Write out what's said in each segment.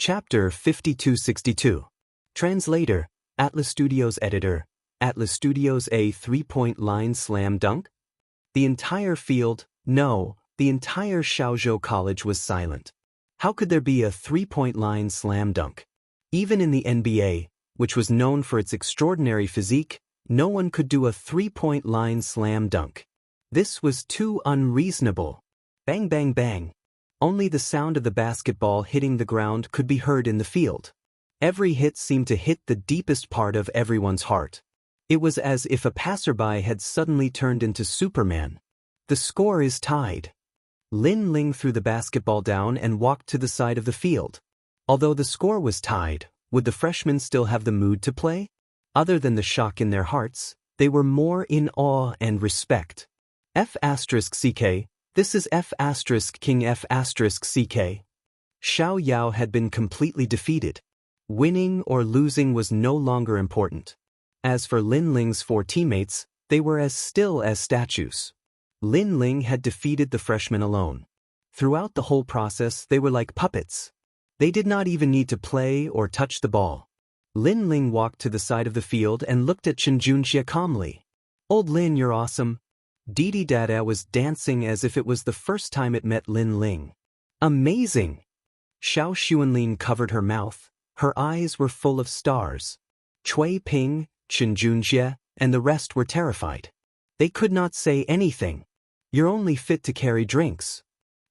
Chapter 5262. Translator, Atlas Studios Editor, Atlas Studios a 3-point line slam dunk? The entire field, no, the entire Shaozhou College was silent. How could there be a 3-point line slam dunk? Even in the NBA, which was known for its extraordinary physique, no one could do a 3-point line slam dunk. This was too unreasonable. Bang bang bang. Only the sound of the basketball hitting the ground could be heard in the field. Every hit seemed to hit the deepest part of everyone's heart. It was as if a passerby had suddenly turned into Superman. The score is tied. Lin Ling threw the basketball down and walked to the side of the field. Although the score was tied, would the freshmen still have the mood to play? Other than the shock in their hearts, they were more in awe and respect. F***ck. This is F***king F***ck. Xiao Yao had been completely defeated. Winning or losing was no longer important. As for Lin Ling's 4 teammates, they were as still as statues. Lin Ling had defeated the freshmen alone. Throughout the whole process, they were like puppets. They did not even need to play or touch the ball. Lin Ling walked to the side of the field and looked at Chen Junxie calmly. "Old Lin, you're awesome." Didi Dada was dancing as if it was the first time it met Lin Ling. Amazing! Xiao Xuanlin covered her mouth. Her eyes were full of stars. Cui Ping, Chen Junxie, and the rest were terrified. They could not say anything. "You're only fit to carry drinks,"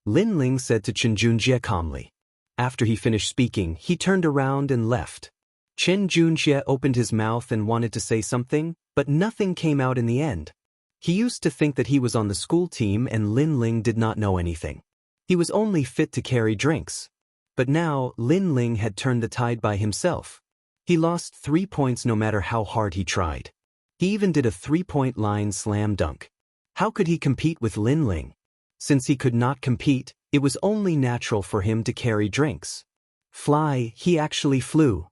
Lin Ling said to Chen Junxie calmly. After he finished speaking, he turned around and left. Chen Junxie opened his mouth and wanted to say something, but nothing came out in the end. He used to think that he was on the school team and Lin Ling did not know anything. He was only fit to carry drinks. But now, Lin Ling had turned the tide by himself. He lost 3 points no matter how hard he tried. He even did a 3-point line slam dunk. How could he compete with Lin Ling? Since he could not compete, it was only natural for him to carry drinks. Fly, he actually flew.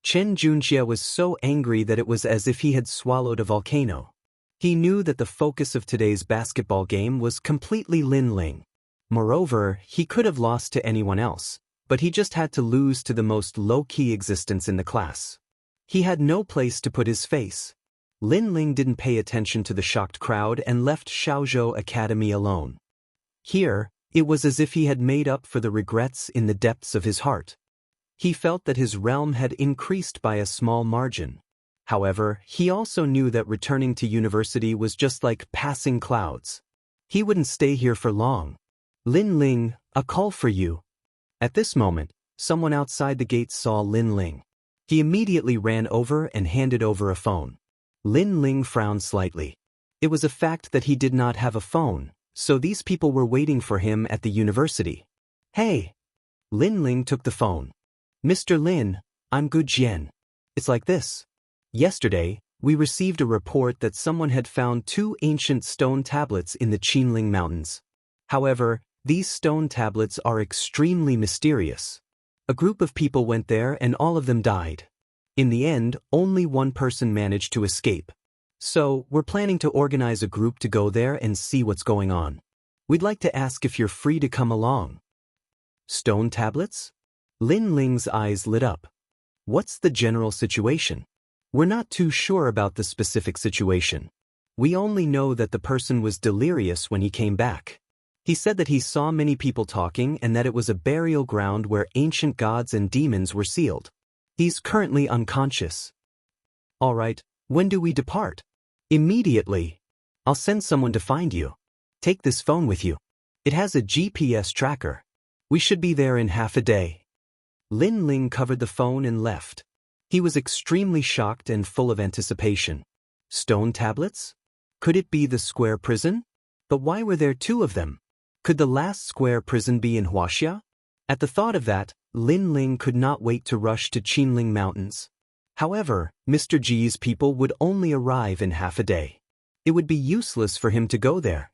Chen Junxie was so angry that it was as if he had swallowed a volcano. He knew that the focus of today's basketball game was completely Lin Ling. Moreover, he could have lost to anyone else, but he just had to lose to the most low-key existence in the class. He had no place to put his face. Lin Ling didn't pay attention to the shocked crowd and left Shaozhou Academy alone. Here, it was as if he had made up for the regrets in the depths of his heart. He felt that his realm had increased by a small margin. However, he also knew that returning to university was just like passing clouds. He wouldn't stay here for long. "Lin Ling, a call for you." At this moment, someone outside the gate saw Lin Ling. He immediately ran over and handed over a phone. Lin Ling frowned slightly. It was a fact that he did not have a phone, so these people were waiting for him at the university. "Hey!" Lin Ling took the phone. "Mr. Lin, I'm Gu Jian. It's like this. Yesterday, we received a report that someone had found 2 ancient stone tablets in the Qinling Mountains. However, these stone tablets are extremely mysterious. A group of people went there and all of them died. In the end, only one person managed to escape. So, we're planning to organize a group to go there and see what's going on. We'd like to ask if you're free to come along." "Stone tablets?" Lin Ling's eyes lit up. "What's the general situation?" "We're not too sure about the specific situation. We only know that the person was delirious when he came back. He said that he saw many people talking and that it was a burial ground where ancient gods and demons were sealed. He's currently unconscious." "All right, when do we depart?" "Immediately. I'll send someone to find you. Take this phone with you. It has a GPS tracker. We should be there in half a day." Lin Ling covered the phone and left. He was extremely shocked and full of anticipation. Stone tablets? Could it be the square prison? But why were there 2 of them? Could the last square prison be in Huaxia? At the thought of that, Lin Ling could not wait to rush to Qinling Mountains. However, Mr. G's people would only arrive in half a day. It would be useless for him to go there.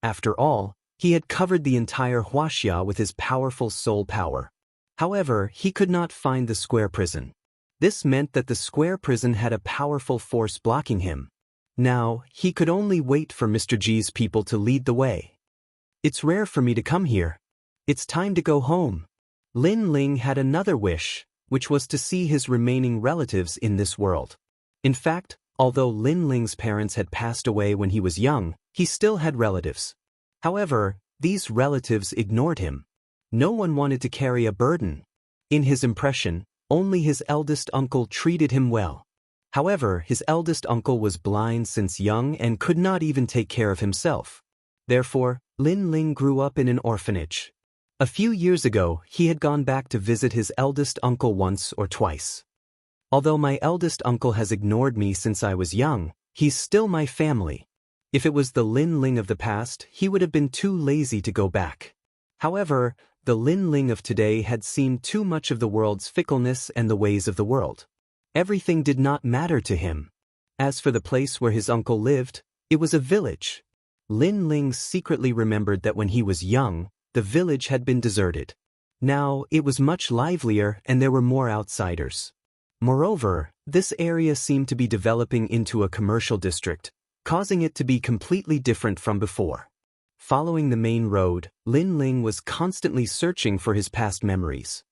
After all, he had covered the entire Huaxia with his powerful soul power. However, he could not find the square prison. This meant that the square prison had a powerful force blocking him. Now, he could only wait for Mr. G's people to lead the way. "It's rare for me to come here. It's time to go home." Lin Ling had another wish, which was to see his remaining relatives in this world. In fact, although Lin Ling's parents had passed away when he was young, he still had relatives. However, these relatives ignored him. No one wanted to carry a burden. In his impression, only his eldest uncle treated him well. However, his eldest uncle was blind since young and could not even take care of himself. Therefore, Lin Ling grew up in an orphanage. A few years ago, he had gone back to visit his eldest uncle once or twice. Although my eldest uncle has ignored me since I was young, he's still my family. If it was the Lin Ling of the past, he would have been too lazy to go back. However, the Lin Ling of today had seen too much of the world's fickleness and the ways of the world. Everything did not matter to him. As for the place where his uncle lived, it was a village. Lin Ling secretly remembered that when he was young, the village had been deserted. Now, it was much livelier and there were more outsiders. Moreover, this area seemed to be developing into a commercial district, causing it to be completely different from before. Following the main road, Lin Ling was constantly searching for his past memories.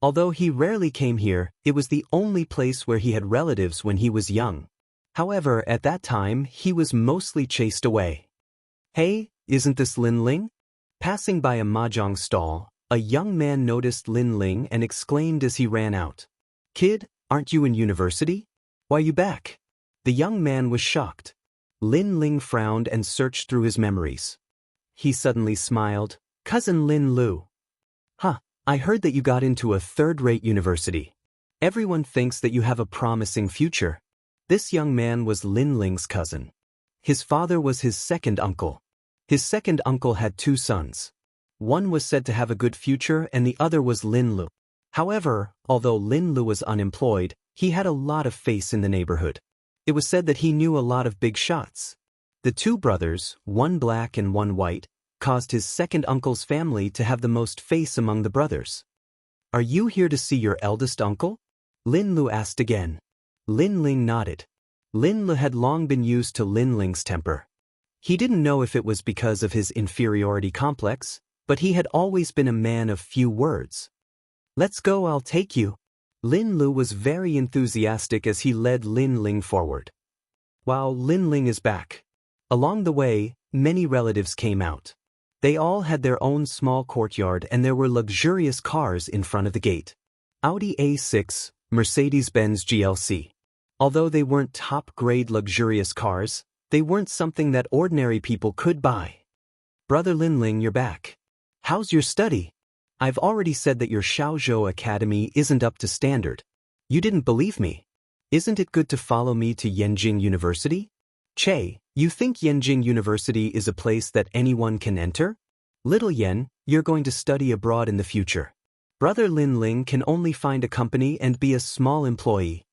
Although he rarely came here, it was the only place where he had relatives when he was young. However, at that time, he was mostly chased away. Hey, isn't this Lin Ling? Passing by a mahjong stall, a young man noticed Lin Ling and exclaimed as he ran out. "Kid, aren't you in university? Why you back?" The young man was shocked. Lin Ling frowned and searched through his memories. He suddenly smiled. "Cousin Lin Lu. Huh, I heard that you got into a third-rate university. Everyone thinks that you have a promising future." This young man was Lin Ling's cousin. His father was his second uncle. His second uncle had two sons. One was said to have a good future and the other was Lin Lu. However, although Lin Lu was unemployed, he had a lot of face in the neighborhood. It was said that he knew a lot of big shots. The two brothers, one black and one white, caused his second uncle's family to have the most face among the brothers. "Are you here to see your eldest uncle?" Lin Lu asked again. Lin Ling nodded. Lin Lu had long been used to Lin Ling's temper. He didn't know if it was because of his inferiority complex, but he had always been a man of few words. "Let's go, I'll take you." Lin Lu was very enthusiastic as he led Lin Ling forward. Wow, Lin Ling is back. Along the way, many relatives came out. They all had their own small courtyard and there were luxurious cars in front of the gate. Audi A6, Mercedes-Benz GLC. Although they weren't top-grade luxurious cars, they weren't something that ordinary people could buy. "Brother Lin Ling, you're back. How's your study? I've already said that your Shaozhou Academy isn't up to standard. You didn't believe me. Isn't it good to follow me to Yenjing University?" "Che, you think Yenjing University is a place that anyone can enter? Little Yen, you're going to study abroad in the future. Brother Lin Ling can only find a company and be a small employee."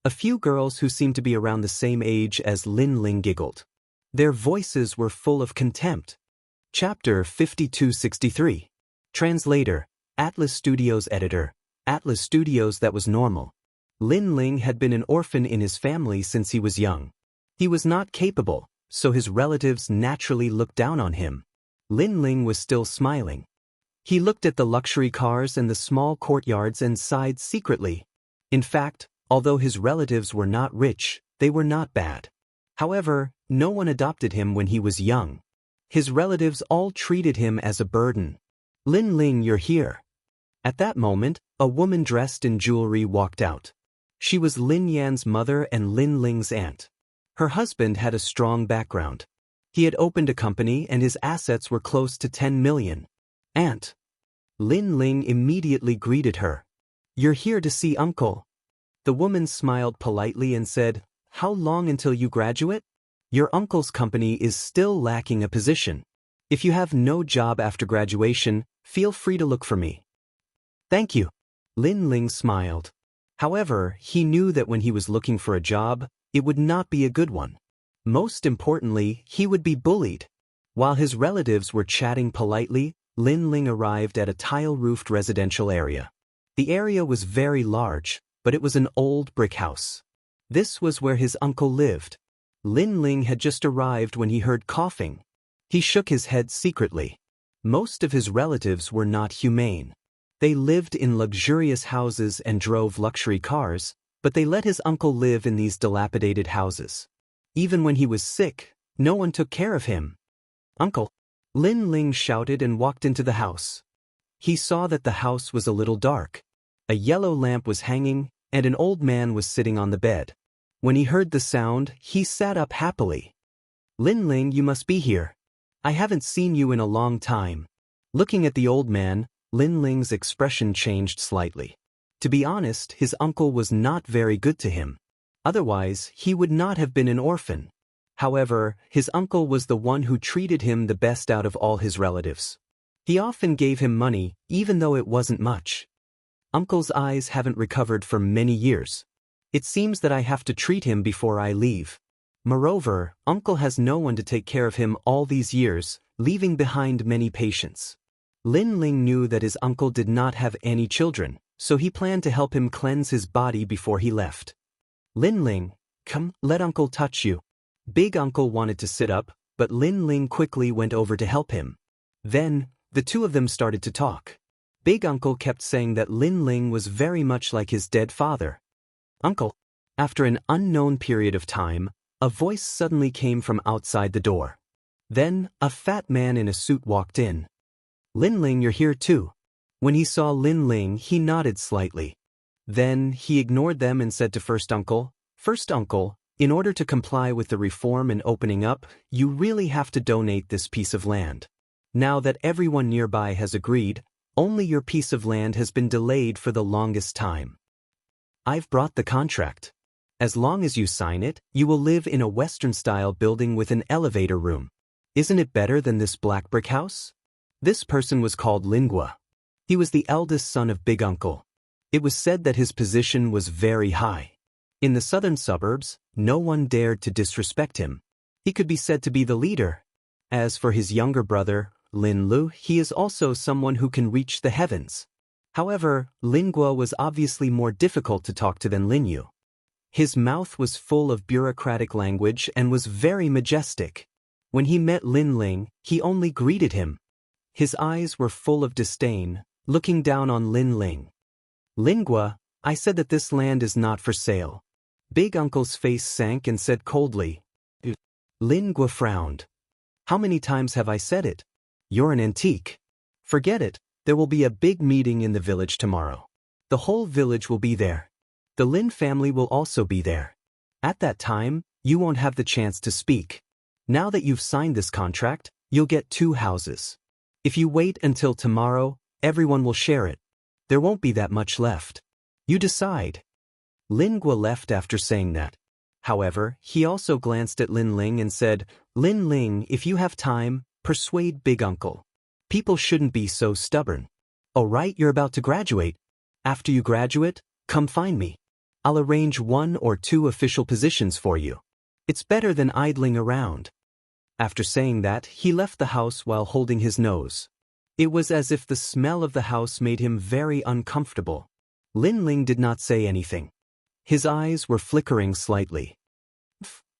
A few girls who seemed to be around the same age as Lin Ling giggled. Their voices were full of contempt. Chapter 5263. Translator, Atlas Studios Editor, Atlas Studios. That was normal. Lin Ling had been an orphan in his family since he was young. He was not capable, so his relatives naturally looked down on him. Lin Ling was still smiling. He looked at the luxury cars and the small courtyards and sighed secretly. In fact, although his relatives were not rich, they were not bad. However, no one adopted him when he was young. His relatives all treated him as a burden. "Lin Ling, you're here." At that moment, a woman dressed in jewelry walked out. She was Lin Yan's mother and Lin Ling's aunt. Her husband had a strong background. He had opened a company and his assets were close to 10 million. "Aunt." Lin Ling immediately greeted her. "You're here to see Uncle." The woman smiled politely and said, "How long until you graduate? Your uncle's company is still lacking a position. If you have no job after graduation, feel free to look for me." "Thank you." Lin Ling smiled. However, he knew that when he was looking for a job, it would not be a good one. Most importantly, he would be bullied. While his relatives were chatting politely, Lin Ling arrived at a tile-roofed residential area. The area was very large, but it was an old brick house. This was where his uncle lived. Lin Ling had just arrived when he heard coughing. He shook his head secretly. Most of his relatives were not humane. They lived in luxurious houses and drove luxury cars, but they let his uncle live in these dilapidated houses. Even when he was sick, no one took care of him. "Uncle!" Lin Ling shouted and walked into the house. He saw that the house was a little dark. A yellow lamp was hanging, and an old man was sitting on the bed. When he heard the sound, he sat up happily. "Lin Ling, you must be here. I haven't seen you in a long time." Looking at the old man, Lin Ling's expression changed slightly. To be honest, his uncle was not very good to him. Otherwise, he would not have been an orphan. However, his uncle was the one who treated him the best out of all his relatives. He often gave him money, even though it wasn't much. Uncle's eyes haven't recovered for many years. It seems that I have to treat him before I leave. Moreover, Uncle has no one to take care of him all these years, leaving behind many patients. Lin Ling knew that his uncle did not have any children, so he planned to help him cleanse his body before he left. "Lin Ling, come, let Uncle touch you." Big Uncle wanted to sit up, but Lin Ling quickly went over to help him. Then, the two of them started to talk. Big Uncle kept saying that Lin Ling was very much like his dead father. "Uncle." After an unknown period of time, a voice suddenly came from outside the door. Then, a fat man in a suit walked in. "Lin Ling, you're here too." When he saw Lin Ling, he nodded slightly. Then, he ignored them and said to First Uncle, "First Uncle, in order to comply with the reform and opening up, you really have to donate this piece of land. Now that everyone nearby has agreed, only your piece of land has been delayed for the longest time. I've brought the contract. As long as you sign it, you will live in a Western-style building with an elevator room. Isn't it better than this black brick house?" This person was called Lingua. He was the eldest son of Big Uncle. It was said that his position was very high. In the southern suburbs, no one dared to disrespect him. He could be said to be the leader. As for his younger brother, Lin Lu, he is also someone who can reach the heavens. However, Lingua was obviously more difficult to talk to than Lin Yu. His mouth was full of bureaucratic language and was very majestic. When he met Lin Ling, he only greeted him. His eyes were full of disdain, looking down on Lin Ling. "Lingua, I said that this land is not for sale." Big Uncle's face sank and said coldly. Lingua frowned. "How many times have I said it? You're an antique. Forget it, there will be a big meeting in the village tomorrow. The whole village will be there. The Lin family will also be there. At that time, you won't have the chance to speak. Now that you've signed this contract, you'll get 2 houses. If you wait until tomorrow, everyone will share it. There won't be that much left. You decide." Lingua left after saying that. However, he also glanced at Lin Ling and said, "Lin Ling, if you have time, persuade Big Uncle. People shouldn't be so stubborn. Oh right, you're about to graduate. After you graduate, come find me. I'll arrange 1 or 2 official positions for you. It's better than idling around." After saying that, he left the house while holding his nose. It was as if the smell of the house made him very uncomfortable. Lin Ling did not say anything. His eyes were flickering slightly.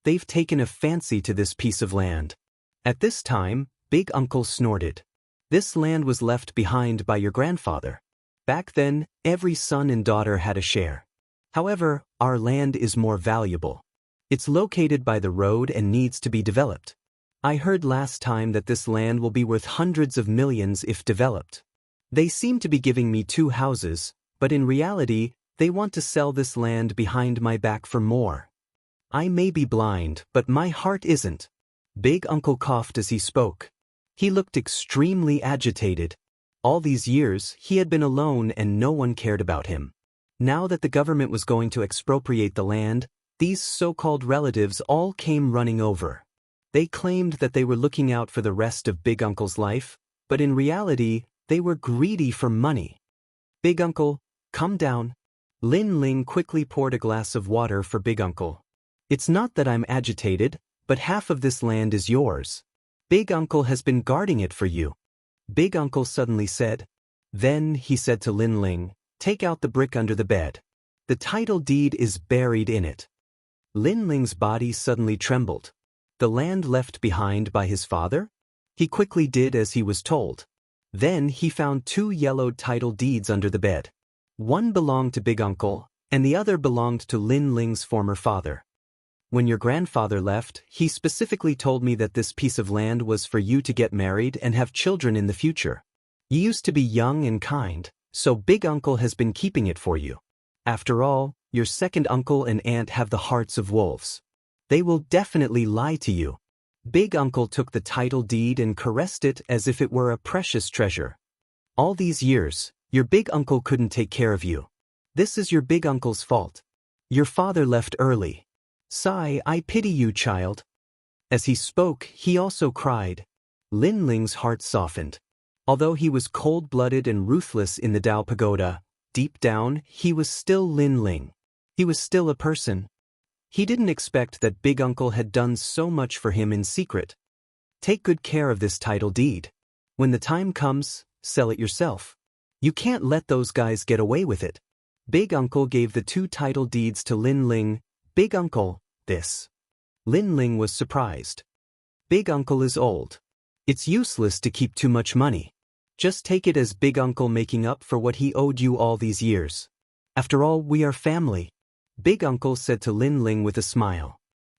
They've taken a fancy to this piece of land. At this time, Big Uncle snorted. "This land was left behind by your grandfather. Back then, every son and daughter had a share. However, our land is more valuable. It's located by the road and needs to be developed. I heard last time that this land will be worth hundreds of millions if developed. They seem to be giving me 2 houses, but in reality, they want to sell this land behind my back for more. I may be blind, but my heart isn't." Big Uncle coughed as he spoke. He looked extremely agitated. All these years, he had been alone and no one cared about him. Now that the government was going to expropriate the land, these so-called relatives all came running over. They claimed that they were looking out for the rest of Big Uncle's life, but in reality, they were greedy for money. "Big Uncle, come down." Lin Ling quickly poured a glass of water for Big Uncle. "It's not that I'm agitated, but half of this land is yours. Big Uncle has been guarding it for you." Big Uncle suddenly said. Then he said to Lin Ling, "Take out the brick under the bed. The title deed is buried in it." Lin Ling's body suddenly trembled. The land left behind by his father? He quickly did as he was told. Then he found 2 yellowed title deeds under the bed. One belonged to Big Uncle, and the other belonged to Lin Ling's former father. When your grandfather left, he specifically told me that this piece of land was for you to get married and have children in the future. You used to be young and kind, so Big Uncle has been keeping it for you. After all, your second uncle and aunt have the hearts of wolves. They will definitely lie to you. Big Uncle took the title deed and caressed it as if it were a precious treasure. All these years, your big uncle couldn't take care of you. This is your big uncle's fault. Your father left early. Sigh, I pity you, child. As he spoke, he also cried. Lin Ling's heart softened. Although he was cold-blooded and ruthless in the Dao Pagoda, deep down, he was still Lin Ling. He was still a person. He didn't expect that Big Uncle had done so much for him in secret. Take good care of this title deed. When the time comes, sell it yourself. You can't let those guys get away with it. Big Uncle gave the 2 title deeds to Lin Ling. Big Uncle, this. Lin Ling was surprised. Big Uncle is old. It's useless to keep too much money. Just take it as Big Uncle making up for what he owed you all these years. After all, we are family. Big Uncle said to Lin Ling with a smile.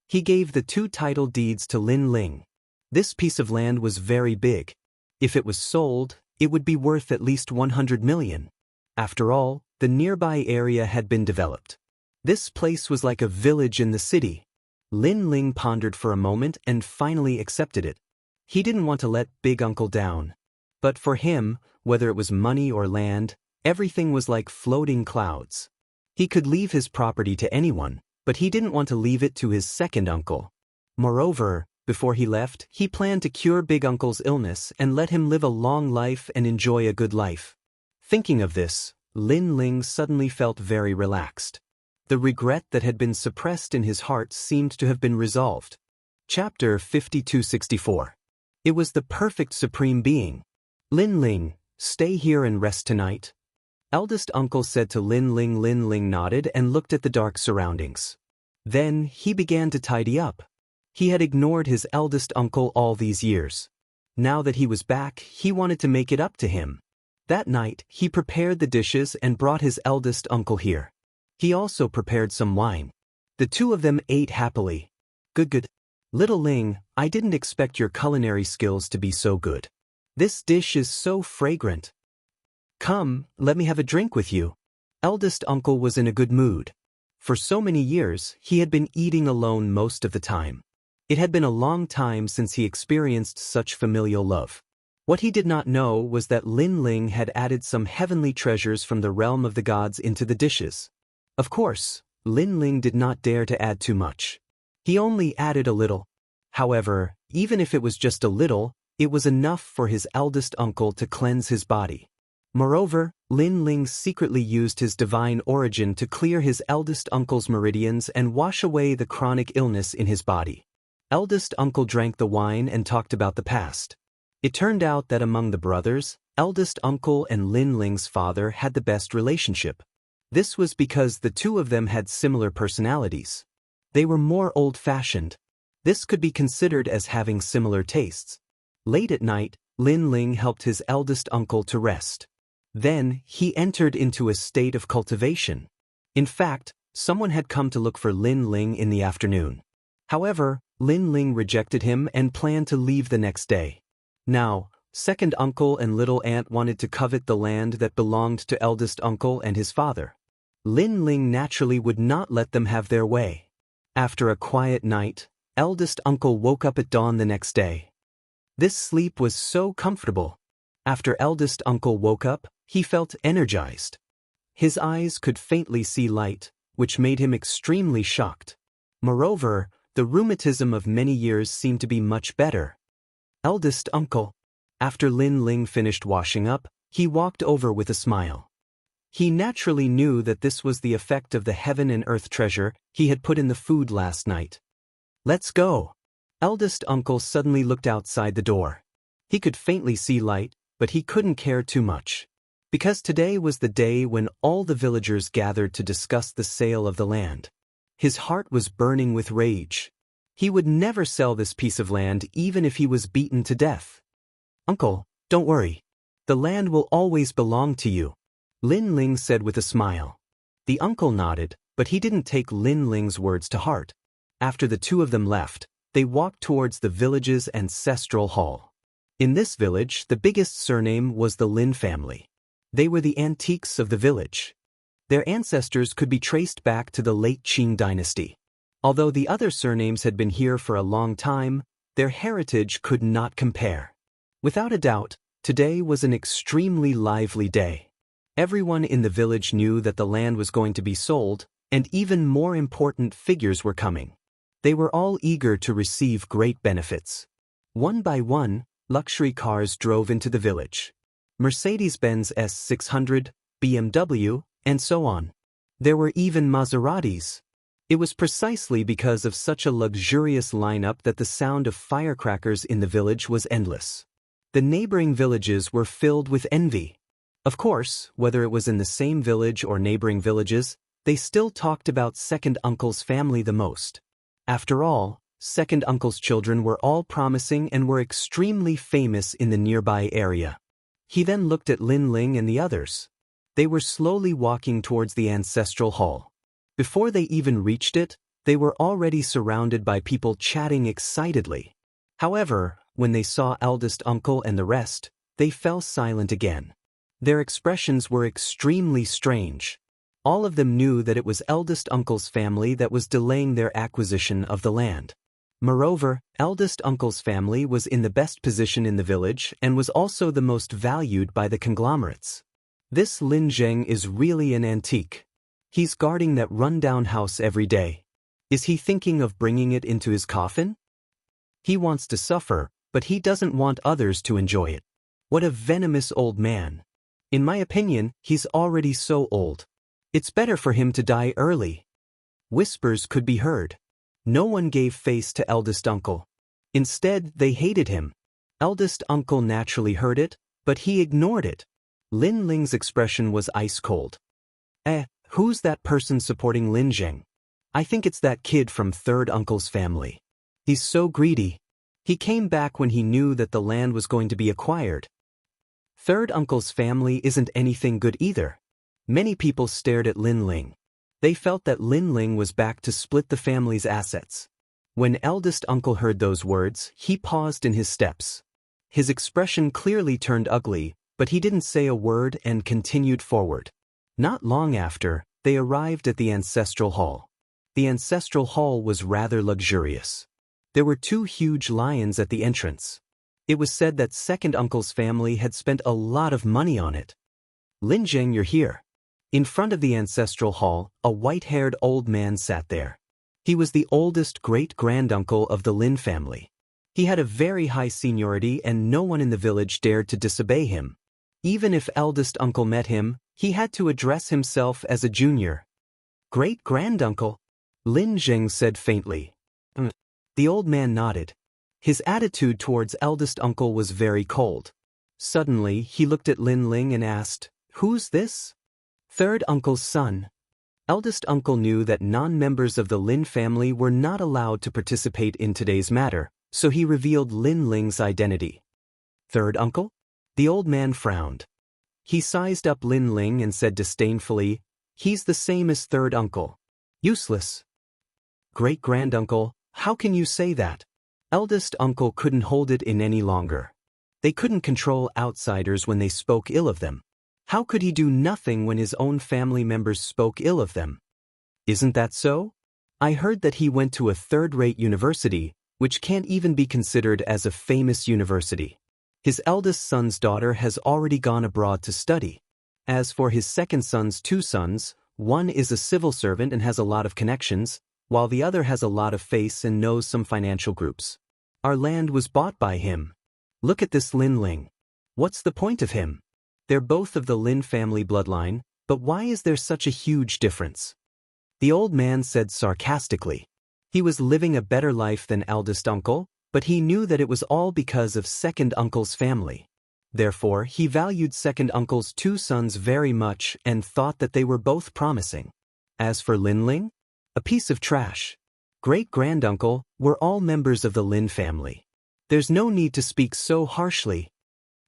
He gave the 2 title deeds to Lin Ling. This piece of land was very big. If it was sold, it would be worth at least 100 million. After all, the nearby area had been developed. This place was like a village in the city. Lin Ling pondered for a moment and finally accepted it. He didn't want to let Big Uncle down. But for him, whether it was money or land, everything was like floating clouds. He could leave his property to anyone, but he didn't want to leave it to his second uncle. Moreover, before he left, he planned to cure Big Uncle's illness and let him live a long life and enjoy a good life. Thinking of this, Lin Ling suddenly felt very relaxed. The regret that had been suppressed in his heart seemed to have been resolved. Chapter 5264. It was the perfect supreme being. Lin Ling, stay here and rest tonight. Eldest uncle said to Lin Ling. Lin Ling nodded and looked at the dark surroundings. Then he began to tidy up. He had ignored his eldest uncle all these years. Now that he was back, he wanted to make it up to him. That night, he prepared the dishes and brought his eldest uncle here. He also prepared some wine. The 2 of them ate happily. Good. Little Ling, I didn't expect your culinary skills to be so good. This dish is so fragrant. Come, let me have a drink with you. Eldest uncle was in a good mood. For so many years, he had been eating alone most of the time. It had been a long time since he experienced such familial love. What he did not know was that Lin Ling had added some heavenly treasures from the realm of the gods into the dishes. Of course, Lin Ling did not dare to add too much. He only added a little. However, even if it was just a little, it was enough for his eldest uncle to cleanse his body. Moreover, Lin Ling secretly used his divine origin to clear his eldest uncle's meridians and wash away the chronic illness in his body. Eldest uncle drank the wine and talked about the past. It turned out that among the brothers, eldest uncle and Lin Ling's father had the best relationship. This was because the 2 of them had similar personalities. They were more old-fashioned. This could be considered as having similar tastes. Late at night, Lin Ling helped his eldest uncle to rest. Then, he entered into a state of cultivation. In fact, someone had come to look for Lin Ling in the afternoon. However, Lin Ling rejected him and planned to leave the next day. Now, second uncle and little aunt wanted to covet the land that belonged to eldest uncle and his father. Lin Ling naturally would not let them have their way. After a quiet night, eldest uncle woke up at dawn the next day. This sleep was so comfortable. After eldest uncle woke up, he felt energized. His eyes could faintly see light, which made him extremely shocked. Moreover, the rheumatism of many years seemed to be much better. Eldest uncle. After Lin Ling finished washing up, he walked over with a smile. He naturally knew that this was the effect of the heaven and earth treasure he had put in the food last night. Let's go. Eldest uncle suddenly looked outside the door. He could faintly see light, but he couldn't care too much. Because today was the day when all the villagers gathered to discuss the sale of the land. His heart was burning with rage. He would never sell this piece of land even if he was beaten to death. Uncle, don't worry. The land will always belong to you, Lin Ling said with a smile. The uncle nodded, but he didn't take Lin Ling's words to heart. After the two of them left, they walked towards the village's ancestral hall. In this village, the biggest surname was the Lin family. They were the antiques of the village. Their ancestors could be traced back to the late Qing dynasty. Although the other surnames had been here for a long time, their heritage could not compare. Without a doubt, today was an extremely lively day. Everyone in the village knew that the land was going to be sold, and even more important figures were coming. They were all eager to receive great benefits. One by one, luxury cars drove into the village. Mercedes-Benz S600, BMW, and so on. There were even Maseratis. It was precisely because of such a luxurious lineup that the sound of firecrackers in the village was endless. The neighboring villages were filled with envy. Of course, whether it was in the same village or neighboring villages, they still talked about Second Uncle's family the most. After all, Second Uncle's children were all promising and were extremely famous in the nearby area. He then looked at Lin Ling and the others. They were slowly walking towards the ancestral hall. Before they even reached it, they were already surrounded by people chatting excitedly. However, when they saw eldest uncle and the rest, they fell silent again. Their expressions were extremely strange. All of them knew that it was eldest uncle's family that was delaying their acquisition of the land. Moreover, eldest uncle's family was in the best position in the village and was also the most valued by the conglomerates. This Lin Zheng is really an antique. He's guarding that run-down house every day. Is he thinking of bringing it into his coffin? He wants to suffer, but he doesn't want others to enjoy it. What a venomous old man. In my opinion, he's already so old. It's better for him to die early. Whispers could be heard. No one gave face to eldest uncle. Instead, they hated him. Eldest uncle naturally heard it, but he ignored it. Lin Ling's expression was ice cold. Who's that person supporting Lin Zheng? I think it's that kid from third uncle's family. He's so greedy. He came back when he knew that the land was going to be acquired. Third uncle's family isn't anything good either. Many people stared at Lin Ling. They felt that Lin Ling was back to split the family's assets. When eldest uncle heard those words, he paused in his steps. His expression clearly turned ugly, but he didn't say a word and continued forward. Not long after, they arrived at the ancestral hall. The ancestral hall was rather luxurious. There were two huge lions at the entrance. It was said that second uncle's family had spent a lot of money on it. Lin Zheng, you're here. In front of the ancestral hall, a white-haired old man sat there. He was the oldest great-granduncle of the Lin family. He had a very high seniority and no one in the village dared to disobey him. Even if eldest uncle met him, he had to address himself as a junior. Great-granduncle? Lin Zheng said faintly. The old man nodded. His attitude towards eldest uncle was very cold. Suddenly, he looked at Lin Ling and asked, "Who's this?" Third uncle's son. Eldest uncle knew that non-members of the Lin family were not allowed to participate in today's matter, so he revealed Lin Ling's identity. Third uncle? The old man frowned. He sized up Lin Ling and said disdainfully, "He's the same as third uncle. Useless." Great-granduncle, how can you say that? Eldest uncle couldn't hold it in any longer. They couldn't control outsiders when they spoke ill of them. How could he do nothing when his own family members spoke ill of them? Isn't that so? I heard that he went to a third-rate university, which can't even be considered as a famous university. His eldest son's daughter has already gone abroad to study. As for his second son's two sons, one is a civil servant and has a lot of connections, while the other has a lot of face and knows some financial groups. Our land was bought by him. Look at this Lin Ling. What's the point of him? They're both of the Lin family bloodline, but why is there such a huge difference? The old man said sarcastically. He was living a better life than eldest uncle, but he knew that it was all because of second uncle's family. Therefore, he valued second uncle's two sons very much and thought that they were both promising. As for Lin Ling, a piece of trash. Great-granduncle, we're all members of the Lin family. There's no need to speak so harshly.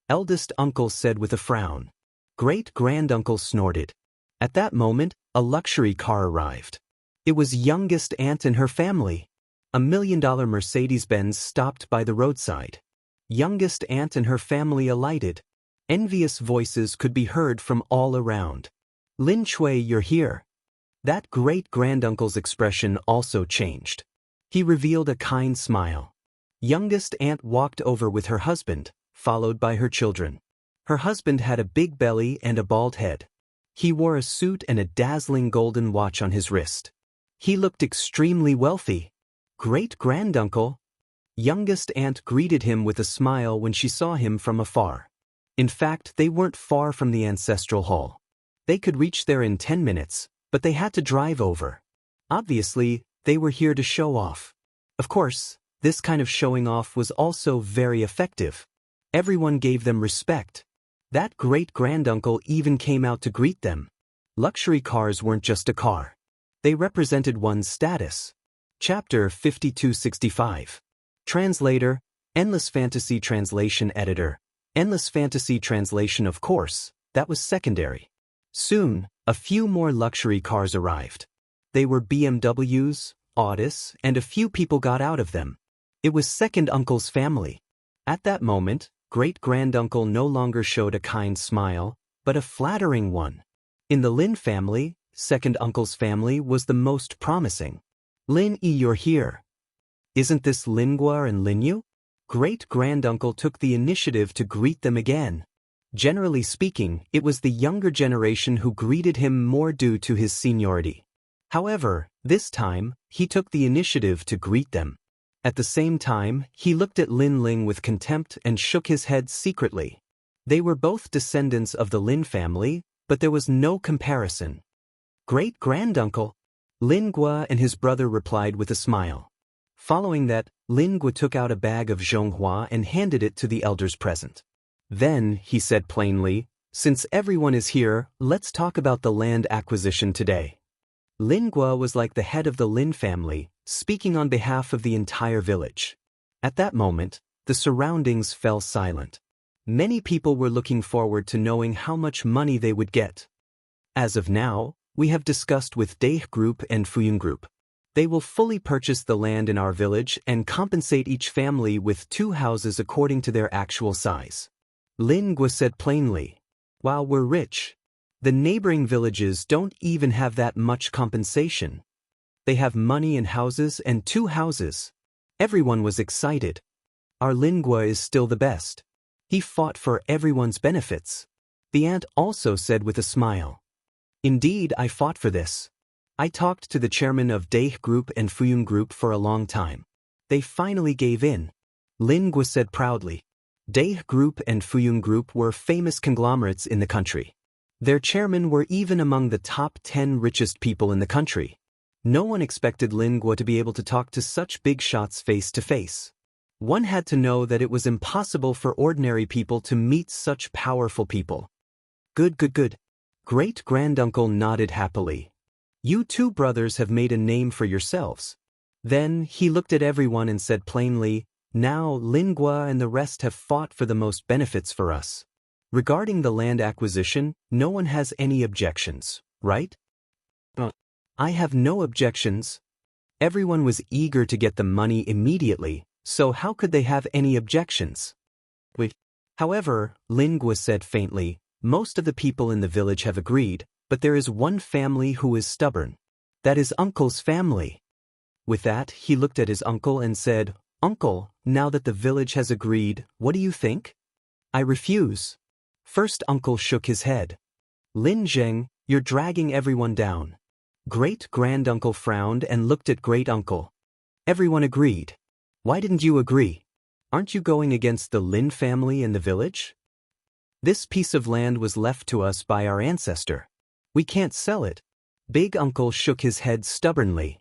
Eldest uncle said with a frown. Great-granduncle snorted. At that moment, a luxury car arrived. It was youngest aunt and her family. A $1 million Mercedes-Benz stopped by the roadside. Youngest aunt and her family alighted. Envious voices could be heard from all around. Lin Chui, you're here. That great-granduncle's expression also changed. He revealed a kind smile. Youngest aunt walked over with her husband, followed by her children. Her husband had a big belly and a bald head. He wore a suit and a dazzling golden watch on his wrist. He looked extremely wealthy. Great-granduncle? Youngest aunt greeted him with a smile when she saw him from afar. In fact, they weren't far from the ancestral hall. They could reach there in 10 minutes, but they had to drive over. Obviously, they were here to show off. Of course, this kind of showing off was also very effective. Everyone gave them respect. That great-granduncle even came out to greet them. Luxury cars weren't just a car. They represented one's status. Chapter 5265. Translator, Endless Fantasy Translation Editor. Endless Fantasy Translation, of course, that was secondary. Soon, a few more luxury cars arrived. They were BMWs, Audis, and a few people got out of them. It was second uncle's family. At that moment, great-granduncle no longer showed a kind smile, but a flattering one. In the Lin family, second uncle's family was the most promising. Lin Yi, you're here. Isn't this Lingua and Linyu? Great-granduncle took the initiative to greet them again. Generally speaking, it was the younger generation who greeted him more due to his seniority. However, this time, he took the initiative to greet them. At the same time, he looked at Lin Ling with contempt and shook his head secretly. They were both descendants of the Lin family, but there was no comparison. Great-granduncle? Lin Gua and his brother replied with a smile. Following that, Lin Gua took out a bag of zhonghua and handed it to the elders present. Then, he said plainly, since everyone is here, let's talk about the land acquisition today. Lin Gua was like the head of the Lin family, speaking on behalf of the entire village. At that moment, the surroundings fell silent. Many people were looking forward to knowing how much money they would get. As of now, we have discussed with Daih Group and Fuyun Group. They will fully purchase the land in our village and compensate each family with 2 houses according to their actual size. Lin Gua said plainly, while we're rich, the neighboring villages don't even have that much compensation. They have money and houses and 2 houses. Everyone was excited. Our Lin Gua is still the best. He fought for everyone's benefits. The aunt also said with a smile. Indeed, I fought for this. I talked to the chairman of Daih Group and Fuyun Group for a long time. They finally gave in. Lin Gua said proudly. Daih Group and Fuyun Group were famous conglomerates in the country. Their chairmen were even among the top 10 richest people in the country. No one expected Lin Gua to be able to talk to such big shots face to face. One had to know that it was impossible for ordinary people to meet such powerful people. Good. Great-granduncle nodded happily. You 2 brothers have made a name for yourselves. Then he looked at everyone and said plainly, now Lin Gua and the rest have fought for the most benefits for us. Regarding the land acquisition, no one has any objections, right? I have no objections. Everyone was eager to get the money immediately, so how could they have any objections? However, Lin Gua said faintly, most of the people in the village have agreed, but there is one family who is stubborn. That is Uncle's family. With that, he looked at his uncle and said, Uncle, now that the village has agreed, what do you think? I refuse. First uncle shook his head. Lin Zheng, you're dragging everyone down. Great-granduncle frowned and looked at great-uncle. Everyone agreed. Why didn't you agree? Aren't you going against the Lin family and the village? This piece of land was left to us by our ancestor. We can't sell it. Big uncle shook his head stubbornly.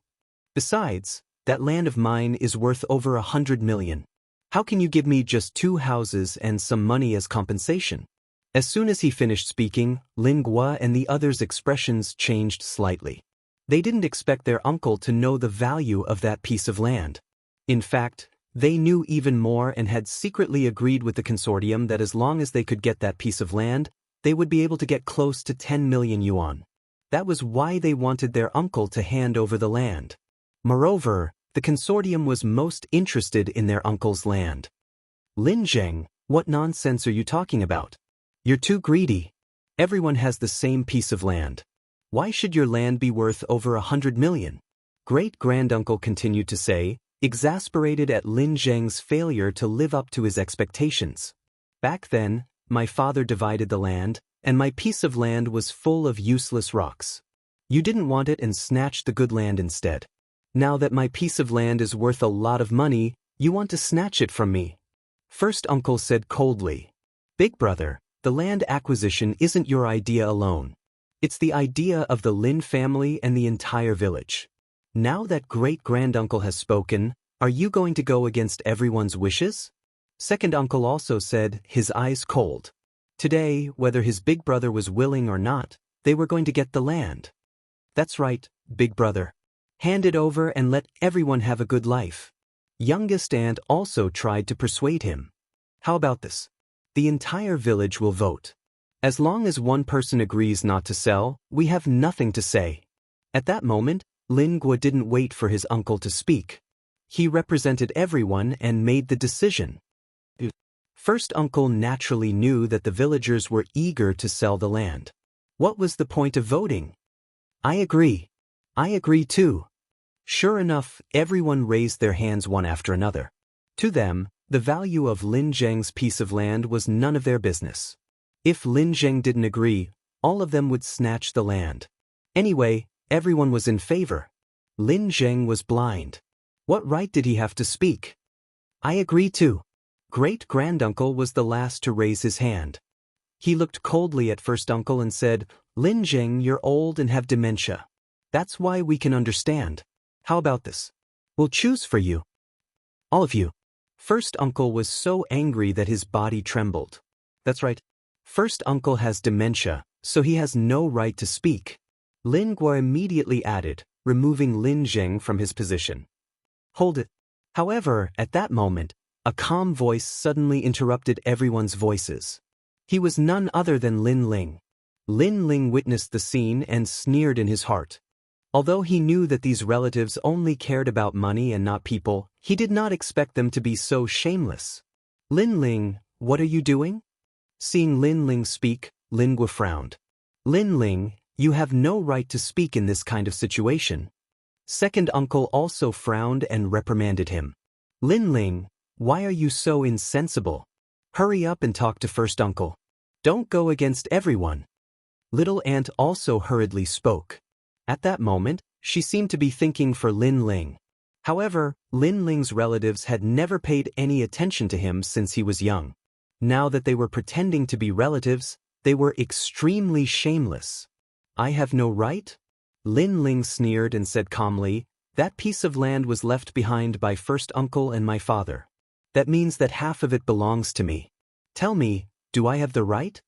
Besides, that land of mine is worth over 100 million. How can you give me just 2 houses and some money as compensation? As soon as he finished speaking, Lin Gua and the others' expressions changed slightly. They didn't expect their uncle to know the value of that piece of land. In fact, They knew even more and had secretly agreed with the consortium that as long as they could get that piece of land, they would be able to get close to 10 million yuan. That was why they wanted their uncle to hand over the land. Moreover, the consortium was most interested in their uncle's land. Lin Zheng, what nonsense are you talking about? You're too greedy. Everyone has the same piece of land. Why should your land be worth over 100 million? Great-granduncle continued to say, exasperated at Lin Zheng's failure to live up to his expectations. Back then, my father divided the land, and my piece of land was full of useless rocks. You didn't want it and snatched the good land instead. Now that my piece of land is worth a lot of money, you want to snatch it from me. First uncle said coldly. Big brother, the land acquisition isn't your idea alone. It's the idea of the Lin family and the entire village. Now that great-granduncle has spoken, are you going to go against everyone's wishes? Second uncle also said, his eyes cold. Today, whether his big brother was willing or not, they were going to get the land. That's right, big brother. Hand it over and let everyone have a good life. Youngest aunt also tried to persuade him. How about this? The entire village will vote. As long as one person agrees not to sell, we have nothing to say. At that moment, Lin Guo didn't wait for his uncle to speak. He represented everyone and made the decision. First uncle naturally knew that the villagers were eager to sell the land. What was the point of voting? I agree. I agree too. Sure enough, everyone raised their hands one after another. To them, the value of Lin Zheng's piece of land was none of their business. If Lin Zheng didn't agree, all of them would snatch the land. Anyway, everyone was in favor. Lin Zheng was blind. What right did he have to speak? I agree too. Great-granduncle was the last to raise his hand. He looked coldly at first uncle and said, Lin Zheng, you're old and have dementia. That's why we can understand. How about this? We'll choose for you. All of you. First uncle was so angry that his body trembled. That's right. First uncle has dementia, so he has no right to speak. Lin Guo immediately added, removing Lin Zheng from his position. Hold it. However, at that moment, a calm voice suddenly interrupted everyone's voices. He was none other than Lin Ling. Lin Ling witnessed the scene and sneered in his heart. Although he knew that these relatives only cared about money and not people, he did not expect them to be so shameless. Lin Ling, what are you doing? Seeing Lin Ling speak, Lin Guo frowned. Lin Ling, you have no right to speak in this kind of situation. Second uncle also frowned and reprimanded him. Lin Ling, why are you so insensible? Hurry up and talk to first uncle. Don't go against everyone. Little aunt also hurriedly spoke. At that moment, she seemed to be thinking for Lin Ling. However, Lin Ling's relatives had never paid any attention to him since he was young. Now that they were pretending to be relatives, they were extremely shameless. I have no right? Lin Ling sneered and said calmly, that piece of land was left behind by first uncle and my father. That means that half of it belongs to me. Tell me, do I have the right?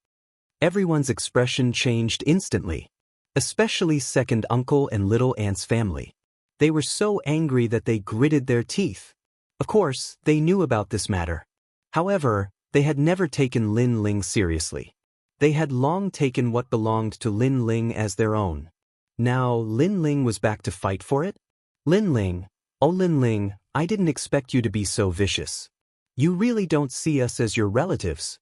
Everyone's expression changed instantly. Especially second uncle and little aunt's family. They were so angry that they gritted their teeth. Of course, they knew about this matter. However, they had never taken Lin Ling seriously. They had long taken what belonged to Lin Ling as their own. Now Lin Ling was back to fight for it? Lin Ling, oh Lin Ling, I didn't expect you to be so vicious. You really don't see us as your relatives.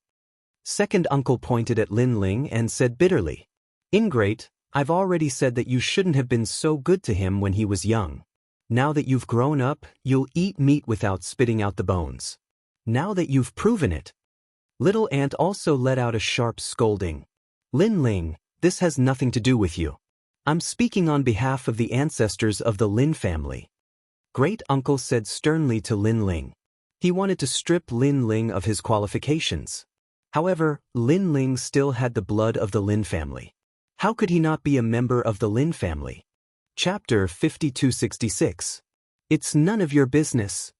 Second uncle pointed at Lin Ling and said bitterly, Ingrate, I've already said that you shouldn't have been so good to him when he was young. Now that you've grown up, you'll eat meat without spitting out the bones. Now that you've proven it. Little aunt also let out a sharp scolding. Lin Ling, this has nothing to do with you. I'm speaking on behalf of the ancestors of the Lin family. Great uncle said sternly to Lin Ling. He wanted to strip Lin Ling of his qualifications. However, Lin Ling still had the blood of the Lin family. How could he not be a member of the Lin family? Chapter 5266. It's none of your business.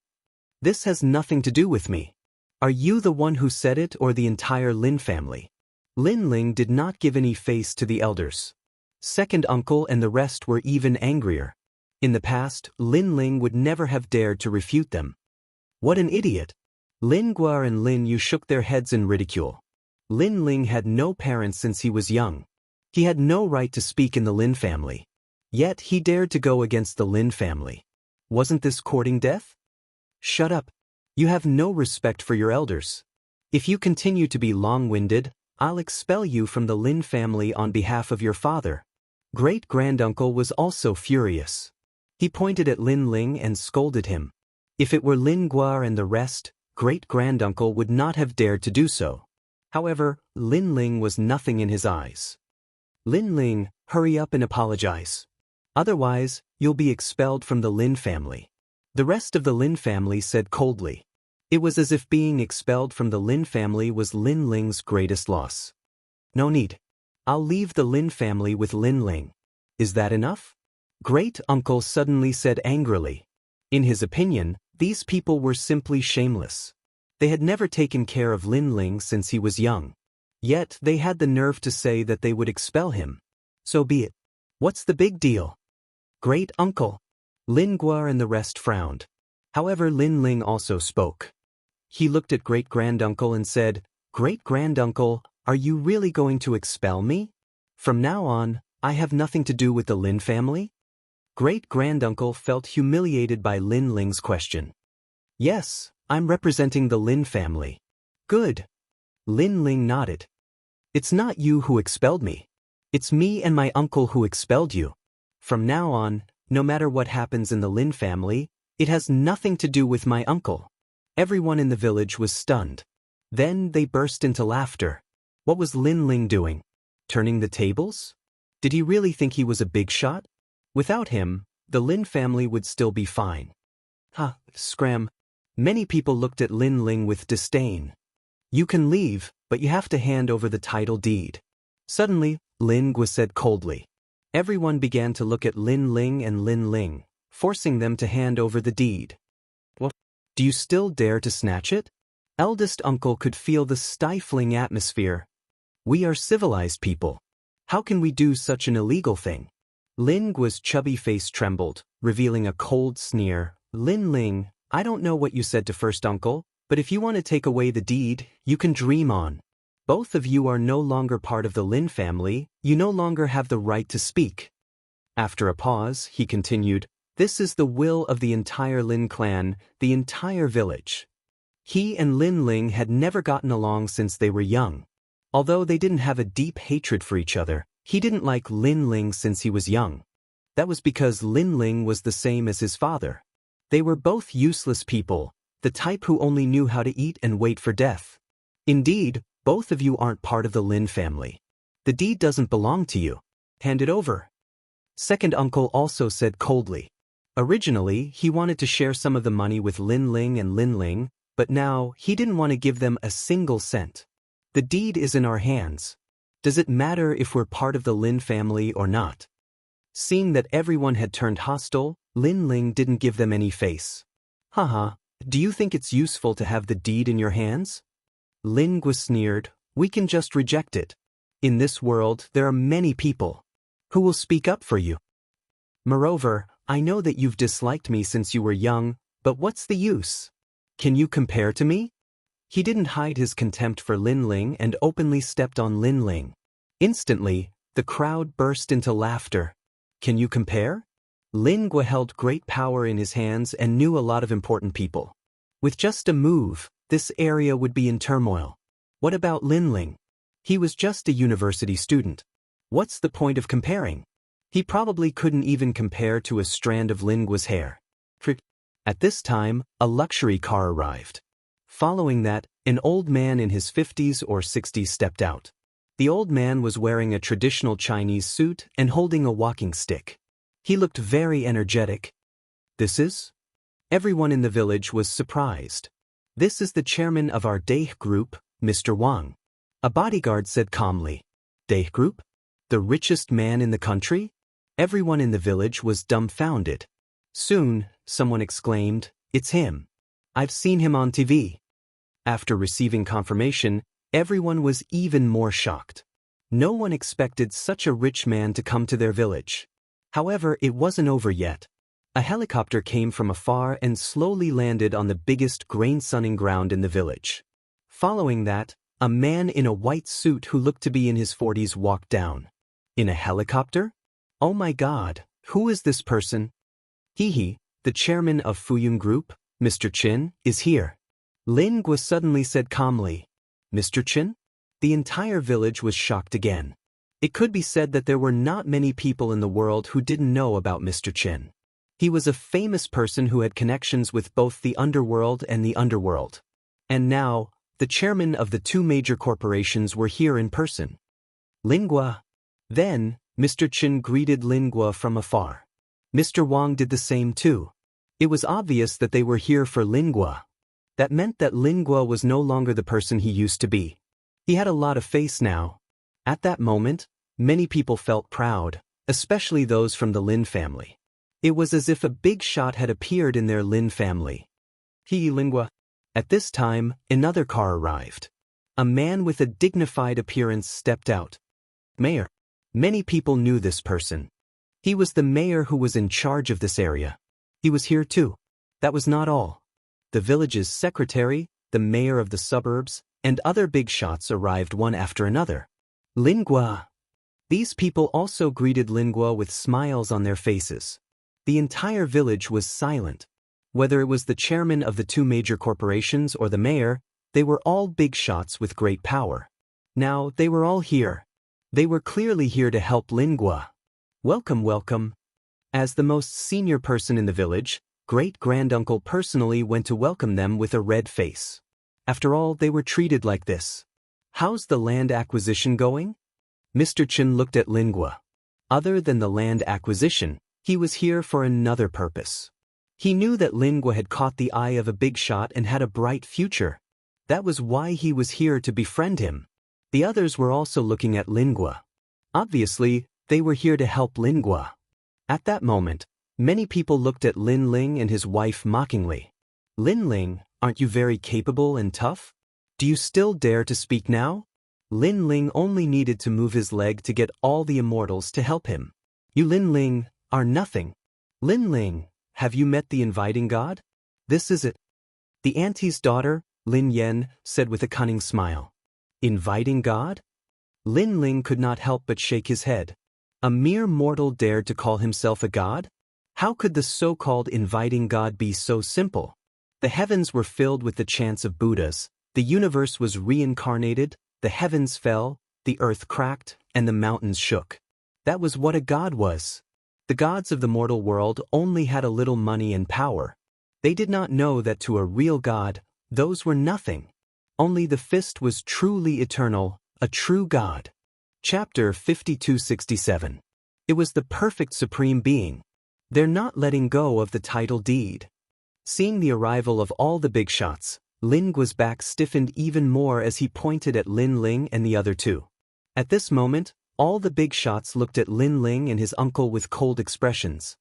This has nothing to do with me. Are you the one who said it or the entire Lin family? Lin Ling did not give any face to the elders. Second uncle and the rest were even angrier. In the past, Lin Ling would never have dared to refute them. What an idiot! Lin Guo and Lin Yu shook their heads in ridicule. Lin Ling had no parents since he was young. He had no right to speak in the Lin family. Yet he dared to go against the Lin family. Wasn't this courting death? Shut up. You have no respect for your elders. If you continue to be long-winded, I'll expel you from the Lin family on behalf of your father. Great-granduncle was also furious. He pointed at Lin Ling and scolded him. If it were Lin Guo and the rest, great-granduncle would not have dared to do so. However, Lin Ling was nothing in his eyes. Lin Ling, hurry up and apologize. Otherwise, you'll be expelled from the Lin family. The rest of the Lin family said coldly. It was as if being expelled from the Lin family was Lin Ling's greatest loss. No need. I'll leave the Lin family with Lin Ling. Is that enough? Great-uncle suddenly said angrily. In his opinion, these people were simply shameless. They had never taken care of Lin Ling since he was young. Yet they had the nerve to say that they would expel him. So be it. What's the big deal? Great-uncle. Lin Guo and the rest frowned. However, Lin Ling also spoke. He looked at great-granduncle and said, Great-granduncle, are you really going to expel me? From now on, I have nothing to do with the Lin family? Great-granduncle felt humiliated by Lin Ling's question. Yes, I'm representing the Lin family. Good. Lin Ling nodded. It's not you who expelled me. It's me and my uncle who expelled you. From now on, no matter what happens in the Lin family, it has nothing to do with my uncle. Everyone in the village was stunned. Then they burst into laughter. What was Lin Ling doing? Turning the tables? Did he really think he was a big shot? Without him, the Lin family would still be fine. Scram. Many people looked at Lin Ling with disdain. You can leave, but you have to hand over the title deed. Suddenly, Lin Guo said coldly. Everyone began to look at Lin Ling and Lin Ling, forcing them to hand over the deed. Well, do you still dare to snatch it? Eldest uncle could feel the stifling atmosphere. We are civilized people. How can we do such an illegal thing? Lin Guo's chubby face trembled, revealing a cold sneer. Lin Ling, I don't know what you said to first uncle, but if you want to take away the deed, you can dream on. Both of you are no longer part of the Lin family, you no longer have the right to speak. After a pause, he continued, This is the will of the entire Lin clan, the entire village. He and Lin Ling had never gotten along since they were young. Although they didn't have a deep hatred for each other, he didn't like Lin Ling since he was young. That was because Lin Ling was the same as his father. They were both useless people, the type who only knew how to eat and wait for death. Indeed, both of you aren't part of the Lin family. The deed doesn't belong to you. Hand it over. Second uncle also said coldly. Originally, he wanted to share some of the money with Lin Ling and Lin Ling, but now he didn't want to give them a single cent. The deed is in our hands. Does it matter if we're part of the Lin family or not? Seeing that everyone had turned hostile, Lin Ling didn't give them any face. Haha, do you think it's useful to have the deed in your hands? Lin Guo sneered, we can just reject it. In this world, there are many people who will speak up for you. Moreover, I know that you've disliked me since you were young, but what's the use? Can you compare to me? He didn't hide his contempt for Lin Ling and openly stepped on Lin Ling. Instantly, the crowd burst into laughter. Can you compare? Lin Guo held great power in his hands and knew a lot of important people. With just a move, this area would be in turmoil. What about Lin Ling? He was just a university student. What's the point of comparing? He probably couldn't even compare to a strand of Lin Guo's hair. At this time, a luxury car arrived. Following that, an old man in his 50s or 60s stepped out. The old man was wearing a traditional Chinese suit and holding a walking stick. He looked very energetic. This is? Everyone in the village was surprised. This is the chairman of our Daih group, Mr. Wang. A bodyguard said calmly. Daih group? The richest man in the country? Everyone in the village was dumbfounded. Soon, someone exclaimed, It's him. I've seen him on TV. After receiving confirmation, everyone was even more shocked. No one expected such a rich man to come to their village. However, it wasn't over yet. A helicopter came from afar and slowly landed on the biggest grain-sunning ground in the village. Following that, a man in a white suit who looked to be in his 40s walked down. In a helicopter? Oh my God, who is this person? He, the chairman of Fuyun Group, Mr. Chin, is here. Lin Gua suddenly said calmly. Mr. Chin? The entire village was shocked again. It could be said that there were not many people in the world who didn't know about Mr. Chin. He was a famous person who had connections with both the underworld and the underworld. And now, the chairman of the two major corporations were here in person. Lin Gua. Then, Mr. Chin greeted Lin Gua from afar. Mr. Wang did the same too. It was obvious that they were here for Lin Gua. That meant that Lin Gua was no longer the person he used to be. He had a lot of face now. At that moment, many people felt proud, especially those from the Lin family. It was as if a big shot had appeared in their Lin family. Lin Gua. At this time, another car arrived. A man with a dignified appearance stepped out. Mayor. Many people knew this person. He was the mayor who was in charge of this area. He was here too. That was not all. The village's secretary, the mayor of the suburbs, and other big shots arrived one after another. Lin Gua. These people also greeted Lin Gua with smiles on their faces. The entire village was silent. Whether it was the chairman of the two major corporations or the mayor, they were all big shots with great power. Now, they were all here. They were clearly here to help Lin Gua. Welcome, welcome. As the most senior person in the village, great-granduncle personally went to welcome them with a red face. After all, they were treated like this. How's the land acquisition going? Mr. Chin looked at Lin Gua. Other than the land acquisition, he was here for another purpose. He knew that Lin Gua had caught the eye of a big shot and had a bright future. That was why he was here to befriend him. The others were also looking at Lin Gua. Obviously, they were here to help Lin Gua. At that moment, many people looked at Lin Ling and his wife mockingly. Lin Ling, aren't you very capable and tough? Do you still dare to speak now? Lin Ling only needed to move his leg to get all the immortals to help him. You Lin Ling are nothing. Lin Ling, have you met the inviting god? This is it. The auntie's daughter, Lin Yen, said with a cunning smile. Inviting god? Lin Ling could not help but shake his head. A mere mortal dared to call himself a god? How could the so-called inviting god be so simple? The heavens were filled with the chants of Buddhas, the universe was reincarnated, the heavens fell, the earth cracked, and the mountains shook. That was what a god was. The gods of the mortal world only had a little money and power. They did not know that to a real god, those were nothing. Only the fist was truly eternal, a true god. Chapter 5267. It was the perfect supreme being. They're not letting go of the title deed. Seeing the arrival of all the big shots, Lin Gua's back stiffened even more as he pointed at Lin Ling and the other two. At this moment, all the big shots looked at Lin Ling and his uncle with cold expressions.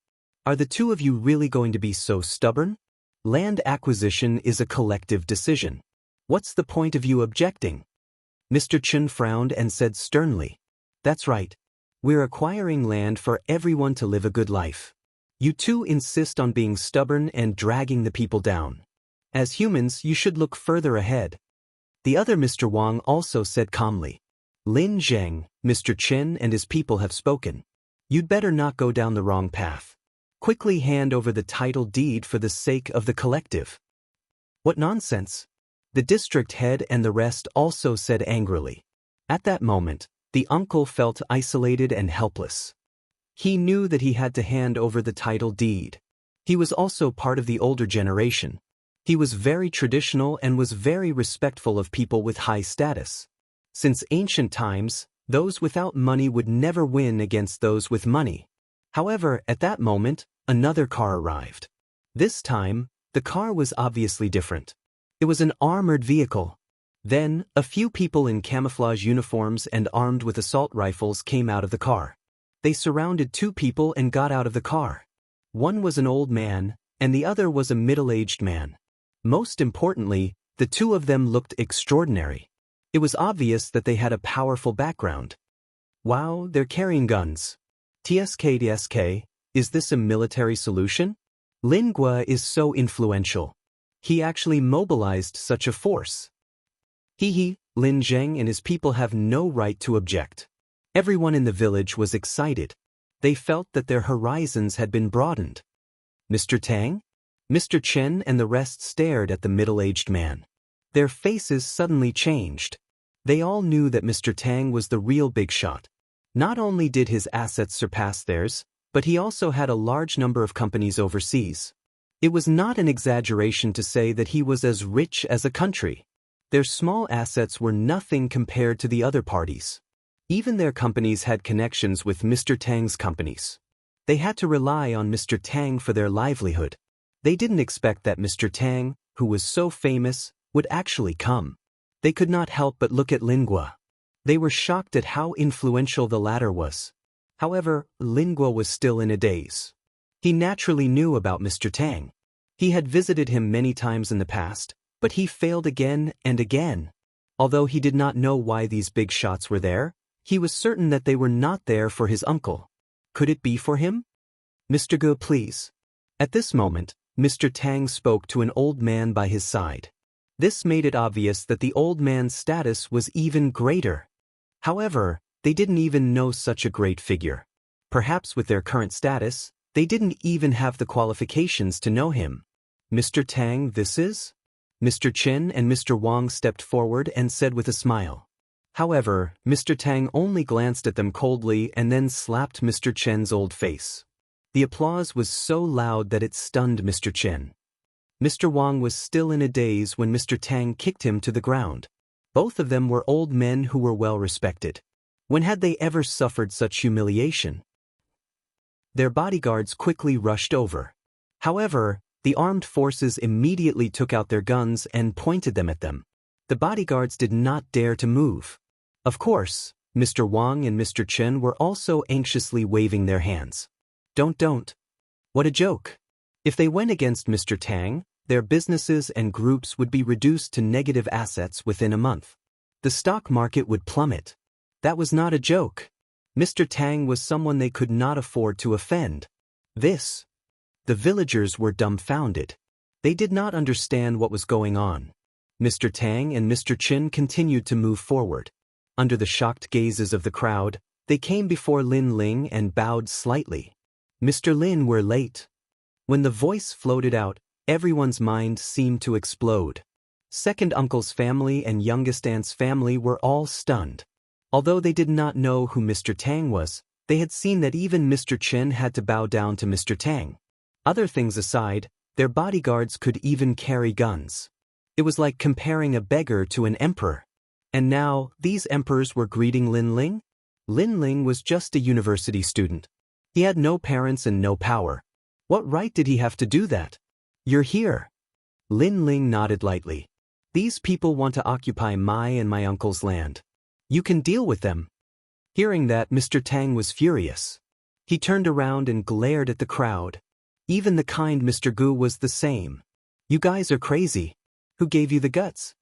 Are the two of you really going to be so stubborn? Land acquisition is a collective decision. What's the point of you objecting? Mr. Chen frowned and said sternly. That's right. We're acquiring land for everyone to live a good life. You two insist on being stubborn and dragging the people down. As humans, you should look further ahead. The other Mr. Wang also said calmly. Lin Zheng, Mr. Chen and his people have spoken. You'd better not go down the wrong path. Quickly hand over the title deed for the sake of the collective. What nonsense! The district head and the rest also said angrily. At that moment, the uncle felt isolated and helpless. He knew that he had to hand over the title deed. He was also part of the older generation. He was very traditional and was very respectful of people with high status. Since ancient times, those without money would never win against those with money. However, at that moment, another car arrived. This time, the car was obviously different. It was an armored vehicle. Then, a few people in camouflage uniforms and armed with assault rifles came out of the car. They surrounded two people and got out of the car. One was an old man, and the other was a middle-aged man. Most importantly, the two of them looked extraordinary. It was obvious that they had a powerful background. Wow, they're carrying guns. TSK, is this a military solution? Lin Gua is so influential. He actually mobilized such a force. He, Lin Zheng and his people have no right to object. Everyone in the village was excited. They felt that their horizons had been broadened. Mr. Tang? Mr. Chen and the rest stared at the middle-aged man. Their faces suddenly changed. They all knew that Mr. Tang was the real big shot. Not only did his assets surpass theirs, but he also had a large number of companies overseas. It was not an exaggeration to say that he was as rich as a country. Their small assets were nothing compared to the other parties. Even their companies had connections with Mr. Tang's companies. They had to rely on Mr. Tang for their livelihood. They didn't expect that Mr. Tang, who was so famous, would actually come. They could not help but look at Lin Gua. They were shocked at how influential the latter was. However, Lin Gua was still in a daze. He naturally knew about Mr. Tang. He had visited him many times in the past, but he failed again and again. Although he did not know why these big shots were there, he was certain that they were not there for his uncle. Could it be for him? Mr. Gu, please. At this moment, Mr. Tang spoke to an old man by his side. This made it obvious that the old man's status was even greater. However, they didn't even know such a great figure. Perhaps with their current status, they didn't even have the qualifications to know him. Mr. Tang, this is? Mr. Chen and Mr. Wang stepped forward and said with a smile. However, Mr. Tang only glanced at them coldly and then slapped Mr. Chen's old face. The applause was so loud that it stunned Mr. Chen. Mr. Wang was still in a daze when Mr. Tang kicked him to the ground. Both of them were old men who were well respected. When had they ever suffered such humiliation? Their bodyguards quickly rushed over. However, the armed forces immediately took out their guns and pointed them at them. The bodyguards did not dare to move. Of course, Mr. Wang and Mr. Chen were also anxiously waving their hands. Don't. What a joke. If they went against Mr. Tang, their businesses and groups would be reduced to negative assets within a month. The stock market would plummet. That was not a joke. Mr. Tang was someone they could not afford to offend. The villagers were dumbfounded. They did not understand what was going on. Mr. Tang and Mr. Chen continued to move forward. Under the shocked gazes of the crowd, they came before Lin Ling and bowed slightly. Mr. Lin, we're late. When the voice floated out, everyone's mind seemed to explode. Second uncle's family and youngest aunt's family were all stunned. Although they did not know who Mr. Tang was, they had seen that even Mr. Chen had to bow down to Mr. Tang. Other things aside, their bodyguards could even carry guns. It was like comparing a beggar to an emperor. And now, these emperors were greeting Lin Ling? Lin Ling was just a university student. He had no parents and no power. What right did he have to do that? You're here. Lin Ling nodded lightly. These people want to occupy my and my uncle's land. You can deal with them. Hearing that, Mr. Tang was furious. He turned around and glared at the crowd. Even the kind Mr. Gu was the same. You guys are crazy. Who gave you the guts?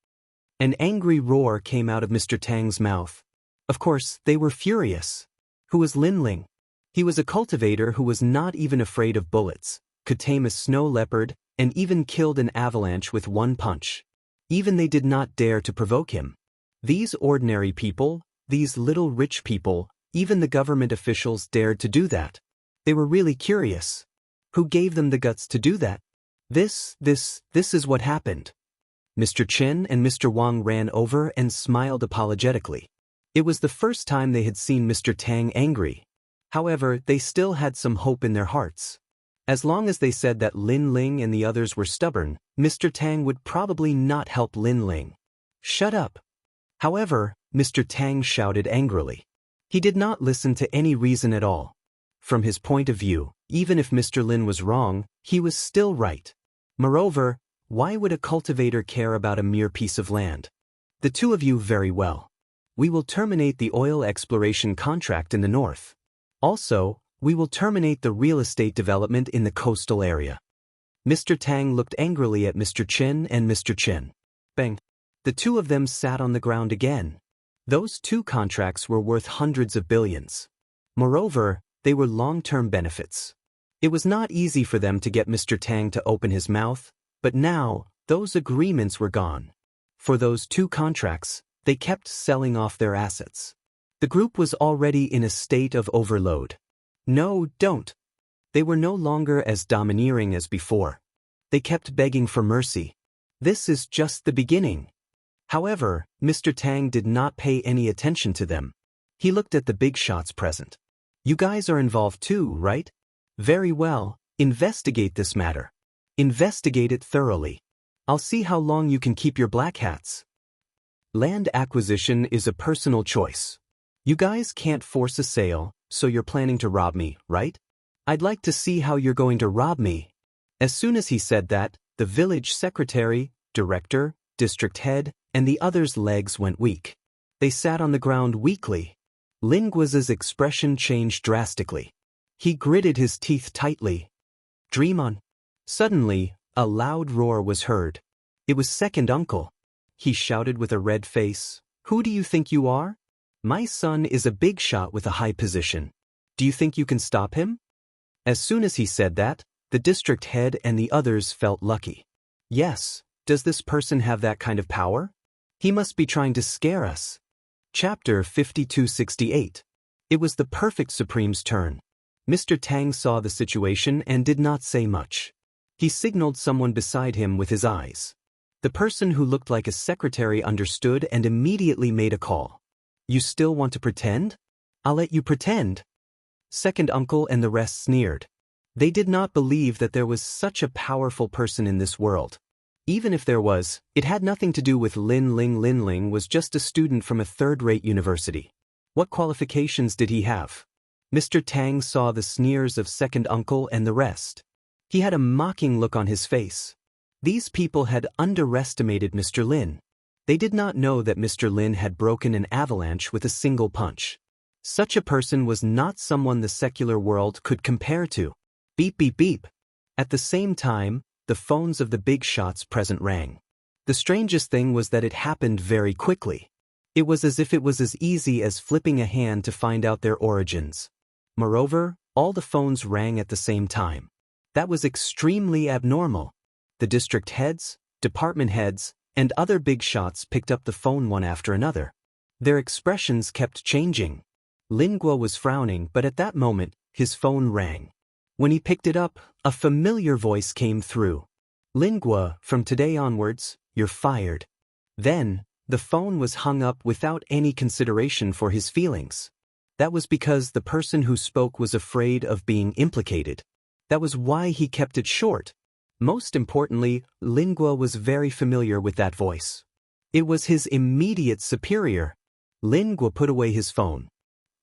An angry roar came out of Mr. Tang's mouth. Of course, they were furious. Who was Lin Ling? He was a cultivator who was not even afraid of bullets, could tame a snow leopard, and even killed an avalanche with one punch. Even they did not dare to provoke him. These ordinary people, these little rich people, even the government officials dared to do that. They were really curious. Who gave them the guts to do that? This is what happened. Mr. Chen and Mr. Wang ran over and smiled apologetically. It was the first time they had seen Mr. Tang angry. However, they still had some hope in their hearts. As long as they said that Lin Ling and the others were stubborn, Mr. Tang would probably not help Lin Ling. Shut up. However, Mr. Tang shouted angrily. He did not listen to any reason at all. From his point of view, even if Mr. Lin was wrong, he was still right. Moreover, why would a cultivator care about a mere piece of land? The two of you very well. We will terminate the oil exploration contract in the north. Also, we will terminate the real estate development in the coastal area. Mr. Tang looked angrily at Mr. Chen and Mr. Chen. Bang. The two of them sat on the ground again. Those two contracts were worth hundreds of billions. Moreover, they were long-term benefits. It was not easy for them to get Mr. Tang to open his mouth, but now, those agreements were gone. For those 2 contracts, they kept selling off their assets. The group was already in a state of overload. No, don't. They were no longer as domineering as before. They kept begging for mercy. This is just the beginning. However, Mr. Tang did not pay any attention to them. He looked at the big shots present. You guys are involved too, right? Very well, investigate this matter. Investigate it thoroughly. I'll see how long you can keep your black hats. Land acquisition is a personal choice. You guys can't force a sale, so you're planning to rob me, right? I'd like to see how you're going to rob me. As soon as he said that, the village secretary, director, district head, and the others' legs went weak. They sat on the ground weakly. Lin Guo's expression changed drastically. He gritted his teeth tightly. Dream on. Suddenly, a loud roar was heard. It was second uncle. He shouted with a red face, "Who do you think you are? My son is a big shot with a high position. Do you think you can stop him?" As soon as he said that, the district head and the others felt lucky. Yes, does this person have that kind of power? He must be trying to scare us. Chapter 5268. It was the perfect Supreme's turn. Mr. Tang saw the situation and did not say much. He signaled someone beside him with his eyes. The person who looked like a secretary understood and immediately made a call. You still want to pretend? I'll let you pretend. Second uncle and the rest sneered. They did not believe that there was such a powerful person in this world. Even if there was, it had nothing to do with Lin Ling. Lin Ling was just a student from a third-rate university. What qualifications did he have? Mr. Tang saw the sneers of second uncle and the rest. He had a mocking look on his face. These people had underestimated Mr. Lin. They did not know that Mr. Lin had broken an avalanche with a single punch. Such a person was not someone the secular world could compare to. Beep beep beep. At the same time, the phones of the big shots present rang. The strangest thing was that it happened very quickly. It was as if it was as easy as flipping a hand to find out their origins. Moreover, all the phones rang at the same time. That was extremely abnormal. The district heads, department heads, and other big shots picked up the phone one after another. Their expressions kept changing. Lin Guo was frowning, but at that moment, his phone rang. When he picked it up, a familiar voice came through. Lin Guo, from today onwards, you're fired. Then, the phone was hung up without any consideration for his feelings. That was because the person who spoke was afraid of being implicated. That was why he kept it short. Most importantly, Lin Guo was very familiar with that voice. It was his immediate superior. Lin Guo put away his phone.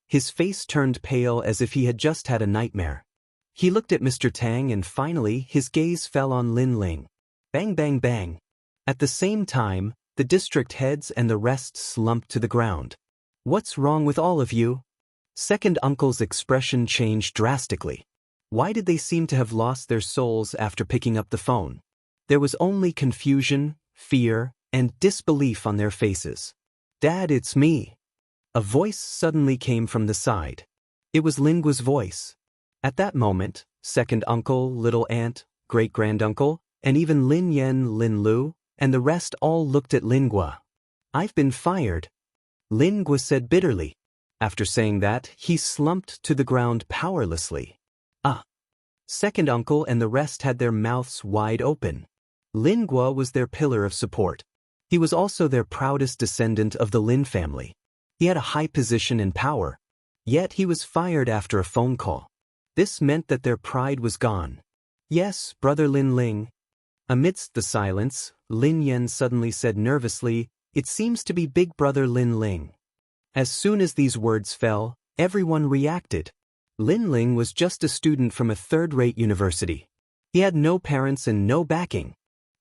His face turned pale as if he had just had a nightmare. He looked at Mr. Tang and finally his gaze fell on Lin Ling. Bang bang bang. At the same time, the district heads and the rest slumped to the ground. What's wrong with all of you? Second uncle's expression changed drastically. Why did they seem to have lost their souls after picking up the phone? There was only confusion, fear, and disbelief on their faces. Dad, it's me. A voice suddenly came from the side. It was Lin Guo's voice. At that moment, second uncle, little aunt, great-granduncle, and even Lin Yen, Lin Lu, and the rest all looked at Lin Guo. I've been fired, Lin Guo said bitterly. After saying that, he slumped to the ground powerlessly. Second uncle and the rest had their mouths wide open. Lin Guo was their pillar of support. He was also their proudest descendant of the Lin family. He had a high position and power. Yet he was fired after a phone call. This meant that their pride was gone. Yes, brother Lin Ling. Amidst the silence, Lin Yen suddenly said nervously, it seems to be big brother Lin Ling. As soon as these words fell, everyone reacted. Lin Ling was just a student from a third-rate university. He had no parents and no backing.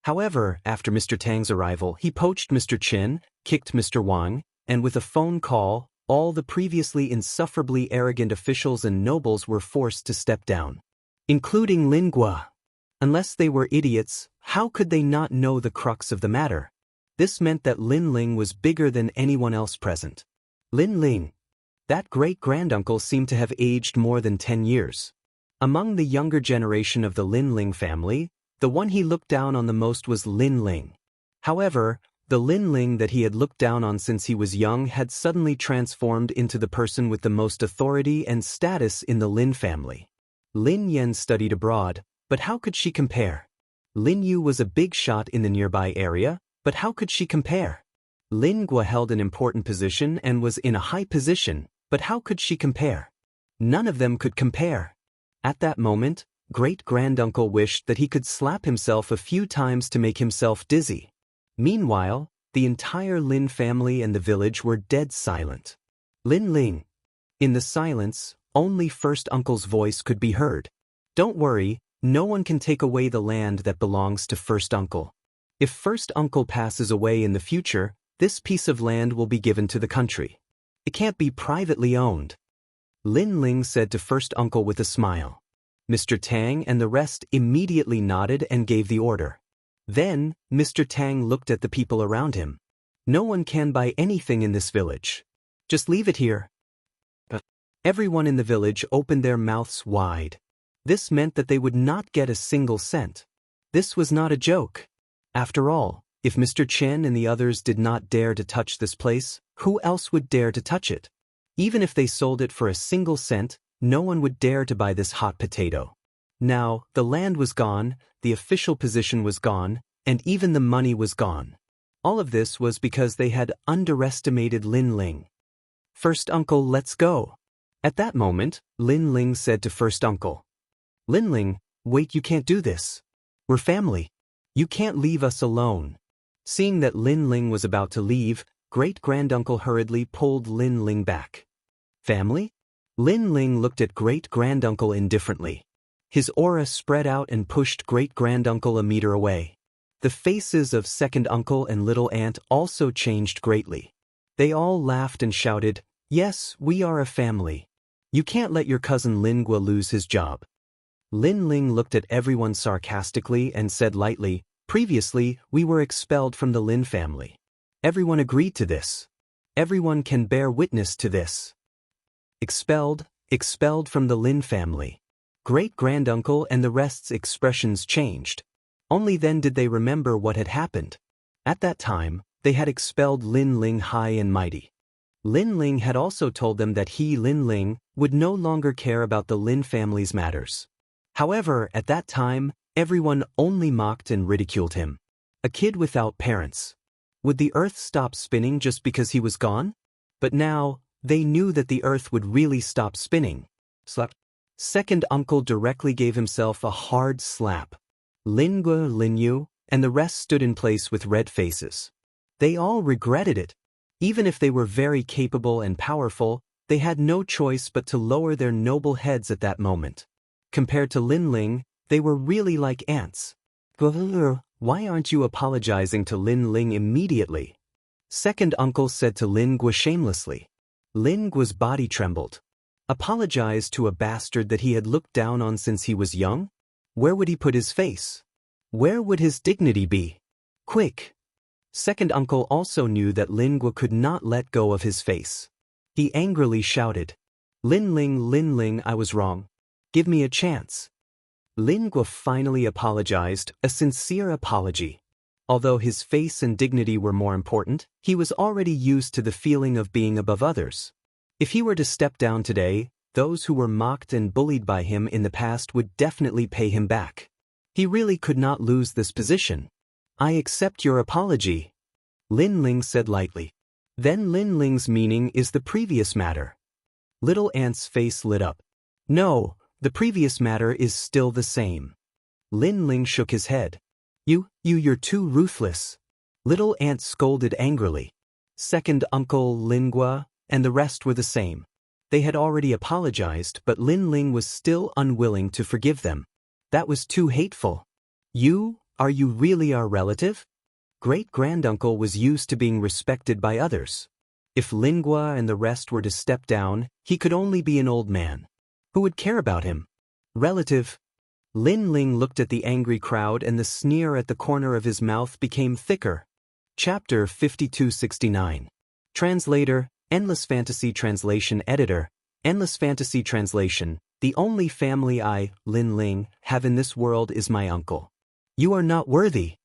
However, after Mr. Tang's arrival, he poached Mr. Chin, kicked Mr. Wang, and with a phone call, all the previously insufferably arrogant officials and nobles were forced to step down, including Lin Guo. Unless they were idiots, how could they not know the crux of the matter? This meant that Lin Ling was bigger than anyone else present. Lin Ling. That great-granduncle seemed to have aged more than 10 years. Among the younger generation of the Lin Ling family, the one he looked down on the most was Lin Ling. However, the Lin Ling that he had looked down on since he was young had suddenly transformed into the person with the most authority and status in the Lin family. Lin Yan studied abroad, but how could she compare? Lin Yu was a big shot in the nearby area, but how could she compare? Lin Gua held an important position and was in a high position, but how could she compare? None of them could compare. At that moment, great-granduncle wished that he could slap himself a few times to make himself dizzy. Meanwhile, the entire Lin family and the village were dead silent. Lin Ling. In the silence, only first uncle's voice could be heard. Don't worry, no one can take away the land that belongs to first uncle. If first uncle passes away in the future, this piece of land will be given to the country. It can't be privately owned. Lin Ling said to first uncle with a smile. Mr. Tang and the rest immediately nodded and gave the order. Then, Mr. Tang looked at the people around him. No one can buy anything in this village. Just leave it here. Everyone in the village opened their mouths wide. This meant that they would not get a single cent. This was not a joke. After all, if Mr. Chen and the others did not dare to touch this place, who else would dare to touch it? Even if they sold it for a single cent, no one would dare to buy this hot potato. Now, the land was gone, the official position was gone, and even the money was gone. All of this was because they had underestimated Lin Ling. First uncle, let's go. At that moment, Lin Ling said to first uncle. Lin Ling, wait, you can't do this. We're family. You can't leave us alone. Seeing that Lin Ling was about to leave, great-granduncle hurriedly pulled Lin Ling back. Family? Lin Ling looked at great-granduncle indifferently. His aura spread out and pushed great-granduncle a meter away. The faces of second uncle and little aunt also changed greatly. They all laughed and shouted, "Yes, we are a family. You can't let your cousin Lin Gua lose his job." Lin Ling looked at everyone sarcastically and said lightly, "Previously, we were expelled from the Lin family. Everyone agreed to this. Everyone can bear witness to this. Expelled from the Lin family." Great-granduncle and the rest's expressions changed. Only then did they remember what had happened. At that time, they had expelled Lin Ling high and mighty. Lin Ling had also told them that he, Lin Ling, would no longer care about the Lin family's matters. However, at that time, everyone only mocked and ridiculed him. A kid without parents. Would the earth stop spinning just because he was gone? But now, they knew that the earth would really stop spinning. Slap. Second uncle directly gave himself a hard slap. Lin Gua, Lin Yu, and the rest stood in place with red faces. They all regretted it. Even if they were very capable and powerful, they had no choice but to lower their noble heads at that moment. Compared to Lin Ling, they were really like ants. Why aren't you apologizing to Lin Ling immediately? Second uncle said to Lin Gua shamelessly. Lin Gua's body trembled. Apologize to a bastard that he had looked down on since he was young? Where would he put his face? Where would his dignity be? Quick! Second uncle also knew that Lin Gua could not let go of his face. He angrily shouted, Lin Ling, I was wrong. Give me a chance." Lin Gua finally apologized, a sincere apology. Although his face and dignity were more important, he was already used to the feeling of being above others. If he were to step down today, those who were mocked and bullied by him in the past would definitely pay him back. He really could not lose this position. "I accept your apology," Lin Ling said lightly. Then Lin Ling's meaning is the previous matter. Little Ant's face lit up. "No, the previous matter is still the same." Lin Ling shook his head. You're too ruthless." Little Ant scolded angrily. Second uncle, Lin Gua, and the rest were the same. They had already apologized, but Lin Ling was still unwilling to forgive them. That was too hateful. Are you really our relative? Great-granduncle was used to being respected by others. If Lin Gua and the rest were to step down, he could only be an old man. Who would care about him? Relative. Lin Ling looked at the angry crowd and the sneer at the corner of his mouth became thicker. Chapter 5269. Translator, Endless Fantasy Translation Editor, Endless Fantasy Translation, The only family I, Lin Ling, have in this world is my uncle. You are not worthy.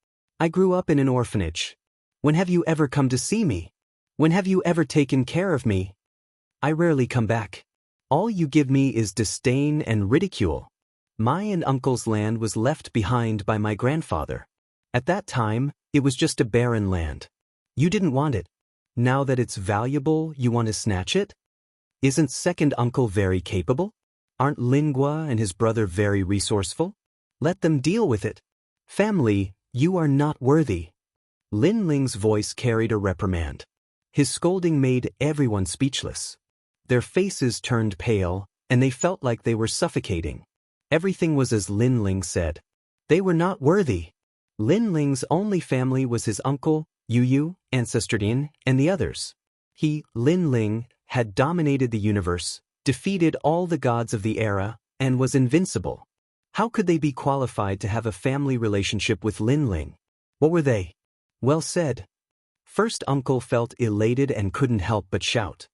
I grew up in an orphanage. When have you ever come to see me? When have you ever taken care of me? I rarely come back. All you give me is disdain and ridicule. My and uncle's land was left behind by my grandfather. At that time, it was just a barren land. You didn't want it. Now that it's valuable, you want to snatch it? Isn't second uncle very capable? Aren't Lingua and his brother very resourceful? Let them deal with it. Family, you are not worthy. Lin Ling's voice carried a reprimand. His scolding made everyone speechless. Their faces turned pale, and they felt like they were suffocating. Everything was as Lin Ling said. They were not worthy. Lin Ling's only family was his uncle, Yu, Ancestor Din, and the others. He, Lin Ling, had dominated the universe, defeated all the gods of the era, and was invincible. How could they be qualified to have a family relationship with Lin Ling? What were they? Well said. First uncle felt elated and couldn't help but shout.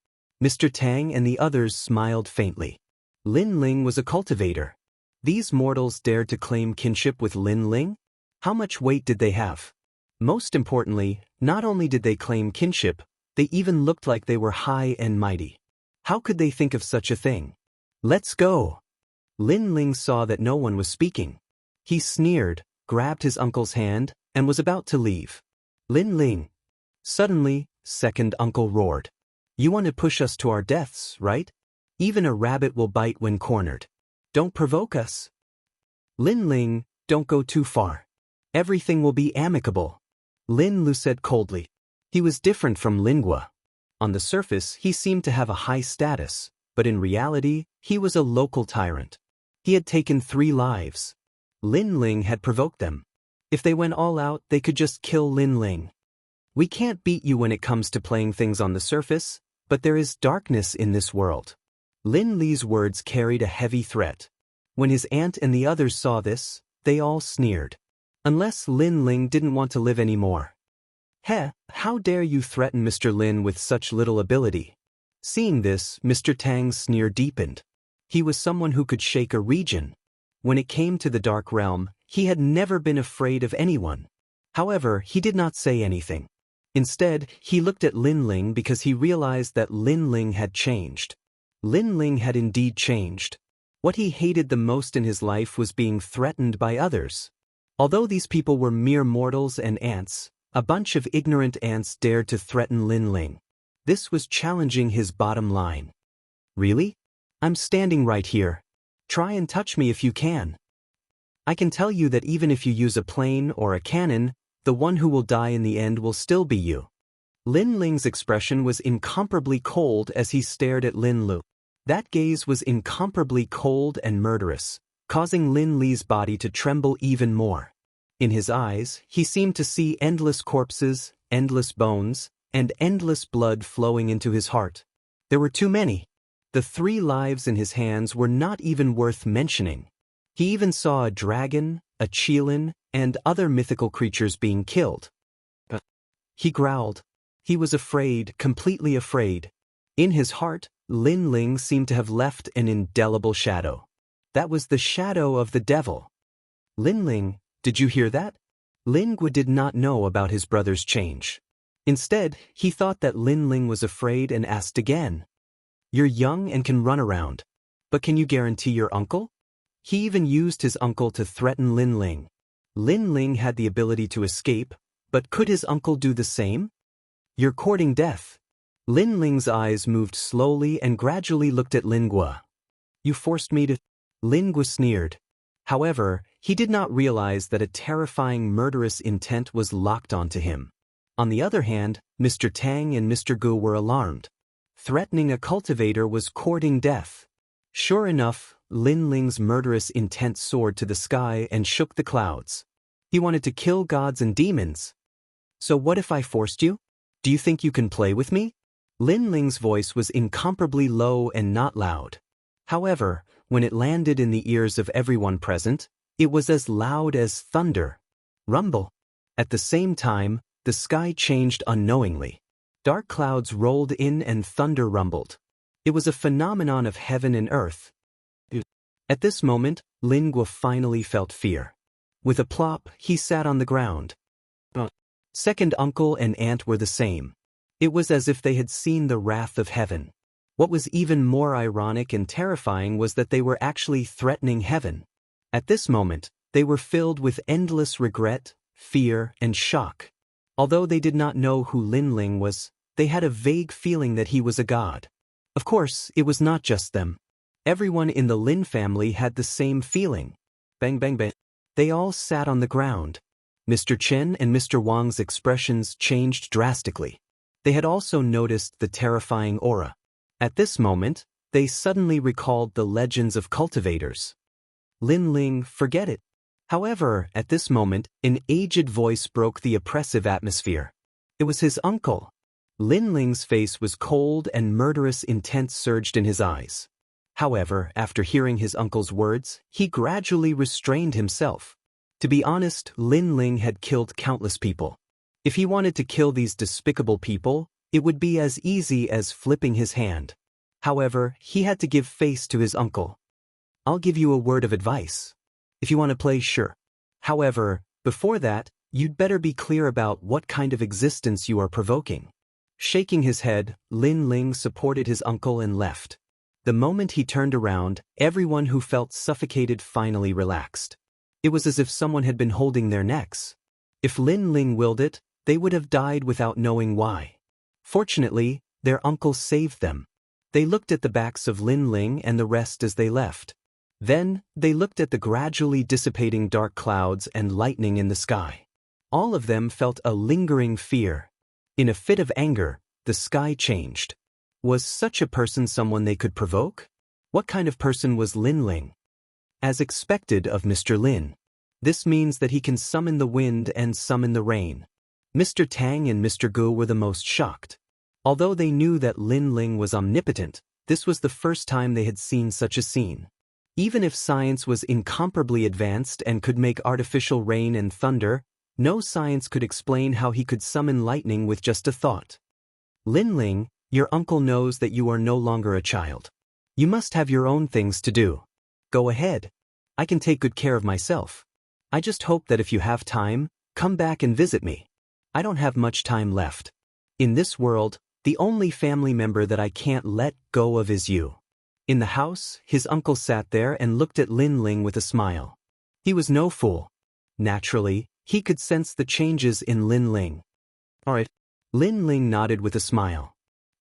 Mr. Tang and the others smiled faintly. Lin Ling was a cultivator. These mortals dared to claim kinship with Lin Ling? How much weight did they have? Most importantly, not only did they claim kinship, they even looked like they were high and mighty. How could they think of such a thing? Let's go. Lin Ling saw that no one was speaking. He sneered, grabbed his uncle's hand, and was about to leave. Lin Ling. Suddenly, second uncle roared. You want to push us to our deaths, right? Even a rabbit will bite when cornered. Don't provoke us. Lin Ling, don't go too far. Everything will be amicable. Lin Lu said coldly. He was different from Lingua. On the surface, he seemed to have a high status, but in reality, he was a local tyrant. He had taken 3 lives. Lin Ling had provoked them. If they went all out, they could just kill Lin Ling. We can't beat you when it comes to playing things on the surface, but there is darkness in this world. Lin Li's words carried a heavy threat. When his aunt and the others saw this, they all sneered. Unless Lin Ling didn't want to live anymore. How dare you threaten Mr. Lin with such little ability? Seeing this, Mr. Tang's sneer deepened. He was someone who could shake a region. When it came to the Dark Realm, he had never been afraid of anyone. However, he did not say anything. Instead, he looked at Lin Ling because he realized that Lin Ling had changed. Lin Ling had indeed changed. What he hated the most in his life was being threatened by others. Although these people were mere mortals and ants, a bunch of ignorant ants dared to threaten Lin Ling. This was challenging his bottom line. Really? I'm standing right here. Try and touch me if you can. I can tell you that even if you use a plane or a cannon, the one who will die in the end will still be you. Lin Ling's expression was incomparably cold as he stared at Lin Lu. That gaze was incomparably cold and murderous, causing Lin Li's body to tremble even more. In his eyes, he seemed to see endless corpses, endless bones, and endless blood flowing into his heart. There were too many. The 3 lives in his hands were not even worth mentioning. He even saw a dragon, a qilin, and other mythical creatures being killed. He growled. He was afraid, completely afraid. In his heart, Lin Ling seemed to have left an indelible shadow. That was the shadow of the devil. Lin Ling, did you hear that? Lingua did not know about his brother's change. Instead, he thought that Lin Ling was afraid and asked again. You're young and can run around. But can you guarantee your uncle? He even used his uncle to threaten Lin Ling. Lin Ling had the ability to escape, but could his uncle do the same? You're courting death. Lin Ling's eyes moved slowly and gradually looked at Lingua. You forced me to... Lingua sneered. However, he did not realize that a terrifying murderous intent was locked onto him. On the other hand, Mr. Tang and Mr. Gu were alarmed. Threatening a cultivator was courting death. Sure enough, Lin Ling's murderous intent soared to the sky and shook the clouds. He wanted to kill gods and demons. So what if I forced you? Do you think you can play with me? Lin Ling's voice was incomparably low and not loud. However, when it landed in the ears of everyone present, it was as loud as thunder. Rumble. At the same time, the sky changed unknowingly. Dark clouds rolled in and thunder rumbled. It was a phenomenon of heaven and earth. At this moment, Lin Guo finally felt fear. With a plop, he sat on the ground. Second uncle and aunt were the same. It was as if they had seen the wrath of heaven. What was even more ironic and terrifying was that they were actually threatening heaven. At this moment, they were filled with endless regret, fear, and shock. Although they did not know who Lin Ling was, they had a vague feeling that he was a god. Of course, it was not just them. Everyone in the Lin family had the same feeling. Bang bang bang. They all sat on the ground. Mr. Chen and Mr. Wang's expressions changed drastically. They had also noticed the terrifying aura. At this moment, they suddenly recalled the legends of cultivators. Lin Ling, forget it. However, at this moment, an aged voice broke the oppressive atmosphere. It was his uncle. Lin Ling's face was cold and murderous intent surged in his eyes. However, after hearing his uncle's words, he gradually restrained himself. To be honest, Lin Ling had killed countless people. If he wanted to kill these despicable people, it would be as easy as flipping his hand. However, he had to give face to his uncle. I'll give you a word of advice. If you want to play, sure. However, before that, you'd better be clear about what kind of existence you are provoking. Shaking his head, Lin Ling supported his uncle and left. The moment he turned around, everyone who felt suffocated finally relaxed. It was as if someone had been holding their necks. If Lin Ling willed it, they would have died without knowing why. Fortunately, their uncle saved them. They looked at the backs of Lin Ling and the rest as they left. Then, they looked at the gradually dissipating dark clouds and lightning in the sky. All of them felt a lingering fear. In a fit of anger, the sky changed. Was such a person someone they could provoke? What kind of person was Lin Ling? As expected of Mr. Lin. This means that he can summon the wind and summon the rain. Mr. Tang and Mr. Gu were the most shocked. Although they knew that Lin Ling was omnipotent, this was the first time they had seen such a scene. Even if science was incomparably advanced and could make artificial rain and thunder, no science could explain how he could summon lightning with just a thought. Lin Ling, your uncle knows that you are no longer a child. You must have your own things to do. Go ahead. I can take good care of myself. I just hope that if you have time, come back and visit me. I don't have much time left. In this world, the only family member that I can't let go of is you. In the house, his uncle sat there and looked at Lin Ling with a smile. He was no fool. Naturally, he could sense the changes in Lin Ling. All right. Lin Ling nodded with a smile.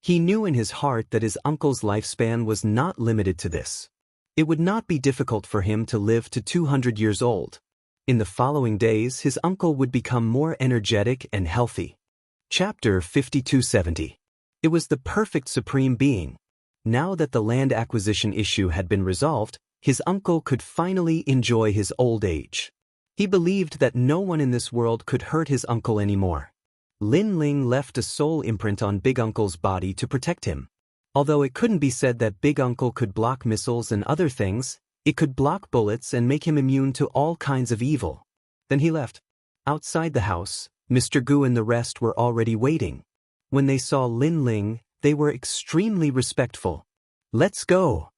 He knew in his heart that his uncle's lifespan was not limited to this. It would not be difficult for him to live to 200 years old. In the following days, his uncle would become more energetic and healthy. Chapter 5270. It was the perfect supreme being. Now that the land acquisition issue had been resolved, his uncle could finally enjoy his old age. He believed that no one in this world could hurt his uncle anymore. Lin Ling left a soul imprint on Big Uncle's body to protect him. Although it couldn't be said that Big Uncle could block missiles and other things, it could block bullets and make him immune to all kinds of evil. Then he left. Outside the house, Mr. Gu and the rest were already waiting. When they saw Lin Ling, they were extremely respectful. Let's go.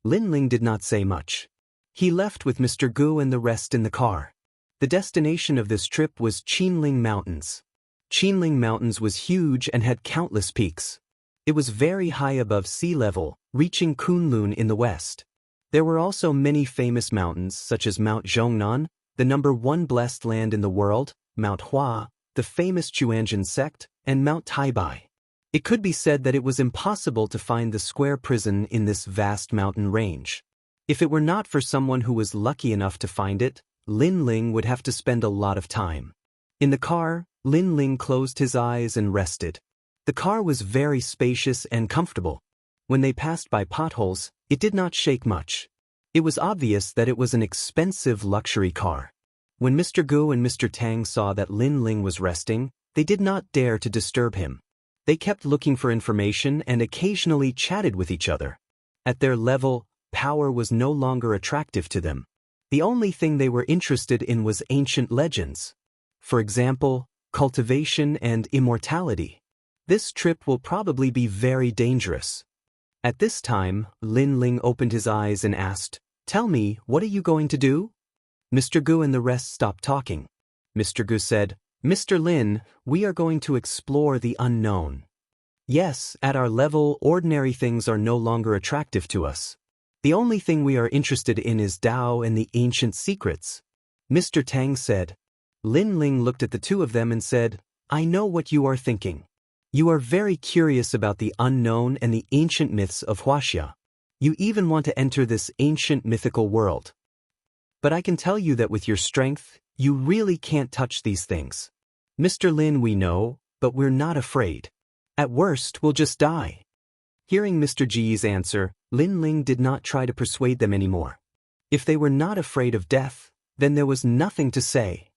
Lin Ling did not say much. He left with Mr. Gu and the rest in the car. The destination of this trip was Qinling Mountains. Qinling Mountains was huge and had countless peaks. It was very high above sea level, reaching Kunlun in the west. There were also many famous mountains such as Mount Zhongnan, the #1 blessed land in the world, Mount Hua, the famous Chuanjin sect, and Mount Taibai. It could be said that it was impossible to find the square prison in this vast mountain range. If it were not for someone who was lucky enough to find it, Lin Ling would have to spend a lot of time. In the car, Lin Ling closed his eyes and rested. The car was very spacious and comfortable. When they passed by potholes, it did not shake much. It was obvious that it was an expensive luxury car. When Mr. Gu and Mr. Tang saw that Lin Ling was resting, they did not dare to disturb him. They kept looking for information and occasionally chatted with each other. At their level, power was no longer attractive to them. The only thing they were interested in was ancient legends. For example, cultivation and immortality. This trip will probably be very dangerous. At this time, Lin Ling opened his eyes and asked, Tell me, what are you going to do? Mr. Gu and the rest stopped talking. Mr. Gu said, Mr. Lin, we are going to explore the unknown. Yes, at our level, ordinary things are no longer attractive to us. The only thing we are interested in is Tao and the ancient secrets. Mr. Tang said. Lin Ling looked at the two of them and said, I know what you are thinking. You are very curious about the unknown and the ancient myths of Huaxia. You even want to enter this ancient mythical world. But I can tell you that with your strength, you really can't touch these things. Mr. Lin, we know, but we're not afraid. At worst, we'll just die. Hearing Mr. Ji's answer, Lin Ling did not try to persuade them anymore. If they were not afraid of death, then there was nothing to say.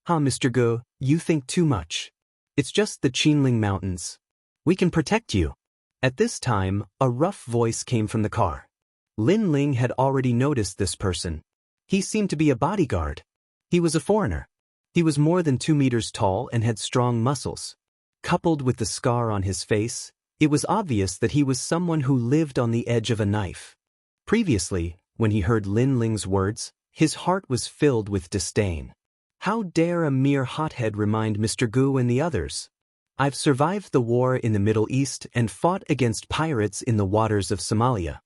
Mr. Gu, you think too much. It's just the Qinling Mountains. We can protect you. At this time, a rough voice came from the car. Lin Ling had already noticed this person. He seemed to be a bodyguard. He was a foreigner. He was more than 2 meters tall and had strong muscles. Coupled with the scar on his face, it was obvious that he was someone who lived on the edge of a knife. Previously, when he heard Lin Ling's words, his heart was filled with disdain. How dare a mere hothead remind Mr. Gu and the others? I've survived the war in the Middle East and fought against pirates in the waters of Somalia.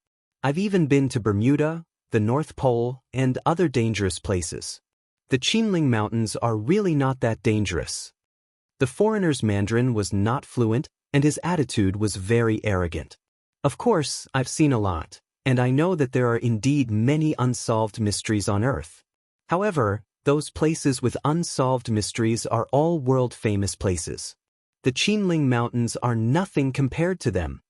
I've even been to Bermuda, the North Pole, and other dangerous places. The Qinling Mountains are really not that dangerous. The foreigner's Mandarin was not fluent, and his attitude was very arrogant. Of course, I've seen a lot, and I know that there are indeed many unsolved mysteries on Earth. However, those places with unsolved mysteries are all world-famous places. The Qinling Mountains are nothing compared to them.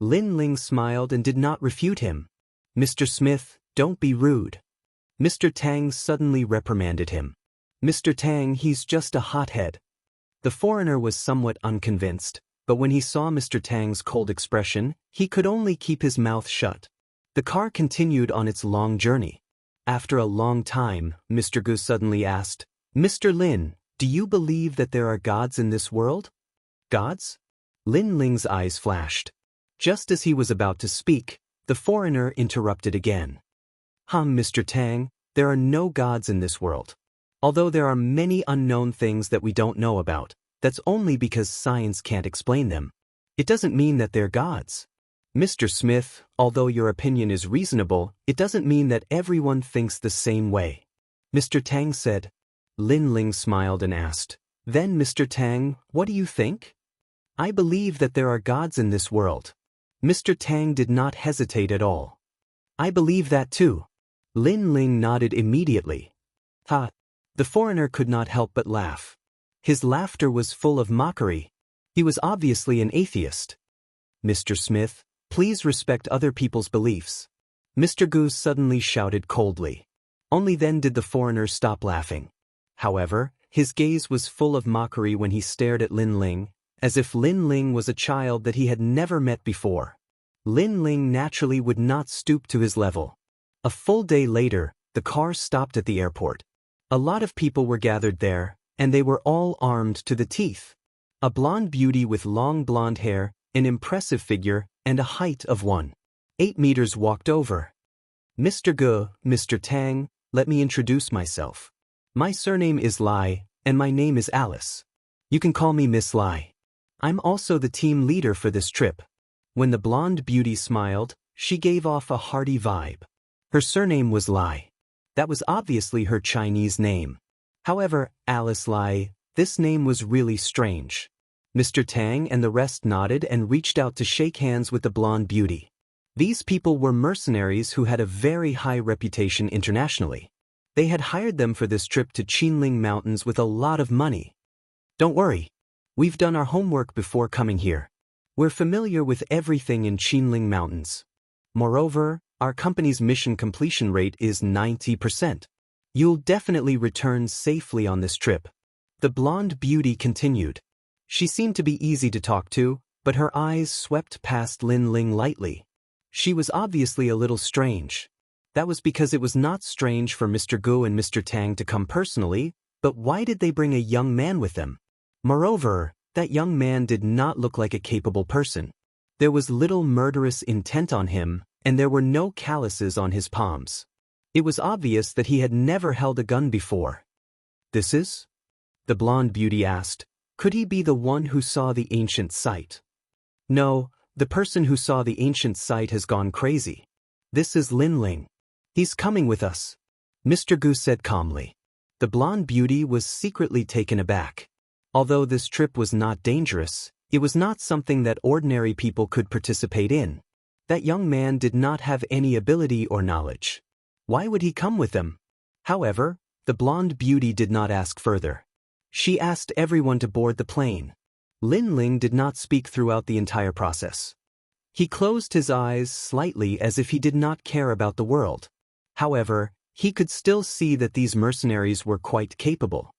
Lin Ling smiled and did not refute him. Mr. Smith, don't be rude. Mr. Tang suddenly reprimanded him. Mr. Tang, he's just a hothead. The foreigner was somewhat unconvinced, but when he saw Mr. Tang's cold expression, he could only keep his mouth shut. The car continued on its long journey. After a long time, Mr. Gu suddenly asked, Mr. Lin, do you believe that there are gods in this world? Gods? Lin Ling's eyes flashed. Just as he was about to speak, the foreigner interrupted again. Mr. Tang, there are no gods in this world. Although there are many unknown things that we don't know about, that's only because science can't explain them. It doesn't mean that they're gods. Mr. Smith, although your opinion is reasonable, it doesn't mean that everyone thinks the same way. Mr. Tang said. Lin Ling smiled and asked, Then, Mr. Tang, what do you think? I believe that there are gods in this world. Mr. Tang did not hesitate at all. I believe that too. Lin Ling nodded immediately. The foreigner could not help but laugh. His laughter was full of mockery. He was obviously an atheist. Mr. Smith, please respect other people's beliefs. Mr. Gu suddenly shouted coldly. Only then did the foreigner stop laughing. However, his gaze was full of mockery when he stared at Lin Ling, as if Lin Ling was a child that he had never met before. Lin Ling naturally would not stoop to his level. A full day later, the car stopped at the airport. A lot of people were gathered there, and they were all armed to the teeth. A blonde beauty with long blonde hair, an impressive figure, and a height of 1.8 meters walked over. Mr. Gu, Mr. Tang, let me introduce myself. My surname is Lai, and my name is Alice. You can call me Miss Lai. I'm also the team leader for this trip. When the blonde beauty smiled, she gave off a hearty vibe. Her surname was Lai. That was obviously her Chinese name. However, Alice Lai, this name was really strange. Mr. Tang and the rest nodded and reached out to shake hands with the blonde beauty. These people were mercenaries who had a very high reputation internationally. They had hired them for this trip to Qinling Mountains with a lot of money. Don't worry. We've done our homework before coming here. We're familiar with everything in Qinling Mountains. Moreover, our company's mission completion rate is 90%. You'll definitely return safely on this trip. The blonde beauty continued. She seemed to be easy to talk to, but her eyes swept past Lin Ling lightly. She was obviously a little strange. That was because it was not strange for Mr. Gu and Mr. Tang to come personally, but why did they bring a young man with them? Moreover, that young man did not look like a capable person. There was little murderous intent on him, and there were no calluses on his palms. It was obvious that he had never held a gun before. "This is?" the blonde beauty asked. Could he be the one who saw the ancient site? "No, the person who saw the ancient site has gone crazy. This is Lin Ling. He's coming with us," Mr. Gu said calmly. The blonde beauty was secretly taken aback. Although this trip was not dangerous, it was not something that ordinary people could participate in. That young man did not have any ability or knowledge. Why would he come with them? However, the blonde beauty did not ask further. She asked everyone to board the plane. Lin Ling did not speak throughout the entire process. He closed his eyes slightly as if he did not care about the world. However, he could still see that these mercenaries were quite capable.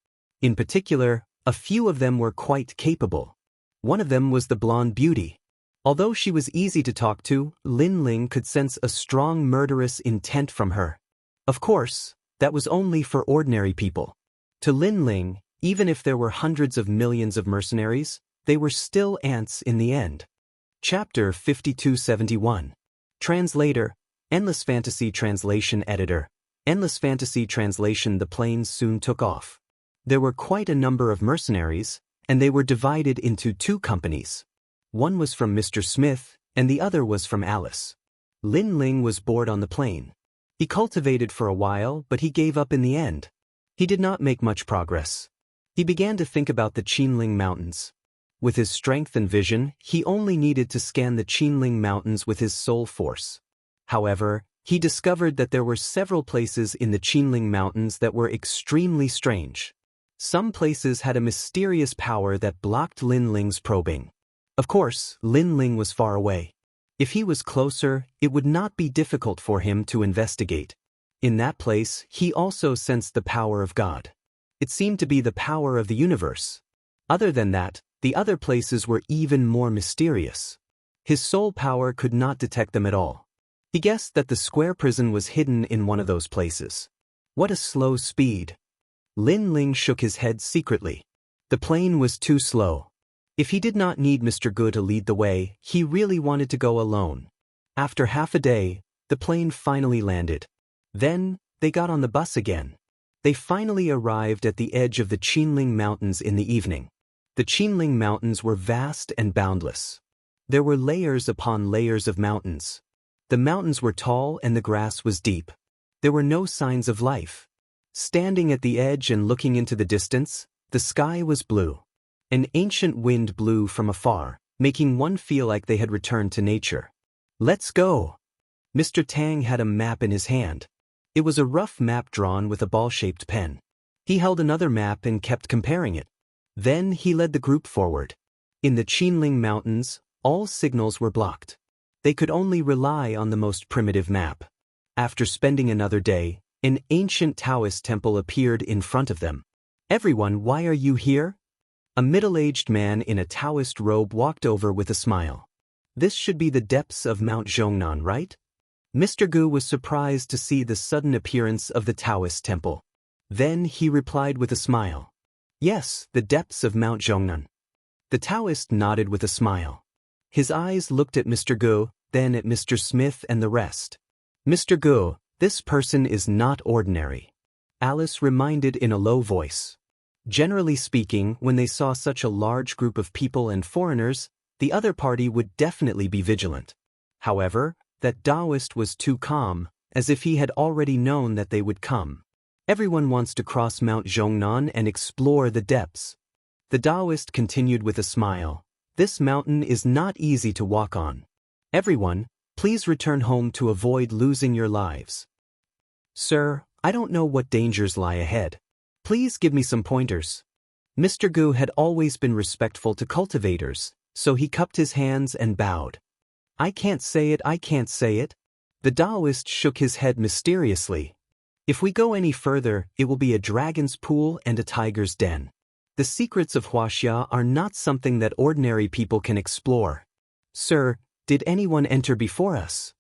In particular, a few of them were quite capable. One of them was the blonde beauty. Although she was easy to talk to, Lin Ling could sense a strong murderous intent from her. Of course, that was only for ordinary people. To Lin Ling, even if there were hundreds of millions of mercenaries, they were still ants in the end. Chapter 5271. Translator, Endless Fantasy Translation Editor. Endless Fantasy Translation. The planes soon took off. There were quite a number of mercenaries, and they were divided into two companies. One was from Mr. Smith, and the other was from Alice. Lin Ling was bored on the plane. He cultivated for a while, but he gave up in the end. He did not make much progress. He began to think about the Qinling Mountains. With his strength and vision, he only needed to scan the Qinling Mountains with his soul force. However, he discovered that there were several places in the Qinling Mountains that were extremely strange. Some places had a mysterious power that blocked Lin Ling's probing. Of course, Lin Ling was far away. If he was closer, it would not be difficult for him to investigate. In that place, he also sensed the power of God. It seemed to be the power of the universe. Other than that, the other places were even more mysterious. His soul power could not detect them at all. He guessed that the square prison was hidden in one of those places. What a slow speed. Lin Ling shook his head secretly. The plane was too slow. If he did not need Mr. Gu to lead the way, he really wanted to go alone. After half a day, the plane finally landed. Then, they got on the bus again. They finally arrived at the edge of the Qinling Mountains in the evening. The Qinling Mountains were vast and boundless. There were layers upon layers of mountains. The mountains were tall and the grass was deep. There were no signs of life. Standing at the edge and looking into the distance, the sky was blue. An ancient wind blew from afar, making one feel like they had returned to nature. "Let's go!" Mr. Tang had a map in his hand. It was a rough map drawn with a ball-shaped pen. He held another map and kept comparing it. Then he led the group forward. In the Qinling Mountains, all signals were blocked. They could only rely on the most primitive map. After spending another day, an ancient Taoist temple appeared in front of them. "Everyone, why are you here?" A middle-aged man in a Taoist robe walked over with a smile. "This should be the depths of Mount Zhongnan, right?" Mr. Gu was surprised to see the sudden appearance of the Taoist temple. Then he replied with a smile. "Yes, the depths of Mount Zhongnan." The Taoist nodded with a smile. His eyes looked at Mr. Gu, then at Mr. Smith and the rest. "Mr. Gu, this person is not ordinary," Alice reminded in a low voice. Generally speaking, when they saw such a large group of people and foreigners, the other party would definitely be vigilant. However, that Taoist was too calm, as if he had already known that they would come. "Everyone wants to cross Mount Zhongnan and explore the depths." The Taoist continued with a smile. "This mountain is not easy to walk on. Everyone, please return home to avoid losing your lives." "Sir, I don't know what dangers lie ahead. Please give me some pointers." Mr. Gu had always been respectful to cultivators, so he cupped his hands and bowed. I can't say it." The Taoist shook his head mysteriously. "If we go any further, it will be a dragon's pool and a tiger's den. The secrets of Huaxia are not something that ordinary people can explore." "Sir, did anyone enter before us?"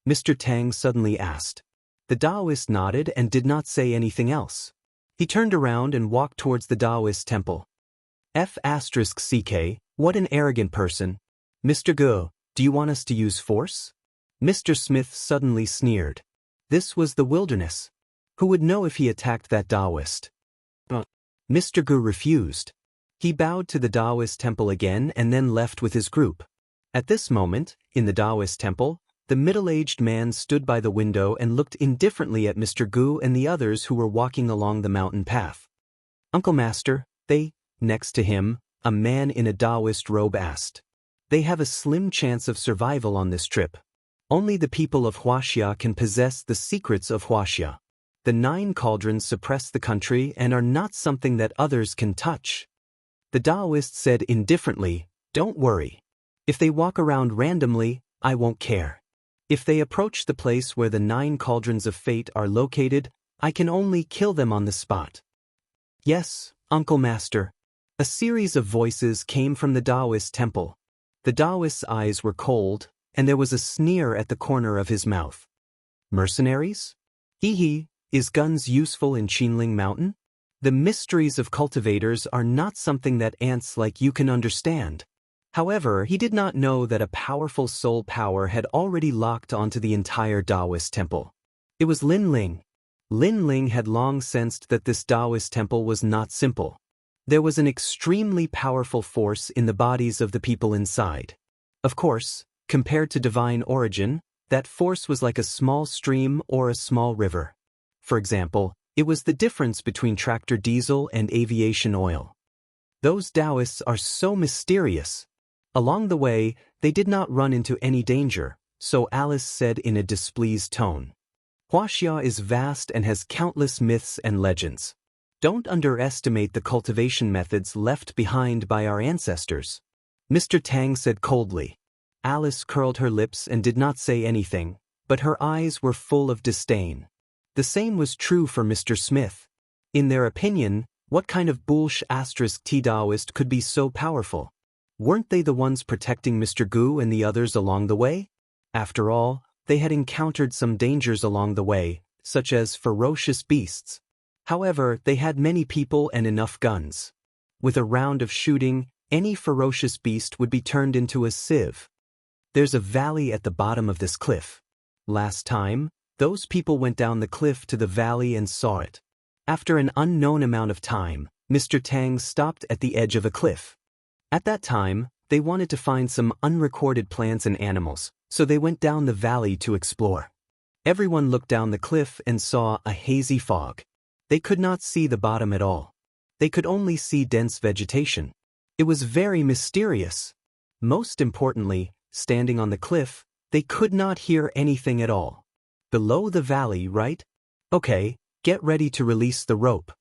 Mr. Tang suddenly asked. The Taoist nodded and did not say anything else. He turned around and walked towards the Taoist temple. F***CK, what an arrogant person. "Mr. Gu, do you want us to use force?" Mr. Smith suddenly sneered. This was the wilderness. Who would know if he attacked that Taoist? Mr. Gu refused. He bowed to the Taoist temple again and then left with his group. At this moment, in the Taoist temple, the middle-aged man stood by the window and looked indifferently at Mr. Gu and the others who were walking along the mountain path. Uncle Master, next to him, a man in a Taoist robe asked. They have a slim chance of survival on this trip. Only the people of Huaxia can possess the secrets of Huaxia. The 9 cauldrons suppress the country and are not something that others can touch. The Taoist said indifferently, "Don't worry. If they walk around randomly, I won't care. If they approach the place where the 9 cauldrons of fate are located, I can only kill them on the spot." "Yes, Uncle Master." A series of voices came from the Taoist temple. The Taoist's eyes were cold, and there was a sneer at the corner of his mouth. "Mercenaries? Hee, is guns useful in Qinling Mountain? The mysteries of cultivators are not something that ants like you can understand." However, he did not know that a powerful soul power had already locked onto the entire Taoist temple. It was Lin Ling. Lin Ling had long sensed that this Taoist temple was not simple. There was an extremely powerful force in the bodies of the people inside. Of course, compared to divine origin, that force was like a small stream or a small river. For example, it was the difference between tractor diesel and aviation oil. Those Taoists are so mysterious. Along the way, they did not run into any danger, so Alice said in a displeased tone. "Huaxia is vast and has countless myths and legends. Don't underestimate the cultivation methods left behind by our ancestors," Mr. Tang said coldly. Alice curled her lips and did not say anything, but her eyes were full of disdain. The same was true for Mr. Smith. In their opinion, what kind of *T Taoist could be so powerful? Weren't they the ones protecting Mr. Gu and the others along the way? After all, they had encountered some dangers along the way, such as ferocious beasts. However, they had many people and enough guns. With a round of shooting, any ferocious beast would be turned into a sieve. There's a valley at the bottom of this cliff. Last time, those people went down the cliff to the valley and saw it. After an unknown amount of time, Mr. Tang stopped at the edge of a cliff. At that time, they wanted to find some unrecorded plants and animals, so they went down the valley to explore. Everyone looked down the cliff and saw a hazy fog. They could not see the bottom at all. They could only see dense vegetation. It was very mysterious. Most importantly, standing on the cliff, they could not hear anything at all. Below the valley, right? Okay, get ready to release the rope.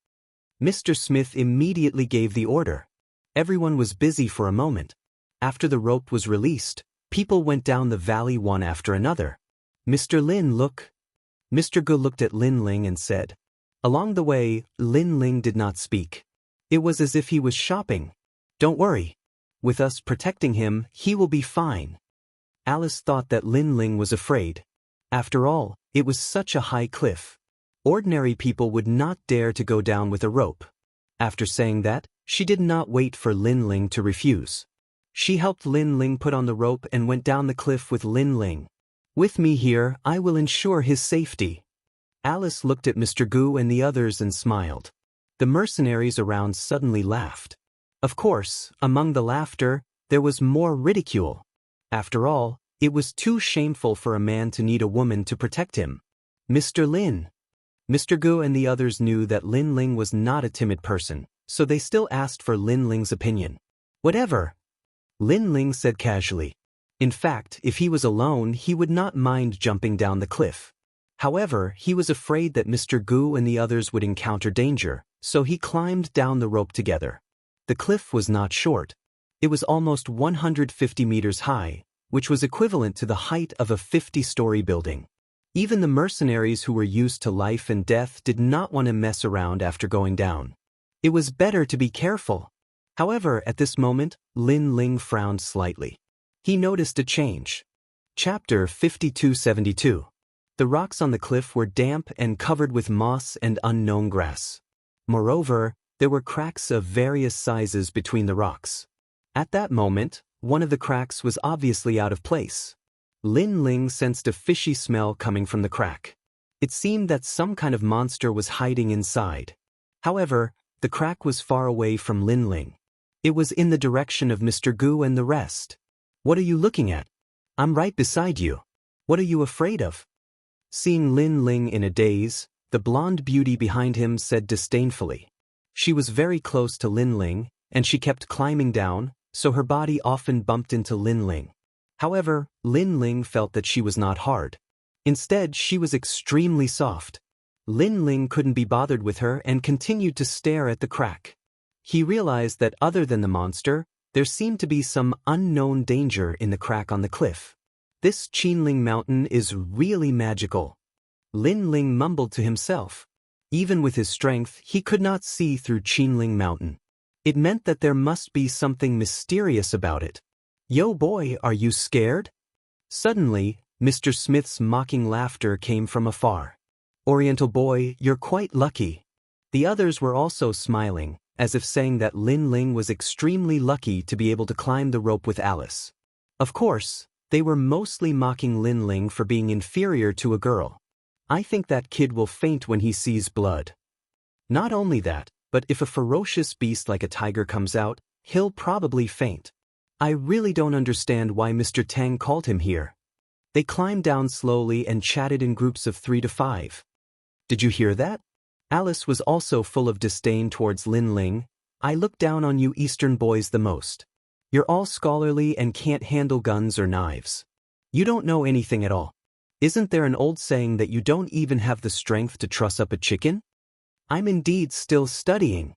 Mr. Smith immediately gave the order. Everyone was busy for a moment. After the rope was released, people went down the valley one after another. Mr. Gu looked at Lin Ling and said. Along the way, Lin Ling did not speak. It was as if he was shopping. "Don't worry. With us protecting him, he will be fine." Alice thought that Lin Ling was afraid. After all, it was such a high cliff. Ordinary people would not dare to go down with a rope. After saying that, she did not wait for Lin Ling to refuse. She helped Lin Ling put on the rope and went down the cliff with Lin Ling. "With me here, I will ensure his safety." Alice looked at Mr. Gu and the others and smiled. The mercenaries around suddenly laughed. Of course, among the laughter, there was more ridicule. After all, it was too shameful for a man to need a woman to protect him. Mr. Gu and the others knew that Lin Ling was not a timid person, so they still asked for Lin Ling's opinion. "Whatever," Lin Ling said casually. In fact, if he was alone, he would not mind jumping down the cliff. However, he was afraid that Mr. Gu and the others would encounter danger, so he climbed down the rope together. The cliff was not short. It was almost 150 meters high, which was equivalent to the height of a 50-story building. Even the mercenaries who were used to life and death did not want to mess around after going down. It was better to be careful. However, at this moment, Lin Ling frowned slightly. He noticed a change. Chapter 5272. The rocks on the cliff were damp and covered with moss and unknown grass. Moreover, there were cracks of various sizes between the rocks. At that moment, one of the cracks was obviously out of place. Lin Ling sensed a fishy smell coming from the crack. It seemed that some kind of monster was hiding inside. However, the crack was far away from Lin Ling. It was in the direction of Mr. Gu and the rest. What are you looking at? I'm right beside you. What are you afraid of? Seeing Lin Ling in a daze, the blonde beauty behind him said disdainfully. She was very close to Lin Ling, and she kept climbing down, so her body often bumped into Lin Ling. However, Lin Ling felt that she was not hard. Instead, she was extremely soft. Lin Ling couldn't be bothered with her and continued to stare at the crack. He realized that other than the monster, there seemed to be some unknown danger in the crack on the cliff. This Qinling mountain is really magical. Lin Ling mumbled to himself. Even with his strength, he could not see through Qinling mountain. It meant that there must be something mysterious about it. Yo boy, are you scared? Suddenly, Mr. Smith's mocking laughter came from afar. Oriental boy, you're quite lucky. The others were also smiling, as if saying that Lin Ling was extremely lucky to be able to climb the rope with Alice. Of course, they were mostly mocking Lin Ling for being inferior to a girl. I think that kid will faint when he sees blood. Not only that, but if a ferocious beast like a tiger comes out, he'll probably faint. I really don't understand why Mr. Tang called him here. They climbed down slowly and chatted in groups of 3 to 5. Did you hear that? Alice was also full of disdain towards Lin Ling. I look down on you Eastern boys the most. You're all scholarly and can't handle guns or knives. You don't know anything at all. Isn't there an old saying that you don't even have the strength to truss up a chicken? I'm indeed still studying.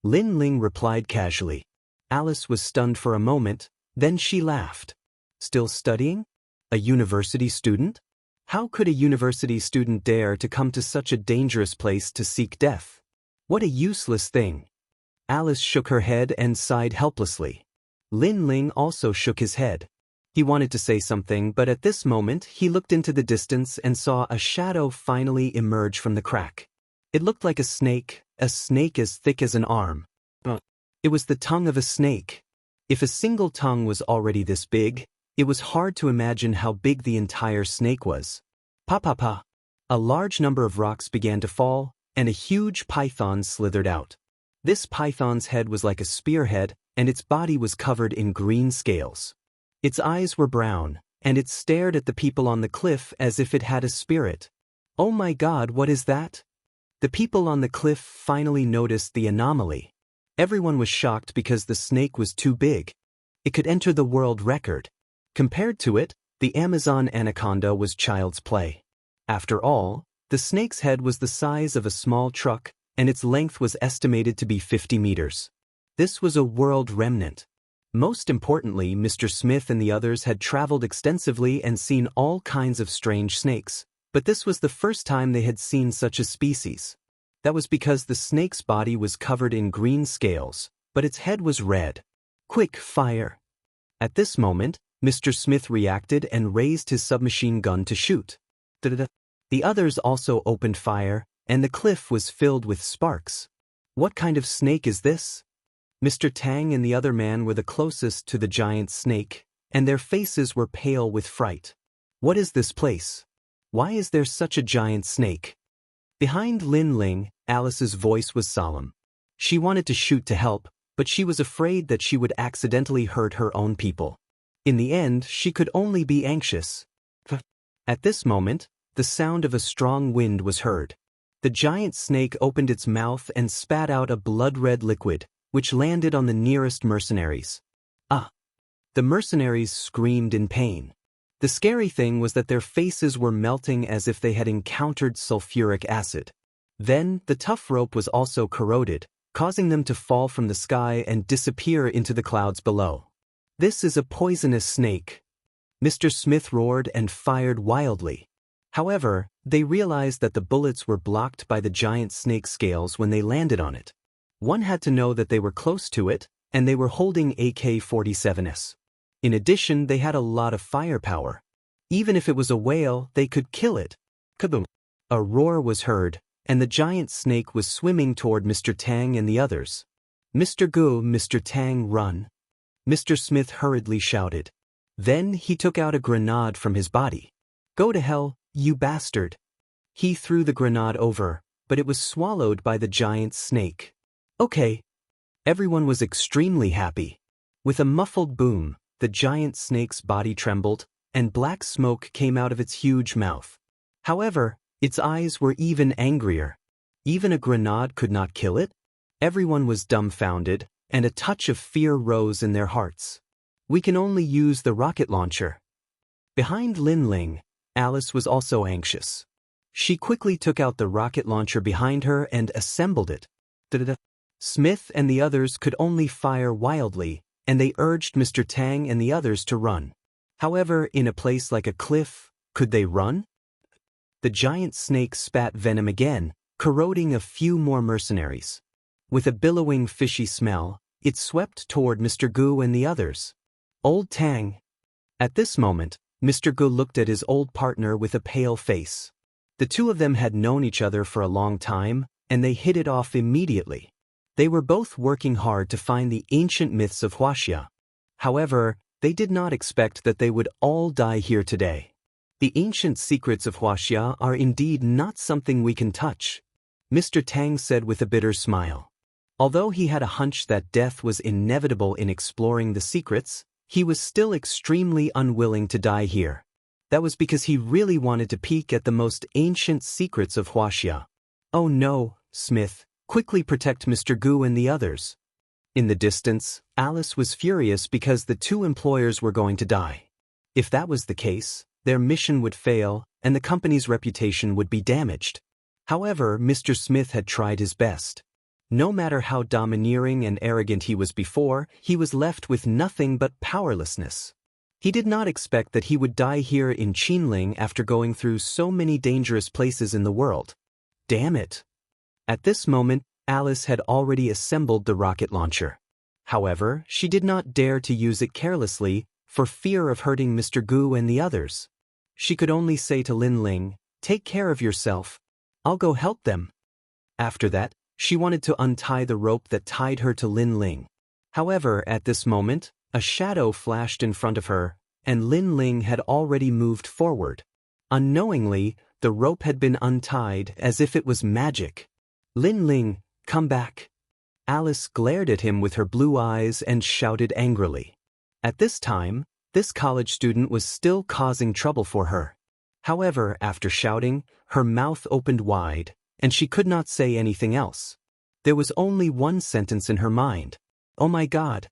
Lin Ling replied casually. Alice was stunned for a moment, then she laughed. Still studying? A university student? How could a university student dare to come to such a dangerous place to seek death? What a useless thing. Alice shook her head and sighed helplessly. Lin Ling also shook his head. He wanted to say something, but at this moment he looked into the distance and saw a shadow finally emerge from the crack. It looked like a snake as thick as an arm. It was the tongue of a snake. If a single tongue was already this big, it was hard to imagine how big the entire snake was. Pa. A large number of rocks began to fall, and a huge python slithered out. This python's head was like a spearhead, and its body was covered in green scales. Its eyes were brown, and it stared at the people on the cliff as if it had a spirit. Oh my God, what is that? The people on the cliff finally noticed the anomaly. Everyone was shocked because the snake was too big. It could enter the world record. Compared to it, the Amazon anaconda was child's play. After all, the snake's head was the size of a small truck, and its length was estimated to be 50 meters. This was a world remnant. Most importantly, Mr. Smith and the others had traveled extensively and seen all kinds of strange snakes, but this was the first time they had seen such a species. That was because the snake's body was covered in green scales, but its head was red. Quick, fire! At this moment, Mr. Smith reacted and raised his submachine gun to shoot. The others also opened fire, and the cliff was filled with sparks. What kind of snake is this? Mr. Tang and the other man were the closest to the giant snake, and their faces were pale with fright. What is this place? Why is there such a giant snake? Behind Lin Ling, Alice's voice was solemn. She wanted to shoot to help, but she was afraid that she would accidentally hurt her own people. In the end, she could only be anxious. At this moment, the sound of a strong wind was heard. The giant snake opened its mouth and spat out a blood-red liquid, which landed on the nearest mercenaries. Ah! The mercenaries screamed in pain. The scary thing was that their faces were melting as if they had encountered sulfuric acid. Then, the tough rope was also corroded, causing them to fall from the sky and disappear into the clouds below. This is a poisonous snake. Mr. Smith roared and fired wildly. However, they realized that the bullets were blocked by the giant snake scales when they landed on it. One had to know that they were close to it, and they were holding AK-47s. In addition, they had a lot of firepower. Even if it was a whale, they could kill it. Kaboom! A roar was heard, and the giant snake was swimming toward Mr. Tang and the others. Mr. Gu, Mr. Tang, run! Mr. Smith hurriedly shouted. Then he took out a grenade from his body. Go to hell, you bastard! He threw the grenade over, but it was swallowed by the giant snake. Okay. Everyone was extremely happy. With a muffled boom, the giant snake's body trembled, and black smoke came out of its huge mouth. However, its eyes were even angrier. Even a grenade could not kill it? Everyone was dumbfounded, and a touch of fear rose in their hearts. We can only use the rocket launcher. Behind Lin Ling, Alice was also anxious. She quickly took out the rocket launcher behind her and assembled it. Smith and the others could only fire wildly, and they urged Mr. Tang and the others to run. However, in a place like a cliff, could they run? The giant snake spat venom again, corroding a few more mercenaries. With a billowing fishy smell, it swept toward Mr. Gu and the others. Old Tang. At this moment, Mr. Gu looked at his old partner with a pale face. The two of them had known each other for a long time, and they hit it off immediately. They were both working hard to find the ancient myths of Huaxia. However, they did not expect that they would all die here today. The ancient secrets of Huaxia are indeed not something we can touch, Mr. Tang said with a bitter smile. Although he had a hunch that death was inevitable in exploring the secrets, he was still extremely unwilling to die here. That was because he really wanted to peek at the most ancient secrets of Huaxia. Oh no, Smith, quickly protect Mr. Gu and the others. In the distance, Alice was furious because the two employers were going to die. If that was the case, their mission would fail and the company's reputation would be damaged. However, Mr. Smith had tried his best. No matter how domineering and arrogant he was before, he was left with nothing but powerlessness. He did not expect that he would die here in Qinling after going through so many dangerous places in the world. Damn it! At this moment, Alice had already assembled the rocket launcher. However, she did not dare to use it carelessly for fear of hurting Mr. Gu and the others. She could only say to Lin Ling, "Take care of yourself. I'll go help them." After that, she wanted to untie the rope that tied her to Lin Ling. However, at this moment, a shadow flashed in front of her, and Lin Ling had already moved forward. Unknowingly, the rope had been untied as if it was magic. Lin Ling, come back. Alice glared at him with her blue eyes and shouted angrily. At this time, this college student was still causing trouble for her. However, after shouting, her mouth opened wide, and she could not say anything else. There was only one sentence in her mind. Oh my God.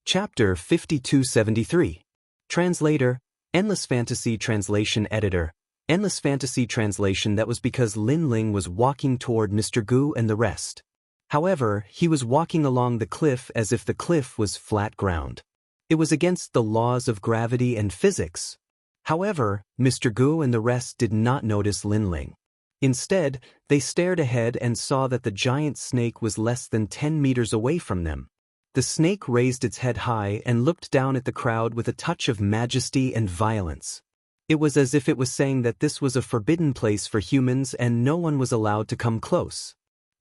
Chapter 5273. Translator, Endless Fantasy Translation Editor. Endless Fantasy Translation. That was because Lin Ling was walking toward Mr. Gu and the rest. However, he was walking along the cliff as if the cliff was flat ground. It was against the laws of gravity and physics. However, Mr. Gu and the rest did not notice Lin Ling. Instead, they stared ahead and saw that the giant snake was less than 10 meters away from them. The snake raised its head high and looked down at the crowd with a touch of majesty and violence. It was as if it was saying that this was a forbidden place for humans and no one was allowed to come close.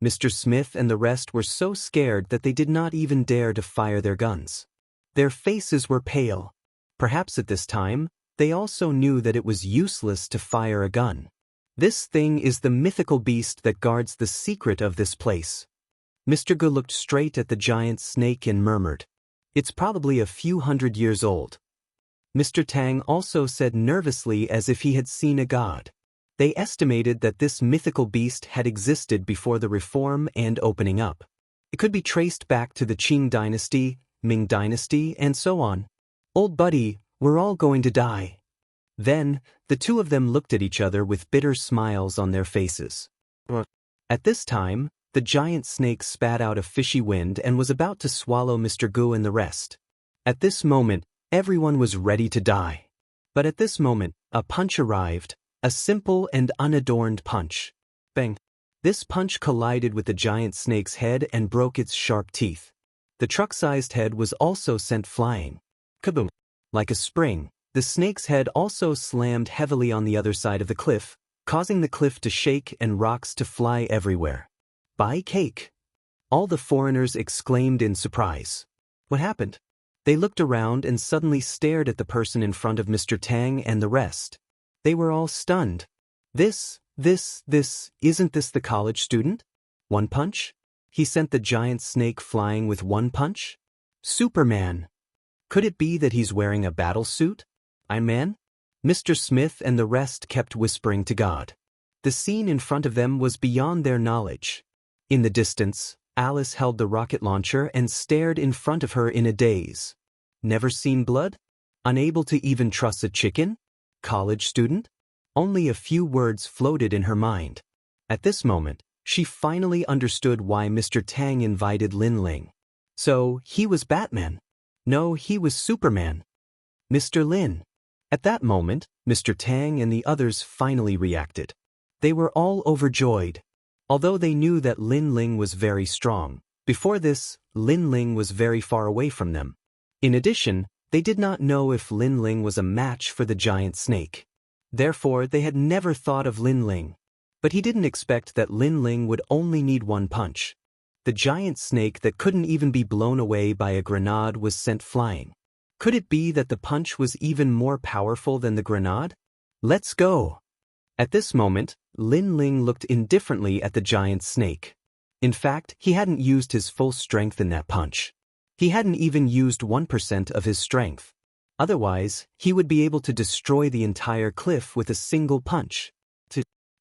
Mr. Smith and the rest were so scared that they did not even dare to fire their guns. Their faces were pale. Perhaps at this time, they also knew that it was useless to fire a gun. This thing is the mythical beast that guards the secret of this place. Mr. Gu looked straight at the giant snake and murmured, "It's probably a few hundred years old." Mr. Tang also said nervously as if he had seen a god. They estimated that this mythical beast had existed before the reform and opening up. It could be traced back to the Qing dynasty, Ming dynasty, and so on. "Old buddy, we're all going to die." Then, the two of them looked at each other with bitter smiles on their faces. At this time, the giant snake spat out a fishy wind and was about to swallow Mr. Gu and the rest. At this moment, everyone was ready to die. But at this moment, a punch arrived, a simple and unadorned punch. Bang! This punch collided with the giant snake's head and broke its sharp teeth. The truck-sized head was also sent flying. Kaboom! Like a spring, the snake's head also slammed heavily on the other side of the cliff, causing the cliff to shake and rocks to fly everywhere. "Buy cake!" All the foreigners exclaimed in surprise. What happened? They looked around and suddenly stared at the person in front of Mr. Tang and the rest. They were all stunned. This Isn't this the college student? One punch? He sent the giant snake flying with one punch? Superman! Could it be that he's wearing a battle suit? Iron Man? Mr. Smith and the rest kept whispering to God. The scene in front of them was beyond their knowledge. In the distance, Alice held the rocket launcher and stared in front of her in a daze. Never seen blood? Unable to even trust a chicken? College student? Only a few words floated in her mind. At this moment, she finally understood why Mr. Tang invited Lin Ling. So, he was Batman. No, he was Superman. Mr. Lin. At that moment, Mr. Tang and the others finally reacted. They were all overjoyed. Although they knew that Lin Ling was very strong, before this, Lin Ling was very far away from them. In addition, they did not know if Lin Ling was a match for the giant snake. Therefore, they had never thought of Lin Ling. But he didn't expect that Lin Ling would only need one punch. The giant snake that couldn't even be blown away by a grenade was sent flying. Could it be that the punch was even more powerful than the grenade? Let's go! At this moment, Lin Ling looked indifferently at the giant snake. In fact, he hadn't used his full strength in that punch. He hadn't even used 1% of his strength. Otherwise, he would be able to destroy the entire cliff with a single punch.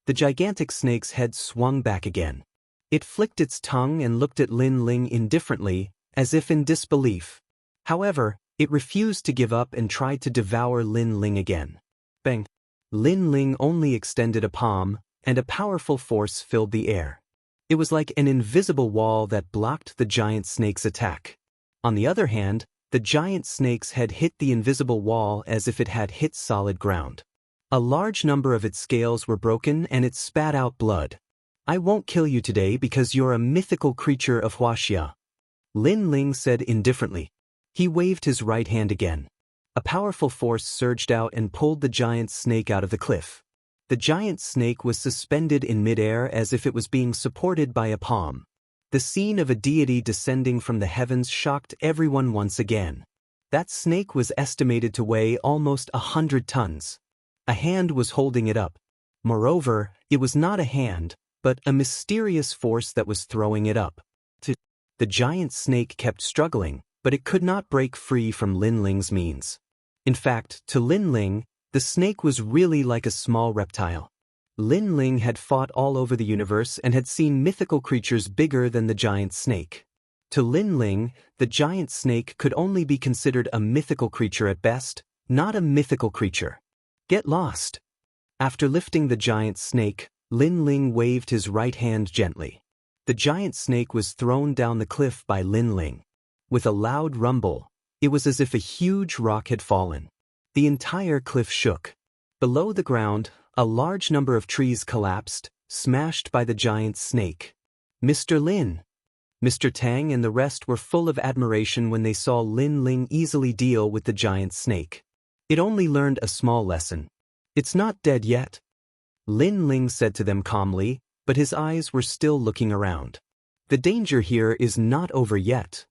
The gigantic snake's head swung back again. It flicked its tongue and looked at Lin Ling indifferently, as if in disbelief. However, it refused to give up and tried to devour Lin Ling again. Bang! Lin Ling only extended a palm, and a powerful force filled the air. It was like an invisible wall that blocked the giant snake's attack. On the other hand, the giant snake's head hit the invisible wall as if it had hit solid ground. A large number of its scales were broken and it spat out blood. I won't kill you today because you're a mythical creature of Huaxia. Lin Ling said indifferently. He waved his right hand again. A powerful force surged out and pulled the giant snake out of the cliff. The giant snake was suspended in midair as if it was being supported by a palm. The scene of a deity descending from the heavens shocked everyone once again. That snake was estimated to weigh almost 100 tons. A hand was holding it up. Moreover, it was not a hand, but a mysterious force that was throwing it up. The giant snake kept struggling, but it could not break free from Lin Ling's means. In fact, to Lin Ling, the snake was really like a small reptile. Lin Ling had fought all over the universe and had seen mythical creatures bigger than the giant snake. To Lin Ling, the giant snake could only be considered a mythical creature at best, not a mythical creature. Get lost. After lifting the giant snake, Lin Ling waved his right hand gently. The giant snake was thrown down the cliff by Lin Ling. With a loud rumble, it was as if a huge rock had fallen. The entire cliff shook. Below the ground, a large number of trees collapsed, smashed by the giant snake. Mr. Lin. Mr. Tang and the rest were full of admiration when they saw Lin Ling easily deal with the giant snake. It only learned a small lesson. It's not dead yet. Lin Ling said to them calmly, but his eyes were still looking around. The danger here is not over yet.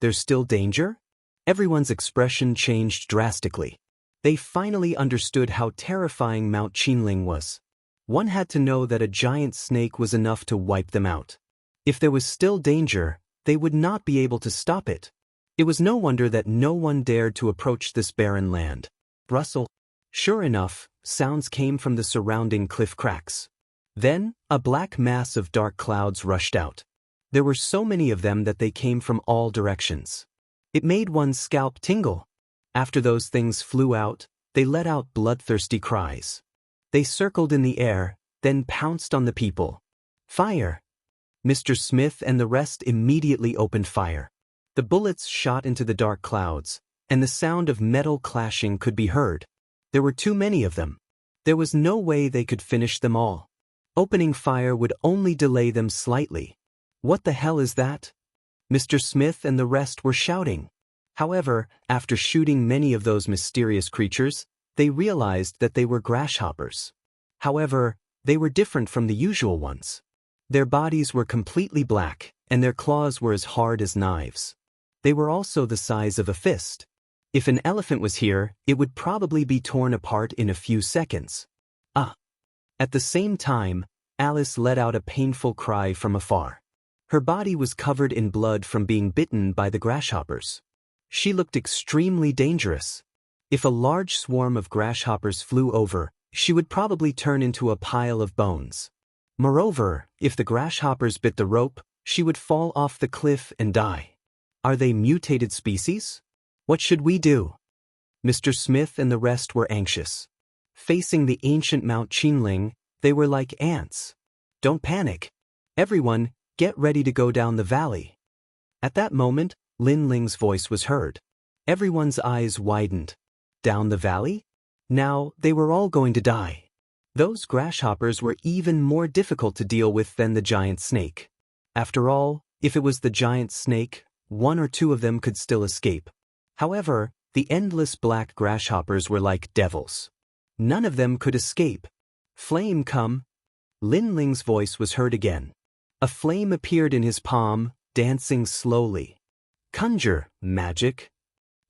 There's still danger? Everyone's expression changed drastically. They finally understood how terrifying Mount Qinling was. One had to know that a giant snake was enough to wipe them out. If there was still danger, they would not be able to stop it. It was no wonder that no one dared to approach this barren land. Rustle. Sure enough, sounds came from the surrounding cliff cracks. Then, a black mass of dark clouds rushed out. There were so many of them that they came from all directions. It made one's scalp tingle. After those things flew out, they let out bloodthirsty cries. They circled in the air, then pounced on the people. Fire! Mr. Smith and the rest immediately opened fire. The bullets shot into the dark clouds, and the sound of metal clashing could be heard. There were too many of them. There was no way they could finish them all. Opening fire would only delay them slightly. What the hell is that? Mr. Smith and the rest were shouting. However, after shooting many of those mysterious creatures, they realized that they were grasshoppers. However, they were different from the usual ones. Their bodies were completely black, and their claws were as hard as knives. They were also the size of a fist. If an elephant was here, it would probably be torn apart in a few seconds. At the same time, Alice let out a painful cry from afar. Her body was covered in blood from being bitten by the grasshoppers. She looked extremely dangerous. If a large swarm of grasshoppers flew over, she would probably turn into a pile of bones. Moreover, if the grasshoppers bit the rope, she would fall off the cliff and die. Are they mutated species? What should we do? Mr. Smith and the rest were anxious. Facing the ancient Mount Qinling, they were like ants. Don't panic. Everyone, get ready to go down the valley. At that moment, Lin Ling's voice was heard. Everyone's eyes widened. Down the valley? Now, they were all going to die. Those grasshoppers were even more difficult to deal with than the giant snake. After all, if it was the giant snake, one or two of them could still escape. However, the endless black grasshoppers were like devils. None of them could escape. Flame come. Lin Ling's voice was heard again. A flame appeared in his palm, dancing slowly. Conjure, magic.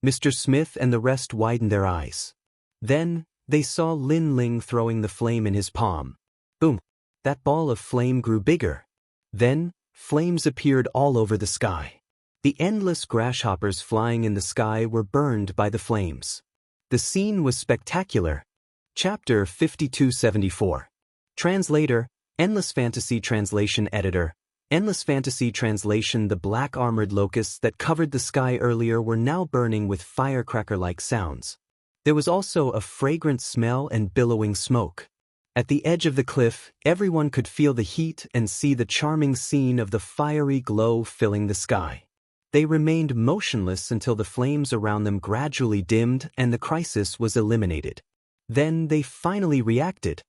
Mr. Smith and the rest widened their eyes. Then, they saw Lin Ling throwing the flame in his palm. Boom! That ball of flame grew bigger. Then, flames appeared all over the sky. The endless grasshoppers flying in the sky were burned by the flames. The scene was spectacular. Chapter 5274. Translator, Endless Fantasy Translation Editor. Endless Fantasy Translation. The black armored locusts that covered the sky earlier were now burning with firecracker-like sounds. There was also a fragrant smell and billowing smoke. At the edge of the cliff, everyone could feel the heat and see the charming scene of the fiery glow filling the sky. They remained motionless until the flames around them gradually dimmed and the crisis was eliminated. Then they finally reacted.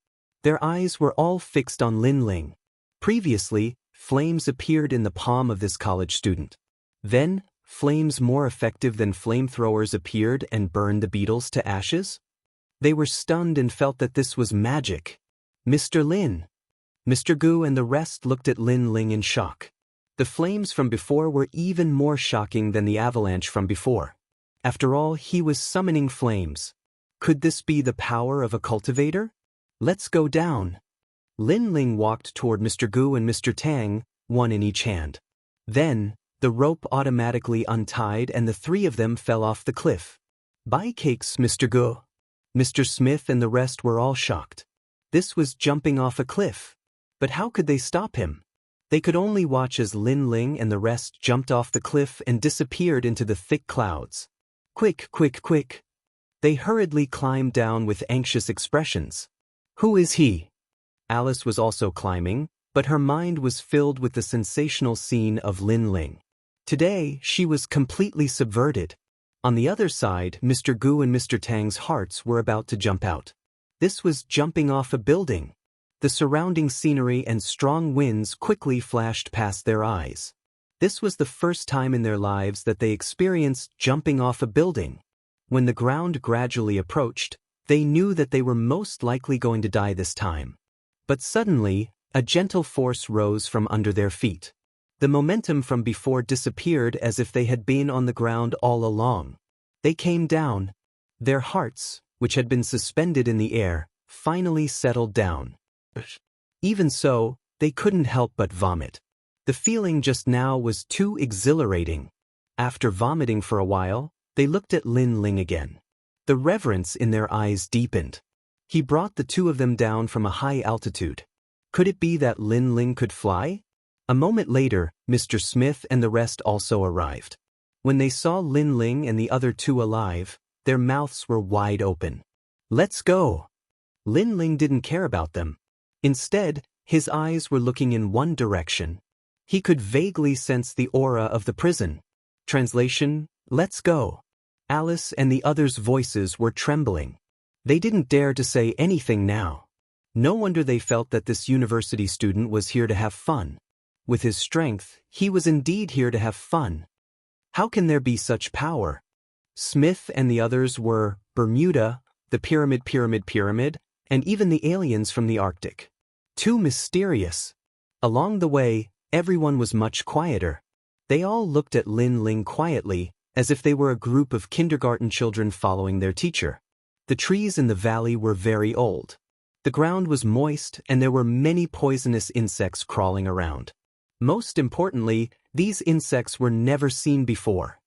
Their eyes were all fixed on Lin Ling. Previously, flames appeared in the palm of this college student. Then, flames more effective than flamethrowers appeared and burned the beetles to ashes? They were stunned and felt that this was magic. Mr. Lin. Mr. Gu and the rest looked at Lin Ling in shock. The flames from before were even more shocking than the avalanche from before. After all, he was summoning flames. Could this be the power of a cultivator? Let's go down. Lin Ling walked toward Mr. Gu and Mr. Tang, one in each hand. Then, the rope automatically untied and the three of them fell off the cliff. Bye cakes, Mr. Gu. Mr. Smith and the rest were all shocked. This was jumping off a cliff. But how could they stop him? They could only watch as Lin Ling and the rest jumped off the cliff and disappeared into the thick clouds. Quick, quick, quick. They hurriedly climbed down with anxious expressions. Who is he? Alice was also climbing, but her mind was filled with the sensational scene of Lin Ling. Today, she was completely subverted. On the other side, Mr. Gu and Mr. Tang's hearts were about to jump out. This was jumping off a building. The surrounding scenery and strong winds quickly flashed past their eyes. This was the first time in their lives that they experienced jumping off a building. When the ground gradually approached, they knew that they were most likely going to die this time. But suddenly, a gentle force rose from under their feet. The momentum from before disappeared as if they had been on the ground all along. They came down. Their hearts, which had been suspended in the air, finally settled down. Even so, they couldn't help but vomit. The feeling just now was too exhilarating. After vomiting for a while, they looked at Lin Ling again. The reverence in their eyes deepened. He brought the two of them down from a high altitude. Could it be that Lin Ling could fly? A moment later, Mr. Smith and the rest also arrived. When they saw Lin Ling and the other two alive, their mouths were wide open. Let's go! Lin Ling didn't care about them. Instead, his eyes were looking in one direction. He could vaguely sense the aura of the prison. Translation, let's go. Alice and the others' voices were trembling. They didn't dare to say anything now. No wonder they felt that this university student was here to have fun. With his strength, he was indeed here to have fun. How can there be such power? Smith and the others were Bermuda, the pyramid, and even the aliens from the Arctic. Too mysterious. Along the way, everyone was much quieter. They all looked at Lin Ling quietly, as if they were a group of kindergarten children following their teacher. The trees in the valley were very old. The ground was moist and there were many poisonous insects crawling around. Most importantly, these insects were never seen before.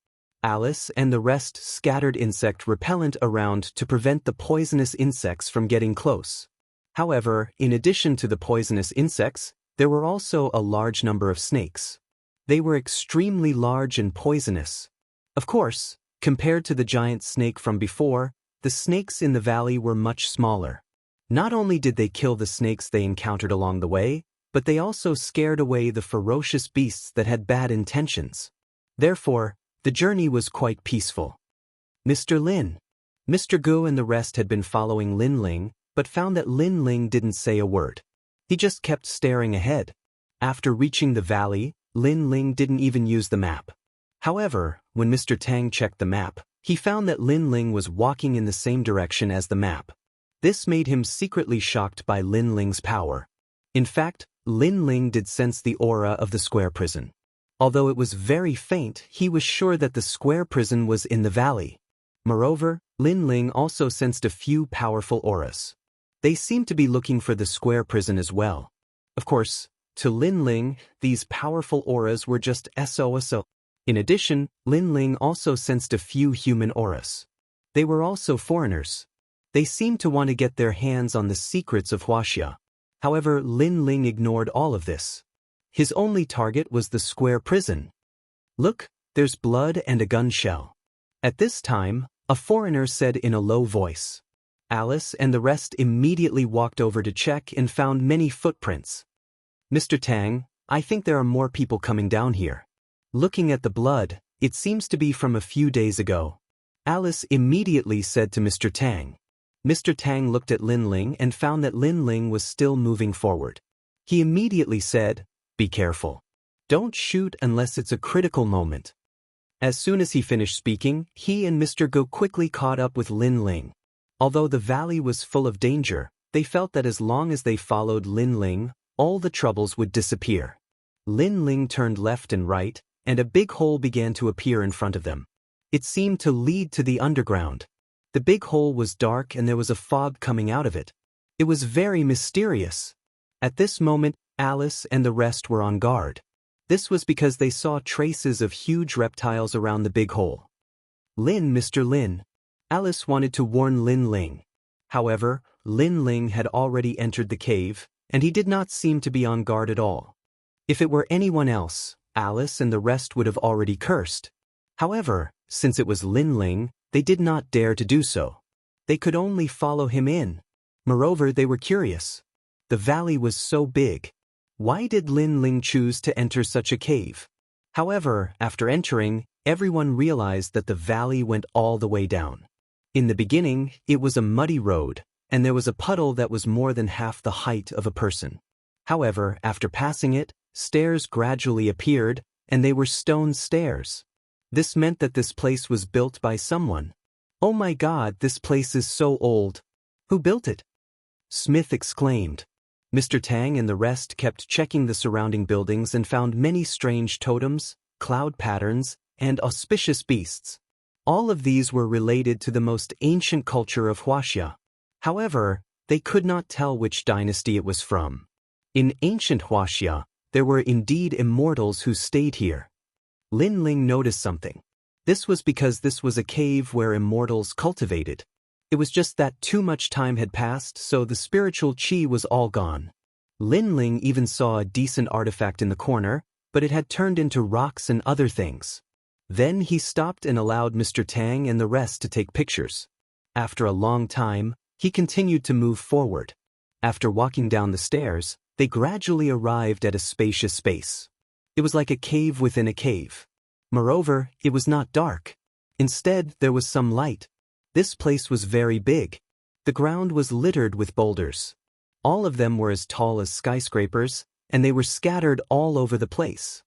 Alice and the rest scattered insect repellent around to prevent the poisonous insects from getting close. However, in addition to the poisonous insects, there were also a large number of snakes. They were extremely large and poisonous. Of course, compared to the giant snake from before, the snakes in the valley were much smaller. Not only did they kill the snakes they encountered along the way, but they also scared away the ferocious beasts that had bad intentions. Therefore, the journey was quite peaceful. Mr. Lin. Mr. Gu and the rest had been following Lin Ling, but found that Lin Ling didn't say a word. He just kept staring ahead. After reaching the valley, Lin Ling didn't even use the map. However, when Mr. Tang checked the map, he found that Lin Ling was walking in the same direction as the map. This made him secretly shocked by Lin Ling's power. In fact, Lin Ling did sense the aura of the square prison. Although it was very faint, he was sure that the square prison was in the valley. Moreover, Lin Ling also sensed a few powerful auras. They seemed to be looking for the square prison as well. Of course, to Lin Ling, these powerful auras were just SOSO. In addition, Lin Ling also sensed a few human auras. They were also foreigners. They seemed to want to get their hands on the secrets of Huaxia. However, Lin Ling ignored all of this. His only target was the square prison. Look, there's blood and a gun shell. At this time, a foreigner said in a low voice. Alice and the rest immediately walked over to check and found many footprints. Mr. Tang, I think there are more people coming down here. Looking at the blood, it seems to be from a few days ago. Alice immediately said to Mr. Tang. Mr. Tang looked at Lin Ling and found that Lin Ling was still moving forward. He immediately said, "Be careful. Don't shoot unless it's a critical moment." As soon as he finished speaking, he and Mr. Go quickly caught up with Lin Ling. Although the valley was full of danger, they felt that as long as they followed Lin Ling, all the troubles would disappear. Lin Ling turned left and right, and a big hole began to appear in front of them. It seemed to lead to the underground. The big hole was dark and there was a fog coming out of it. It was very mysterious. At this moment, Alice and the rest were on guard. This was because they saw traces of huge reptiles around the big hole. Mr. Lin. Alice wanted to warn Lin Ling. However, Lin Ling had already entered the cave, and he did not seem to be on guard at all. If it were anyone else, Alice and the rest would have already cursed. However, since it was Lin Ling, they did not dare to do so. They could only follow him in. Moreover, they were curious. The valley was so big. Why did Lin Ling choose to enter such a cave? However, after entering, everyone realized that the valley went all the way down. In the beginning, it was a muddy road, and there was a puddle that was more than half the height of a person. However, after passing it, stairs gradually appeared, and they were stone stairs. This meant that this place was built by someone. "Oh my God, this place is so old. Who built it?" Smith exclaimed. Mr. Tang and the rest kept checking the surrounding buildings and found many strange totems, cloud patterns, and auspicious beasts. All of these were related to the most ancient culture of Huaxia. However, they could not tell which dynasty it was from. In ancient Huaxia, there were indeed immortals who stayed here. Lin Ling noticed something. This was because this was a cave where immortals cultivated. It was just that too much time had passed, so the spiritual qi was all gone. Lin Ling even saw a decent artifact in the corner, but it had turned into rocks and other things. Then he stopped and allowed Mr. Tang and the rest to take pictures. After a long time, he continued to move forward. After walking down the stairs, they gradually arrived at a spacious space. It was like a cave within a cave. Moreover, it was not dark. Instead, there was some light. This place was very big. The ground was littered with boulders. All of them were as tall as skyscrapers, and they were scattered all over the place.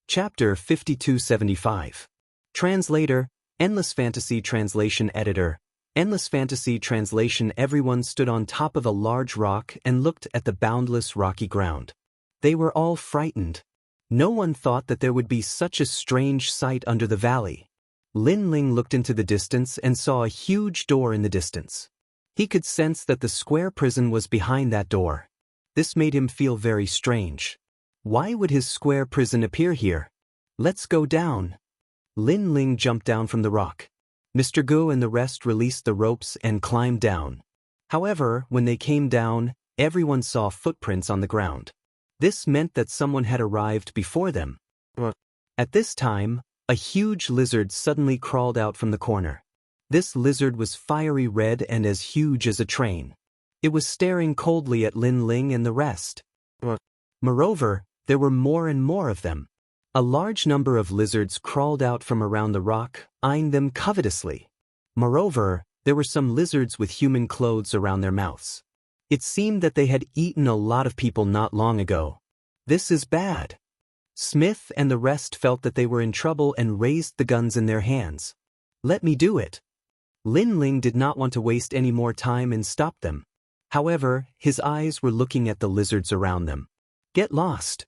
Chapter 5275. Translator, Endless Fantasy Translation Editor. Endless Fantasy Translation. Everyone stood on top of a large rock and looked at the boundless rocky ground. They were all frightened. No one thought that there would be such a strange sight under the valley. Lin Ling looked into the distance and saw a huge door in the distance. He could sense that the square prison was behind that door. This made him feel very strange. Why would his square prison appear here? Let's go down. Lin Ling jumped down from the rock. Mr. Gu and the rest released the ropes and climbed down. However, when they came down, everyone saw footprints on the ground. This meant that someone had arrived before them. At this time, a huge lizard suddenly crawled out from the corner. This lizard was fiery red and as huge as a train. It was staring coldly at Lin Ling and the rest. Moreover, there were more and more of them. A large number of lizards crawled out from around the rock, eyeing them covetously. Moreover, there were some lizards with human clothes around their mouths. It seemed that they had eaten a lot of people not long ago. This is bad. Smith and the rest felt that they were in trouble and raised the guns in their hands. Let me do it. Lin Ling did not want to waste any more time and stop them. However, his eyes were looking at the lizards around them. Get lost.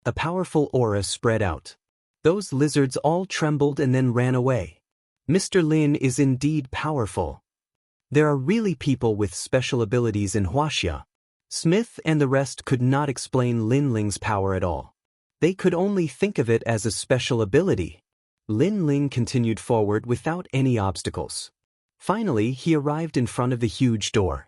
A powerful aura spread out. Those lizards all trembled and then ran away. Mr. Lin is indeed powerful. There are really people with special abilities in Huaxia. Smith and the rest could not explain Lin Ling's power at all. They could only think of it as a special ability. Lin Ling continued forward without any obstacles. Finally, he arrived in front of the huge door.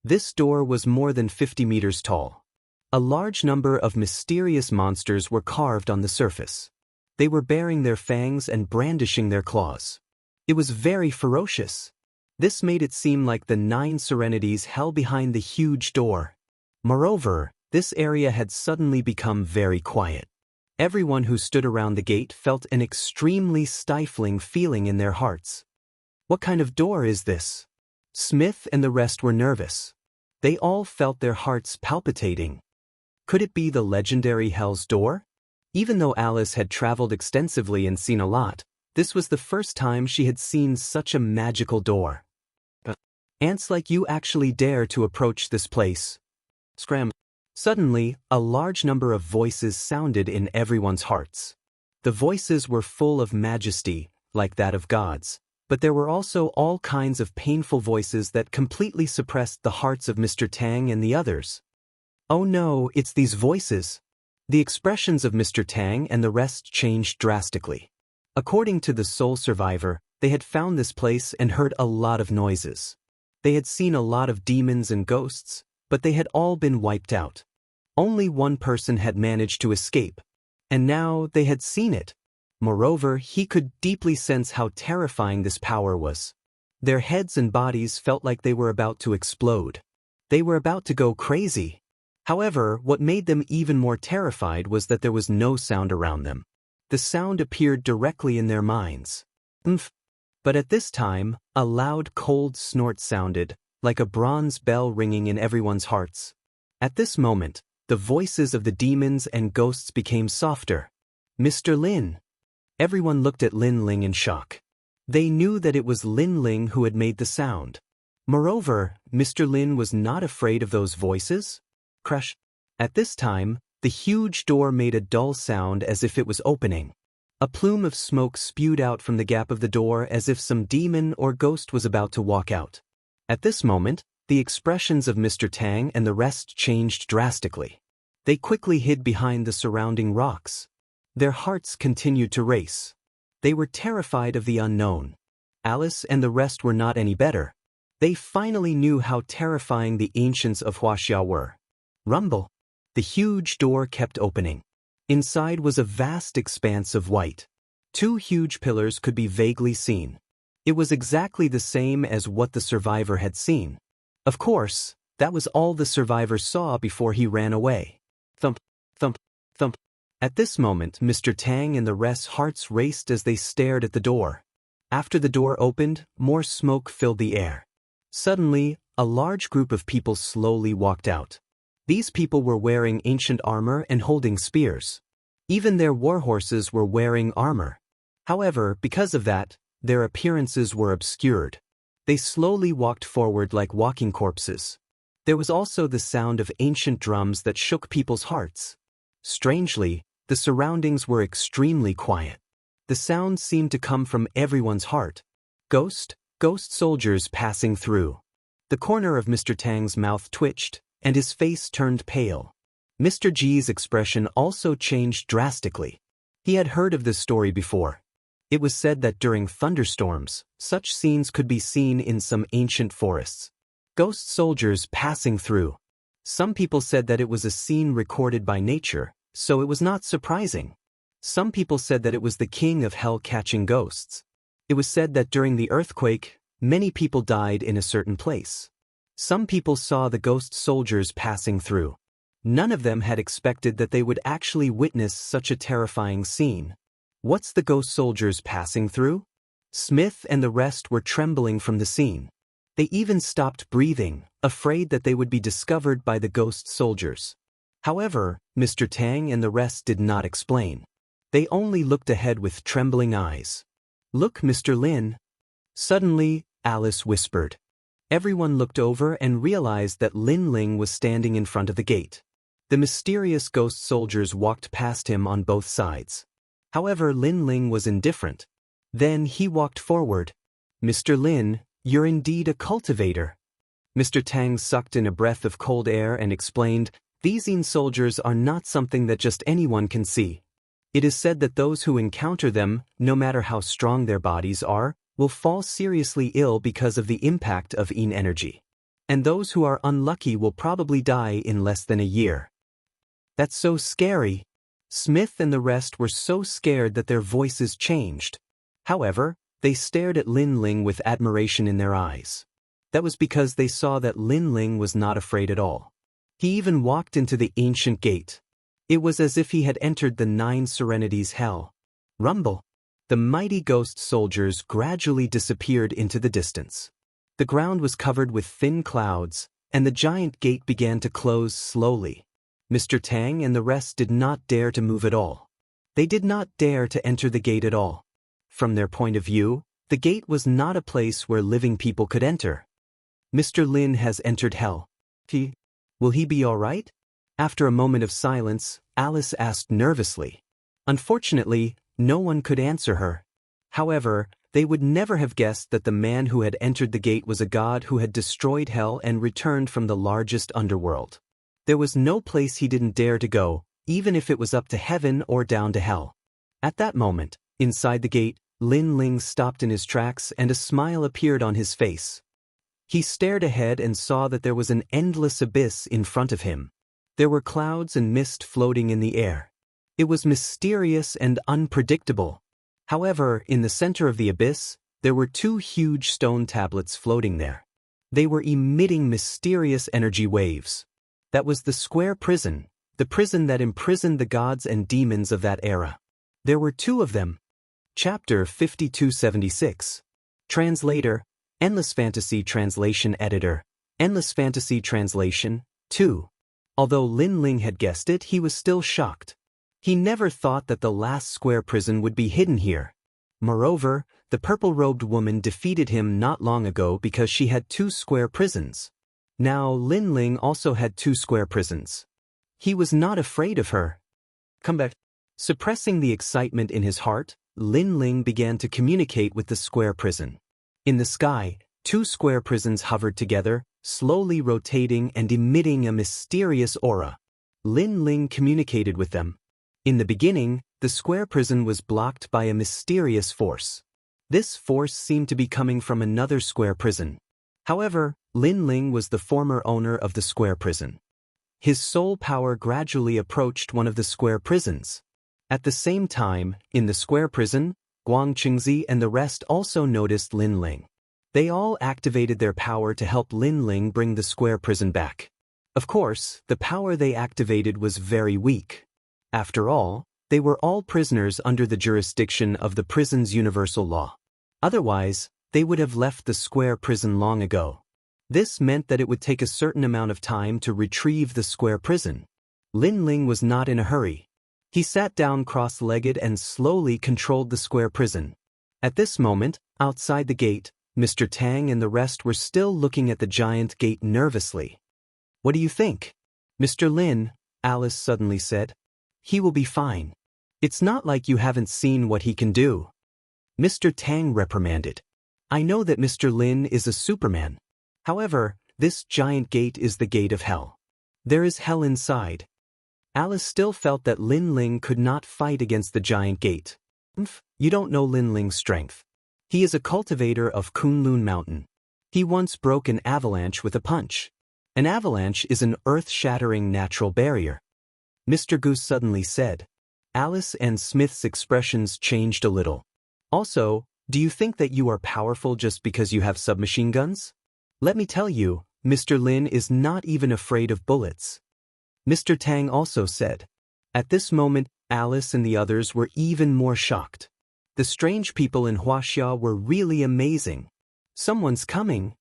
This door was more than 50 meters tall. A large number of mysterious monsters were carved on the surface. They were baring their fangs and brandishing their claws. It was very ferocious. This made it seem like the 9 serenities hell behind the huge door. Moreover, this area had suddenly become very quiet. Everyone who stood around the gate felt an extremely stifling feeling in their hearts. What kind of door is this? Smith and the rest were nervous. They all felt their hearts palpitating. Could it be the legendary Hell's Door? Even though Alice had traveled extensively and seen a lot, this was the first time she had seen such a magical door. Ants like you actually dare to approach this place? Scram. Suddenly, a large number of voices sounded in everyone's hearts. The voices were full of majesty, like that of gods, but there were also all kinds of painful voices that completely suppressed the hearts of Mr. Tang and the others. Oh no, it's these voices. The expressions of Mr. Tang and the rest changed drastically. According to the sole survivor, they had found this place and heard a lot of noises. They had seen a lot of demons and ghosts, but they had all been wiped out. Only one person had managed to escape, and now they had seen it. Moreover, he could deeply sense how terrifying this power was. Their heads and bodies felt like they were about to explode. They were about to go crazy. However, what made them even more terrified was that there was no sound around them. The sound appeared directly in their minds. But at this time, a loud, cold snort sounded, like a bronze bell ringing in everyone's hearts. At this moment, the voices of the demons and ghosts became softer. Mr. Lin. Everyone looked at Lin Ling in shock. They knew that it was Lin Ling who had made the sound. Moreover, Mr. Lin was not afraid of those voices. Crash. At this time, the huge door made a dull sound as if it was opening. A plume of smoke spewed out from the gap of the door as if some demon or ghost was about to walk out. At this moment, the expressions of Mr. Tang and the rest changed drastically. They quickly hid behind the surrounding rocks. Their hearts continued to race. They were terrified of the unknown. Alice and the rest were not any better. They finally knew how terrifying the ancients of Huaxia were. Rumble. The huge door kept opening. Inside was a vast expanse of white. 2 huge pillars could be vaguely seen. It was exactly the same as what the survivor had seen. Of course, that was all the survivor saw before he ran away. Thump, thump, thump. At this moment, Mr. Tang and the rest's hearts raced as they stared at the door. After the door opened, more smoke filled the air. Suddenly, a large group of people slowly walked out. These people were wearing ancient armor and holding spears. Even their war horses were wearing armor. However, because of that, their appearances were obscured. They slowly walked forward like walking corpses. There was also the sound of ancient drums that shook people's hearts. Strangely, the surroundings were extremely quiet. The sound seemed to come from everyone's heart. Ghost soldiers passing through. The corner of Mr. Tang's mouth twitched, and his face turned pale. Mr. G's expression also changed drastically. He had heard of this story before. It was said that during thunderstorms, such scenes could be seen in some ancient forests. Ghost soldiers passing through. Some people said that it was a scene recorded by nature, so it was not surprising. Some people said that it was the king of hell catching ghosts. It was said that during the earthquake, many people died in a certain place. Some people saw the ghost soldiers passing through. None of them had expected that they would actually witness such a terrifying scene. What's the ghost soldiers passing through? Smith and the rest were trembling from the scene. They even stopped breathing, afraid that they would be discovered by the ghost soldiers. However, Mr. Tang and the rest did not explain. They only looked ahead with trembling eyes. "Look, Mr. Lin." Suddenly, Alice whispered. Everyone looked over and realized that Lin Ling was standing in front of the gate. The mysterious ghost soldiers walked past him on both sides. However, Lin Ling was indifferent. Then he walked forward. "Mr. Lin, you're indeed a cultivator." Mr. Tang sucked in a breath of cold air and explained, "These Yin soldiers are not something that just anyone can see. It is said that those who encounter them, no matter how strong their bodies are, will fall seriously ill because of the impact of Yin energy. And those who are unlucky will probably die in less than a year." "That's so scary." Smith and the rest were so scared that their voices changed. However, they stared at Lin Ling with admiration in their eyes. That was because they saw that Lin Ling was not afraid at all. He even walked into the ancient gate. It was as if he had entered the 9 Serenities hell. Rumble. The mighty ghost soldiers gradually disappeared into the distance. The ground was covered with thin clouds, and the giant gate began to close slowly. Mr. Tang and the rest did not dare to move at all. They did not dare to enter the gate at all. From their point of view, the gate was not a place where living people could enter. "Mr. Lin has entered hell. Will he be all right?" After a moment of silence, Alice asked nervously. Unfortunately, no one could answer her. However, they would never have guessed that the man who had entered the gate was a god who had destroyed hell and returned from the largest underworld. There was no place he didn't dare to go, even if it was up to heaven or down to hell. At that moment, inside the gate, Lin Ling stopped in his tracks and a smile appeared on his face. He stared ahead and saw that there was an endless abyss in front of him. There were clouds and mist floating in the air. It was mysterious and unpredictable. However, in the center of the abyss, there were 2 huge stone tablets floating there. They were emitting mysterious energy waves. That was the square prison, the prison that imprisoned the gods and demons of that era. There were 2 of them. Chapter 5276. Translator, Endless Fantasy Translation Editor, Endless Fantasy Translation, 2. Although Lin Ling had guessed it, he was still shocked. He never thought that the last square prison would be hidden here. Moreover, the purple-robed woman defeated him not long ago because she had 2 square prisons. Now Lin Ling also had 2 square prisons. He was not afraid of her. "Come back." Suppressing the excitement in his heart, Lin Ling began to communicate with the square prison. In the sky, 2 square prisons hovered together, slowly rotating and emitting a mysterious aura. Lin Ling communicated with them. In the beginning, the square prison was blocked by a mysterious force. This force seemed to be coming from another square prison. However, Lin Ling was the former owner of the square prison. His soul power gradually approached one of the square prisons. At the same time, in the square prison, Guang Qingzi and the rest also noticed Lin Ling. They all activated their power to help Lin Ling bring the square prison back. Of course, the power they activated was very weak. After all, they were all prisoners under the jurisdiction of the prison's universal law. Otherwise, they would have left the square prison long ago. This meant that it would take a certain amount of time to retrieve the square prison. Lin Ling was not in a hurry. He sat down cross-legged and slowly controlled the square prison. At this moment, outside the gate, Mr. Tang and the rest were still looking at the giant gate nervously. "What do you think?" "Mr. Lin," Alice suddenly said. "He will be fine. It's not like you haven't seen what he can do." Mr. Tang reprimanded. "I know that Mr. Lin is a Superman. However, This giant gate is the gate of hell. There is hell inside. Alice still felt that Lin Ling could not fight against the giant gate. You don't know Lin Ling's strength. He is a cultivator of Kunlun Mountain. He once broke an avalanche with a punch. An avalanche is an earth-shattering natural barrier. Mr. Goose suddenly said. Alice and Smith's expressions changed a little. Also, do you think that you are powerful just because you have submachine guns? Let me tell you, Mr. Lin is not even afraid of bullets. Mr. Tang also said. At this moment, Alice and the others were even more shocked. The strange people in Huaxia were really amazing. Someone's coming.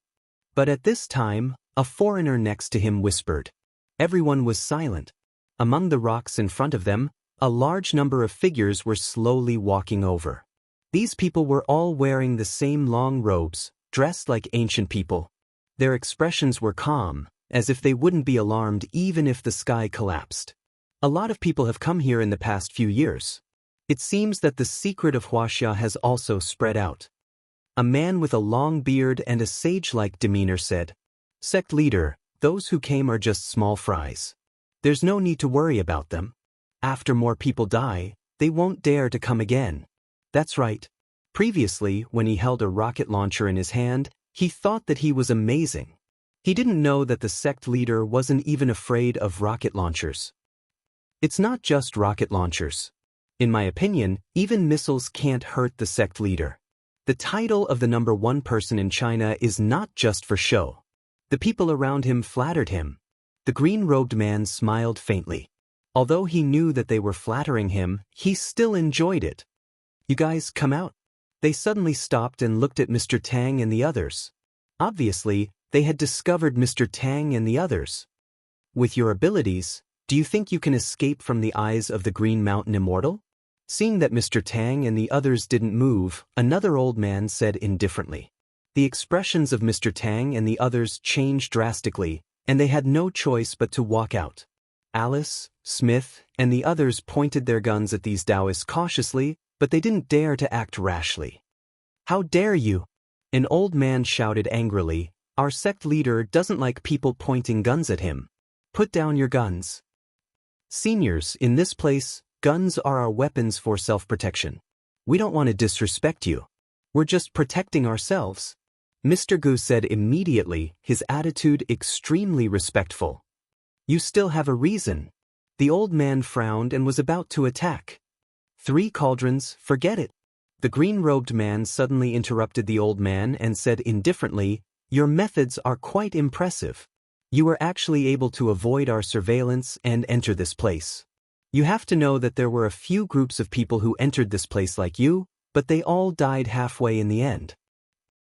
But at this time, a foreigner next to him whispered. Everyone was silent. Among the rocks in front of them, a large number of figures were slowly walking over. These people were all wearing the same long robes, dressed like ancient people. Their expressions were calm, as if they wouldn't be alarmed even if the sky collapsed. A lot of people have come here in the past few years. It seems that the secret of Huaxia has also spread out. A man with a long beard and a sage-like demeanor said, Sect leader, those who came are just small fries. There's no need to worry about them. After more people die, they won't dare to come again. That's right. Previously, when he held a rocket launcher in his hand, he thought that he was amazing. He didn't know that the sect leader wasn't even afraid of rocket launchers. It's not just rocket launchers. In my opinion, even missiles can't hurt the sect leader. The title of the #1 person in China is not just for show. The people around him flattered him. The green-robed man smiled faintly. Although he knew that they were flattering him, he still enjoyed it. You guys come out. They suddenly stopped and looked at Mr. Tang and the others. Obviously, they had discovered Mr. Tang and the others. With your abilities, do you think you can escape from the eyes of the Green Mountain Immortal? Seeing that Mr. Tang and the others didn't move, another old man said indifferently. The expressions of Mr. Tang and the others changed drastically, and they had no choice but to walk out. Alice, Smith, and the others pointed their guns at these Taoists cautiously, but they didn't dare to act rashly. How dare you? An old man shouted angrily. Our sect leader doesn't like people pointing guns at him. Put down your guns. Seniors, in this place, guns are our weapons for self-protection. We don't want to disrespect you. We're just protecting ourselves. Mr. Gu said immediately, his attitude extremely respectful. You still have a reason. The old man frowned and was about to attack. 3 cauldrons, forget it. The green-robed man suddenly interrupted the old man and said indifferently, Your methods are quite impressive. You were actually able to avoid our surveillance and enter this place. You have to know that there were a few groups of people who entered this place like you, but they all died halfway in the end.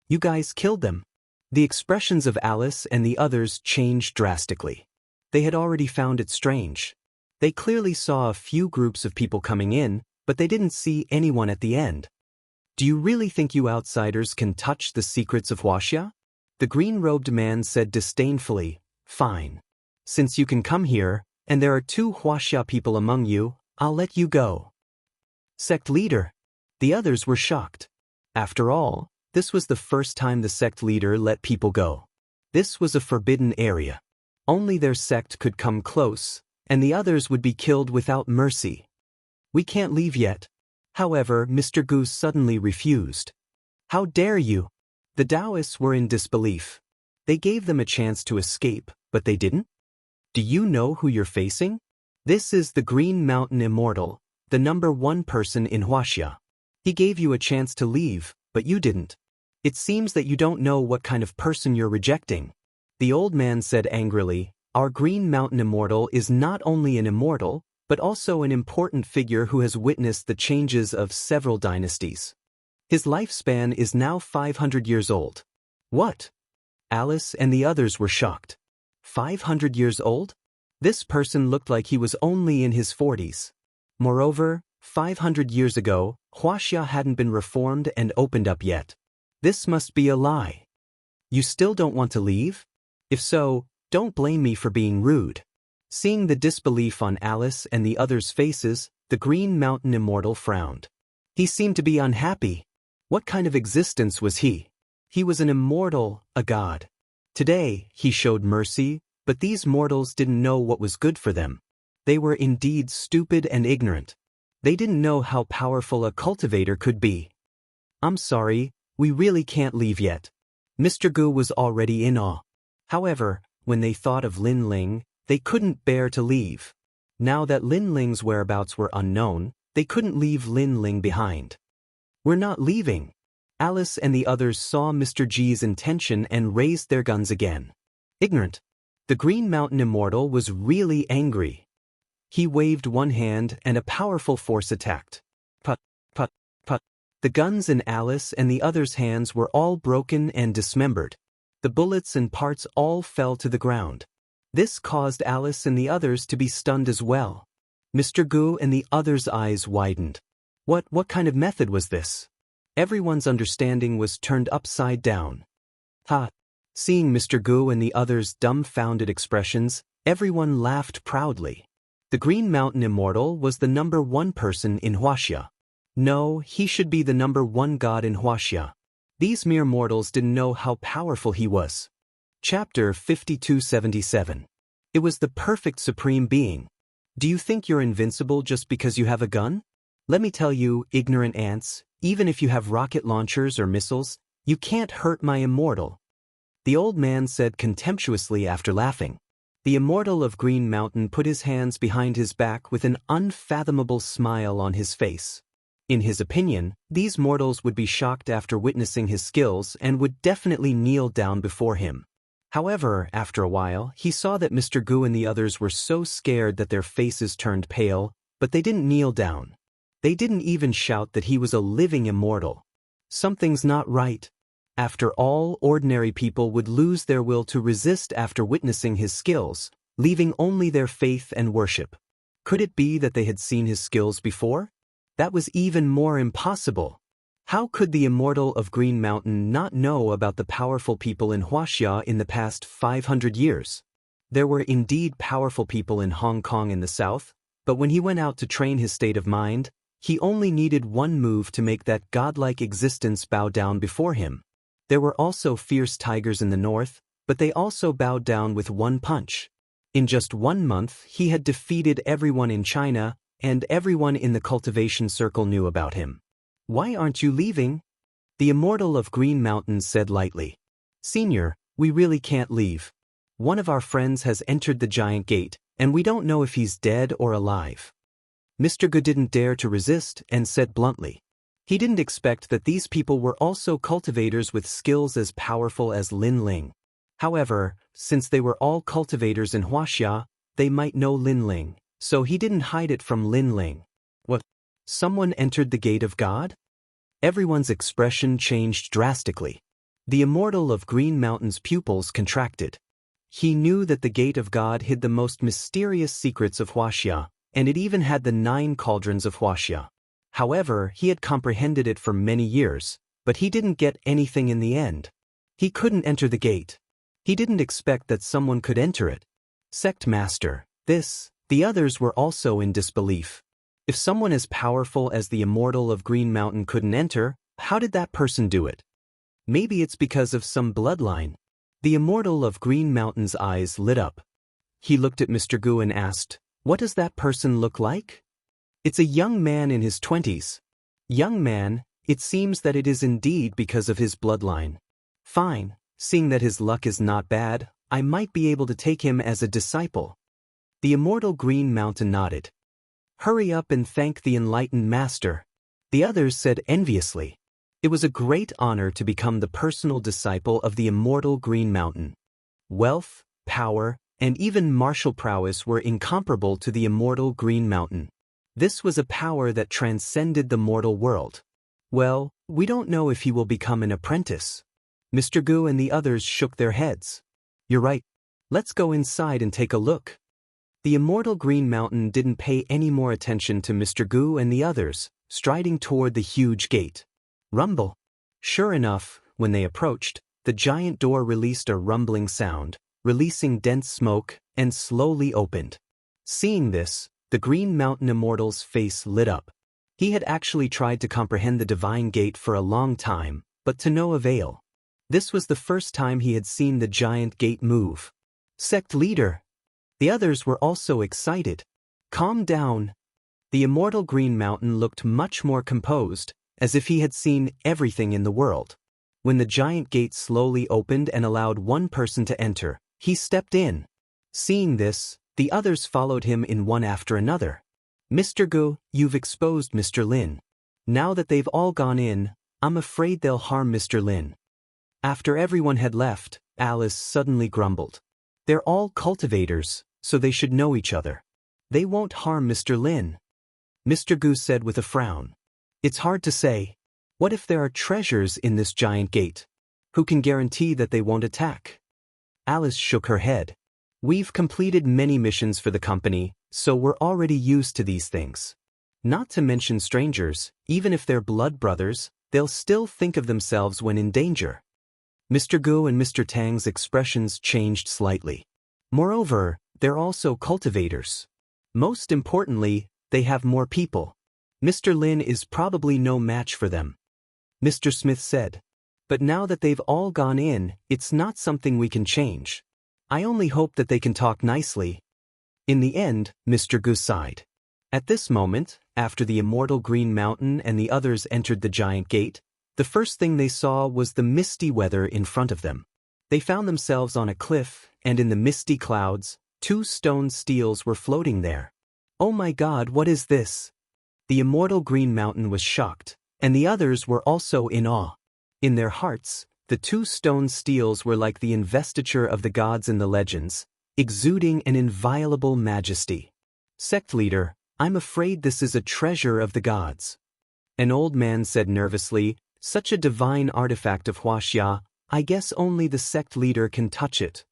You guys killed them. The expressions of Alice and the others changed drastically. They had already found it strange. They clearly saw a few groups of people coming in, but they didn't see anyone at the end. Do you really think you outsiders can touch the secrets of Huaxia? The green-robed man said disdainfully, Fine. Since you can come here, and there are 2 Huaxia people among you, I'll let you go. Sect leader. The others were shocked. After all, this was the first time the sect leader let people go. This was a forbidden area. Only their sect could come close, and the others would be killed without mercy. We can't leave yet. However, Mr. Goose suddenly refused. How dare you? The Taoists were in disbelief. They gave them a chance to escape, but they didn't? Do you know who you're facing? This is the Green Mountain Immortal, the #1 person in Huaxia. He gave you a chance to leave, but you didn't. It seems that you don't know what kind of person you're rejecting. The old man said angrily, Our Green Mountain Immortal is not only an immortal, but also an important figure who has witnessed the changes of several dynasties. His lifespan is now 500 years old. What? Alice and the others were shocked. 500 years old? This person looked like he was only in his 40s. Moreover, 500 years ago, Huaxia hadn't been reformed and opened up yet. This must be a lie. You still don't want to leave? If so, don't blame me for being rude. Seeing the disbelief on Alice and the others' faces, the Green Mountain Immortal frowned. He seemed to be unhappy. What kind of existence was he? He was an immortal, a god. Today, he showed mercy, but these mortals didn't know what was good for them. They were indeed stupid and ignorant. They didn't know how powerful a cultivator could be. I'm sorry, we really can't leave yet. Mr. Gu was already in awe. However, when they thought of Lin Ling, they couldn't bear to leave. Now that Lin Ling's whereabouts were unknown, they couldn't leave Lin Ling behind. We're not leaving. Alice and the others saw Mr. G's intention and raised their guns again. Ignorant. The Green Mountain Immortal was really angry. He waved one hand and a powerful force attacked. Put, put, put. The guns in Alice and the others' hands were all broken and dismembered. The bullets and parts all fell to the ground. This caused Alice and the others to be stunned as well. Mr. Gu and the others' eyes widened. What kind of method was this? Everyone's understanding was turned upside down. Ha! Seeing Mr. Gu and the others' dumbfounded expressions, everyone laughed proudly. The Green Mountain Immortal was the #1 person in Huaxia. No, he should be the #1 god in Huaxia. These mere mortals didn't know how powerful he was. Chapter 5277. It was the perfect supreme being. Do you think you're invincible just because you have a gun? Let me tell you, ignorant ants, even if you have rocket launchers or missiles, you can't hurt my immortal. The old man said contemptuously after laughing. The immortal of Green Mountain put his hands behind his back with an unfathomable smile on his face. In his opinion, these mortals would be shocked after witnessing his skills and would definitely kneel down before him. However, after a while, he saw that Mr. Gu and the others were so scared that their faces turned pale, but they didn't kneel down. They didn't even shout that he was a living immortal. Something's not right. After all, ordinary people would lose their will to resist after witnessing his skills, leaving only their faith and worship. Could it be that they had seen his skills before? That was even more impossible. How could the immortal of Green Mountain not know about the powerful people in Huaxia in the past 500 years? There were indeed powerful people in Hong Kong in the south, but when he went out to train his state of mind, he only needed one move to make that godlike existence bow down before him. There were also fierce tigers in the north, but they also bowed down with one punch. In just 1 month, he had defeated everyone in China, and everyone in the cultivation circle knew about him. Why aren't you leaving? The immortal of Green Mountain said lightly. Senior, we really can't leave. One of our friends has entered the giant gate, and we don't know if he's dead or alive. Mr. Gu didn't dare to resist and said bluntly. He didn't expect that these people were also cultivators with skills as powerful as Lin Ling. However, since they were all cultivators in Huaxia, they might know Lin Ling, so he didn't hide it from Lin Ling. What? Someone entered the gate of God? Everyone's expression changed drastically. The immortal of Green Mountain's pupils contracted. He knew that the gate of God hid the most mysterious secrets of Huaxia, and it even had the 9 cauldrons of Huaxia. However, he had comprehended it for many years, but he didn't get anything in the end. He couldn't enter the gate. He didn't expect that someone could enter it. Sect Master, the others were also in disbelief. If someone as powerful as the immortal of Green Mountain couldn't enter, how did that person do it? Maybe it's because of some bloodline. The immortal of Green Mountain's eyes lit up. He looked at Mr. Gu and asked, "What does that person look like?" "It's a young man in his 20s. Young man, it seems that it is indeed because of his bloodline. Fine, seeing that his luck is not bad, I might be able to take him as a disciple." The immortal Green Mountain nodded. "Hurry up and thank the enlightened master." The others said enviously. It was a great honor to become the personal disciple of the immortal Green Mountain. Wealth, power, and even martial prowess were incomparable to the immortal Green Mountain. This was a power that transcended the mortal world. Well, we don't know if he will become an apprentice. Mr. Gu and the others shook their heads. You're right. Let's go inside and take a look. The immortal Green Mountain didn't pay any more attention to Mr. Gu and the others, striding toward the huge gate. Rumble. Sure enough, when they approached, the giant door released a rumbling sound, releasing dense smoke, and slowly opened. Seeing this, the Green Mountain Immortal's face lit up. He had actually tried to comprehend the divine gate for a long time, but to no avail. This was the first time he had seen the giant gate move. Sect leader! The others were also excited. Calm down. The immortal Green Mountain looked much more composed, as if he had seen everything in the world. When the giant gate slowly opened and allowed one person to enter, he stepped in. Seeing this, the others followed him in one after another. Mr. Gu, you've exposed Mr. Lin. Now that they've all gone in, I'm afraid they'll harm Mr. Lin. After everyone had left, Alice suddenly grumbled. They're all cultivators, so they should know each other. They won't harm Mr. Lin. Mr. Gu said with a frown. It's hard to say. What if there are treasures in this giant gate? Who can guarantee that they won't attack? Alice shook her head. We've completed many missions for the company, so we're already used to these things. Not to mention strangers, even if they're blood brothers, they'll still think of themselves when in danger. Mr. Gu and Mr. Tang's expressions changed slightly. Moreover, they're also cultivators. Most importantly, they have more people. Mr. Lin is probably no match for them. Mr. Smith said. But now that they've all gone in, it's not something we can change. I only hope that they can talk nicely. In the end, Mr. Gu sighed. At this moment, after the immortal Green Mountain and the others entered the giant gate, the first thing they saw was the misty weather in front of them. They found themselves on a cliff, and in the misty clouds, 2 stone steels were floating there. Oh my God, what is this? The immortal Green Mountain was shocked, and the others were also in awe. In their hearts, the 2 stone steels were like the investiture of the gods in the legends, exuding an inviolable majesty. Sect leader, I'm afraid this is a treasure of the gods. An old man said nervously, such a divine artifact of Huaxia, I guess only the sect leader can touch it.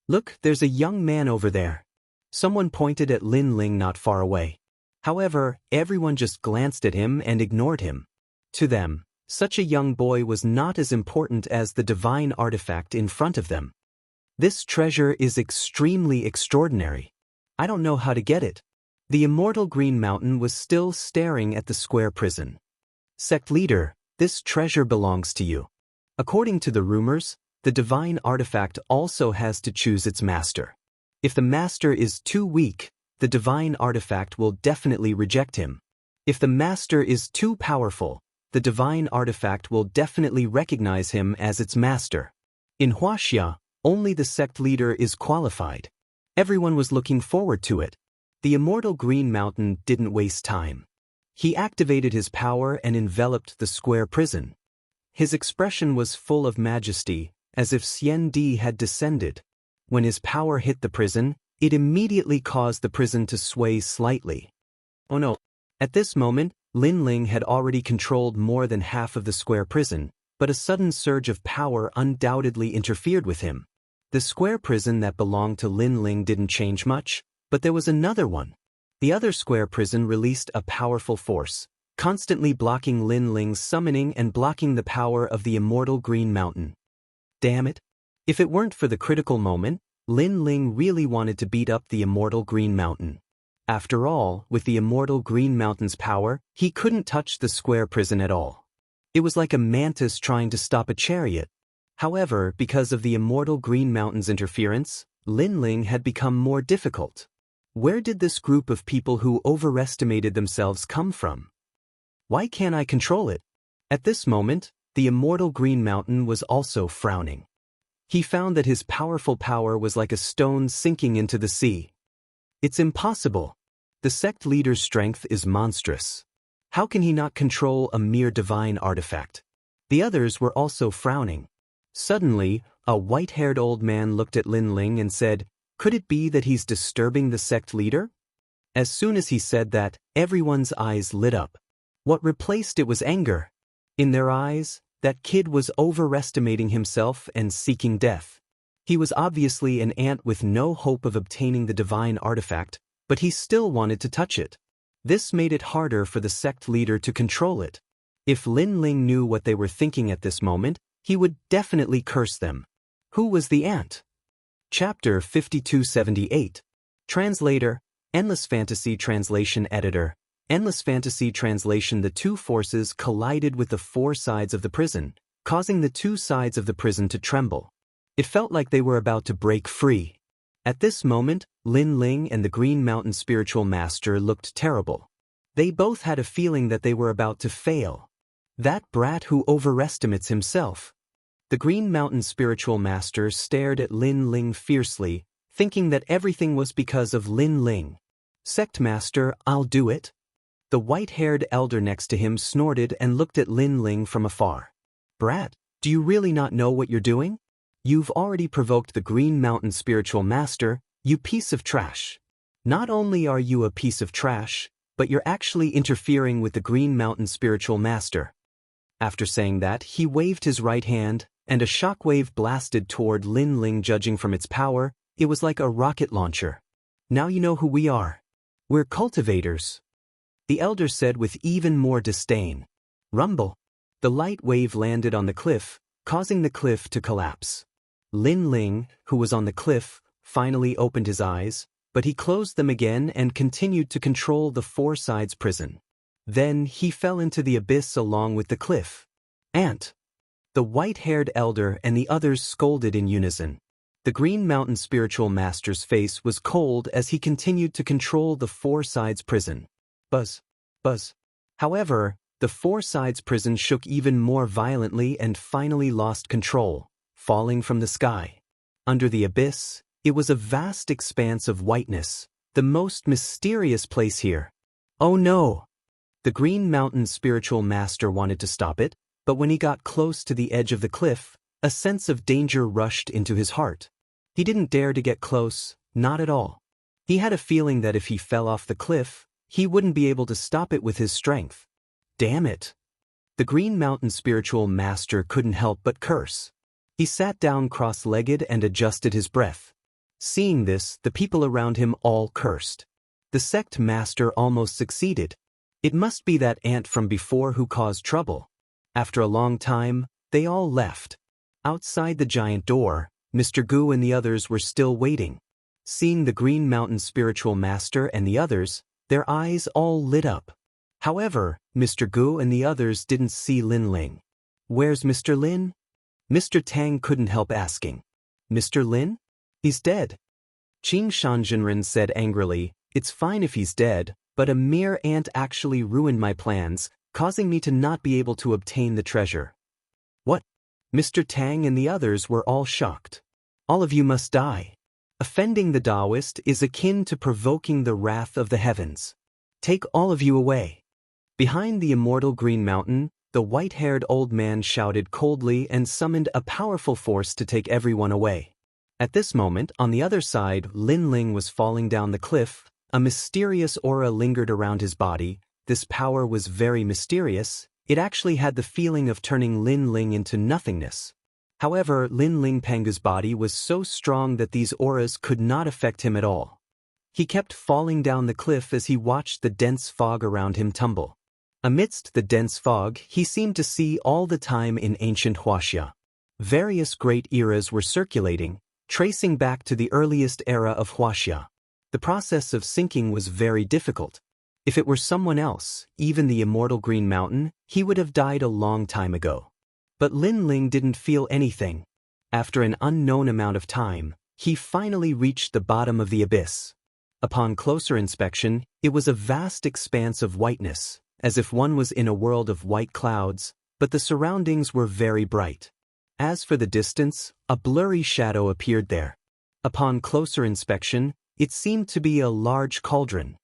Look, there's a young man over there. Someone pointed at Lin Ling not far away. However, everyone just glanced at him and ignored him. To them, such a young boy was not as important as the divine artifact in front of them. This treasure is extremely extraordinary. I don't know how to get it. The immortal Green Mountain was still staring at the square prison. Sect leader, this treasure belongs to you. According to the rumors, the divine artifact also has to choose its master. If the master is too weak, the divine artifact will definitely reject him. If the master is too powerful, the divine artifact will definitely recognize him as its master. In Huaxia, only the sect leader is qualified. Everyone was looking forward to it. The immortal Green Mountain didn't waste time. He activated his power and enveloped the square prison. His expression was full of majesty, as if Xian Di had descended. When his power hit the prison, it immediately caused the prison to sway slightly. Oh no! At this moment, Lin Ling had already controlled more than half of the square prison, but a sudden surge of power undoubtedly interfered with him. The square prison that belonged to Lin Ling didn't change much, but there was another one. The other square prison released a powerful force, constantly blocking Lin Ling's summoning and blocking the power of the immortal Green Mountain. Damn it! If it weren't for the critical moment, Lin Ling really wanted to beat up the immortal Green Mountain. After all, with the immortal Green Mountain's power, he couldn't touch the square prison at all. It was like a mantis trying to stop a chariot. However, because of the immortal Green Mountain's interference, Lin Ling had become more difficult. Where did this group of people who overestimated themselves come from? Why can't I control it? At this moment, the immortal Green Mountain was also frowning. He found that his powerful power was like a stone sinking into the sea. It's impossible. The sect leader's strength is monstrous. How can he not control a mere divine artifact? The others were also frowning. Suddenly, a white-haired old man looked at Lin Ling and said, "Could it be that he's disturbing the sect leader?" As soon as he said that, everyone's eyes lit up. What replaced it was anger. In their eyes, that kid was overestimating himself and seeking death. He was obviously an ant with no hope of obtaining the divine artifact, but he still wanted to touch it. This made it harder for the sect leader to control it. If Lin Ling knew what they were thinking at this moment, he would definitely curse them. Who was the ant? Chapter 5278. Translator, Endless Fantasy Translation Editor. Endless Fantasy Translation. The two forces collided with the four sides of the prison, causing the two sides of the prison to tremble. It felt like they were about to break free. At this moment, Lin Ling and the Green Mountain Spiritual Master looked terrible. They both had a feeling that they were about to fail. That brat who overestimates himself. The Green Mountain Spiritual Master stared at Lin Ling fiercely, thinking that everything was because of Lin Ling. Sect Master, I'll do it. The white-haired elder next to him snorted and looked at Lin Ling from afar. Brat, do you really not know what you're doing? You've already provoked the Green Mountain Spiritual Master, you piece of trash. Not only are you a piece of trash, but you're actually interfering with the Green Mountain Spiritual Master. After saying that, he waved his right hand, and a shockwave blasted toward Lin Ling. Judging from its power, it was like a rocket launcher. Now you know who we are. We're cultivators. The elder said with even more disdain. Rumble. The light wave landed on the cliff, causing the cliff to collapse. Lin Ling, who was on the cliff, finally opened his eyes, but he closed them again and continued to control the Four Sides prison. Then he fell into the abyss along with the cliff. Ant. The white-haired elder and the others scolded in unison. The Green Mountain Spiritual Master's face was cold as he continued to control the Four Sides prison. Buzz. Buzz. However, the Four Sides prison shook even more violently and finally lost control, falling from the sky. Under the abyss, it was a vast expanse of whiteness, the most mysterious place here. Oh no! The Green Mountain Spiritual Master wanted to stop it, but when he got close to the edge of the cliff, a sense of danger rushed into his heart. He didn't dare to get close, not at all. He had a feeling that if he fell off the cliff, he wouldn't be able to stop it with his strength. Damn it! The Green Mountain Spiritual Master couldn't help but curse. He sat down cross-legged and adjusted his breath. Seeing this, the people around him all cursed. The sect master almost succeeded. It must be that ant from before who caused trouble. After a long time, they all left. Outside the giant door, Mr. Gu and the others were still waiting. Seeing the Green Mountain Spiritual Master and the others, their eyes all lit up. However, Mr. Gu and the others didn't see Lin Ling. Where's Mr. Lin? Mr. Tang couldn't help asking. Mr. Lin? He's dead. Qing Shanjinren said angrily, it's fine if he's dead, but a mere ant actually ruined my plans, causing me to not be able to obtain the treasure. What? Mr. Tang and the others were all shocked. All of you must die. Offending the Taoist is akin to provoking the wrath of the heavens. Take all of you away. Behind the immortal Green Mountain, the white-haired old man shouted coldly and summoned a powerful force to take everyone away. At this moment, on the other side, Lin Ling was falling down the cliff. A mysterious aura lingered around his body. This power was very mysterious. It actually had the feeling of turning Lin Ling into nothingness. However, Lin Ling Panga's body was so strong that these auras could not affect him at all. He kept falling down the cliff as he watched the dense fog around him tumble. Amidst the dense fog, he seemed to see all the time in ancient Huaxia. Various great eras were circulating, tracing back to the earliest era of Huaxia. The process of sinking was very difficult. If it were someone else, even the immortal Green Mountain, he would have died a long time ago. But Lin Ling didn't feel anything. After an unknown amount of time, he finally reached the bottom of the abyss. Upon closer inspection, it was a vast expanse of whiteness, as if one was in a world of white clouds, but the surroundings were very bright. As for the distance, a blurry shadow appeared there. Upon closer inspection, it seemed to be a large cauldron.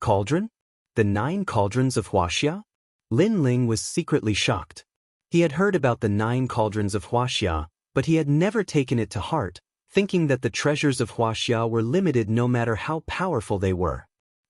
Cauldron? The 9 cauldrons of Huaxia? Lin Ling was secretly shocked. He had heard about the 9 cauldrons of Huaxia, but he had never taken it to heart, thinking that the treasures of Huaxia were limited no matter how powerful they were.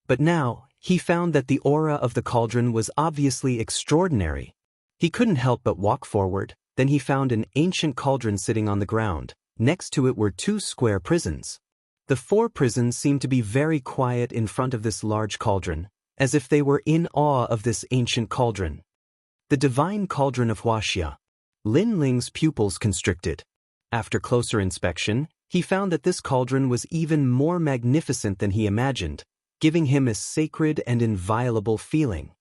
But now, he found that the aura of the cauldron was obviously extraordinary. He couldn't help but walk forward. Then he found an ancient cauldron sitting on the ground. Next to it were 2 square prisons. The 4 prisons seemed to be very quiet in front of this large cauldron, as if they were in awe of this ancient cauldron. The divine cauldron of Huaxia. Lin Ling's pupils constricted. After closer inspection, he found that this cauldron was even more magnificent than he imagined, giving him a sacred and inviolable feeling.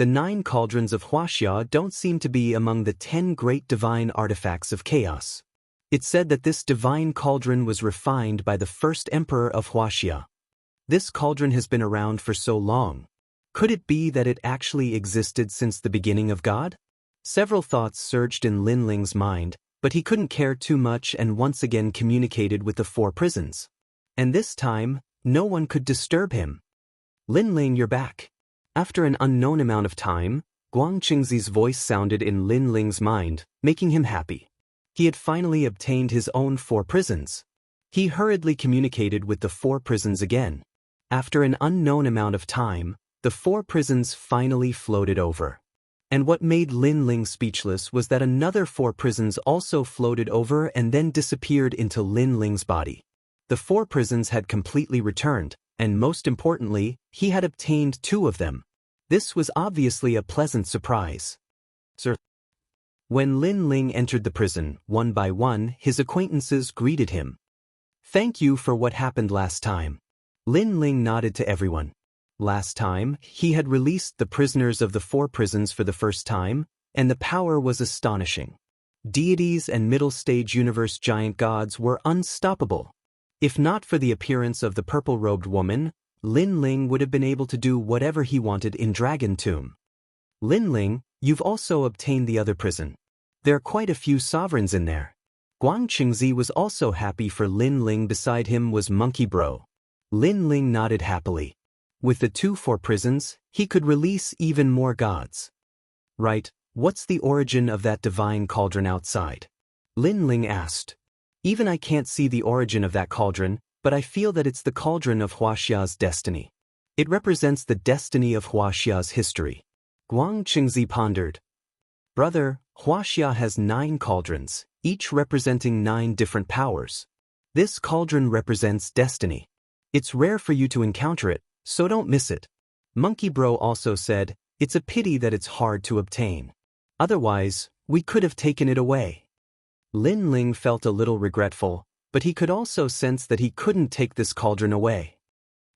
the 9 cauldrons of Huaxia don't seem to be among the 10 great divine artifacts of chaos. It's said that this divine cauldron was refined by the first emperor of Huaxia. This cauldron has been around for so long. Could it be that it actually existed since the beginning of God? Several thoughts surged in Lin Ling's mind, but he couldn't care too much and once again communicated with the 4 prisons. And this time, no one could disturb him. Lin Ling, you're back. After an unknown amount of time, Guang Qingzi's voice sounded in Lin Ling's mind, making him happy. He had finally obtained his own 4 prisons. He hurriedly communicated with the 4 prisons again. After an unknown amount of time, the 4 prisons finally floated over. And what made Lin Ling speechless was that another 4 prisons also floated over and then disappeared into Lin Ling's body. The 4 prisons had completely returned, and most importantly, he had obtained 2 of them. This was obviously a pleasant surprise. Sir. When Lin Ling entered the prison, one by one, his acquaintances greeted him. Thank you for what happened last time. Lin Ling nodded to everyone. Last time, he had released the prisoners of the 4 prisons for the first time, and the power was astonishing. Deities and middle-stage universe giant gods were unstoppable. If not for the appearance of the purple-robed woman, Lin Ling would have been able to do whatever he wanted in Dragon Tomb. Lin Ling, you've also obtained the other prison. There are quite a few sovereigns in there. Guang Qingzi was also happy for Lin Ling. Beside him was Monkey Bro. Lin Ling nodded happily. With the 2 4 prisons, he could release even more gods. Right, what's the origin of that divine cauldron outside? Lin Ling asked. Even I can't see the origin of that cauldron, but I feel that it's the cauldron of Huaxia's destiny. It represents the destiny of Huaxia's history. Guang Qingzi pondered. Brother, Huaxia has 9 cauldrons, each representing 9 different powers. This cauldron represents destiny. It's rare for you to encounter it, so don't miss it. Monkey Bro also said, it's a pity that it's hard to obtain. Otherwise, we could have taken it away. Lin Ling felt a little regretful, but he could also sense that he couldn't take this cauldron away.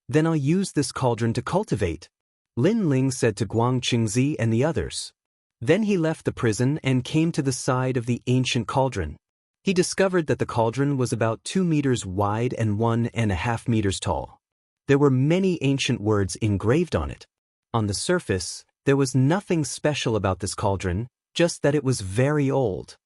Then I'll use this cauldron to cultivate, Lin Ling said to Guang Qingzi and the others. Then he left the prison and came to the side of the ancient cauldron. He discovered that the cauldron was about 2 meters wide and 1.5 meters tall. There were many ancient words engraved on it. On the surface, there was nothing special about this cauldron, just that it was very old.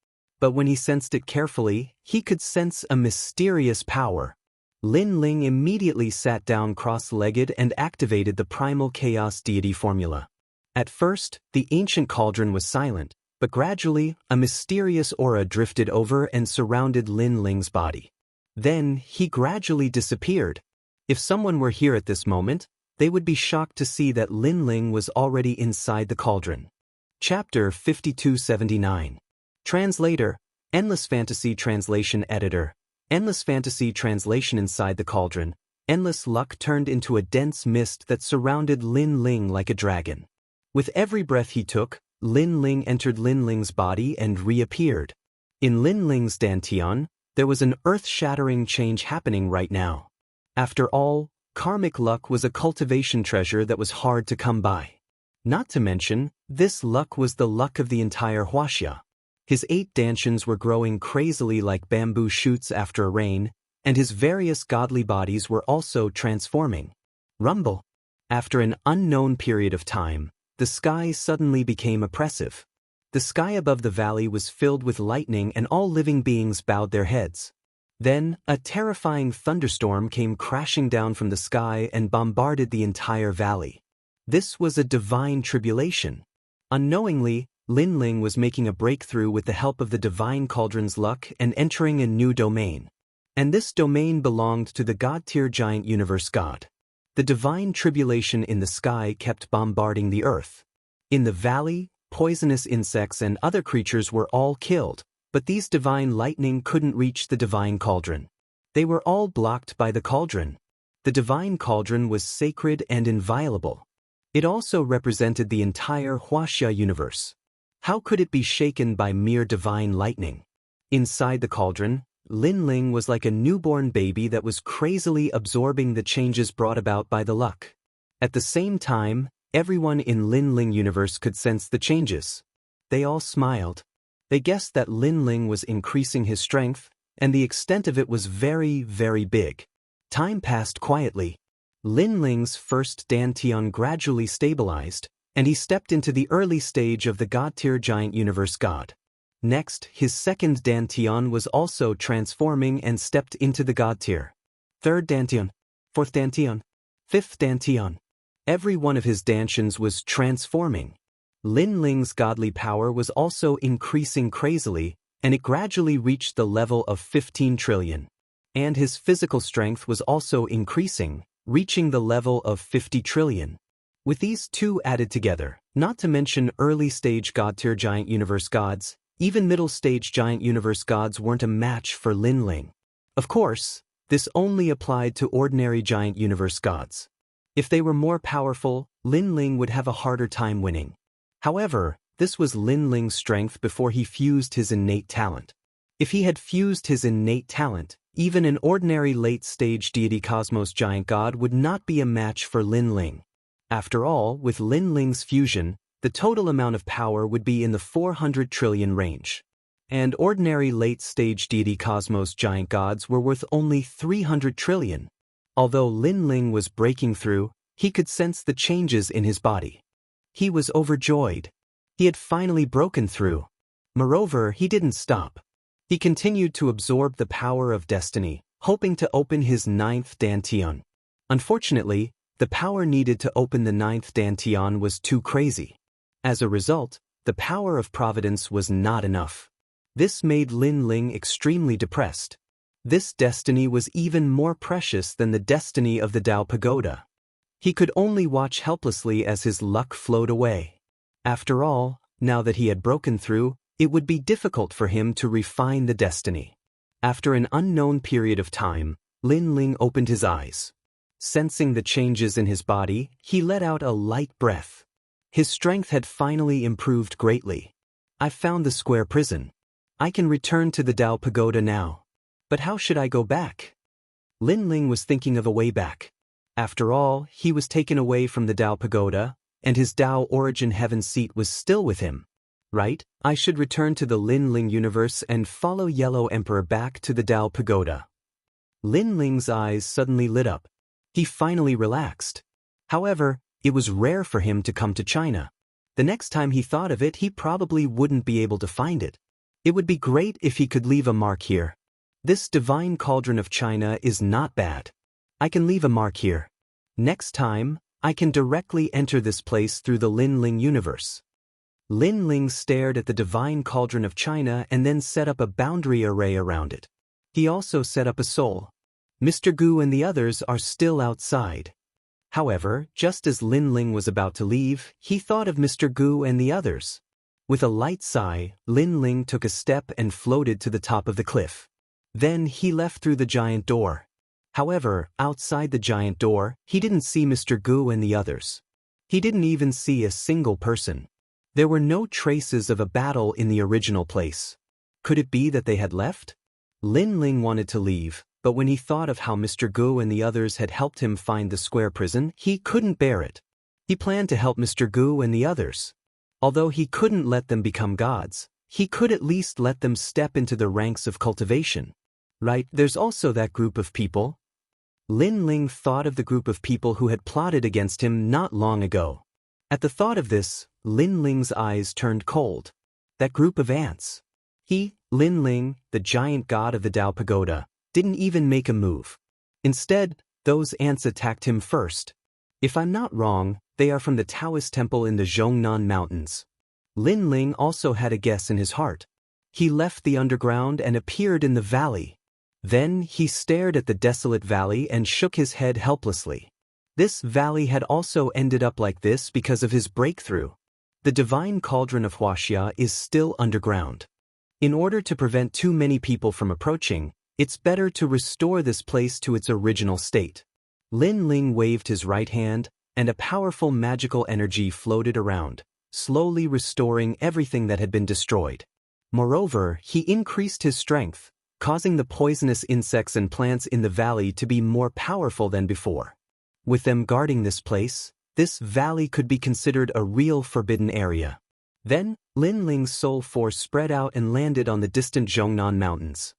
But when he sensed it carefully, he could sense a mysterious power. Lin Ling immediately sat down cross-legged and activated the primal chaos deity formula. At first, the ancient cauldron was silent, but gradually, a mysterious aura drifted over and surrounded Lin Ling's body. Then, he gradually disappeared. If someone were here at this moment, they would be shocked to see that Lin Ling was already inside the cauldron. Chapter 5279. Translator, Endless Fantasy Translation Editor. Endless Fantasy Translation. Inside the cauldron, endless luck turned into a dense mist that surrounded Lin Ling like a dragon. With every breath he took, Lin Ling entered Lin Ling's body and reappeared. In Lin Ling's dantian, there was an earth-shattering change happening right now. After all, karmic luck was a cultivation treasure that was hard to come by. Not to mention, this luck was the luck of the entire Huaxia. His 8 dantians were growing crazily like bamboo shoots after a rain, and his various godly bodies were also transforming. Rumble. After an unknown period of time, the sky suddenly became oppressive. The sky above the valley was filled with lightning and all living beings bowed their heads. Then, a terrifying thunderstorm came crashing down from the sky and bombarded the entire valley. This was a divine tribulation. Unknowingly, Lin Ling was making a breakthrough with the help of the divine cauldron's luck and entering a new domain. And this domain belonged to the god-tier giant universe god. The divine tribulation in the sky kept bombarding the earth. In the valley, poisonous insects and other creatures were all killed, but these divine lightning couldn't reach the divine cauldron. They were all blocked by the cauldron. The divine cauldron was sacred and inviolable. It also represented the entire Huaxia universe. How could it be shaken by mere divine lightning? Inside the cauldron, Lin Ling was like a newborn baby that was crazily absorbing the changes brought about by the luck. At the same time, Everyone in Lin Ling universe could sense the changes. They all smiled. They guessed that Lin Ling was increasing his strength, and the extent of it was very, very big. Time passed quietly. Lin Ling's first dantian gradually stabilized, and he stepped into the early stage of the God-tier giant universe god. Next, his second dantian was also transforming and stepped into the god tier. Third dantian, fourth dantian, fifth dantian. Every one of his dantians was transforming. Lin Ling's godly power was also increasing crazily, and it gradually reached the level of 15 trillion. And his physical strength was also increasing, reaching the level of 50 trillion. With these two added together, not to mention early-stage god-tier giant universe gods, even middle-stage giant universe gods weren't a match for Lin Ling. Of course, this only applied to ordinary giant universe gods. If they were more powerful, Lin Ling would have a harder time winning. However, this was Lin Ling's strength before he fused his innate talent. If he had fused his innate talent, even an ordinary late-stage deity cosmos giant god would not be a match for Lin Ling. After all, with Lin Ling's fusion, the total amount of power would be in the 400 trillion range. And ordinary late-stage deity cosmos giant gods were worth only 300 trillion. Although Lin Ling was breaking through, he could sense the changes in his body. He was overjoyed. He had finally broken through. Moreover, he didn't stop. He continued to absorb the power of destiny, hoping to open his 9th dantian. Unfortunately, the power needed to open the 9th dantian was too crazy. As a result, the power of providence was not enough. This made Lin Ling extremely depressed. This destiny was even more precious than the destiny of the Tao Pagoda. He could only watch helplessly as his luck flowed away. After all, now that he had broken through, it would be difficult for him to refine the destiny. After an unknown period of time, Lin Ling opened his eyes. Sensing the changes in his body, he let out a light breath. His strength had finally improved greatly. "I've found the square prison. I can return to the Tao Pagoda now. But how should I go back?" Lin Ling was thinking of a way back. After all, he was taken away from the Tao Pagoda, and his Tao origin heaven seat was still with him. Right? I should return to the Lin Ling universe and follow Yellow Emperor back to the Tao Pagoda. Lin Ling's eyes suddenly lit up. He finally relaxed. However, it was rare for him to come to China. The next time he thought of it, he probably wouldn't be able to find it. It would be great if he could leave a mark here. This divine cauldron of China is not bad. I can leave a mark here. Next time, I can directly enter this place through the Lin Ling universe. Lin Ling stared at the divine cauldron of China and then set up a boundary array around it. He also set up a soul. Mr. Gu and the others are still outside. However, just as Lin Ling was about to leave, he thought of Mr. Gu and the others. With a light sigh, Lin Ling took a step and floated to the top of the cliff. Then he left through the giant door. However, outside the giant door, he didn't see Mr. Gu and the others. He didn't even see a single person. There were no traces of a battle in the original place. Could it be that they had left? Lin Ling wanted to leave, but when he thought of how Mr. Gu and the others had helped him find the square prison, he couldn't bear it. He planned to help Mr. Gu and the others. Although he couldn't let them become gods, he could at least let them step into the ranks of cultivation. Right, there's also that group of people. Lin Ling thought of the group of people who had plotted against him not long ago. At the thought of this, Lin Ling's eyes turned cold. That group of ants. He, Lin Ling, the giant god of the Tao Pagoda, didn't even make a move. Instead, those ants attacked him first. If I'm not wrong, they are from the Taoist temple in the Zhongnan Mountains. Lin Ling also had a guess in his heart. He left the underground and appeared in the valley. Then he stared at the desolate valley and shook his head helplessly. This valley had also ended up like this because of his breakthrough. The divine cauldron of Huaxia is still underground. In order to prevent too many people from approaching, it's better to restore this place to its original state. Lin Ling waved his right hand, and a powerful magical energy floated around, slowly restoring everything that had been destroyed. Moreover, he increased his strength, causing the poisonous insects and plants in the valley to be more powerful than before. With them guarding this place, This valley could be considered a real forbidden area. Then, Lin Ling's soul force spread out and landed on the distant Zhongnan Mountains.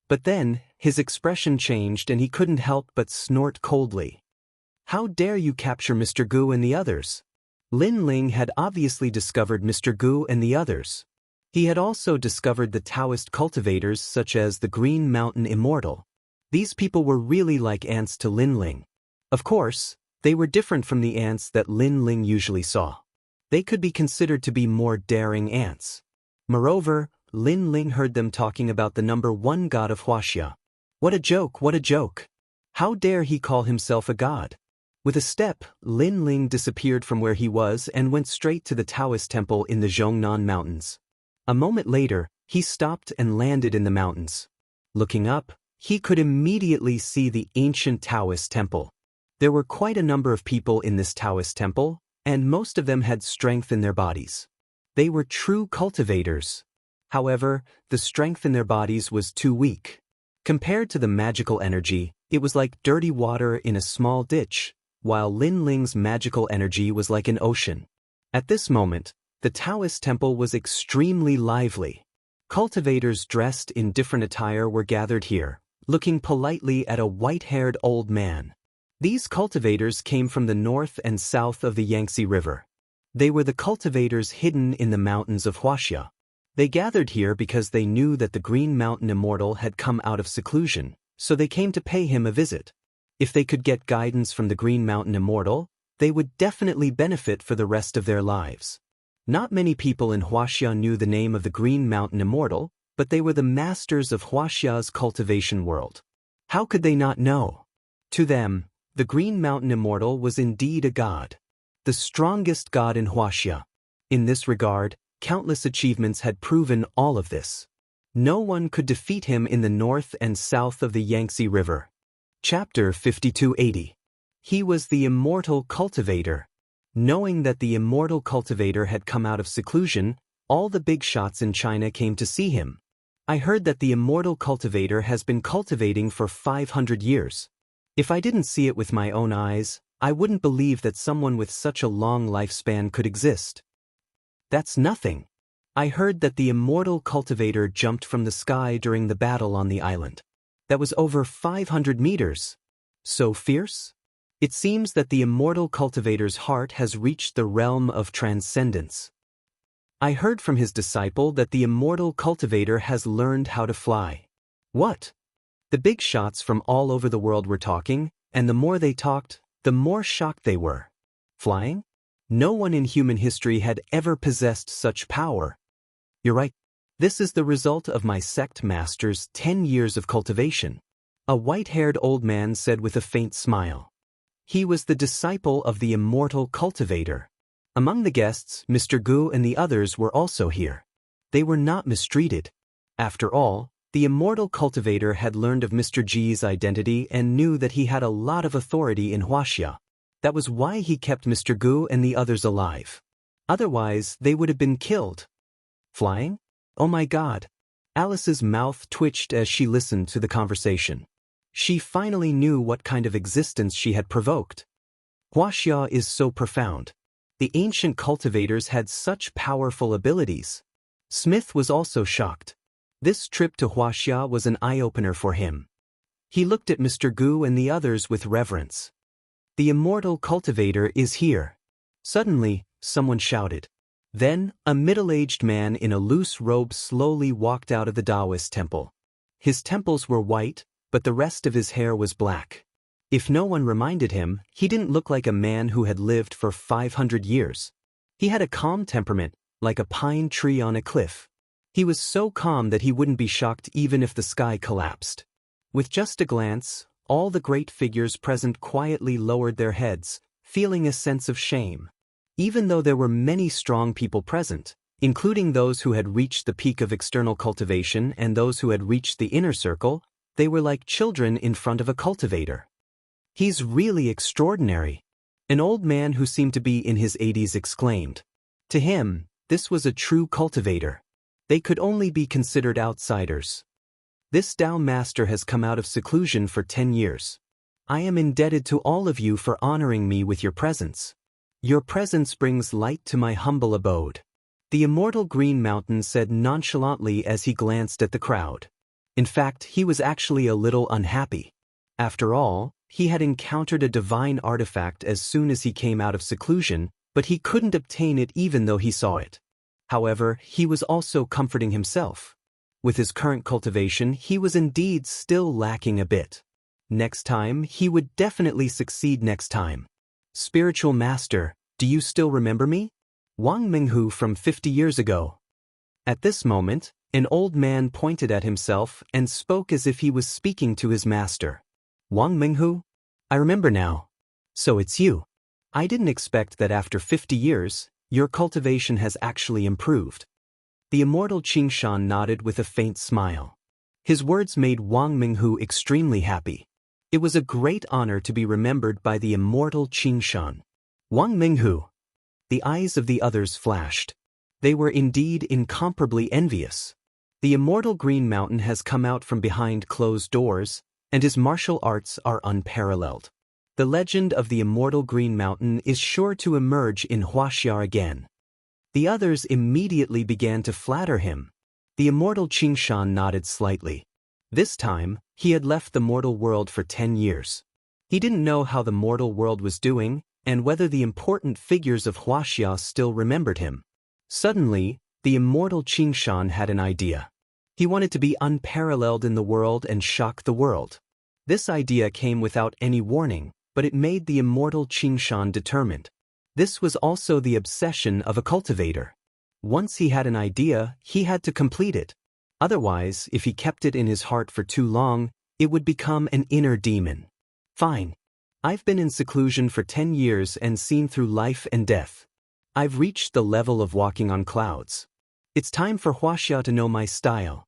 But then, his expression changed and he couldn't help but snort coldly. How dare you capture Mr. Gu and the others? Lin Ling had obviously discovered Mr. Gu and the others. He had also discovered the Taoist cultivators such as the Green Mountain Immortal. These people were really like ants to Lin Ling. Of course, they were different from the ants that Lin Ling usually saw. They could be considered to be more daring ants. Moreover, Lin Ling heard them talking about the number one god of Huaxia. What a joke, what a joke! How dare he call himself a god? With a step, Lin Ling disappeared from where he was and went straight to the Taoist temple in the Zhongnan Mountains. A moment later, he stopped and landed in the mountains. Looking up, he could immediately see the ancient Taoist temple. There were quite a number of people in this Taoist temple, and most of them had strength in their bodies. They were true cultivators. However, the strength in their bodies was too weak. Compared to the magical energy, it was like dirty water in a small ditch, while Lin Ling's magical energy was like an ocean. At this moment, the Taoist temple was extremely lively. Cultivators dressed in different attire were gathered here, looking politely at a white-haired old man. These cultivators came from the north and south of the Yangtze River. They were the cultivators hidden in the mountains of Huaxia. They gathered here because they knew that the Green Mountain Immortal had come out of seclusion, so they came to pay him a visit. If they could get guidance from the Green Mountain Immortal, they would definitely benefit for the rest of their lives. Not many people in Huaxia knew the name of the Green Mountain Immortal, but they were the masters of Huaxia's cultivation world. How could they not know? To them, the Green Mountain Immortal was indeed a god. The strongest god in Huaxia. In this regard, countless achievements had proven all of this. No one could defeat him in the north and south of the Yangtze River. Chapter 5280. He was the immortal cultivator. Knowing that the immortal cultivator had come out of seclusion, all the big shots in China came to see him. I heard that the immortal cultivator has been cultivating for 500 years. If I didn't see it with my own eyes, I wouldn't believe that someone with such a long lifespan could exist. That's nothing. I heard that the immortal cultivator jumped from the sky during the battle on the island. That was over 500 meters. So fierce? It seems that the immortal cultivator's heart has reached the realm of transcendence. I heard from his disciple that the immortal cultivator has learned how to fly. What? The big shots from all over the world were talking, and the more they talked, the more shocked they were. Flying? No one in human history had ever possessed such power. You're right. This is the result of my sect master's 10 years of cultivation. A white-haired old man said with a faint smile. He was the disciple of the immortal cultivator. Among the guests, Mr. Gu and the others were also here. They were not mistreated. After all, the immortal cultivator had learned of Mr. G's identity and knew that he had a lot of authority in Huaxia. That was why he kept Mr. Gu and the others alive. Otherwise, they would have been killed. Flying? Oh my God. Alice's mouth twitched as she listened to the conversation. She finally knew what kind of existence she had provoked. Huaxia is so profound. The ancient cultivators had such powerful abilities. Smith was also shocked. This trip to Huaxia was an eye-opener for him. He looked at Mr. Gu and the others with reverence. The immortal cultivator is here. Suddenly, someone shouted. Then, a middle-aged man in a loose robe slowly walked out of the Taoist temple. His temples were white, but the rest of his hair was black. If no one reminded him, he didn't look like a man who had lived for 500 years. He had a calm temperament, like a pine tree on a cliff. He was so calm that he wouldn't be shocked even if the sky collapsed. With just a glance, all the great figures present quietly lowered their heads, feeling a sense of shame. Even though there were many strong people present, including those who had reached the peak of external cultivation and those who had reached the inner circle, they were like children in front of a cultivator. He's really extraordinary. An old man who seemed to be in his 80s exclaimed. To him, this was a true cultivator. They could only be considered outsiders. This Tao master has come out of seclusion for 10 years. I am indebted to all of you for honoring me with your presence. Your presence brings light to my humble abode. The immortal Green Mountain said nonchalantly as he glanced at the crowd. In fact, he was actually a little unhappy. After all, he had encountered a divine artifact as soon as he came out of seclusion, but he couldn't obtain it even though he saw it. However, he was also comforting himself. With his current cultivation, he was indeed still lacking a bit. Next time, he would definitely succeed next time. Spiritual Master, do you still remember me? Wang Minghu from 50 years ago. At this moment, an old man pointed at himself and spoke as if he was speaking to his master. Wang Minghu? I remember now. So it's you. I didn't expect that after 50 years, your cultivation has actually improved. The immortal Qingshan nodded with a faint smile. His words made Wang Minghu extremely happy. It was a great honor to be remembered by the immortal Qingshan. Wang Minghu. The eyes of the others flashed. They were indeed incomparably envious. The immortal Green Mountain has come out from behind closed doors, and his martial arts are unparalleled. The legend of the immortal Green Mountain is sure to emerge in Huaxia again. The others immediately began to flatter him. The immortal Qingshan nodded slightly. This time, he had left the mortal world for 10 years. He didn't know how the mortal world was doing, and whether the important figures of Huaxia still remembered him. Suddenly, the immortal Qingshan had an idea. He wanted to be unparalleled in the world and shock the world. This idea came without any warning, but it made the immortal Qingshan determined. This was also the obsession of a cultivator. Once he had an idea, he had to complete it. Otherwise, if he kept it in his heart for too long, it would become an inner demon. Fine. I've been in seclusion for 10 years and seen through life and death. I've reached the level of walking on clouds. It's time for Huaxia to know my style.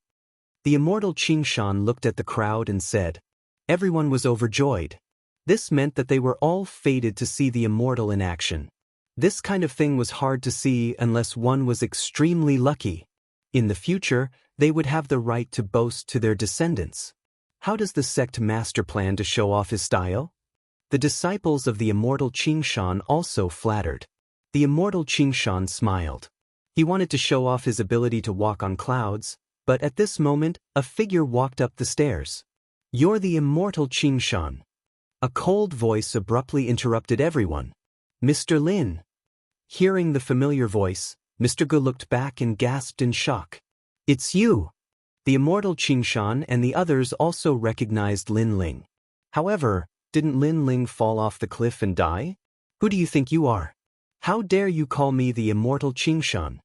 The immortal Qingshan looked at the crowd and said. Everyone was overjoyed. This meant that they were all fated to see the immortal in action. This kind of thing was hard to see unless one was extremely lucky. In the future, they would have the right to boast to their descendants. How does the sect master plan to show off his style? The disciples of the immortal Qingshan also flattered. The immortal Qingshan smiled. He wanted to show off his ability to walk on clouds, but at this moment, a figure walked up the stairs. You're the immortal Qingshan. A cold voice abruptly interrupted everyone. Mr. Lin. Hearing the familiar voice, Mr. Gu looked back and gasped in shock. It's you. The immortal Qingshan and the others also recognized Lin Ling. However, didn't Lin Ling fall off the cliff and die? Who do you think you are? How dare you call me the immortal Qingshan?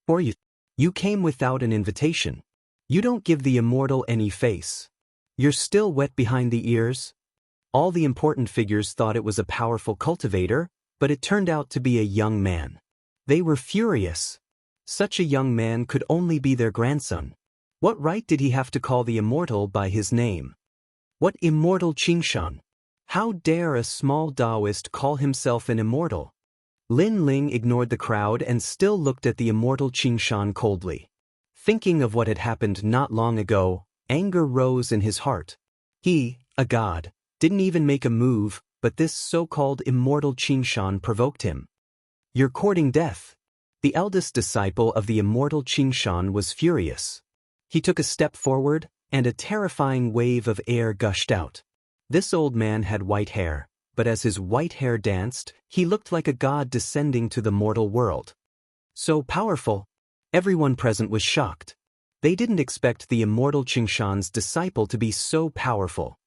Or you came without an invitation. You don't give the immortal any face. You're still wet behind the ears? All the important figures thought it was a powerful cultivator, but it turned out to be a young man. They were furious. Such a young man could only be their grandson. What right did he have to call the immortal by his name? What immortal Qingshan? How dare a small Taoist call himself an immortal? Lin Ling ignored the crowd and still looked at the immortal Qingshan coldly. Thinking of what had happened not long ago, anger rose in his heart. He, a god, didn't even make a move, but this so-called immortal Qingshan provoked him. You're courting death. The eldest disciple of the immortal Qingshan was furious. He took a step forward, and a terrifying wave of air gushed out. This old man had white hair, but as his white hair danced, he looked like a god descending to the mortal world. So powerful. Everyone present was shocked. They didn't expect the immortal Qingshan's disciple to be so powerful.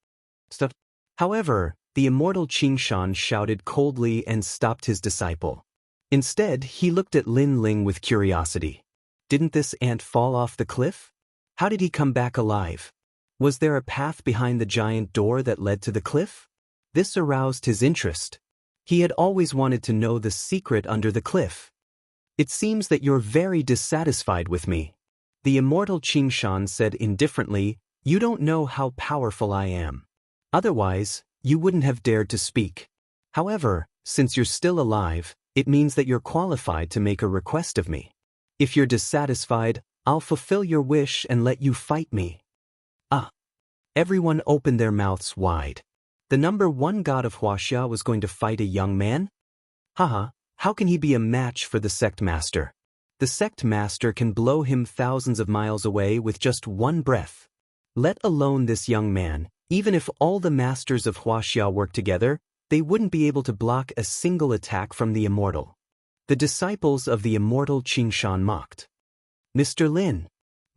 However, the immortal Qingshan shouted coldly and stopped his disciple. Instead, he looked at Lin Ling with curiosity. Didn't this ant fall off the cliff? How did he come back alive? Was there a path behind the giant door that led to the cliff? This aroused his interest. He had always wanted to know the secret under the cliff. It seems that you're very dissatisfied with me. The immortal Qingshan said indifferently, You don't know how powerful I am. Otherwise, you wouldn't have dared to speak. However, since you're still alive, it means that you're qualified to make a request of me. If you're dissatisfied, I'll fulfill your wish and let you fight me. Everyone opened their mouths wide. The number one god of Huaxia was going to fight a young man? Haha, how can he be a match for the sect master? The sect master can blow him thousands of miles away with just one breath. Let alone this young man, even if all the masters of Huaxia worked together, they wouldn't be able to block a single attack from the immortal. The disciples of the immortal Qingshan mocked. Mr. Lin.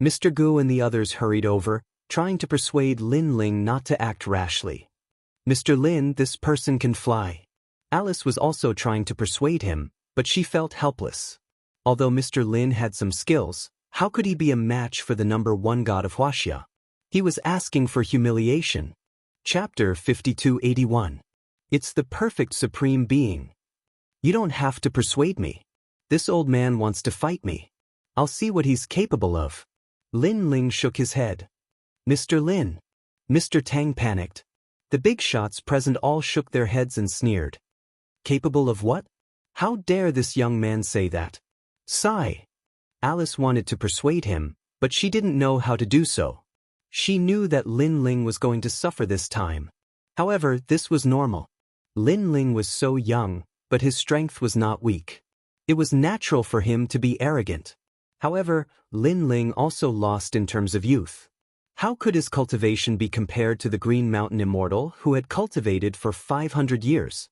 Mr. Gu and the others hurried over, trying to persuade Lin Ling not to act rashly. Mr. Lin, this person can fly. Alice was also trying to persuade him, but she felt helpless. Although Mr. Lin had some skills, how could he be a match for the #1 god of Huaxia? He was asking for humiliation. Chapter 5281. It's the perfect supreme being. You don't have to persuade me. This old man wants to fight me. I'll see what he's capable of. Lin Ling shook his head. Mr. Lin. Mr. Tang panicked. The big shots present all shook their heads and sneered. Capable of what? How dare this young man say that? Sigh. Alice wanted to persuade him, but she didn't know how to do so. She knew that Lin Ling was going to suffer this time. However, this was normal. Lin Ling was so young, but his strength was not weak. It was natural for him to be arrogant. However, Lin Ling also lost in terms of youth. How could his cultivation be compared to the Green Mountain Immortal who had cultivated for 500 years?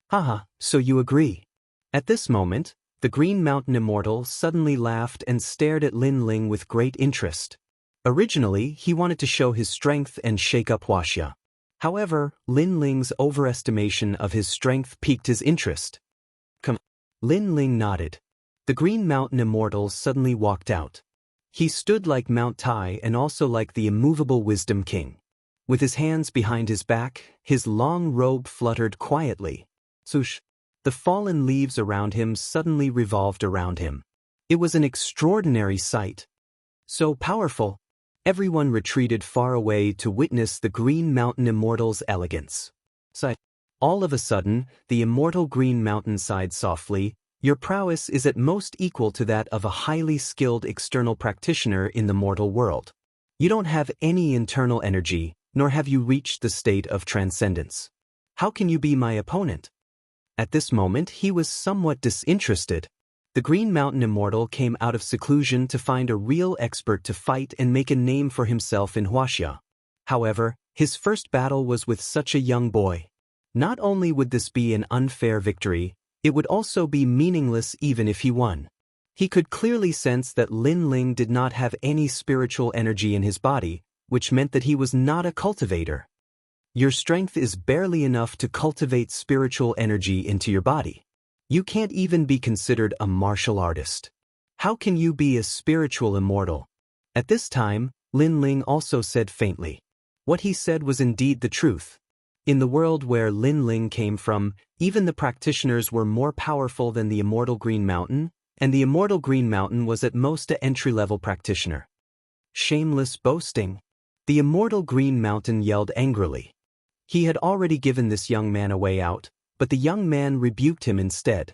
Haha, so you agree. At this moment, the Green Mountain Immortal suddenly laughed and stared at Lin Ling with great interest. Originally, he wanted to show his strength and shake up Huaxia. However, Lin Ling's overestimation of his strength piqued his interest. Come. Lin Ling nodded. The Green Mountain Immortal suddenly walked out. He stood like Mount Tai and also like the immovable Wisdom King. With his hands behind his back, his long robe fluttered quietly. Swoosh! The fallen leaves around him suddenly revolved around him. It was an extraordinary sight. So powerful. Everyone retreated far away to witness the Green Mountain Immortal's elegance. All of a sudden, the immortal Green Mountain sighed softly. Your prowess is at most equal to that of a highly skilled external practitioner in the mortal world. You don't have any internal energy, nor have you reached the state of transcendence. How can you be my opponent? At this moment he was somewhat disinterested. The Green Mountain Immortal came out of seclusion to find a real expert to fight and make a name for himself in Huaxia. However, his first battle was with such a young boy. Not only would this be an unfair victory, it would also be meaningless even if he won. He could clearly sense that Lin Ling did not have any spiritual energy in his body, which meant that he was not a cultivator. Your strength is barely enough to cultivate spiritual energy into your body. You can't even be considered a martial artist. How can you be a spiritual immortal? At this time, Lin Ling also said faintly. What he said was indeed the truth. In the world where Lin Ling came from, even the practitioners were more powerful than the immortal Green Mountain, and the immortal Green Mountain was at most an entry-level practitioner. Shameless boasting. The immortal Green Mountain yelled angrily. He had already given this young man a way out, but the young man rebuked him instead.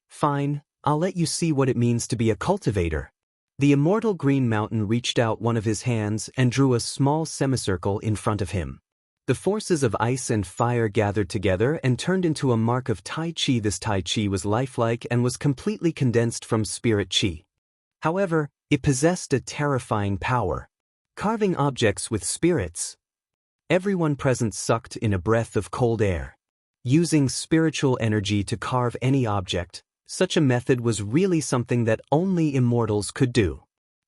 Fine, I'll let you see what it means to be a cultivator. The immortal Green Mountain reached out one of his hands and drew a small semicircle in front of him. The forces of ice and fire gathered together and turned into a mark of Tai Chi. This Tai Chi was lifelike and was completely condensed from spirit Chi. However, it possessed a terrifying power. Carving objects with spirits. Everyone present sucked in a breath of cold air. Using spiritual energy to carve any object, such a method was really something that only immortals could do.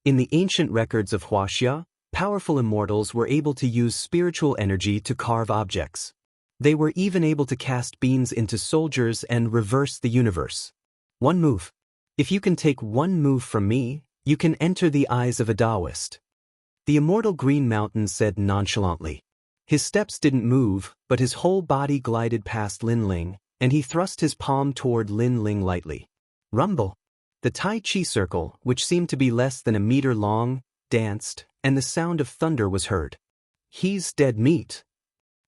In the ancient records of Huaxia, powerful immortals were able to use spiritual energy to carve objects. They were even able to cast beams into soldiers and reverse the universe. One move. If you can take one move from me, you can enter the eyes of a Taoist. The immortal Green Mountain said nonchalantly. His steps didn't move, but his whole body glided past Lin Ling, and he thrust his palm toward Lin Ling lightly. Rumble. The Tai Chi circle, which seemed to be less than a meter long, danced, and the sound of thunder was heard. He's dead meat.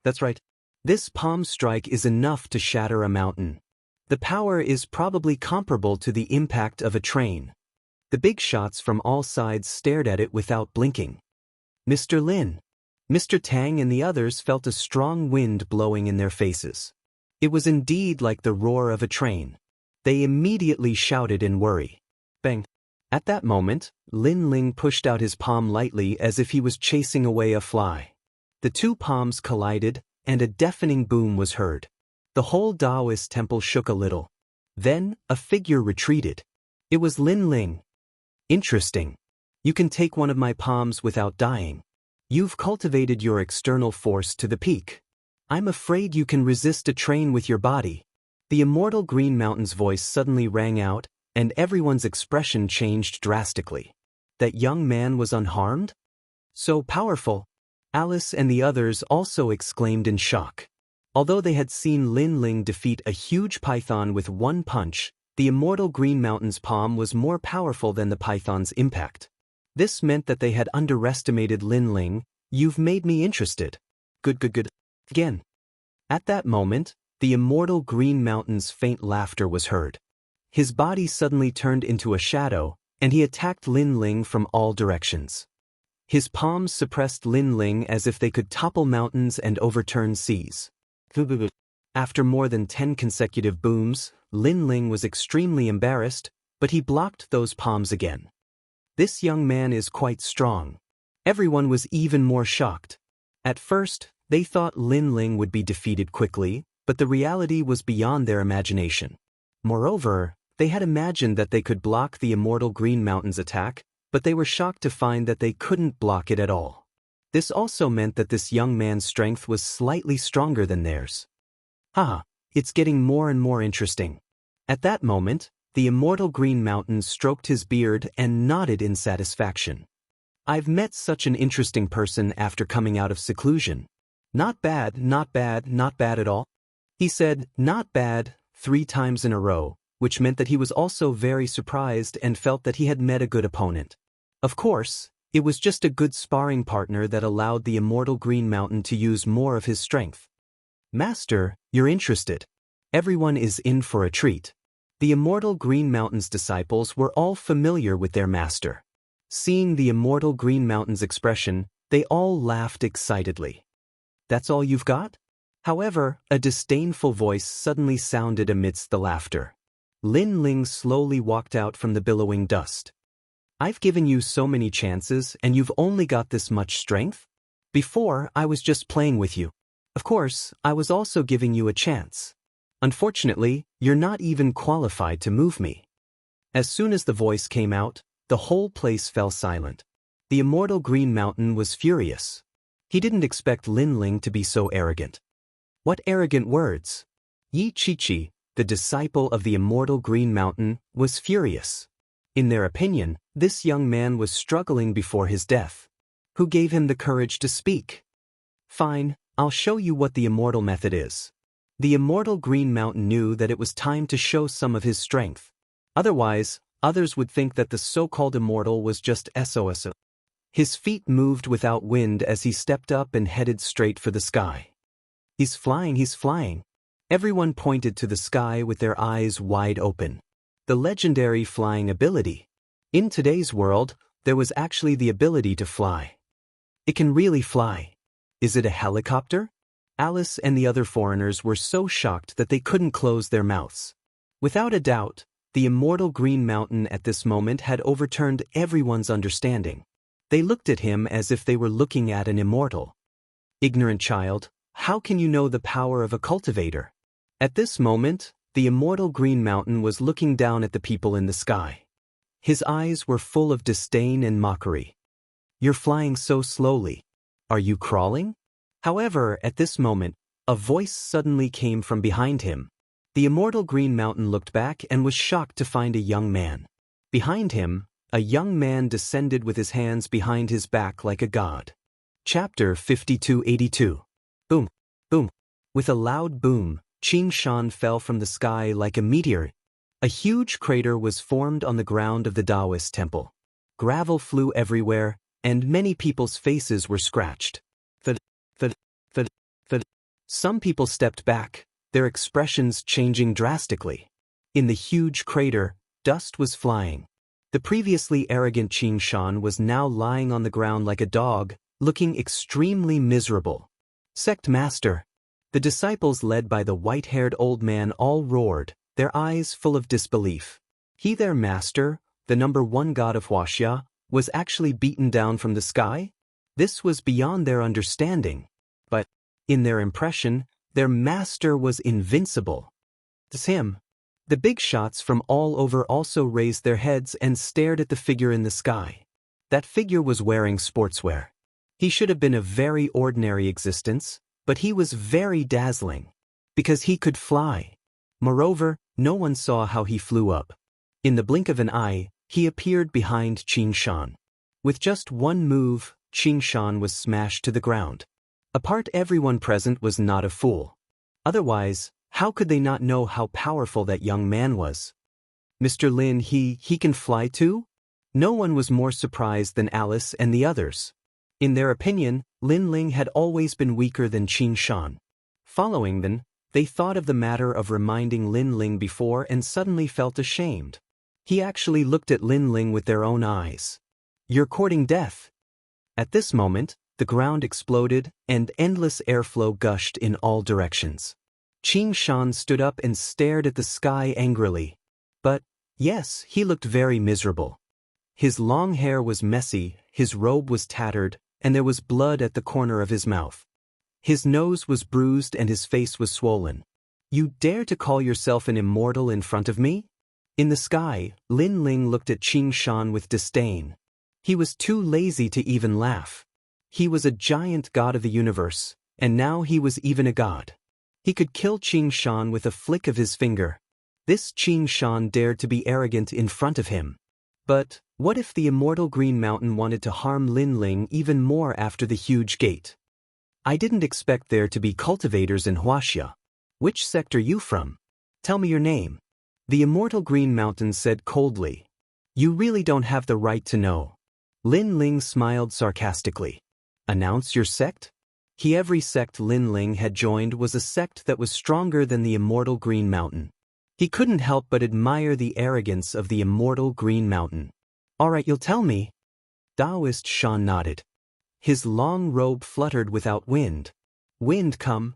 That's right. This palm strike is enough to shatter a mountain. The power is probably comparable to the impact of a train. The big shots from all sides stared at it without blinking. Mr. Lin. Mr. Tang and the others felt a strong wind blowing in their faces. It was indeed like the roar of a train. They immediately shouted in worry. Bang! At that moment, Lin Ling pushed out his palm lightly as if he was chasing away a fly. The two palms collided, and a deafening boom was heard. The whole Taoist temple shook a little. Then, a figure retreated. It was Lin Ling. Interesting. You can take one of my palms without dying. You've cultivated your external force to the peak. I'm afraid you can resist a train with your body. The immortal Green Mountain's voice suddenly rang out, and everyone's expression changed drastically. That young man was unharmed? So powerful! Alice and the others also exclaimed in shock. Although they had seen Lin Ling defeat a huge python with one punch, the immortal Green Mountain's palm was more powerful than the python's impact. This meant that they had underestimated Lin Ling. You've made me interested. Good. Again. At that moment, the immortal Green Mountain's faint laughter was heard. His body suddenly turned into a shadow, and he attacked Lin Ling from all directions. His palms suppressed Lin Ling as if they could topple mountains and overturn seas. After more than 10 consecutive booms, Lin Ling was extremely embarrassed, but he blocked those palms again. This young man is quite strong. Everyone was even more shocked. At first, they thought Lin Ling would be defeated quickly, but the reality was beyond their imagination. Moreover, they had imagined that they could block the immortal Green Mountain's attack, but they were shocked to find that they couldn't block it at all. This also meant that this young man's strength was slightly stronger than theirs. Haha, it's getting more and more interesting. At that moment, the immortal Green Mountain stroked his beard and nodded in satisfaction. I've met such an interesting person after coming out of seclusion. Not bad at all. He said, not bad, 3 times in a row, which meant that he was also very surprised and felt that he had met a good opponent. Of course, it was just a good sparring partner that allowed the immortal Green Mountain to use more of his strength. Master, you're interested. Everyone is in for a treat. The immortal Green Mountain's disciples were all familiar with their master. Seeing the immortal Green Mountain's expression, they all laughed excitedly. That's all you've got? However, a disdainful voice suddenly sounded amidst the laughter. Lin Ling slowly walked out from the billowing dust. I've given you so many chances and you've only got this much strength? Before, I was just playing with you. Of course, I was also giving you a chance. Unfortunately, you're not even qualified to move me. As soon as the voice came out, the whole place fell silent. The immortal Green Mountain was furious. He didn't expect Lin Ling to be so arrogant. What arrogant words! Yi Chi-Chi, the disciple of the immortal Green Mountain, was furious. In their opinion, this young man was struggling before his death. Who gave him the courage to speak? Fine, I'll show you what the immortal method is. The immortal Green Mountain knew that it was time to show some of his strength. Otherwise, others would think that the so-called immortal was just SOS. His feet moved without wind as he stepped up and headed straight for the sky. He's flying. Everyone pointed to the sky with their eyes wide open. The legendary flying ability. In today's world, there was actually the ability to fly. It can really fly. Is it a helicopter? Alice and the other foreigners were so shocked that they couldn't close their mouths. Without a doubt, the immortal Green Mountain at this moment had overturned everyone's understanding. They looked at him as if they were looking at an immortal. Ignorant child, how can you know the power of a cultivator? At this moment, the immortal Green Mountain was looking down at the people in the sky. His eyes were full of disdain and mockery. You're flying so slowly. Are you crawling? However, at this moment, a voice suddenly came from behind him. The immortal Green Mountain looked back and was shocked to find a young man. Behind him, a young man descended with his hands behind his back like a god. Chapter 5282. Boom, boom. With a loud boom, Qing Shan fell from the sky like a meteor. A huge crater was formed on the ground of the Taoist temple. Gravel flew everywhere, and many people's faces were scratched. Some people stepped back, their expressions changing drastically. In the huge crater, dust was flying. The previously arrogant Qing Shan was now lying on the ground like a dog, looking extremely miserable. Sect Master. The disciples led by the white-haired old man all roared, their eyes full of disbelief. He, their master, the #1 god of Huaxia, was actually beaten down from the sky? This was beyond their understanding. But, in their impression, their master was invincible. It's him. The big shots from all over also raised their heads and stared at the figure in the sky. That figure was wearing sportswear. He should have been a very ordinary existence, but he was very dazzling. Because he could fly. Moreover, no one saw how he flew up. In the blink of an eye, he appeared behind Qin Shan. With just one move, Qin Shan was smashed to the ground. Apart, everyone present was not a fool. Otherwise, how could they not know how powerful that young man was? Mr. Lin, he can fly too? No one was more surprised than Alice and the others. In their opinion, Lin Ling had always been weaker than Qin Shan. Following them, they thought of the matter of reminding Lin Ling before and suddenly felt ashamed. He actually looked at Lin Ling with their own eyes. You're courting death. At this moment, the ground exploded and endless airflow gushed in all directions. Qin Shan stood up and stared at the sky angrily. But, yes, he looked very miserable. His long hair was messy, his robe was tattered, and there was blood at the corner of his mouth. His nose was bruised and his face was swollen. You dare to call yourself an immortal in front of me? In the sky, Lin Ling looked at Qin Shan with disdain. He was too lazy to even laugh. He was a giant god of the universe, and now he was even a god. He could kill Qin Shan with a flick of his finger. This Qin Shan dared to be arrogant in front of him. But, what if the immortal Green Mountain wanted to harm Lin Ling even more after the huge gate? I didn't expect there to be cultivators in Huaxia. Which sect are you from? Tell me your name. The immortal Green Mountain said coldly. You really don't have the right to know. Lin Ling smiled sarcastically. Announce your sect? Every sect Lin Ling had joined was a sect that was stronger than the immortal Green Mountain. He couldn't help but admire the arrogance of the immortal Green Mountain. All right, you'll tell me. Taoist Shan nodded. His long robe fluttered without wind. Wind come.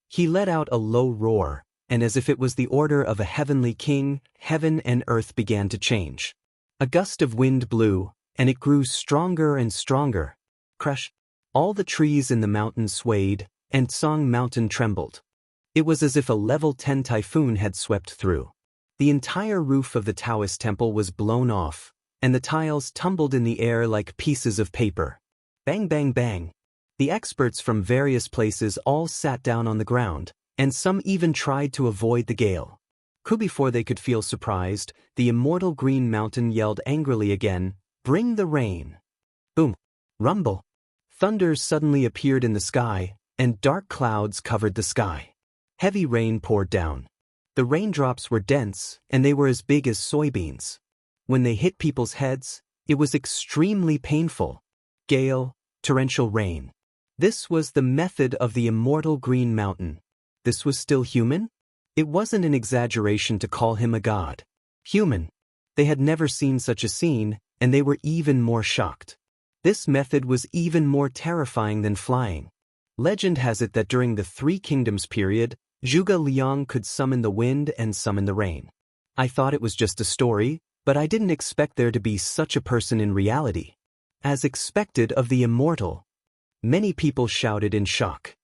He let out a low roar, and as if it was the order of a heavenly king, heaven and earth began to change. A gust of wind blew, and it grew stronger and stronger. Crush. All the trees in the mountain swayed, and Song Mountain trembled. It was as if a level 10 typhoon had swept through. The entire roof of the Taoist temple was blown off, and the tiles tumbled in the air like pieces of paper. Bang, bang, bang. The experts from various places all sat down on the ground, and some even tried to avoid the gale. Before they could feel surprised, the immortal Green Mountain yelled angrily again, "Bring the rain!" Boom! Rumble! Thunder suddenly appeared in the sky, and dark clouds covered the sky. Heavy rain poured down. The raindrops were dense, and they were as big as soybeans. When they hit people's heads, it was extremely painful. Gale, torrential rain. This was the method of the immortal Green Mountain. This was still human? It wasn't an exaggeration to call him a god. Human. They had never seen such a scene, and they were even more shocked. This method was even more terrifying than flying. Legend has it that during the Three Kingdoms period, Zhuge Liang could summon the wind and summon the rain. I thought it was just a story, but I didn't expect there to be such a person in reality. As expected of the immortal. Many people shouted in shock.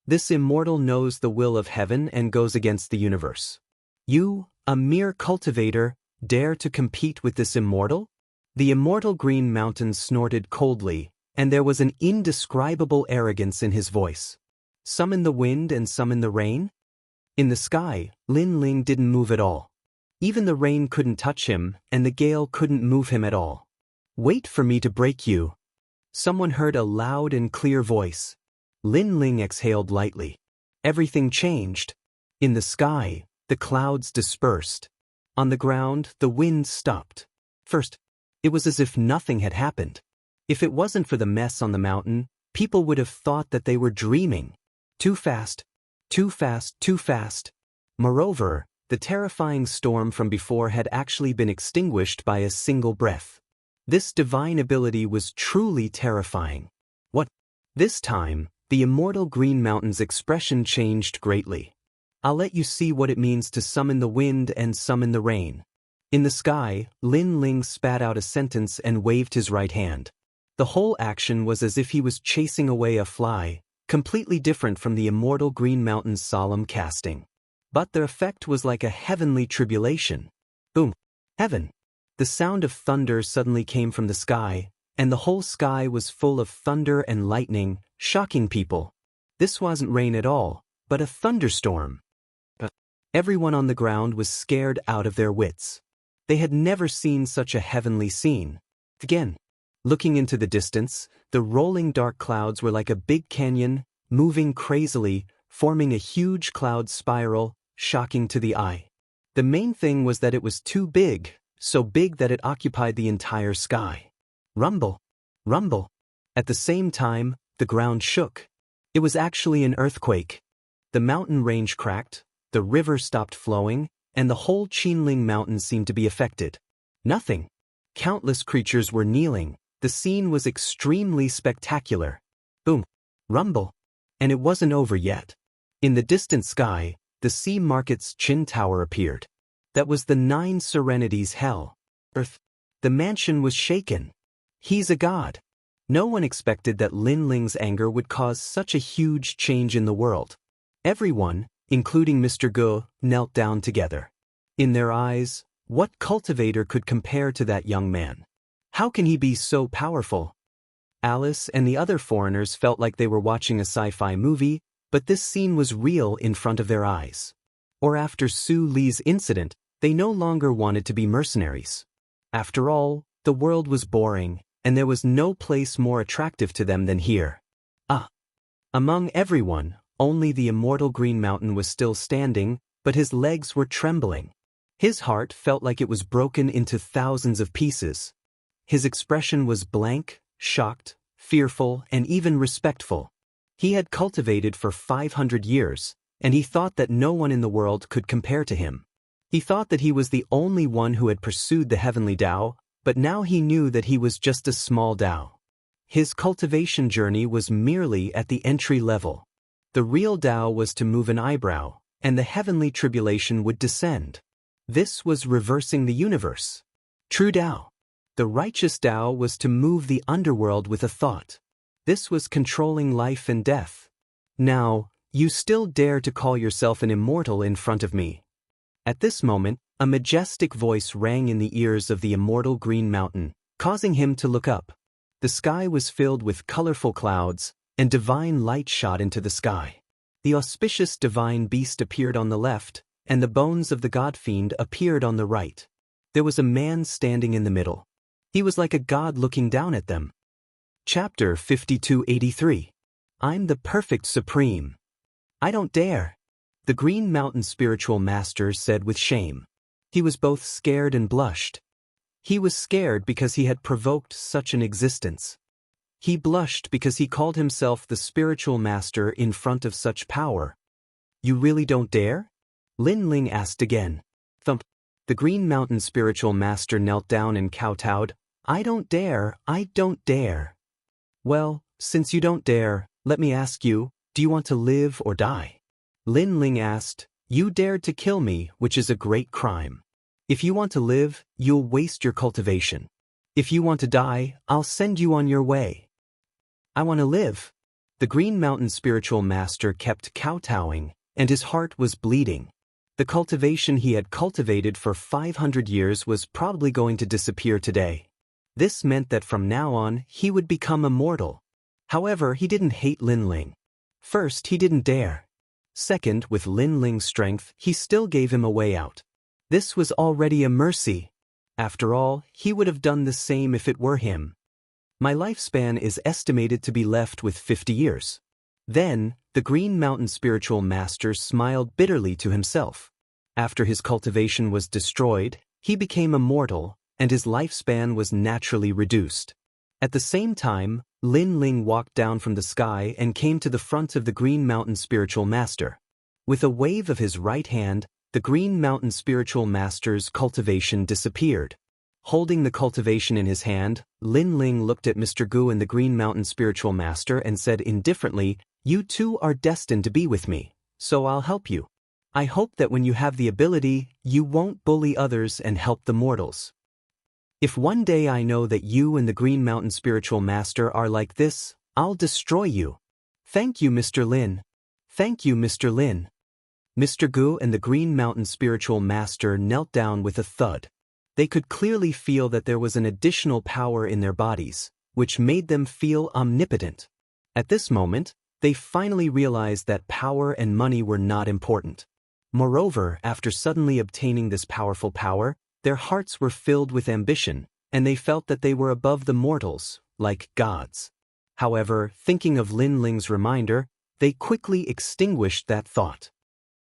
This immortal knows the will of heaven and goes against the universe. You, a mere cultivator, dare to compete with this immortal? The immortal Green Mountain snorted coldly, and there was an indescribable arrogance in his voice. Summon the wind and summon the rain? In the sky, Lin Ling didn't move at all. Even the rain couldn't touch him, and the gale couldn't move him at all. Wait for me to break you. Someone heard a loud and clear voice. Lin Ling exhaled lightly. Everything changed. In the sky, the clouds dispersed. On the ground, the wind stopped. First, it was as if nothing had happened. If it wasn't for the mess on the mountain, people would have thought that they were dreaming. Too fast, too fast, too fast. Moreover, the terrifying storm from before had actually been extinguished by a single breath. This divine ability was truly terrifying. What? This time, The immortal Green Mountain's expression changed greatly. I'll let you see what it means to summon the wind and summon the rain. In the sky, Lin Ling spat out a sentence and waved his right hand. The whole action was as if he was chasing away a fly, completely different from the immortal Green Mountain's solemn casting. But the effect was like a heavenly tribulation. Boom! Heaven! The sound of thunder suddenly came from the sky, and the whole sky was full of thunder and lightning, shocking people. This wasn't rain at all, but a thunderstorm. Everyone on the ground was scared out of their wits. They had never seen such a heavenly scene. Again, looking into the distance, the rolling dark clouds were like a big canyon, moving crazily, forming a huge cloud spiral, shocking to the eye. The main thing was that it was too big, so big that it occupied the entire sky. Rumble! Rumble! At the same time, the ground shook. It was actually an earthquake. The mountain range cracked, the river stopped flowing, and the whole Qinling mountain seemed to be affected. Nothing. Countless creatures were kneeling. The scene was extremely spectacular. Boom! Rumble! And it wasn't over yet. In the distant sky, the Sea Market's Qin Tower appeared. That was the Nine Serenities' hell. Earth. The mansion was shaken. He's a god. No one expected that Lin Ling's anger would cause such a huge change in the world. Everyone, including Mr. Ge, knelt down together. In their eyes, what cultivator could compare to that young man? How can he be so powerful? Alice and the other foreigners felt like they were watching a sci-fi movie, but this scene was real in front of their eyes. Or after Su Li's incident, they no longer wanted to be mercenaries. After all, the world was boring, and there was no place more attractive to them than here. Among everyone, only the immortal Green Mountain was still standing, but his legs were trembling. His heart felt like it was broken into thousands of pieces. His expression was blank, shocked, fearful, and even respectful. He had cultivated for 500 years, and he thought that no one in the world could compare to him. He thought that he was the only one who had pursued the heavenly Tao, but now he knew that he was just a small Tao. His cultivation journey was merely at the entry level. The real Tao was to move an eyebrow, and the heavenly tribulation would descend. This was reversing the universe. True Tao. The righteous Tao was to move the underworld with a thought. This was controlling life and death. Now, you still dare to call yourself an immortal in front of me. At this moment, a majestic voice rang in the ears of the immortal Green Mountain, causing him to look up. The sky was filled with colorful clouds, and divine light shot into the sky. The auspicious divine beast appeared on the left, and the bones of the god fiend appeared on the right. There was a man standing in the middle. He was like a god looking down at them. Chapter 5283. I'm the perfect supreme. I don't dare. The Green Mountain spiritual master said with shame. He was both scared and blushed. He was scared because he had provoked such an existence. He blushed because he called himself the spiritual master in front of such power. You really don't dare? Lin Ling asked again. Thump. The Green Mountain spiritual master knelt down and kowtowed. I don't dare, I don't dare. Well, since you don't dare, let me ask you, do you want to live or die? Lin Ling asked, you dared to kill me, which is a great crime. If you want to live, you'll waste your cultivation. If you want to die, I'll send you on your way. I want to live. The Green Mountain spiritual master kept kowtowing, and his heart was bleeding. The cultivation he had cultivated for 500 years was probably going to disappear today. This meant that from now on, he would become immortal. However, he didn't hate Lin Ling. First, he didn't dare. Second, with Lin Ling's strength, he still gave him a way out. This was already a mercy. After all, he would have done the same if it were him. My lifespan is estimated to be left with 50 years. Then, the Green Mountain spiritual master smiled bitterly to himself. After his cultivation was destroyed, he became immortal, and his lifespan was naturally reduced. At the same time, Lin Ling walked down from the sky and came to the front of the Green Mountain spiritual master. With a wave of his right hand, the Green Mountain spiritual master's cultivation disappeared. Holding the cultivation in his hand, Lin Ling looked at Mr. Gu and the Green Mountain Spiritual Master and said indifferently, "You two are destined to be with me, so I'll help you. I hope that when you have the ability, you won't bully others and help the mortals. If one day I know that you and the Green Mountain Spiritual Master are like this, I'll destroy you. Thank you, Mr. Lin. Thank you, Mr. Lin." Mr. Gu and the Green Mountain Spiritual Master knelt down with a thud. They could clearly feel that there was an additional power in their bodies, which made them feel omnipotent. At this moment, they finally realized that power and money were not important. Moreover, after suddenly obtaining this powerful power, their hearts were filled with ambition, and they felt that they were above the mortals, like gods. However, thinking of Lin Ling's reminder, they quickly extinguished that thought.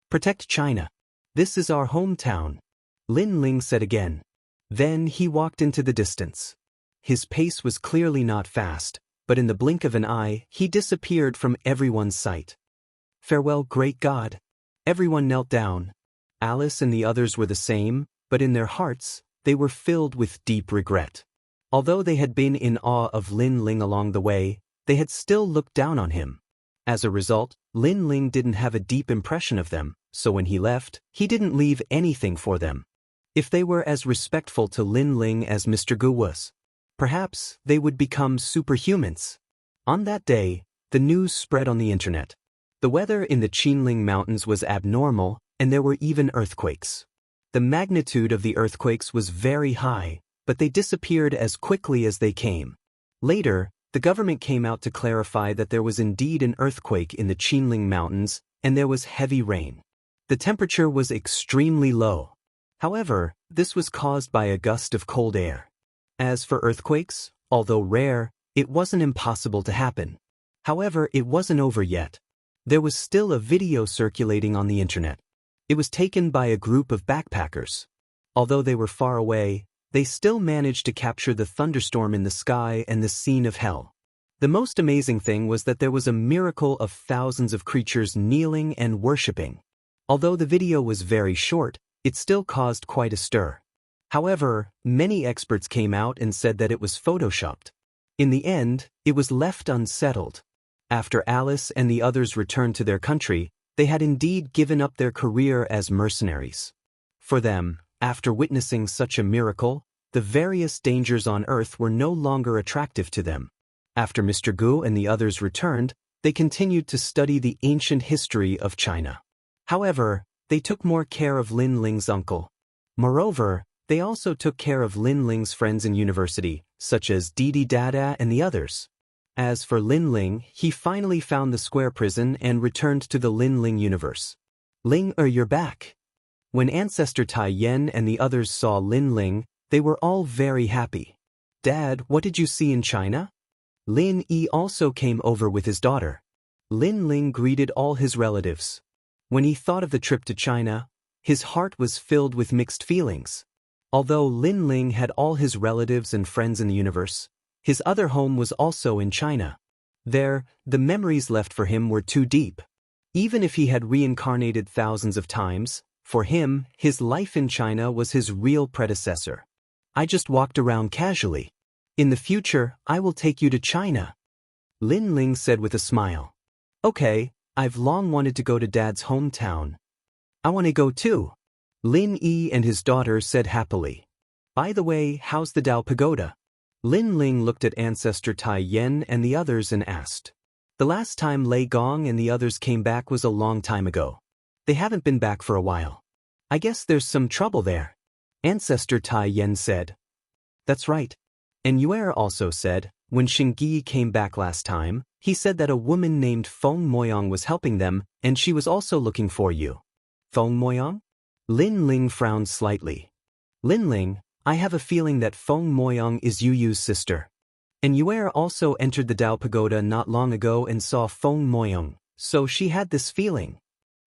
"Protect China. This is our hometown," Lin Ling said again. Then he walked into the distance. His pace was clearly not fast, but in the blink of an eye, he disappeared from everyone's sight. "Farewell, great God." Everyone knelt down. Alice and the others were the same, but in their hearts, they were filled with deep regret. Although they had been in awe of Lin Ling along the way, they had still looked down on him. As a result, Lin Ling didn't have a deep impression of them, so when he left, he didn't leave anything for them. If they were as respectful to Lin Ling as Mr. Gu was, perhaps they would become superhumans. On that day, the news spread on the internet. The weather in the Qinling Mountains was abnormal, and there were even earthquakes. The magnitude of the earthquakes was very high, but they disappeared as quickly as they came. Later, the government came out to clarify that there was indeed an earthquake in the Qinling Mountains, and there was heavy rain. The temperature was extremely low. However, this was caused by a gust of cold air. As for earthquakes, although rare, it wasn't impossible to happen. However, it wasn't over yet. There was still a video circulating on the internet. It was taken by a group of backpackers. Although they were far away, they still managed to capture the thunderstorm in the sky and the scene of hell. The most amazing thing was that there was a miracle of thousands of creatures kneeling and worshipping. Although the video was very short, it still caused quite a stir. However, many experts came out and said that it was photoshopped. In the end, it was left unsettled. After Alice and the others returned to their country, they had indeed given up their career as mercenaries. For them, after witnessing such a miracle, the various dangers on Earth were no longer attractive to them. After Mr. Gu and the others returned, they continued to study the ancient history of China. However, they took more care of Lin Ling's uncle. Moreover, they also took care of Lin Ling's friends in university, such as Didi Dada and the others. As for Lin Ling, he finally found the square prison and returned to the Lin Ling universe. "Ling, you're back." When Ancestor Tai Yen and the others saw Lin Ling, they were all very happy. "Dad, what did you see in China?" Lin Yi also came over with his daughter. Lin Ling greeted all his relatives. When he thought of the trip to China, his heart was filled with mixed feelings. Although Lin Ling had all his relatives and friends in the universe, his other home was also in China. There, the memories left for him were too deep. Even if he had reincarnated thousands of times, for him, his life in China was his real predecessor. "I just walked around casually. In the future, I will take you to China," Lin Ling said with a smile. "Okay, I've long wanted to go to Dad's hometown." "I want to go too," Lin Yi and his daughter said happily. "By the way, how's the Dao Pagoda?" Lin Ling looked at Ancestor Tai Yen and the others and asked. The last time Lei Gong and the others came back was a long time ago. They haven't been back for a while. "I guess there's some trouble there," Ancestor Tai Yen said. "That's right." And Yuer also said, when Xingyi came back last time, he said that a woman named Feng Moyang was helping them, and she was also looking for you. "Feng Moyang?" Lin Ling frowned slightly. "Lin Ling, I have a feeling that Feng Moyang is Yu Yu's sister." And Yuer also entered the Dao Pagoda not long ago and saw Feng Moyang, so she had this feeling.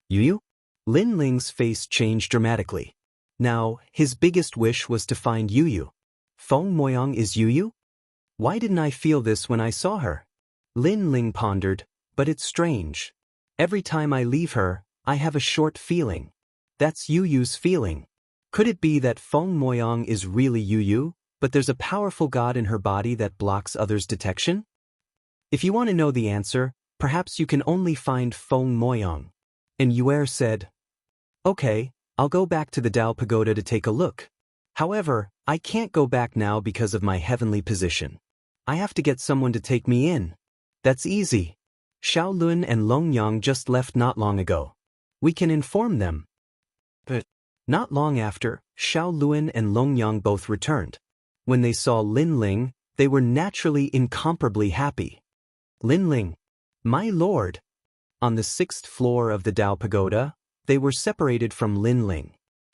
"Yu Yu?" Lin Ling's face changed dramatically. Now, his biggest wish was to find Yu Yu. "Feng Moyang is Yu Yu? Why didn't I feel this when I saw her?" Lin Ling pondered, "But it's strange. Every time I leave her, I have a short feeling. That's Yu Yu's feeling. Could it be that Feng Moyang is really Yu Yu, but there's a powerful god in her body that blocks others' detection? If you want to know the answer, perhaps you can only find Feng Moyang. And Yuer said, Okay, I'll go back to the Dao Pagoda to take a look. However, I can't go back now because of my heavenly position. I have to get someone to take me in. That's easy. Xiaolun and Longyang just left not long ago. We can inform them. But not long after, Xiaolun and Longyang both returned. When they saw Linling, they were naturally incomparably happy. Linling, my lord. On the 6th floor of the Dao Pagoda, they were separated from Linling.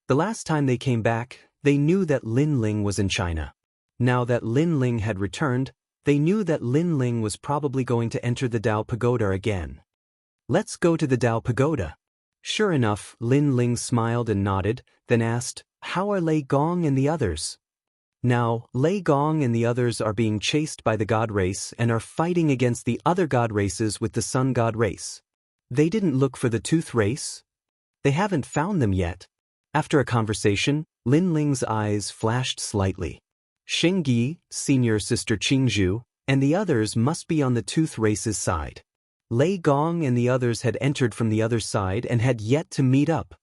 The last time they came back, they knew that Linling was in China. Now that Linling had returned, they knew that Linling was probably going to enter the Dao Pagoda again. Let's go to the Dao Pagoda. Sure enough, Linling smiled and nodded, then asked, How are Lei Gong and the others? Now, Lei Gong and the others are being chased by the god race and are fighting against the other god races with the sun god race. They didn't look for the tooth race? They haven't found them yet. After a conversation, Linling's eyes flashed slightly. Xingyi, senior sister Qingzhu, and the others must be on the tooth race's side. Lei Gong and the others had entered from the other side and had yet to meet up.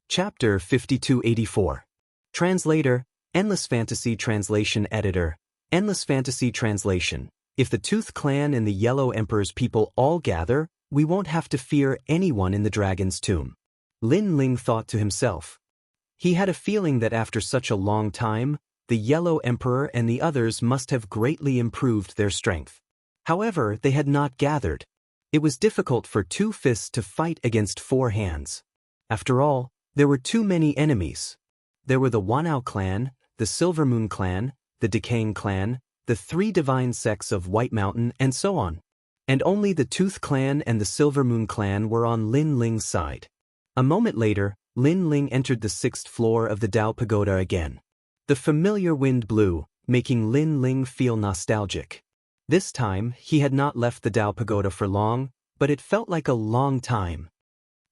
Chapter 5284. Translator, Endless Fantasy Translation Editor, Endless Fantasy Translation. If the Tooth Clan and the Yellow Emperor's people all gather, we won't have to fear anyone in the dragon's tomb. Linling thought to himself. He had a feeling that after such a long time, the Yellow Emperor and the others must have greatly improved their strength. However, they had not gathered. It was difficult for 2 fists to fight against 4 hands. After all, there were too many enemies. There were the Wanao clan, the Silvermoon clan, the Decaying clan, the 3 divine sects of White Mountain, and so on. And only the Tooth clan and the Silvermoon clan were on Linling's side. A moment later, Linling entered the 6th floor of the Dao Pagoda again. The familiar wind blew, making Linling feel nostalgic. This time, he had not left the Dao Pagoda for long, but it felt like a long time.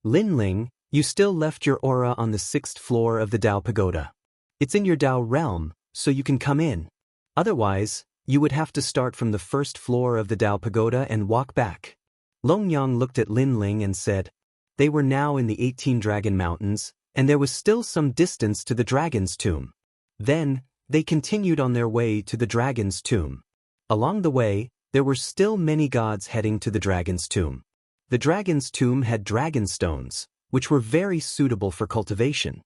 Linling, you still left your aura on the 6th floor of the Dao Pagoda. It's in your Dao realm, so you can come in. Otherwise, you would have to start from the 1st floor of the Dao Pagoda and walk back. Longyang looked at Linling and said, They were now in the 18 Dragon Mountains, and there was still some distance to the dragon's tomb. Then, they continued on their way to the dragon's tomb. Along the way, there were still many gods heading to the dragon's tomb. The dragon's tomb had dragon stones, which were very suitable for cultivation.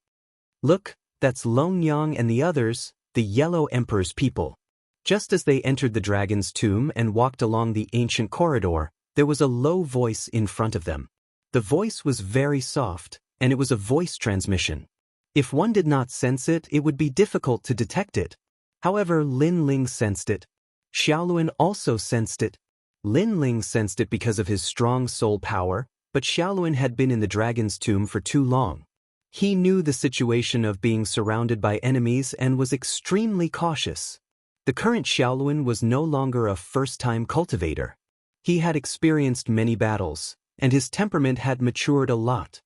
Look, that's Longyang and the others, the Yellow Emperor's people. Just as they entered the dragon's tomb and walked along the ancient corridor, there was a low voice in front of them. The voice was very soft, and it was a voice transmission. If one did not sense it, it would be difficult to detect it. However, Linling sensed it. Xiaolun also sensed it. Linling sensed it because of his strong soul power, but Xiaolun had been in the dragon's tomb for too long. He knew the situation of being surrounded by enemies and was extremely cautious. The current Xiaolun was no longer a first-time cultivator. He had experienced many battles, and his temperament had matured a lot.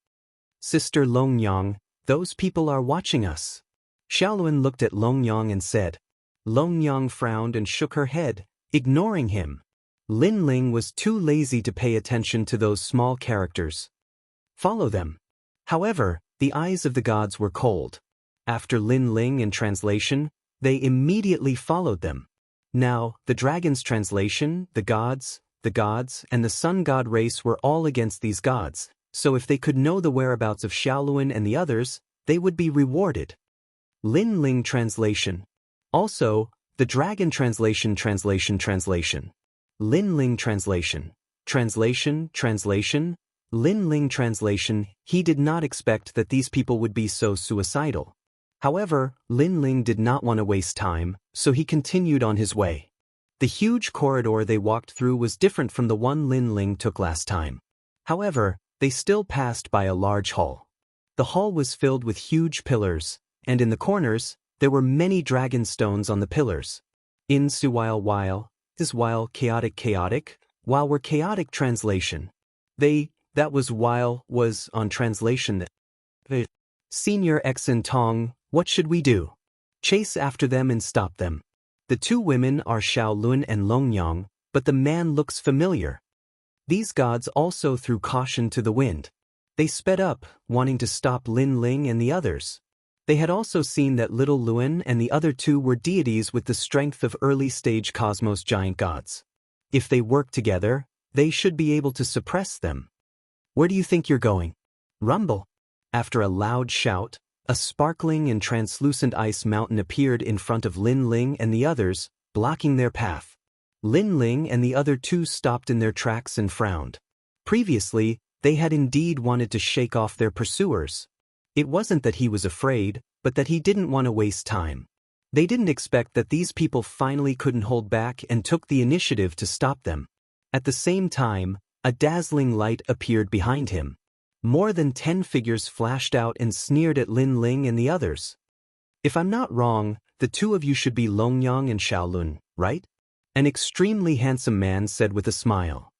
Sister Longyang, those people are watching us. Xiaolun looked at Longyang and said. Longyang frowned and shook her head, ignoring him. Linling was too lazy to pay attention to those small characters. Follow them. However, the eyes of the gods were cold. After Linling in translation, they immediately followed them. Now, the dragon's translation, the gods, and the sun god race were all against these gods, so if they could know the whereabouts of Xiaolun and the others, they would be rewarded. Linling translation. Also, the dragon translation. Linling translation. Linling translation. He did not expect that these people would be so suicidal. However, Linling did not want to waste time, so he continued on his way. The huge corridor they walked through was different from the one Linling took last time. However, they still passed by a large hall. The hall was filled with huge pillars, and in the corners, there were many dragon stones on the pillars. In su while chaotic, while were chaotic translation. That was while was on translation. Senior Exen Tong, what should we do? Chase after them and stop them. The two women are Xiaolun and Longyang, but the man looks familiar. These gods also threw caution to the wind. They sped up, wanting to stop Lin Ling and the others. They had also seen that little Luan and the other two were deities with the strength of early-stage cosmos giant gods. If they work together, they should be able to suppress them. Where do you think you're going? Rumble. After a loud shout, a sparkling and translucent ice mountain appeared in front of Lin Ling and the others, blocking their path. Lin Ling and the other two stopped in their tracks and frowned. Previously, they had indeed wanted to shake off their pursuers. It wasn't that he was afraid, but that he didn't want to waste time. They didn't expect that these people finally couldn't hold back and took the initiative to stop them. At the same time, a dazzling light appeared behind him. More than 10 figures flashed out and sneered at Lin Ling and the others. If I'm not wrong, the two of you should be Longyang and Xiaolun, right? An extremely handsome man said with a smile.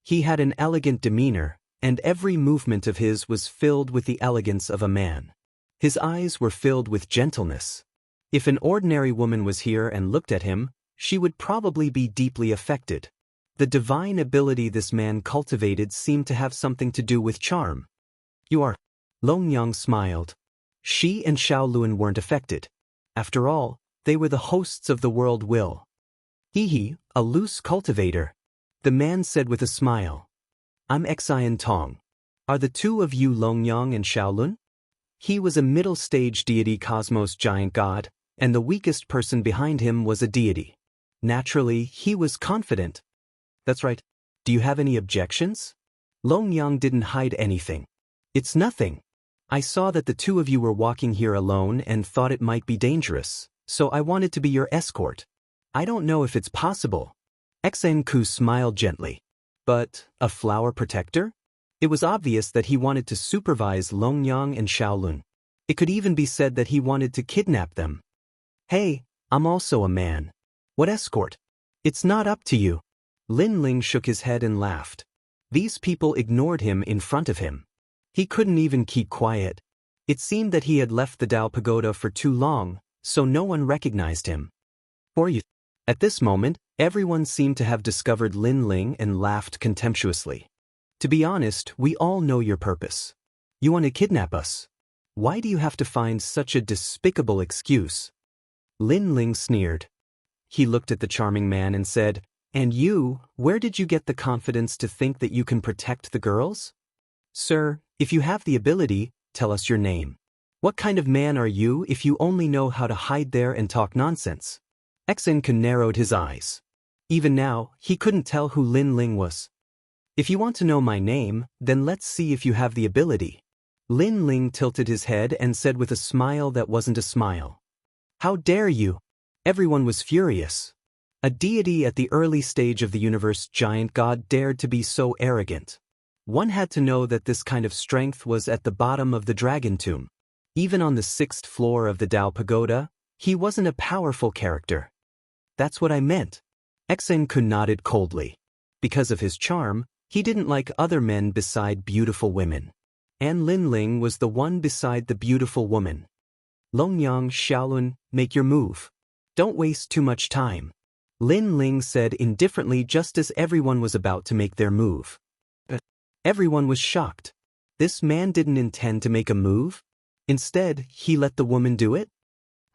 He had an elegant demeanor, and every movement of his was filled with the elegance of a man. His eyes were filled with gentleness. If an ordinary woman was here and looked at him, she would probably be deeply affected. The divine ability this man cultivated seemed to have something to do with charm. You are. Longyang smiled. She and Xiaolun weren't affected. After all, they were the hosts of the world will. He, a loose cultivator. The man said with a smile. I'm Xian Tong. Are the two of you Longyang and Xiaolun? He was a middle-stage deity cosmos giant god, and the weakest person behind him was a deity. Naturally, he was confident. That's right. Do you have any objections? Longyang didn't hide anything. It's nothing. I saw that the two of you were walking here alone and thought it might be dangerous, so I wanted to be your escort. I don't know if it's possible. Xenku smiled gently. But, a flower protector? It was obvious that he wanted to supervise Longyang and Xiaolun. It could even be said that he wanted to kidnap them. Hey, I'm also a man. What escort? It's not up to you. Lin Ling shook his head and laughed. These people ignored him in front of him. He couldn't even keep quiet. It seemed that he had left the Dao Pagoda for too long, so no one recognized him. For you. At this moment, everyone seemed to have discovered Lin Ling and laughed contemptuously. To be honest, we all know your purpose. You want to kidnap us. Why do you have to find such a despicable excuse? Lin Ling sneered. He looked at the charming man and said, And you, where did you get the confidence to think that you can protect the girls? Sir, if you have the ability, tell us your name. What kind of man are you if you only know how to hide there and talk nonsense? Xenku narrowed his eyes. Even now, he couldn't tell who Lin Ling was. If you want to know my name, then let's see if you have the ability. Lin Ling tilted his head and said with a smile that wasn't a smile. How dare you? Everyone was furious. A deity at the early stage of the universe giant god dared to be so arrogant. One had to know that this kind of strength was at the bottom of the dragon tomb. Even on the 6th floor of the Dao Pagoda, he wasn't a powerful character. That's what I meant. Xenku nodded coldly. Because of his charm, he didn't like other men beside beautiful women. And Lin Ling was the one beside the beautiful woman. Longyang, Xiaolun, make your move. Don't waste too much time. Lin Ling said indifferently just as everyone was about to make their move. But everyone was shocked. This man didn't intend to make a move. Instead, he let the woman do it?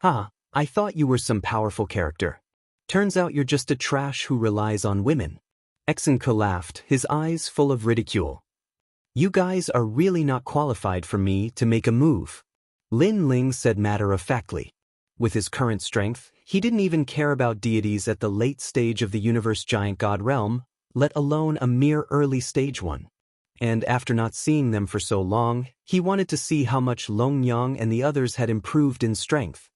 I thought you were some powerful character. Turns out you're just a trash who relies on women. Xenku laughed, his eyes full of ridicule. You guys are really not qualified for me to make a move. Lin Ling said matter-of-factly. With his current strength, he didn't even care about deities at the late stage of the universe giant god realm, let alone a mere early stage one. And after not seeing them for so long, he wanted to see how much Longyang and the others had improved in strength.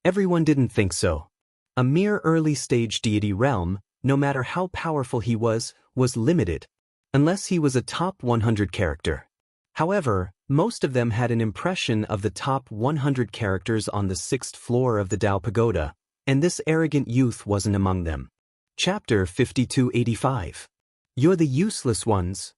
Everyone didn't think so. A mere early-stage deity realm, no matter how powerful he was limited, unless he was a top 100 character. However, most of them had an impression of the top 100 characters on the 6th floor of the Dao Pagoda, and this arrogant youth wasn't among them. Chapter 5285. You're the useless ones.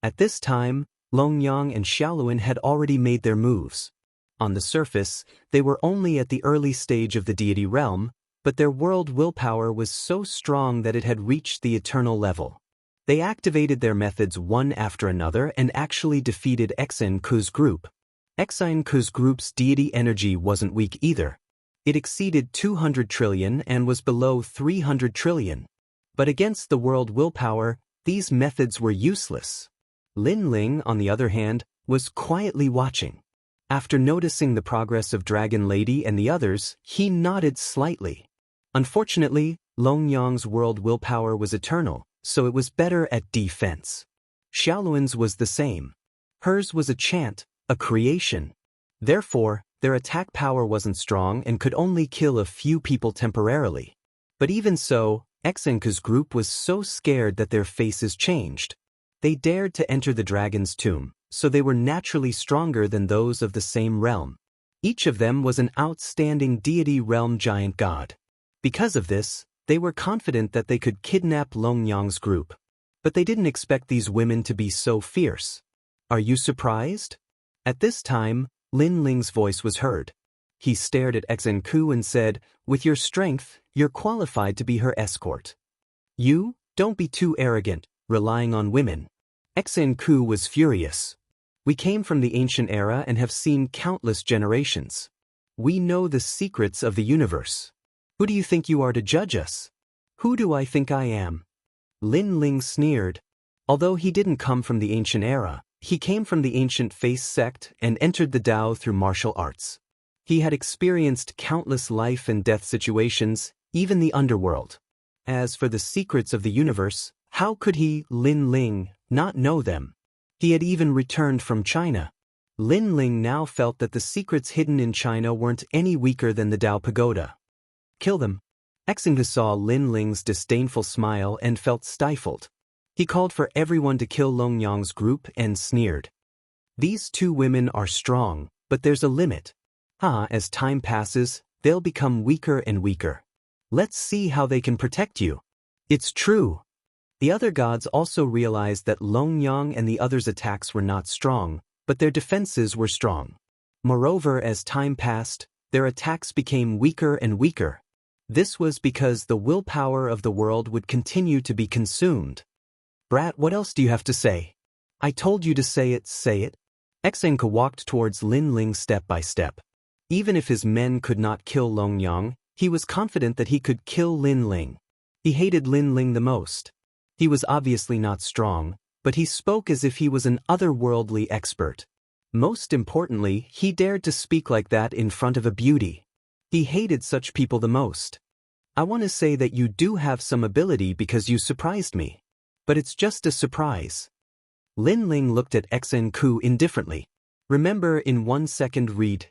At this time, Longyang and Xiaolun had already made their moves. On the surface, they were only at the early stage of the deity realm, but their world willpower was so strong that it had reached the eternal level. They activated their methods one after another and actually defeated Xenku's group. Xenku's group's deity energy wasn't weak either. It exceeded 200 trillion and was below 300 trillion. But against the world willpower, these methods were useless. Lin Ling, on the other hand, was quietly watching. After noticing the progress of Dragon Lady and the others, he nodded slightly. Unfortunately, Long Yang's world willpower was eternal, so it was better at defense. Xiaoluan's was the same. Hers was a chant, a creation. Therefore, their attack power wasn't strong and could only kill a few people temporarily. But even so, Xenku's group was so scared that their faces changed. They dared to enter the dragon's tomb, so they were naturally stronger than those of the same realm. Each of them was an outstanding deity realm giant god. Because of this, they were confident that they could kidnap Long Yang's group. But they didn't expect these women to be so fierce. Are you surprised? At this time, Lin Ling's voice was heard. He stared at Xenku and said, "With your strength, you're qualified to be her escort. You, don't be too arrogant, relying on women." Xenku was furious. "We came from the ancient era and have seen countless generations. We know the secrets of the universe. Who do you think you are to judge us?" "Who do I think I am?" Lin Ling sneered. Although he didn't come from the ancient era, he came from the ancient Face sect and entered the Tao through martial arts. He had experienced countless life and death situations, even the underworld. As for the secrets of the universe, how could he, Lin Ling, not know them? He had even returned from China. Lin Ling now felt that the secrets hidden in China weren't any weaker than the Tao Pagoda. "Kill them." Xenku saw Lin Ling's disdainful smile and felt stifled. He called for everyone to kill Long Yang's group and sneered. "These two women are strong, but there's a limit. As time passes, they'll become weaker and weaker. Let's see how they can protect you." "It's true." The other gods also realized that Long Yang and the others' attacks were not strong, but their defenses were strong. Moreover, as time passed, their attacks became weaker and weaker. This was because the willpower of the world would continue to be consumed. "Brat, what else do you have to say?" "I told you to say it, say it." Xenku walked towards Lin Ling step by step. Even if his men could not kill Long Yang, he was confident that he could kill Lin Ling. He hated Lin Ling the most. He was obviously not strong, but he spoke as if he was an otherworldly expert. Most importantly, he dared to speak like that in front of a beauty. He hated such people the most. "I want to say that you do have some ability because you surprised me. But it's just a surprise." Lin Ling looked at Xenku indifferently. Remember, in 1 second read,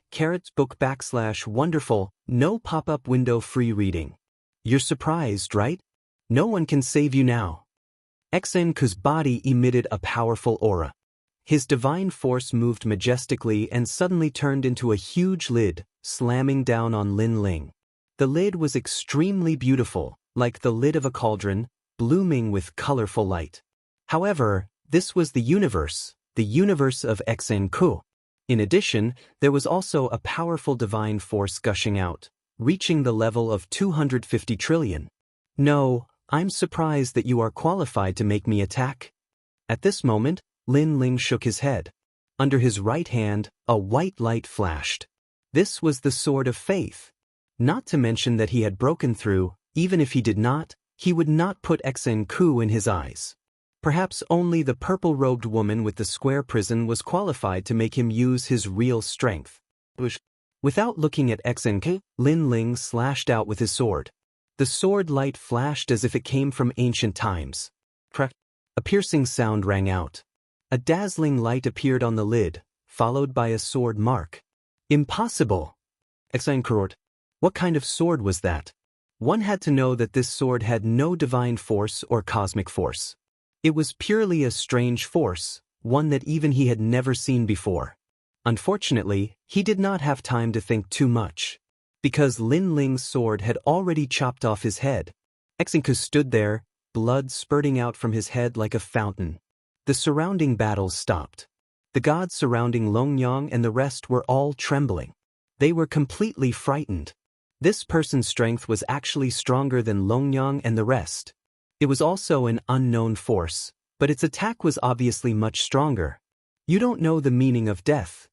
*book/wonderful, no pop-up window free reading. You're surprised, right? No one can save you now. Xenku's body emitted a powerful aura. His divine force moved majestically and suddenly turned into a huge lid, slamming down on Lin Ling. The lid was extremely beautiful, like the lid of a cauldron, blooming with colorful light. However, this was the universe of Xenku. In addition, there was also a powerful divine force gushing out, reaching the level of 250 trillion. "No, I'm surprised that you are qualified to make me attack." At this moment, Lin Ling shook his head. Under his right hand, a white light flashed. This was the sword of faith. Not to mention that he had broken through. Even if he did not, he would not put Xenku in his eyes. Perhaps only the purple-robed woman with the square prison was qualified to make him use his real strength. Without looking at Xenku, Lin Ling slashed out with his sword. The sword light flashed as if it came from ancient times. A piercing sound rang out. A dazzling light appeared on the lid, followed by a sword mark. "Impossible!" Xenku roared. What kind of sword was that? One had to know that this sword had no divine force or cosmic force. It was purely a strange force, one that even he had never seen before. Unfortunately, he did not have time to think too much. Because Lin Ling's sword had already chopped off his head. Xenku stood there, blood spurting out from his head like a fountain. The surrounding battles stopped. The gods surrounding Long Yang and the rest were all trembling. They were completely frightened. This person's strength was actually stronger than Longyang and the rest. It was also an unknown force, but its attack was obviously much stronger. You don't know the meaning of death.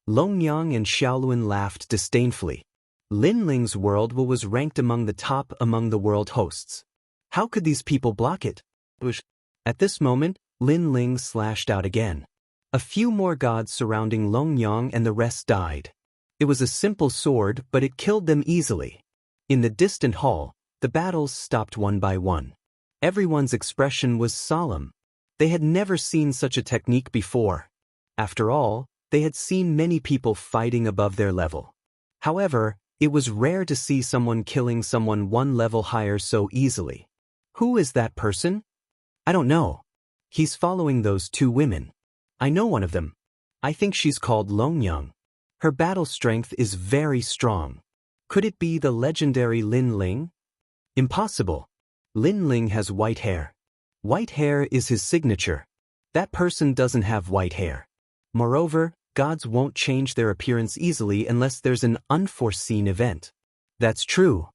Longyang and Xiaoluan laughed disdainfully. Lin Ling's world was ranked among the top among the world hosts. How could these people block it? At this moment, Lin Ling slashed out again. A few more gods surrounding Longyang and the rest died. It was a simple sword, but it killed them easily. In the distant hall, the battles stopped one by one. Everyone's expression was solemn. They had never seen such a technique before. After all, they had seen many people fighting above their level. However, it was rare to see someone killing someone one level higher so easily. Who is that person? I don't know. He's following those two women. I know one of them. I think she's called Longyang. Her battle strength is very strong. Could it be the legendary Lin Ling? Impossible. Lin Ling has white hair. White hair is his signature. That person doesn't have white hair. Moreover, gods won't change their appearance easily unless there's an unforeseen event. That's true.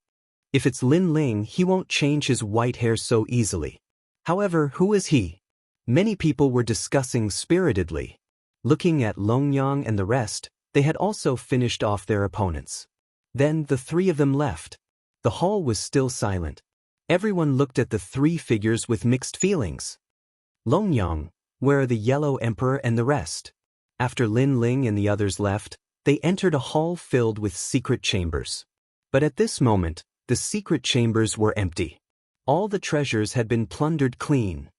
If it's Lin Ling, he won't change his white hair so easily. However, who is he? Many people were discussing spiritedly. Looking at Longyang and the rest, they had also finished off their opponents. Then the three of them left. The hall was still silent. Everyone looked at the three figures with mixed feelings. Longyang, where are the Yellow Emperor and the rest? After Lin Ling and the others left, they entered a hall filled with secret chambers. But at this moment, the secret chambers were empty. All the treasures had been plundered clean.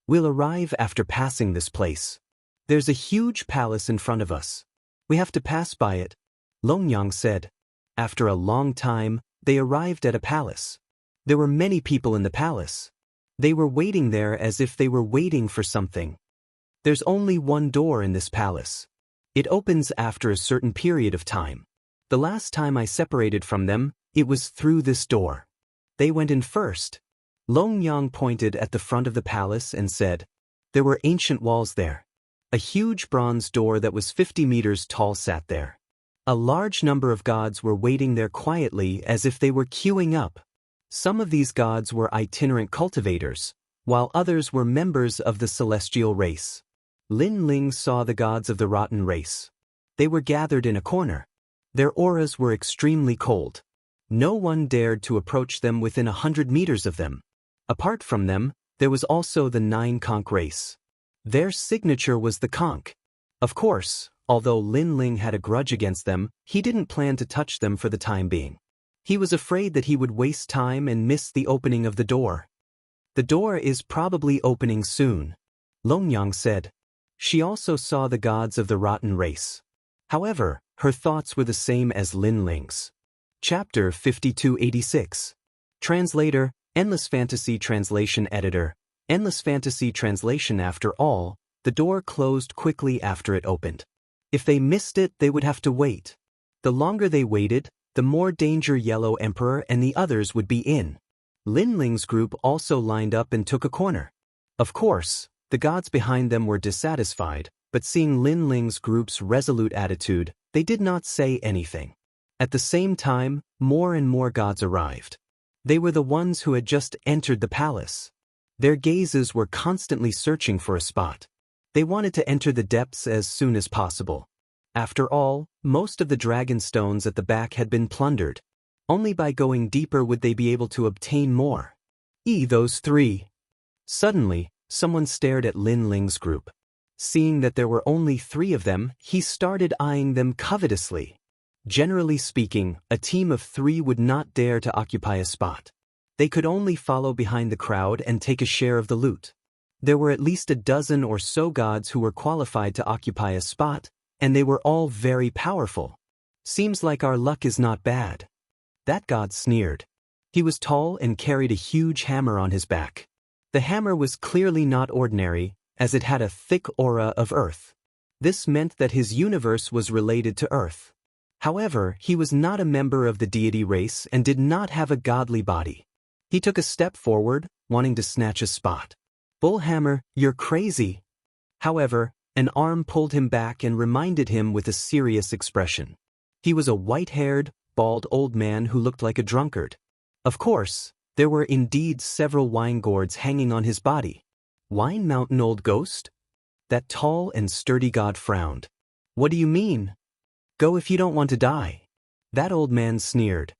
We'll arrive after passing this place. There's a huge palace in front of us. We have to pass by it, Longyang said. After a long time, they arrived at a palace. There were many people in the palace. They were waiting there as if they were waiting for something. There's only one door in this palace. It opens after a certain period of time. The last time I separated from them, it was through this door. They went in first. Longyang pointed at the front of the palace and said, there were ancient walls there. A huge bronze door that was 50 meters tall sat there. A large number of gods were waiting there quietly as if they were queuing up. Some of these gods were itinerant cultivators, while others were members of the celestial race. Lin Ling saw the gods of the rotten race. They were gathered in a corner. Their auras were extremely cold. No one dared to approach them within 100 meters of them. Apart from them, there was also the 9 conch race. Their signature was the conch. Of course, although Lin Ling had a grudge against them, he didn't plan to touch them for the time being. He was afraid that he would waste time and miss the opening of the door. The door is probably opening soon, Longyang said. She also saw the gods of the rotten race. However, her thoughts were the same as Lin Ling's. Chapter 5286. Translator, Endless Fantasy Translation Editor, Endless Fantasy Translation. After all, the door closed quickly after it opened. If they missed it, they would have to wait. The longer they waited, the more danger Yellow Emperor and the others would be in. Lin Ling's group also lined up and took a corner. Of course, the gods behind them were dissatisfied, but seeing Lin Ling's group's resolute attitude, they did not say anything. At the same time, more and more gods arrived. They were the ones who had just entered the palace. Their gazes were constantly searching for a spot. They wanted to enter the depths as soon as possible. After all, most of the dragon stones at the back had been plundered. Only by going deeper would they be able to obtain more. Those three. Suddenly, someone stared at Lin Ling's group. Seeing that there were only 3 of them, he started eyeing them covetously. Generally speaking, a team of 3 would not dare to occupy a spot. They could only follow behind the crowd and take a share of the loot. There were at least a dozen or so gods who were qualified to occupy a spot, and they were all very powerful. Seems like our luck is not bad. That god sneered. He was tall and carried a huge hammer on his back. The hammer was clearly not ordinary, as it had a thick aura of earth. This meant that his universe was related to Earth. However, he was not a member of the deity race and did not have a godly body. He took a step forward, wanting to snatch a spot. Bullhammer, you're crazy. However, an arm pulled him back and reminded him with a serious expression. He was a white-haired, bald old man who looked like a drunkard. Of course, there were indeed several wine gourds hanging on his body. Wine Mountain old ghost? That tall and sturdy god frowned. What do you mean? Go if you don't want to die. That old man sneered.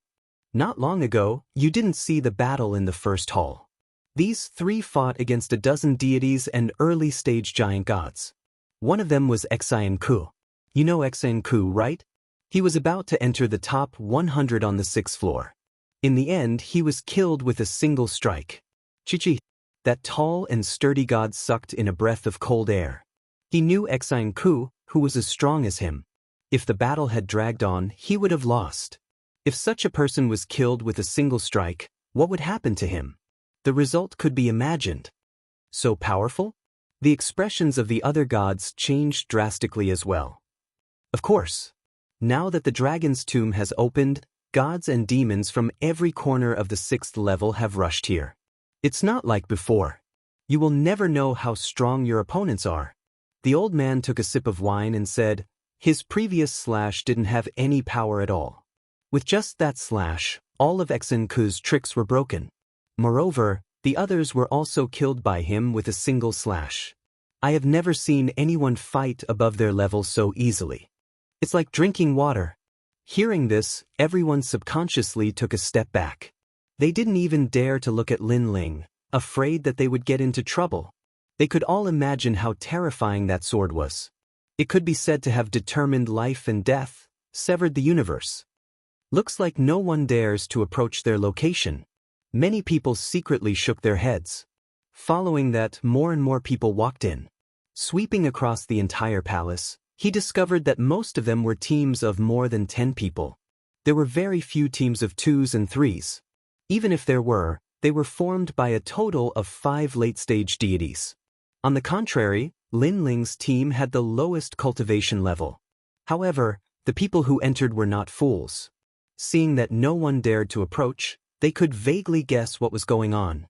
Not long ago, you didn't see the battle in the first hall. These three fought against a dozen deities and early-stage giant gods. One of them was Ku. You know Ku, right? He was about to enter the top 100 on the 6th floor. In the end, he was killed with a single strike. Chichi. That tall and sturdy god sucked in a breath of cold air. He knew Ku, who was as strong as him. If the battle had dragged on, he would have lost. If such a person was killed with a single strike, what would happen to him? The result could be imagined. So powerful? The expressions of the other gods changed drastically as well. Of course. Now that the dragon's tomb has opened, gods and demons from every corner of the 6th level have rushed here. It's not like before. You will never know how strong your opponents are. The old man took a sip of wine and said, his previous slash didn't have any power at all. With just that slash, all of Ku's tricks were broken. Moreover, the others were also killed by him with a single slash. I have never seen anyone fight above their level so easily. It's like drinking water. Hearing this, everyone subconsciously took a step back. They didn't even dare to look at Lin Ling, afraid that they would get into trouble. They could all imagine how terrifying that sword was. It could be said to have determined life and death, severed the universe. Looks like no one dares to approach their location. Many people secretly shook their heads. Following that, more and more people walked in. Sweeping across the entire palace, he discovered that most of them were teams of more than 10 people. There were very few teams of 2s and 3s. Even if there were, they were formed by a total of 5 late-stage deities. On the contrary, Lin Ling's team had the lowest cultivation level. However, the people who entered were not fools. Seeing that no one dared to approach, they could vaguely guess what was going on.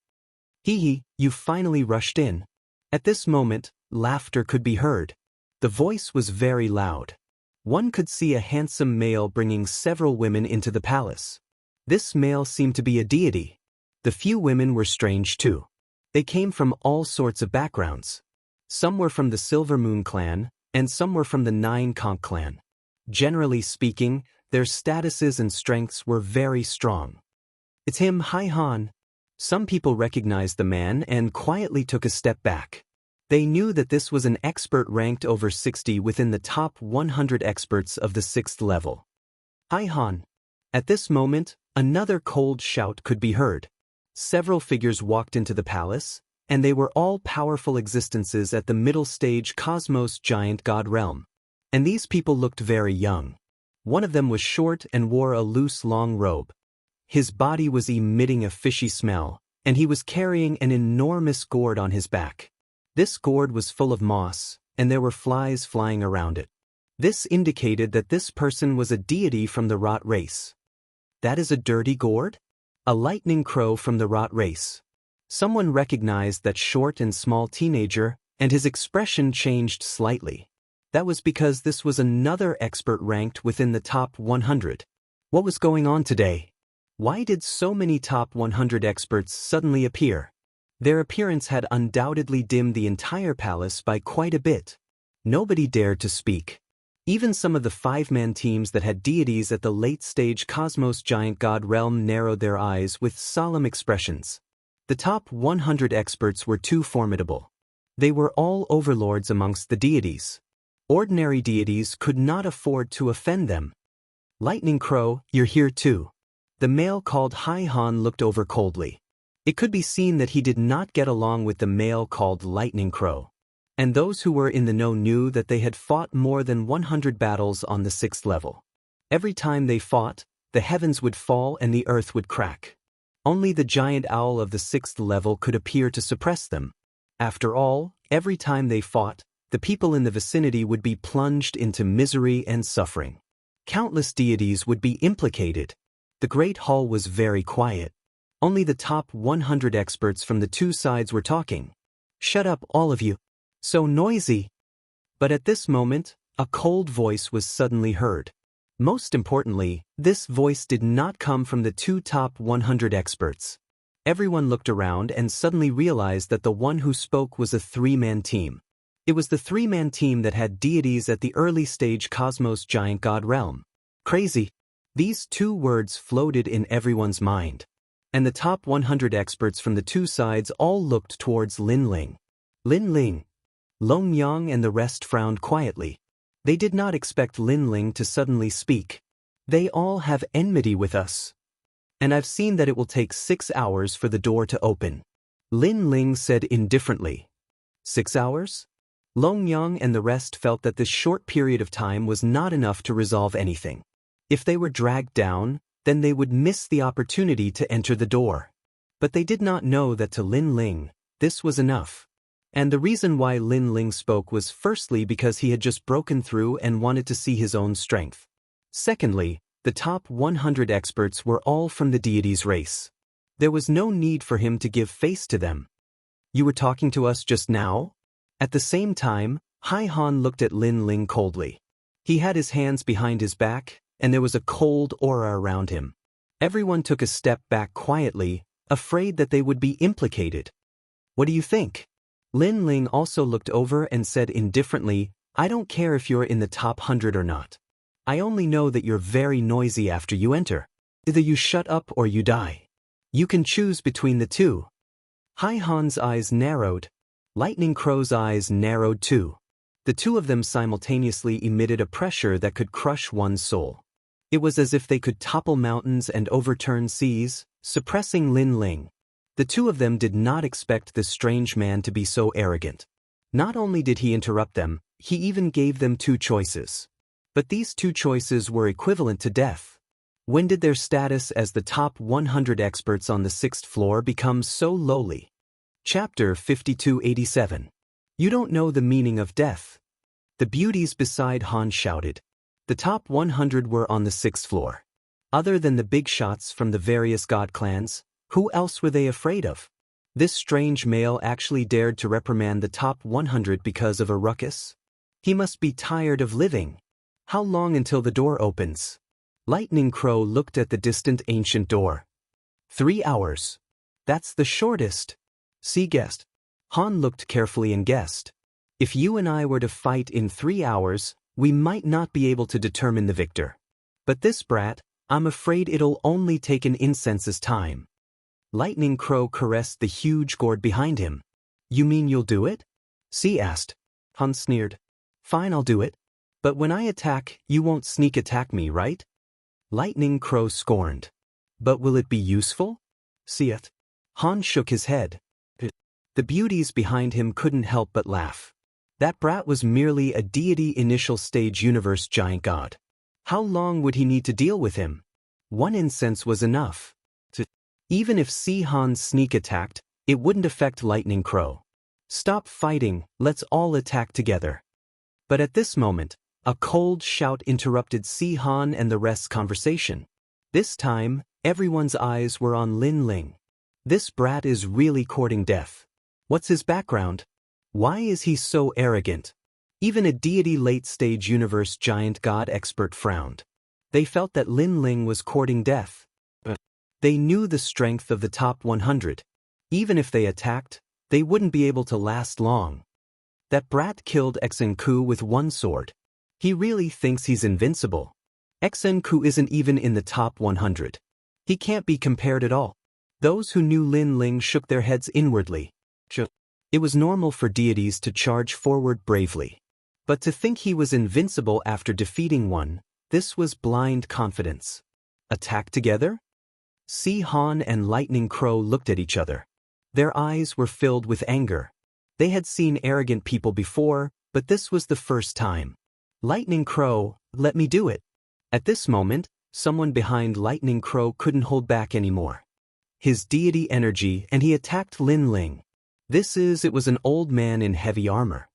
Hee, you finally rushed in. At this moment, laughter could be heard. The voice was very loud. One could see a handsome male bringing several women into the palace. This male seemed to be a deity. The few women were strange too. They came from all sorts of backgrounds. Some were from the Silver Moon clan, and some were from the Nine Conch clan. Generally speaking, their statuses and strengths were very strong. It's him, Hai Han. Some people recognized the man and quietly took a step back. They knew that this was an expert ranked over 60 within the top 100 experts of the 6th level. Hai Han. At this moment, another cold shout could be heard. Several figures walked into the palace, and they were all powerful existences at the middle stage cosmos giant god realm. And these people looked very young. One of them was short and wore a loose long robe. His body was emitting a fishy smell, and he was carrying an enormous gourd on his back. This gourd was full of moss, and there were flies flying around it. This indicated that this person was a deity from the Rot race. That is a dirty gourd? A lightning crow from the Rot race. Someone recognized that short and small teenager, and his expression changed slightly. That was because this was another expert ranked within the top 100. What was going on today? Why did so many top 100 experts suddenly appear? Their appearance had undoubtedly dimmed the entire palace by quite a bit. Nobody dared to speak. Even some of the 5-man teams that had deities at the late-stage cosmos giant god realm narrowed their eyes with solemn expressions. The top 100 experts were too formidable. They were all overlords amongst the deities. Ordinary deities could not afford to offend them. Lightning Crow, you're here too. The male called Hai Han looked over coldly. It could be seen that he did not get along with the male called Lightning Crow. And those who were in the know knew that they had fought more than 100 battles on the 6th level. Every time they fought, the heavens would fall and the earth would crack. Only the giant owl of the 6th level could appear to suppress them. After all, every time they fought, the people in the vicinity would be plunged into misery and suffering. Countless deities would be implicated. The great hall was very quiet. Only the top 100 experts from the two sides were talking. Shut up, all of you. So noisy. But at this moment, a cold voice was suddenly heard. Most importantly, this voice did not come from the two top 100 experts. Everyone looked around and suddenly realized that the one who spoke was a three-man team. It was the three-man team that had deities at the early stage cosmos giant god realm. Crazy. These two words floated in everyone's mind. And the top 100 experts from the two sides all looked towards Lin Ling. Lin Ling. Long Yang and the rest frowned quietly. They did not expect Lin Ling to suddenly speak. They all have enmity with us. And I've seen that it will take 6 hours for the door to open. Lin Ling said indifferently. 6 hours? Long Yang and the rest felt that this short period of time was not enough to resolve anything. If they were dragged down, then they would miss the opportunity to enter the door. But they did not know that to Lin Ling, this was enough. And the reason why Lin Ling spoke was firstly because he had just broken through and wanted to see his own strength. Secondly, the top 100 experts were all from the deity's race. There was no need for him to give face to them. You were talking to us just now? At the same time, Hai Han looked at Lin Ling coldly. He had his hands behind his back, and there was a cold aura around him. Everyone took a step back quietly, afraid that they would be implicated. What do you think? Lin Ling also looked over and said indifferently, I don't care if you're in the top 100 or not. I only know that you're very noisy after you enter. Either you shut up or you die. You can choose between the two. Hai Han's eyes narrowed. Lightning Crow's eyes narrowed too. The two of them simultaneously emitted a pressure that could crush one's soul. It was as if they could topple mountains and overturn seas, suppressing Lin Ling. The two of them did not expect this strange man to be so arrogant. Not only did he interrupt them, he even gave them two choices. But these two choices were equivalent to death. When did their status as the top 100 experts on the 6th floor become so lowly? Chapter 5287. You don't know the meaning of death. The beauties beside Han shouted. The top 100 were on the 6th floor. Other than the big shots from the various god clans, who else were they afraid of? This strange male actually dared to reprimand the top 100 because of a ruckus? He must be tired of living. How long until the door opens? Lightning Crow looked at the distant ancient door. 3 hours. That's the shortest. See, guessed. Han looked carefully and guessed. If you and I were to fight in 3 hours, we might not be able to determine the victor. But this brat, I'm afraid it'll only take an incense's time. Lightning Crow caressed the huge gourd behind him. You mean you'll do it? C asked. Han sneered. Fine, I'll do it. But when I attack, you won't sneak attack me, right? Lightning Crow scorned. But will it be useful? See it? Han shook his head. The beauties behind him couldn't help but laugh. That brat was merely a deity initial stage universe giant god. How long would he need to deal with him? One incense was enough. Even if Han sneak attacked, it wouldn't affect Lightning Crow. Stop fighting, let's all attack together. But at this moment, a cold shout interrupted Han and the rest's conversation. This time, everyone's eyes were on Lin Ling. This brat is really courting death. What's his background? Why is he so arrogant? Even a deity late-stage universe giant god expert frowned. They felt that Lin Ling was courting death. They knew the strength of the top 100. Even if they attacked, they wouldn't be able to last long. That brat killed Xenku with one sword. He really thinks he's invincible. Xenku isn't even in the top 100. He can't be compared at all. Those who knew Lin Ling shook their heads inwardly. It was normal for deities to charge forward bravely. But to think he was invincible after defeating one, this was blind confidence. Attack together? Han and Lightning Crow looked at each other. Their eyes were filled with anger. They had seen arrogant people before, but this was the first time. Lightning Crow, let me do it. At this moment, someone behind Lightning Crow couldn't hold back anymore. His deity energy, and he attacked Lin Ling. It was an old man in heavy armor.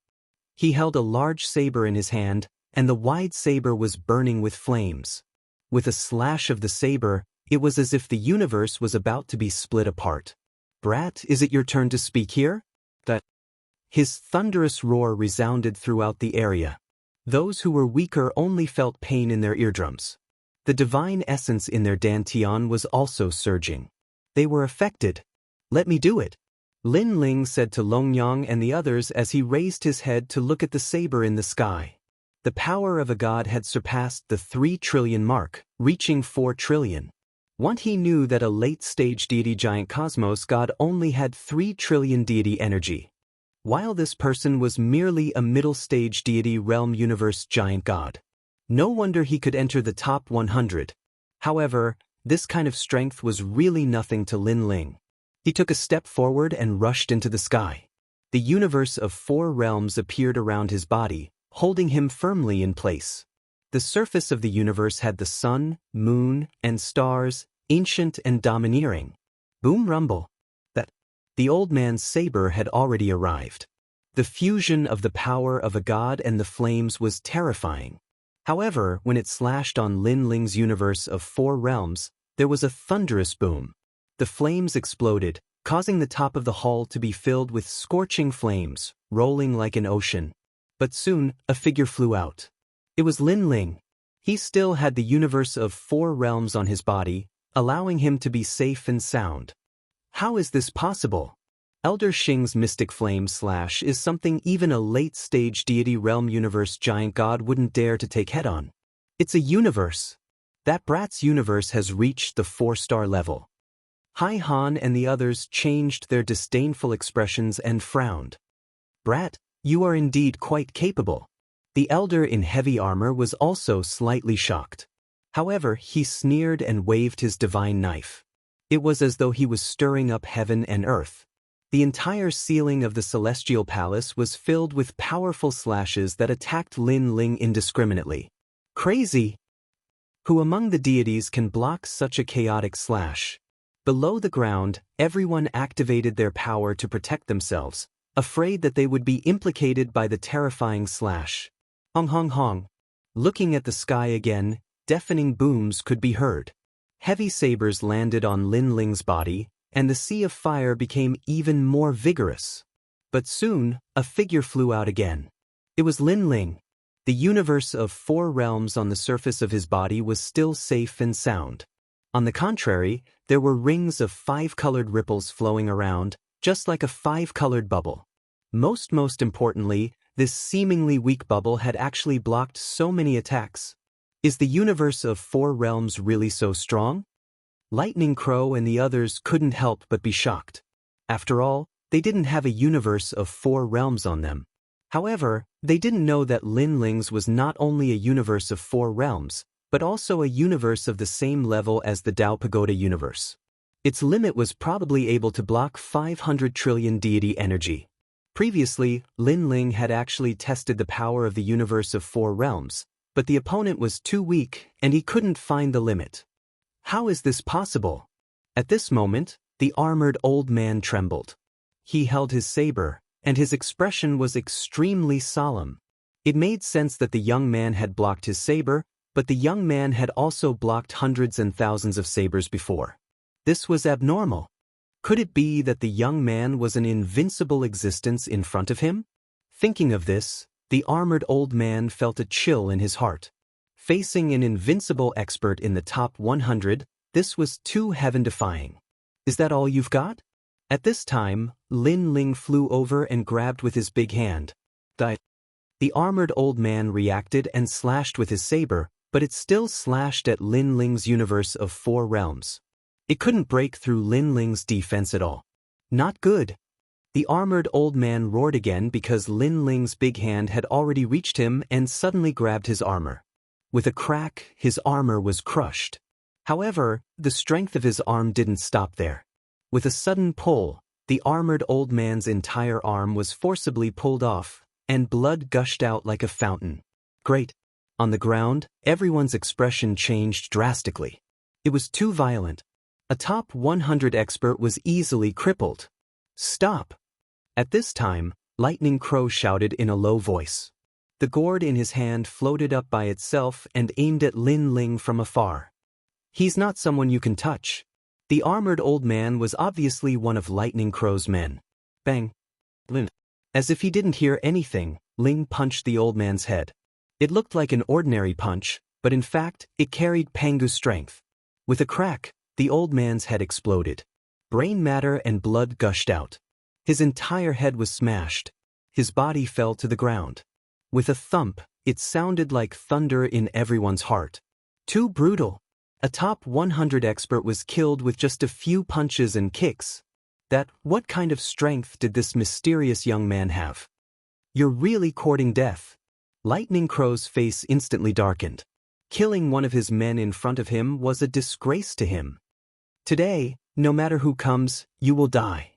He held a large saber in his hand, and the wide saber was burning with flames. With a slash of the saber, it was as if the universe was about to be split apart. Brat, is it your turn to speak here? His thunderous roar resounded throughout the area. Those who were weaker only felt pain in their eardrums. The divine essence in their dantian was also surging. They were affected. "Let me do it," Lin Ling said to Longyang and the others as he raised his head to look at the saber in the sky. The power of a god had surpassed the 3 trillion mark, reaching 4 trillion. Once he knew that a late-stage deity giant cosmos god only had 3 trillion deity energy, while this person was merely a middle-stage deity realm universe giant god. No wonder he could enter the top 100. However, this kind of strength was really nothing to Lin Ling. He took a step forward and rushed into the sky. The universe of 4 realms appeared around his body, holding him firmly in place. The surface of the universe had the sun, moon, and stars, ancient and domineering. Boom rumble. That. The old man's saber had already arrived. The fusion of the power of a god and the flames was terrifying. However, when it slashed on Lin Ling's universe of 4 realms, there was a thunderous boom. The flames exploded, causing the top of the hall to be filled with scorching flames, rolling like an ocean. But soon, a figure flew out. It was Lin Ling. He still had the universe of 4 realms on his body, allowing him to be safe and sound. How is this possible? Elder Xing's mystic flame slash is something even a late-stage deity realm universe giant god wouldn't dare to take head-on. It's a universe. That brat's universe has reached the 4-star level. Hai Han and the others changed their disdainful expressions and frowned. "Brat, you are indeed quite capable." The elder in heavy armor was also slightly shocked. However, he sneered and waved his divine knife. It was as though he was stirring up heaven and earth. The entire ceiling of the celestial palace was filled with powerful slashes that attacked Lin Ling indiscriminately. Crazy! Who among the deities can block such a chaotic slash? Below the ground, everyone activated their power to protect themselves, afraid that they would be implicated by the terrifying slash. Hong hong hong. Looking at the sky again, deafening booms could be heard. Heavy sabers landed on Lin Ling's body, and the sea of fire became even more vigorous. But soon, a figure flew out again. It was Lin Ling. The universe of 4 realms on the surface of his body was still safe and sound. On the contrary, there were rings of 5-colored ripples flowing around, just like a 5-colored bubble. Most importantly, this seemingly weak bubble had actually blocked so many attacks. Is the universe of 4 realms really so strong? Lightning Crow and the others couldn't help but be shocked. After all, they didn't have a universe of 4 realms on them. However, they didn't know that Lin Ling's was not only a universe of 4 realms, but also a universe of the same level as the Tao Pagoda universe. Its limit was probably able to block 500 trillion deity energy. Previously, Lin Ling had actually tested the power of the universe of 4 realms, but the opponent was too weak and he couldn't find the limit. How is this possible? At this moment, the armored old man trembled. He held his saber, and his expression was extremely solemn. It made sense that the young man had blocked his saber, but the young man had also blocked hundreds and thousands of sabers before. This was abnormal. Could it be that the young man was an invincible existence in front of him? Thinking of this, the armored old man felt a chill in his heart. Facing an invincible expert in the top 100, this was too heaven-defying. Is that all you've got? At this time, Lin Ling flew over and grabbed with his big hand. The armored old man reacted and slashed with his saber, but it still slashed at Lin Ling's universe of 4 realms. It couldn't break through Lin Ling's defense at all. Not good. The armored old man roared again because Lin Ling's big hand had already reached him and suddenly grabbed his armor. With a crack, his armor was crushed. However, the strength of his arm didn't stop there. With a sudden pull, the armored old man's entire arm was forcibly pulled off, and blood gushed out like a fountain. Great. On the ground, everyone's expression changed drastically. It was too violent. A top 100 expert was easily crippled. Stop! At this time, Lightning Crow shouted in a low voice. The gourd in his hand floated up by itself and aimed at Lin Ling from afar. He's not someone you can touch. The armored old man was obviously one of Lightning Crow's men. Bang! Lin. As if he didn't hear anything, Ling punched the old man's head. It looked like an ordinary punch, but in fact, it carried Pangu's strength. With a crack, the old man's head exploded. Brain matter and blood gushed out. His entire head was smashed. His body fell to the ground. With a thump, it sounded like thunder in everyone's heart. Too brutal. A top 100 expert was killed with just a few punches and kicks. What kind of strength did this mysterious young man have? You're really courting death. Lightning Crow's face instantly darkened. Killing one of his men in front of him was a disgrace to him. Today, no matter who comes, you will die.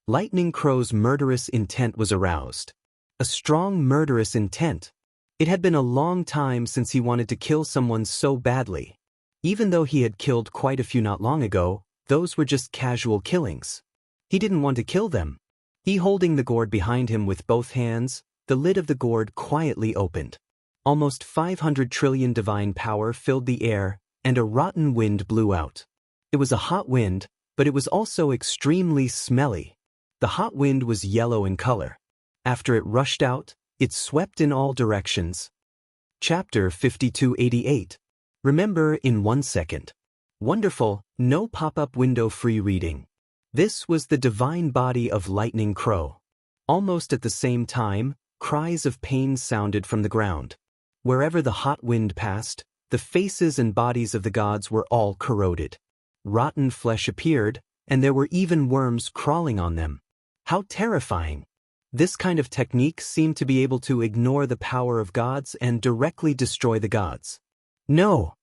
Lightning Crow's murderous intent was aroused. A strong murderous intent. It had been a long time since he wanted to kill someone so badly. Even though he had killed quite a few not long ago, those were just casual killings. He didn't want to kill them. He holding the gourd behind him with both hands, the lid of the gourd quietly opened. Almost 500 trillion divine power filled the air, and a rotten wind blew out. It was a hot wind, but it was also extremely smelly. The hot wind was yellow in color. After it rushed out, it swept in all directions. Chapter 5288. Remember in 1 second. Wonderful, no pop-up window free reading. This was the divine body of Lightning Crow. Almost at the same time, cries of pain sounded from the ground. Wherever the hot wind passed, the faces and bodies of the gods were all corroded. Rotten flesh appeared, and there were even worms crawling on them. How terrifying! This kind of technique seemed to be able to ignore the power of gods and directly destroy the gods. No!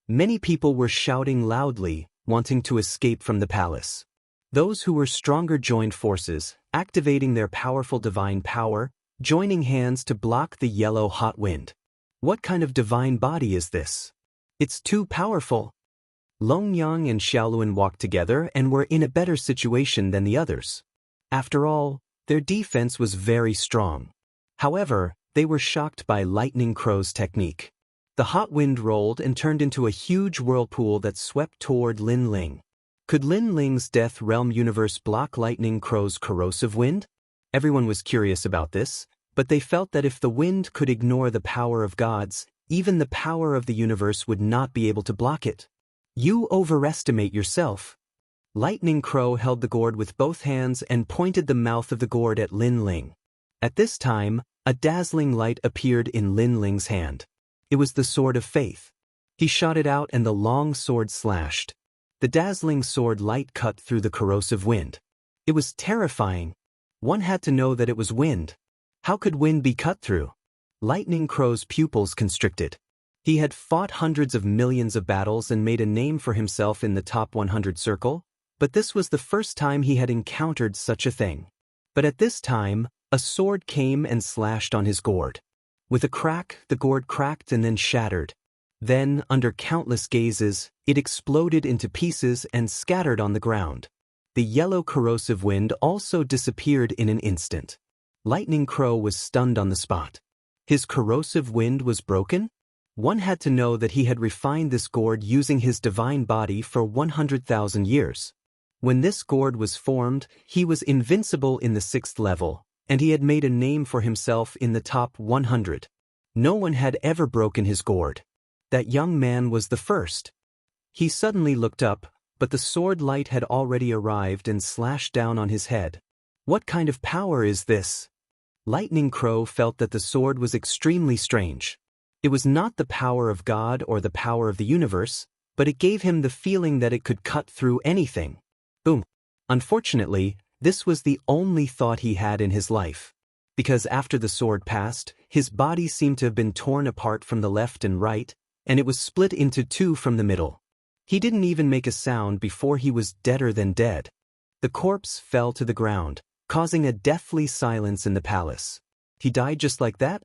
Many people were shouting loudly, wanting to escape from the palace. Those who were stronger joined forces, activating their powerful divine power, joining hands to block the yellow hot wind. What kind of divine body is this? It's too powerful. Long Yang and Xiaoluan walked together and were in a better situation than the others. After all, their defense was very strong. However, they were shocked by Lightning Crow's technique. The hot wind rolled and turned into a huge whirlpool that swept toward Lin Ling. Could Lin Ling's Death Realm universe block Lightning Crow's corrosive wind? Everyone was curious about this, but they felt that if the wind could ignore the power of gods, even the power of the universe would not be able to block it. You overestimate yourself. Lightning Crow held the gourd with both hands and pointed the mouth of the gourd at Lin Ling. At this time, a dazzling light appeared in Lin Ling's hand. It was the Sword of Faith. He shot it out and the long sword slashed. The dazzling sword light cut through the corrosive wind. It was terrifying. One had to know that it was wind. How could wind be cut through? Lightning Crow's pupils constricted. He had fought hundreds of millions of battles and made a name for himself in the top 100 circle, but this was the first time he had encountered such a thing. But at this time, a sword came and slashed on his gourd. With a crack, the gourd cracked and then shattered. Then, under countless gazes, it exploded into pieces and scattered on the ground. The yellow corrosive wind also disappeared in an instant. Lightning Crow was stunned on the spot. His corrosive wind was broken? One had to know that he had refined this gourd using his divine body for 100,000 years. When this gourd was formed, he was invincible in the 6th level, and he had made a name for himself in the top 100. No one had ever broken his gourd. That young man was the first. He suddenly looked up, but the sword light had already arrived and slashed down on his head. What kind of power is this? Lightning Crow felt that the sword was extremely strange. It was not the power of God or the power of the universe, but it gave him the feeling that it could cut through anything. Boom. Unfortunately, this was the only thought he had in his life. Because after the sword passed, his body seemed to have been torn apart from the left and right, and it was split into two from the middle. He didn't even make a sound before he was deader than dead. The corpse fell to the ground, causing a deathly silence in the palace. He died just like that?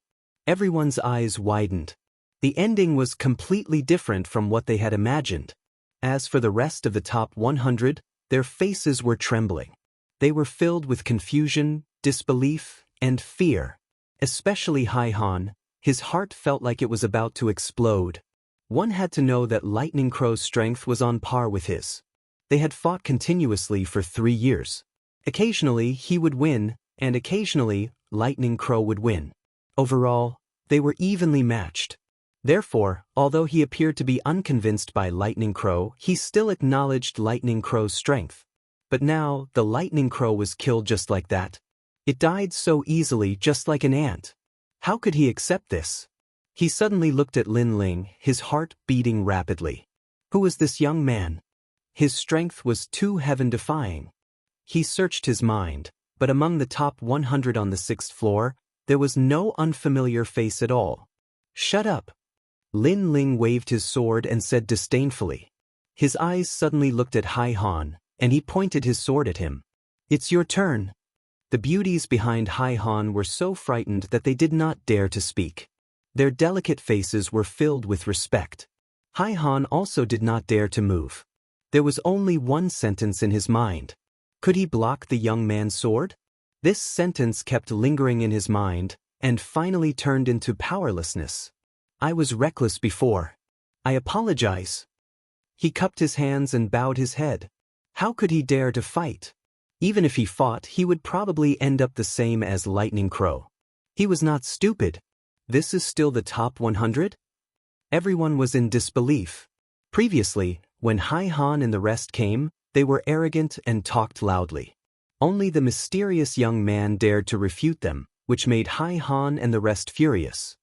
Everyone's eyes widened. The ending was completely different from what they had imagined. As for the rest of the top 100, their faces were trembling. They were filled with confusion, disbelief, and fear. Especially Hai Han, his heart felt like it was about to explode. One had to know that Lightning Crow's strength was on par with his. They had fought continuously for 3 years. Occasionally he would win, and occasionally Lightning Crow would win. Overall, They were evenly matched. Therefore, although he appeared to be unconvinced by Lightning Crow, he still acknowledged Lightning Crow's strength. But now, the Lightning Crow was killed just like that. It died so easily, just like an ant. How could he accept this? He suddenly looked at Lin Ling, his heart beating rapidly. Who was this young man? His strength was too heaven-defying. He searched his mind, but among the top 100 on the 6th floor, there was no unfamiliar face at all. Shut up. Lin Ling waved his sword and said disdainfully. His eyes suddenly looked at Hai Han, and he pointed his sword at him. It's your turn. The beauties behind Hai Han were so frightened that they did not dare to speak. Their delicate faces were filled with respect. Hai Han also did not dare to move. There was only one sentence in his mind. Could he block the young man's sword? This sentence kept lingering in his mind, and finally turned into powerlessness. I was reckless before. I apologize. He cupped his hands and bowed his head. How could he dare to fight? Even if he fought, he would probably end up the same as Lightning Crow. He was not stupid. This is still the top 100? Everyone was in disbelief. Previously, when Hai Han and the rest came, they were arrogant and talked loudly. Only the mysterious young man dared to refute them, which made Hai Han and the rest furious.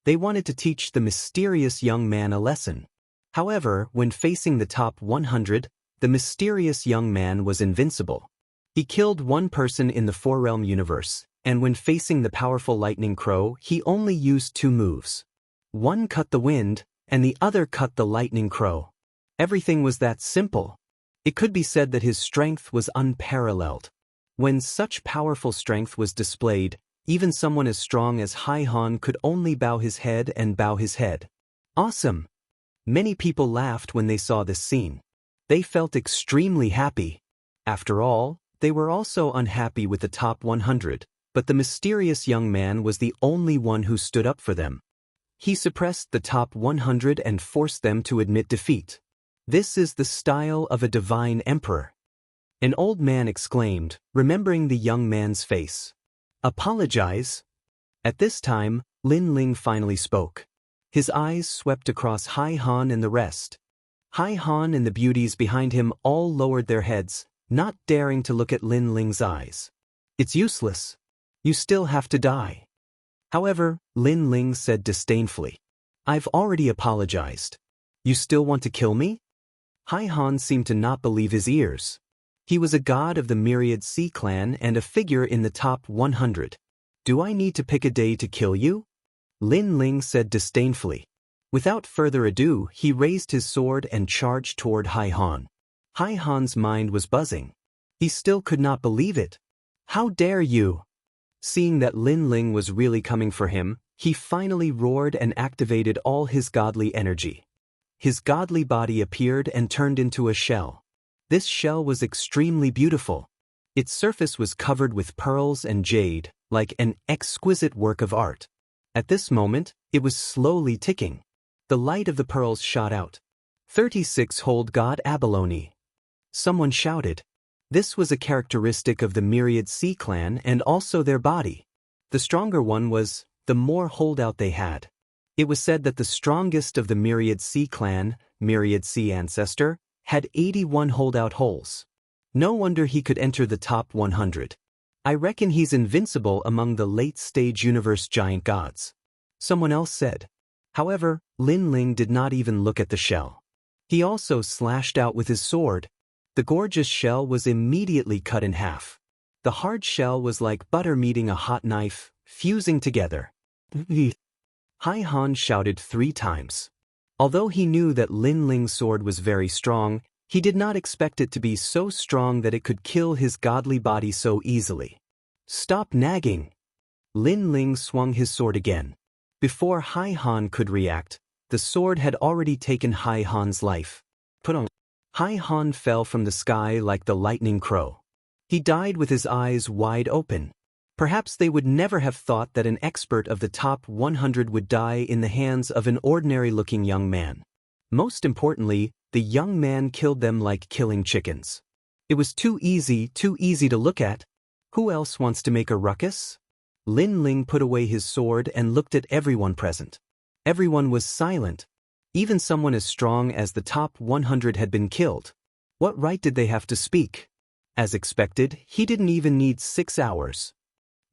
They wanted to teach the mysterious young man a lesson. However, when facing the top 100, the mysterious young man was invincible. He killed one person in the Four-Realm universe, and when facing the powerful Lightning Crow, he only used 2 moves. One cut the wind, and the other cut the Lightning Crow. Everything was that simple. It could be said that his strength was unparalleled. When such powerful strength was displayed, even someone as strong as Hai Han could only bow his head and bow his head. Awesome! Many people laughed when they saw this scene. They felt extremely happy. After all, they were also unhappy with the top 100, but the mysterious young man was the only one who stood up for them. He suppressed the top 100 and forced them to admit defeat. This is the style of a divine emperor. An old man exclaimed, remembering the young man's face. Apologize. At this time, Lin Ling finally spoke. His eyes swept across Hai Han and the rest. Hai Han and the beauties behind him all lowered their heads, not daring to look at Lin Ling's eyes. It's useless. You still have to die. However, Lin Ling said disdainfully. I've already apologized. You still want to kill me? Hai Han seemed to not believe his ears. He was a god of the Myriad Sea clan and a figure in the top 100. Do I need to pick a day to kill you? Lin Ling said disdainfully. Without further ado, he raised his sword and charged toward Hai Han. Hai Han's mind was buzzing. He still could not believe it. How dare you? Seeing that Lin Ling was really coming for him, he finally roared and activated all his godly energy. His godly body appeared and turned into a shell. This shell was extremely beautiful. Its surface was covered with pearls and jade, like an exquisite work of art. At this moment, it was slowly ticking. The light of the pearls shot out. 36 hold God Abalone. Someone shouted. This was a characteristic of the Myriad Sea clan and also their body. The stronger one was, the more holdout they had. It was said that the strongest of the Myriad Sea clan, Myriad Sea ancestor, had 81 holdout holes. No wonder he could enter the top 100. I reckon he's invincible among the late-stage universe giant gods. Someone else said. However, Lin Ling did not even look at the shell. He also slashed out with his sword. The gorgeous shell was immediately cut in half. The hard shell was like butter meeting a hot knife, fusing together. Hai Han shouted 3 times. Although he knew that Lin Ling's sword was very strong, he did not expect it to be so strong that it could kill his godly body so easily. Stop nagging. Lin Ling swung his sword again. Before Hai Han could react, the sword had already taken Hai Han's life. Put on. Hai Han fell from the sky like the Lightning Crow. He died with his eyes wide open. Perhaps they would never have thought that an expert of the top 100 would die in the hands of an ordinary-looking young man. Most importantly, the young man killed them like killing chickens. It was too easy to look at. Who else wants to make a ruckus? Lin Ling put away his sword and looked at everyone present. Everyone was silent. Even someone as strong as the top 100 had been killed. What right did they have to speak? As expected, he didn't even need 6 hours.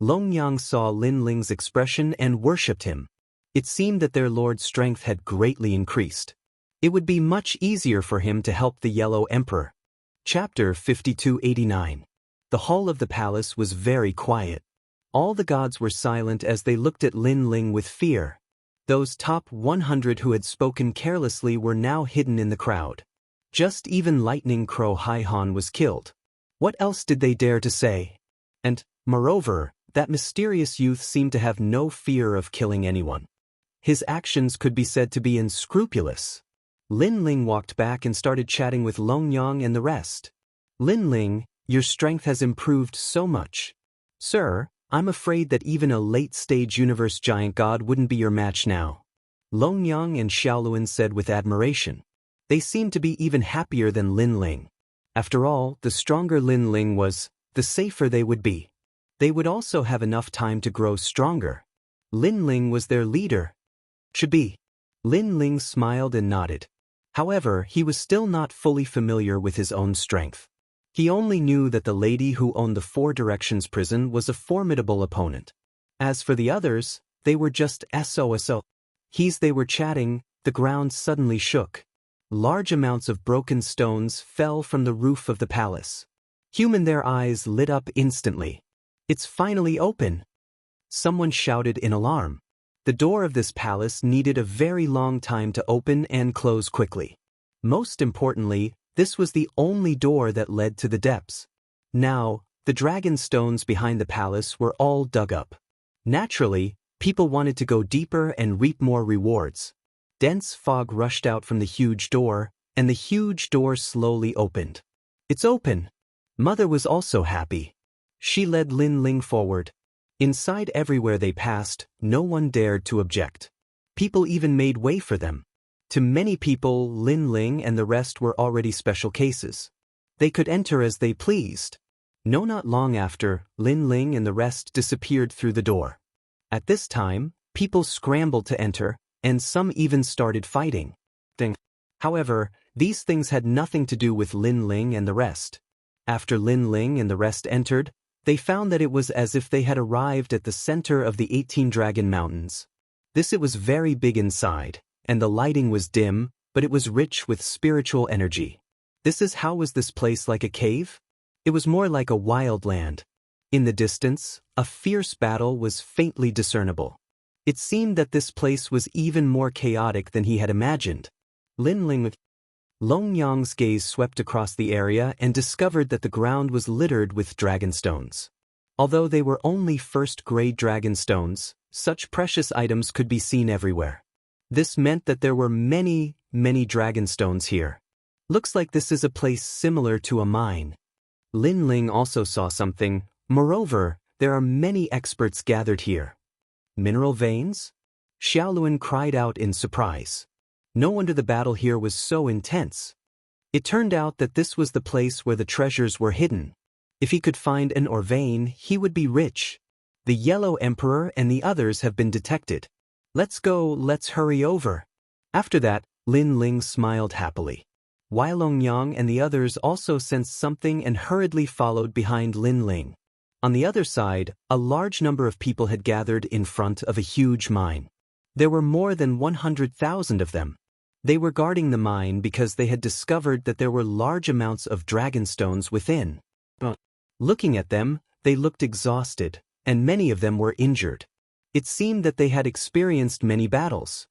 Long Yang saw Lin Ling's expression and worshipped him. It seemed that their lord's strength had greatly increased. It would be much easier for him to help the Yellow Emperor. Chapter 5289. The hall of the palace was very quiet. All the gods were silent as they looked at Lin Ling with fear. Those top 100 who had spoken carelessly were now hidden in the crowd. Just even Lightning Crow Haihan was killed. What else did they dare to say? And, moreover, that mysterious youth seemed to have no fear of killing anyone. His actions could be said to be unscrupulous. Lin Ling walked back and started chatting with Long Yang and the rest. Lin Ling, your strength has improved so much. Sir, I'm afraid that even a late-stage universe giant god wouldn't be your match now. Long Yang and Xiaoluan said with admiration. They seemed to be even happier than Lin Ling. After all, the stronger Lin Ling was, the safer they would be. They would also have enough time to grow stronger. Lin Ling was their leader. Should be. Lin Ling smiled and nodded. However, he was still not fully familiar with his own strength. He only knew that the lady who owned the Four Directions prison was a formidable opponent. As for the others, they were just SOSO. They were chatting, the ground suddenly shook. Large amounts of broken stones fell from the roof of the palace. Their eyes lit up instantly. It's finally open! Someone shouted in alarm. The door of this palace needed a very long time to open and close quickly. Most importantly, this was the only door that led to the depths. Now, the dragon stones behind the palace were all dug up. Naturally, people wanted to go deeper and reap more rewards. Dense fog rushed out from the huge door, and the huge door slowly opened. It's open! Mother was also happy. She led Lin Ling forward. Inside everywhere they passed, no one dared to object. People even made way for them. To many people, Lin Ling and the rest were already special cases. They could enter as they pleased. Not long after, Lin Ling and the rest disappeared through the door. At this time, people scrambled to enter, and some even started fighting. However, these things had nothing to do with Lin Ling and the rest. After Lin Ling and the rest entered, they found that it was as if they had arrived at the center of the 18 Dragon Mountains. It was very big inside, and the lighting was dim, but it was rich with spiritual energy. How was this place like a cave? It was more like a wild land. In the distance, a fierce battle was faintly discernible. It seemed that this place was even more chaotic than he had imagined. Long Yang's gaze swept across the area and discovered that the ground was littered with dragon stones. Although they were only first-grade dragon stones, such precious items could be seen everywhere. This meant that there were many dragon stones here. Looks like this is a place similar to a mine. Lin Ling also saw something. Moreover, there are many experts gathered here. Mineral veins? Xiaoluan cried out in surprise. No wonder the battle here was so intense. It turned out that this was the place where the treasures were hidden. If he could find an ore vein, he would be rich. The Yellow Emperor and the others have been detected. Let's go, let's hurry over. After that, Lin Ling smiled happily. Weilong Yang and the others also sensed something and hurriedly followed behind Lin Ling. On the other side, a large number of people had gathered in front of a huge mine. There were more than 100,000 of them. They were guarding the mine because they had discovered that there were large amounts of dragon stones within. Looking at them, they looked exhausted, and many of them were injured. It seemed that they had experienced many battles.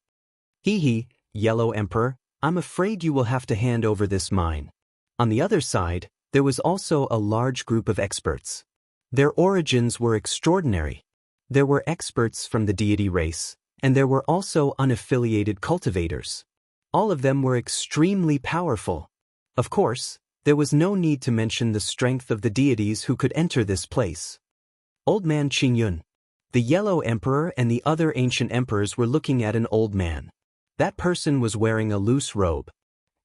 Yellow Emperor, I'm afraid you will have to hand over this mine. On the other side, there was also a large group of experts. Their origins were extraordinary. There were experts from the deity race, and there were also unaffiliated cultivators. All of them were extremely powerful. Of course, there was no need to mention the strength of the deities who could enter this place. Old Man Qingyun. The Yellow Emperor and the other ancient emperors were looking at an old man. That person was wearing a loose robe.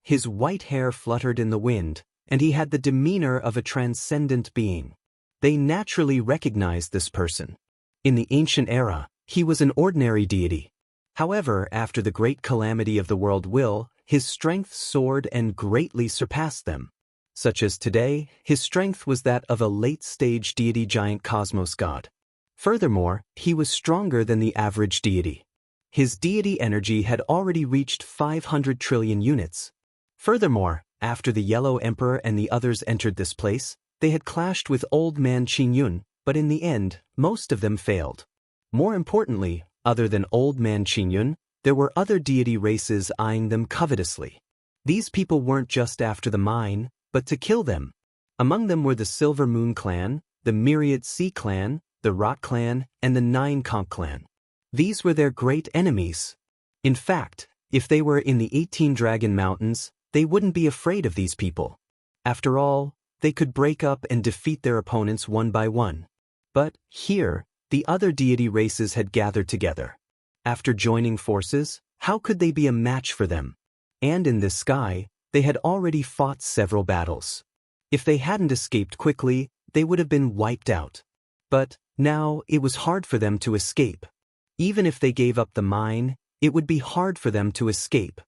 His white hair fluttered in the wind, and he had the demeanor of a transcendent being. They naturally recognized this person. In the ancient era, he was an ordinary deity. However, after the great calamity of the world will, his strength soared and greatly surpassed them. Such as today, his strength was that of a late-stage deity giant cosmos god. Furthermore, he was stronger than the average deity. His deity energy had already reached 500 trillion units. Furthermore, after the Yellow Emperor and the others entered this place, they had clashed with Old Man Qingyun, but in the end, most of them failed. More importantly, other than Old Man Qingyun, there were other deity races eyeing them covetously. These people weren't just after the mine, but to kill them. Among them were the Silver Moon Clan, the Myriad Sea Clan, the Rot Clan, and the Nine Conch Clan. These were their great enemies. In fact, if they were in the 18 Dragon Mountains, they wouldn't be afraid of these people. After all, they could break up and defeat their opponents one by one. But here, the other deity races had gathered together. After joining forces, how could they be a match for them? And in this sky, they had already fought several battles. If they hadn't escaped quickly, they would have been wiped out. But now it was hard for them to escape. Even if they gave up the mine, it would be hard for them to escape.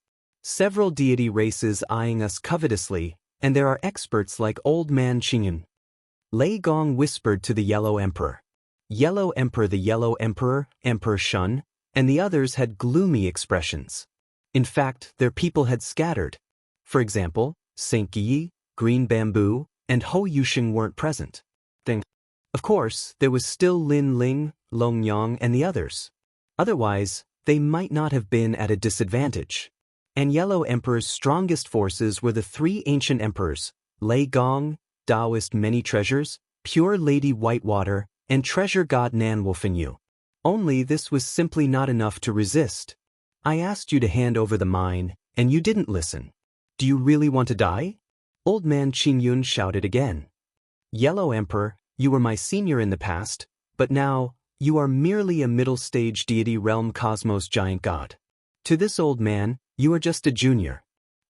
Several deity races eyeing us covetously, and there are experts like Old Man Qingyun. Lei Gong whispered to the Yellow Emperor. Yellow Emperor, the Yellow Emperor, Emperor Shun, and the others had gloomy expressions. In fact, their people had scattered. For example, Saint Guyi, Green Bamboo, and Ho Yusheng weren't present. Of course, there was still Lin Ling, Long Yang, and the others. Otherwise, they might not have been at a disadvantage. And Yellow Emperor's strongest forces were the three ancient emperors, Lei Gong, Taoist Many Treasures, Pure Lady Whitewater, and Treasure God Nan Wolfenyu. Only this was simply not enough to resist. I asked you to hand over the mine, and you didn't listen. Do you really want to die? Old Man Qingyun shouted again. Yellow Emperor, you were my senior in the past, but now, you are merely a middle-stage deity realm cosmos giant god. To this old man, you are just a junior.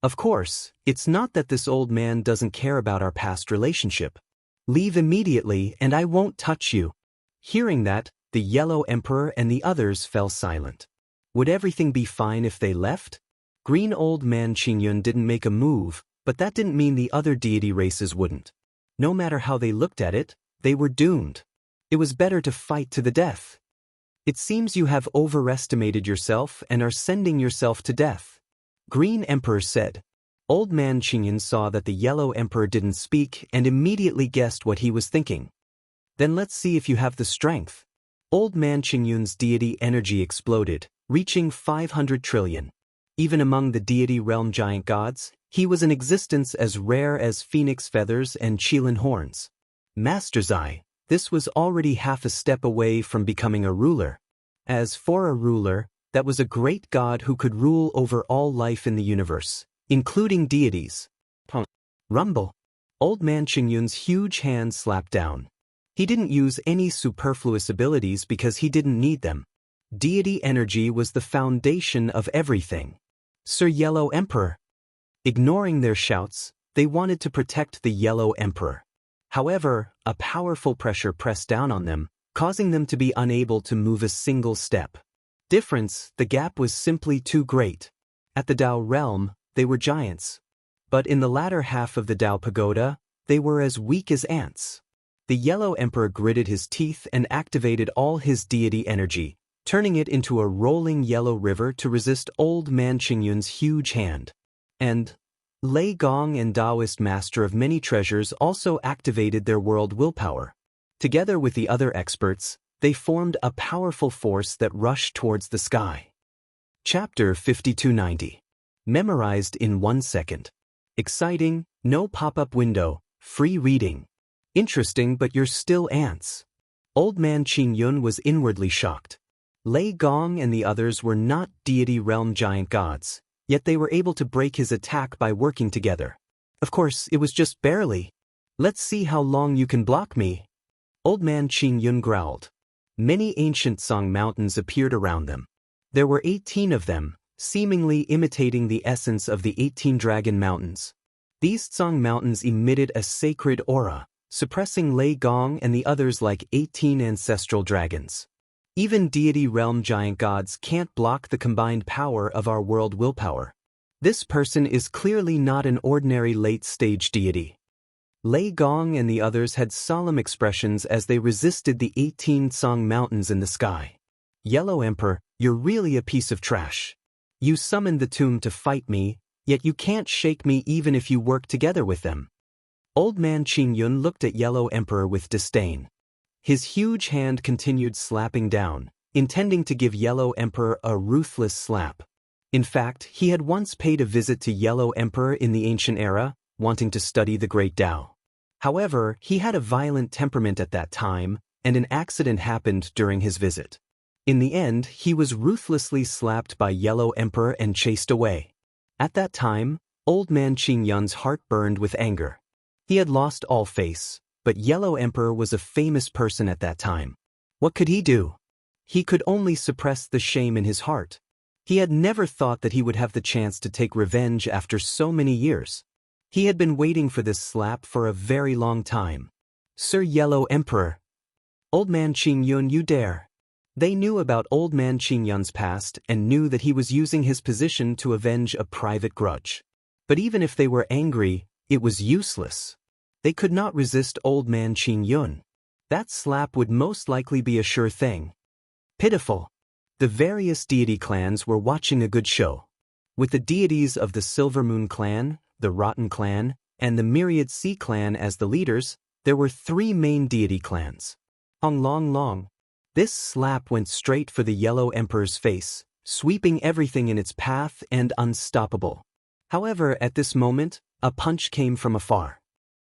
Of course, it's not that this old man doesn't care about our past relationship. Leave immediately and I won't touch you. Hearing that, the Yellow Emperor and the others fell silent. Would everything be fine if they left? Green Old Man Qingyun didn't make a move, but that didn't mean the other deity races wouldn't. No matter how they looked at it, they were doomed. It was better to fight to the death. It seems you have overestimated yourself and are sending yourself to death. Green Emperor said. Old Man Qingyun saw that the Yellow Emperor didn't speak and immediately guessed what he was thinking. Then let's see if you have the strength. Old Man Qingyun's deity energy exploded, reaching 500 trillion. Even among the deity realm giant gods, he was in existence as rare as phoenix feathers and qilin horns. Master's Eye, this was already half a step away from becoming a ruler. As for a ruler, that was a great god who could rule over all life in the universe, including deities. Rumble. Old Man Qingyun's huge hand slapped down. He didn't use any superfluous abilities because he didn't need them. Deity energy was the foundation of everything. Sir Yellow Emperor. Ignoring their shouts, they wanted to protect the Yellow Emperor. However, a powerful pressure pressed down on them, causing them to be unable to move a single step. Difference, the gap was simply too great. At the Tao realm, they were giants. But in the latter half of the Tao pagoda, they were as weak as ants. The Yellow Emperor gritted his teeth and activated all his deity energy, turning it into a rolling yellow river to resist Old Man Qingyun's huge hand. And Lei Gong and Taoist Master of Many Treasures also activated their world willpower. Together with the other experts, they formed a powerful force that rushed towards the sky. Chapter 5290. Memorized in 1 second. Exciting, no pop-up window, free reading. Interesting, but you're still ants. Old Man Qingyun was inwardly shocked. Lei Gong and the others were not deity realm giant gods, yet they were able to break his attack by working together. Of course, it was just barely. Let's see how long you can block me. Old Man Qingyun growled. Many ancient Song mountains appeared around them. There were 18 of them, seemingly imitating the essence of the 18 Dragon Mountains. These Song mountains emitted a sacred aura, suppressing Lei Gong and the others like 18 ancestral dragons. Even deity realm giant gods can't block the combined power of our world willpower. This person is clearly not an ordinary late-stage deity. Lei Gong and the others had solemn expressions as they resisted the 18 Song mountains in the sky. Yellow Emperor, you're really a piece of trash. You summoned the tomb to fight me, yet you can't shake me even if you work together with them. Old man Qin Yun looked at Yellow Emperor with disdain. His huge hand continued slapping down, intending to give Yellow Emperor a ruthless slap. In fact, he had once paid a visit to Yellow Emperor in the ancient era, wanting to study the Great Tao. However, he had a violent temperament at that time, and an accident happened during his visit. In the end, he was ruthlessly slapped by Yellow Emperor and chased away. At that time, old man Qin Yun's heart burned with anger. He had lost all face, but Yellow Emperor was a famous person at that time. What could he do? He could only suppress the shame in his heart. He had never thought that he would have the chance to take revenge after so many years. He had been waiting for this slap for a very long time. Sir Yellow Emperor. Old man Qin Yun, you dare. They knew about old man Qin Yun's past and knew that he was using his position to avenge a private grudge. But even if they were angry, it was useless. They could not resist old man Qin Yun. That slap would most likely be a sure thing. Pitiful. The various deity clans were watching a good show. With the deities of the Silver Moon Clan, the Rotten Clan, and the Myriad Sea Clan as the leaders, there were 3 main deity clans. Hong Long Long. This slap went straight for the Yellow Emperor's face, sweeping everything in its path and unstoppable. However, at this moment, a punch came from afar.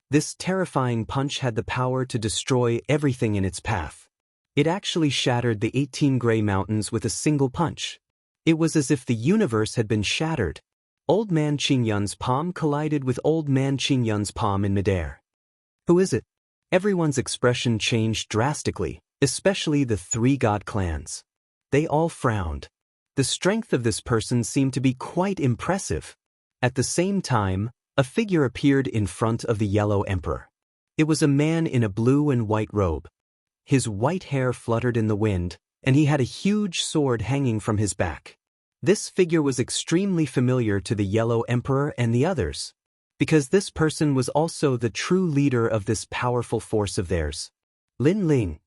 This terrifying punch had the power to destroy everything in its path. It actually shattered the 18 Gray Mountains with a single punch. It was as if the universe had been shattered. Old man Qin Yun's palm collided with old man Qin Yun's palm in midair. Who is it? Everyone's expression changed drastically, especially the 3 god clans. They all frowned. The strength of this person seemed to be quite impressive. At the same time, a figure appeared in front of the Yellow Emperor. It was a man in a blue and white robe. His white hair fluttered in the wind, and he had a huge sword hanging from his back. This figure was extremely familiar to the Yellow Emperor and the others, because this person was also the true leader of this powerful force of theirs. Lin Ling.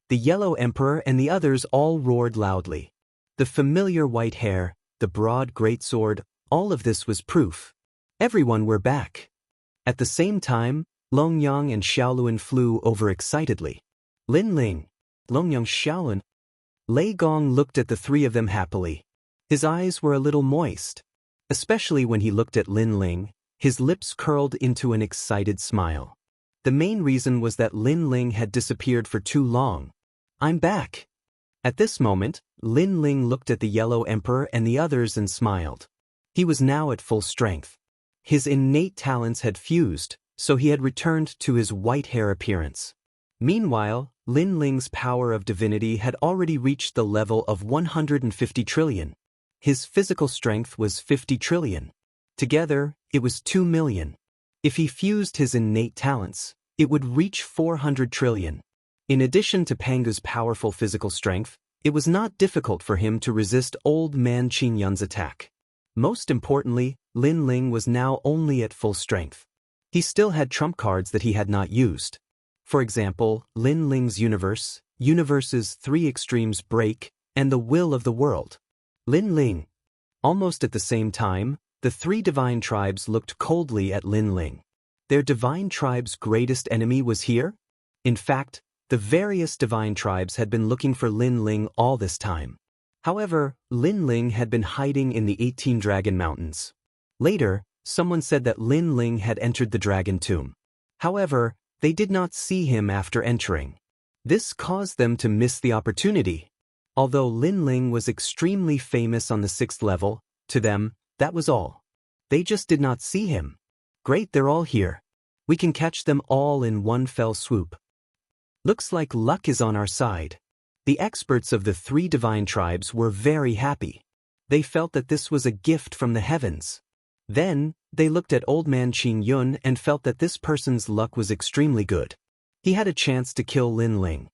The Yellow Emperor and the others all roared loudly. The familiar white hair, the broad greatsword, all of this was proof. Everyone were back. At the same time, Longyang and Xiaolun flew over excitedly. Lin Ling, Longyang, Xiaolun. Lei Gong looked at the 3 of them happily. His eyes were a little moist. Especially when he looked at Lin Ling, his lips curled into an excited smile. The main reason was that Lin Ling had disappeared for too long. I'm back. At this moment, Lin Ling looked at the Yellow Emperor and the others and smiled. He was now at full strength. His innate talents had fused, so he had returned to his white hair appearance. Meanwhile, Lin Ling's power of divinity had already reached the level of 150 trillion. His physical strength was 50 trillion. Together, it was 2 million. If he fused his innate talents, it would reach 400 trillion. In addition to Pangu's powerful physical strength, it was not difficult for him to resist old man Qin Yun's attack. Most importantly, Lin Ling was now only at full strength. He still had trump cards that he had not used. For example, Lin Ling's universe's 3 extremes break, and the will of the world. Lin Ling. Almost at the same time, the 3 divine tribes looked coldly at Lin Ling. Their divine tribe's greatest enemy was here? In fact, the various divine tribes had been looking for Lin Ling all this time. However, Lin Ling had been hiding in the 18 Dragon Mountains. Later, someone said that Lin Ling had entered the Dragon Tomb. However, they did not see him after entering. This caused them to miss the opportunity. Although Lin Ling was extremely famous on the 6th level, to them, that was all. They just did not see him. Great, they're all here. We can catch them all in one fell swoop. Looks like luck is on our side. The experts of the 3 divine tribes were very happy. They felt that this was a gift from the heavens. Then, they looked at old man Qin Yun and felt that this person's luck was extremely good. He had a chance to kill Lin Ling.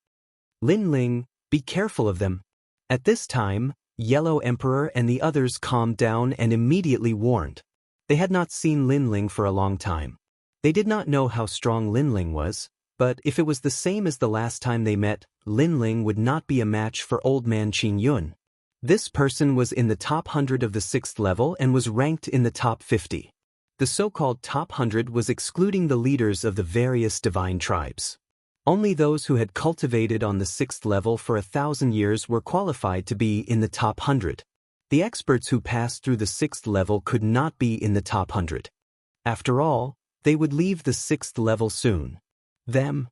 Lin Ling, Be careful of them. At this time, Yellow Emperor and the others calmed down and immediately warned. They had not seen Linling for a long time. They did not know how strong Linling was, but if it was the same as the last time they met, Linling would not be a match for Old Man Qing Yun. This person was in the top 100 of the 6th level and was ranked in the top 50. The so-called top 100 was excluding the leaders of the various divine tribes. Only those who had cultivated on the 6th level for 1,000 years were qualified to be in the top 100. The experts who passed through the 6th level could not be in the top 100. After all, they would leave the 6th level soon. Them.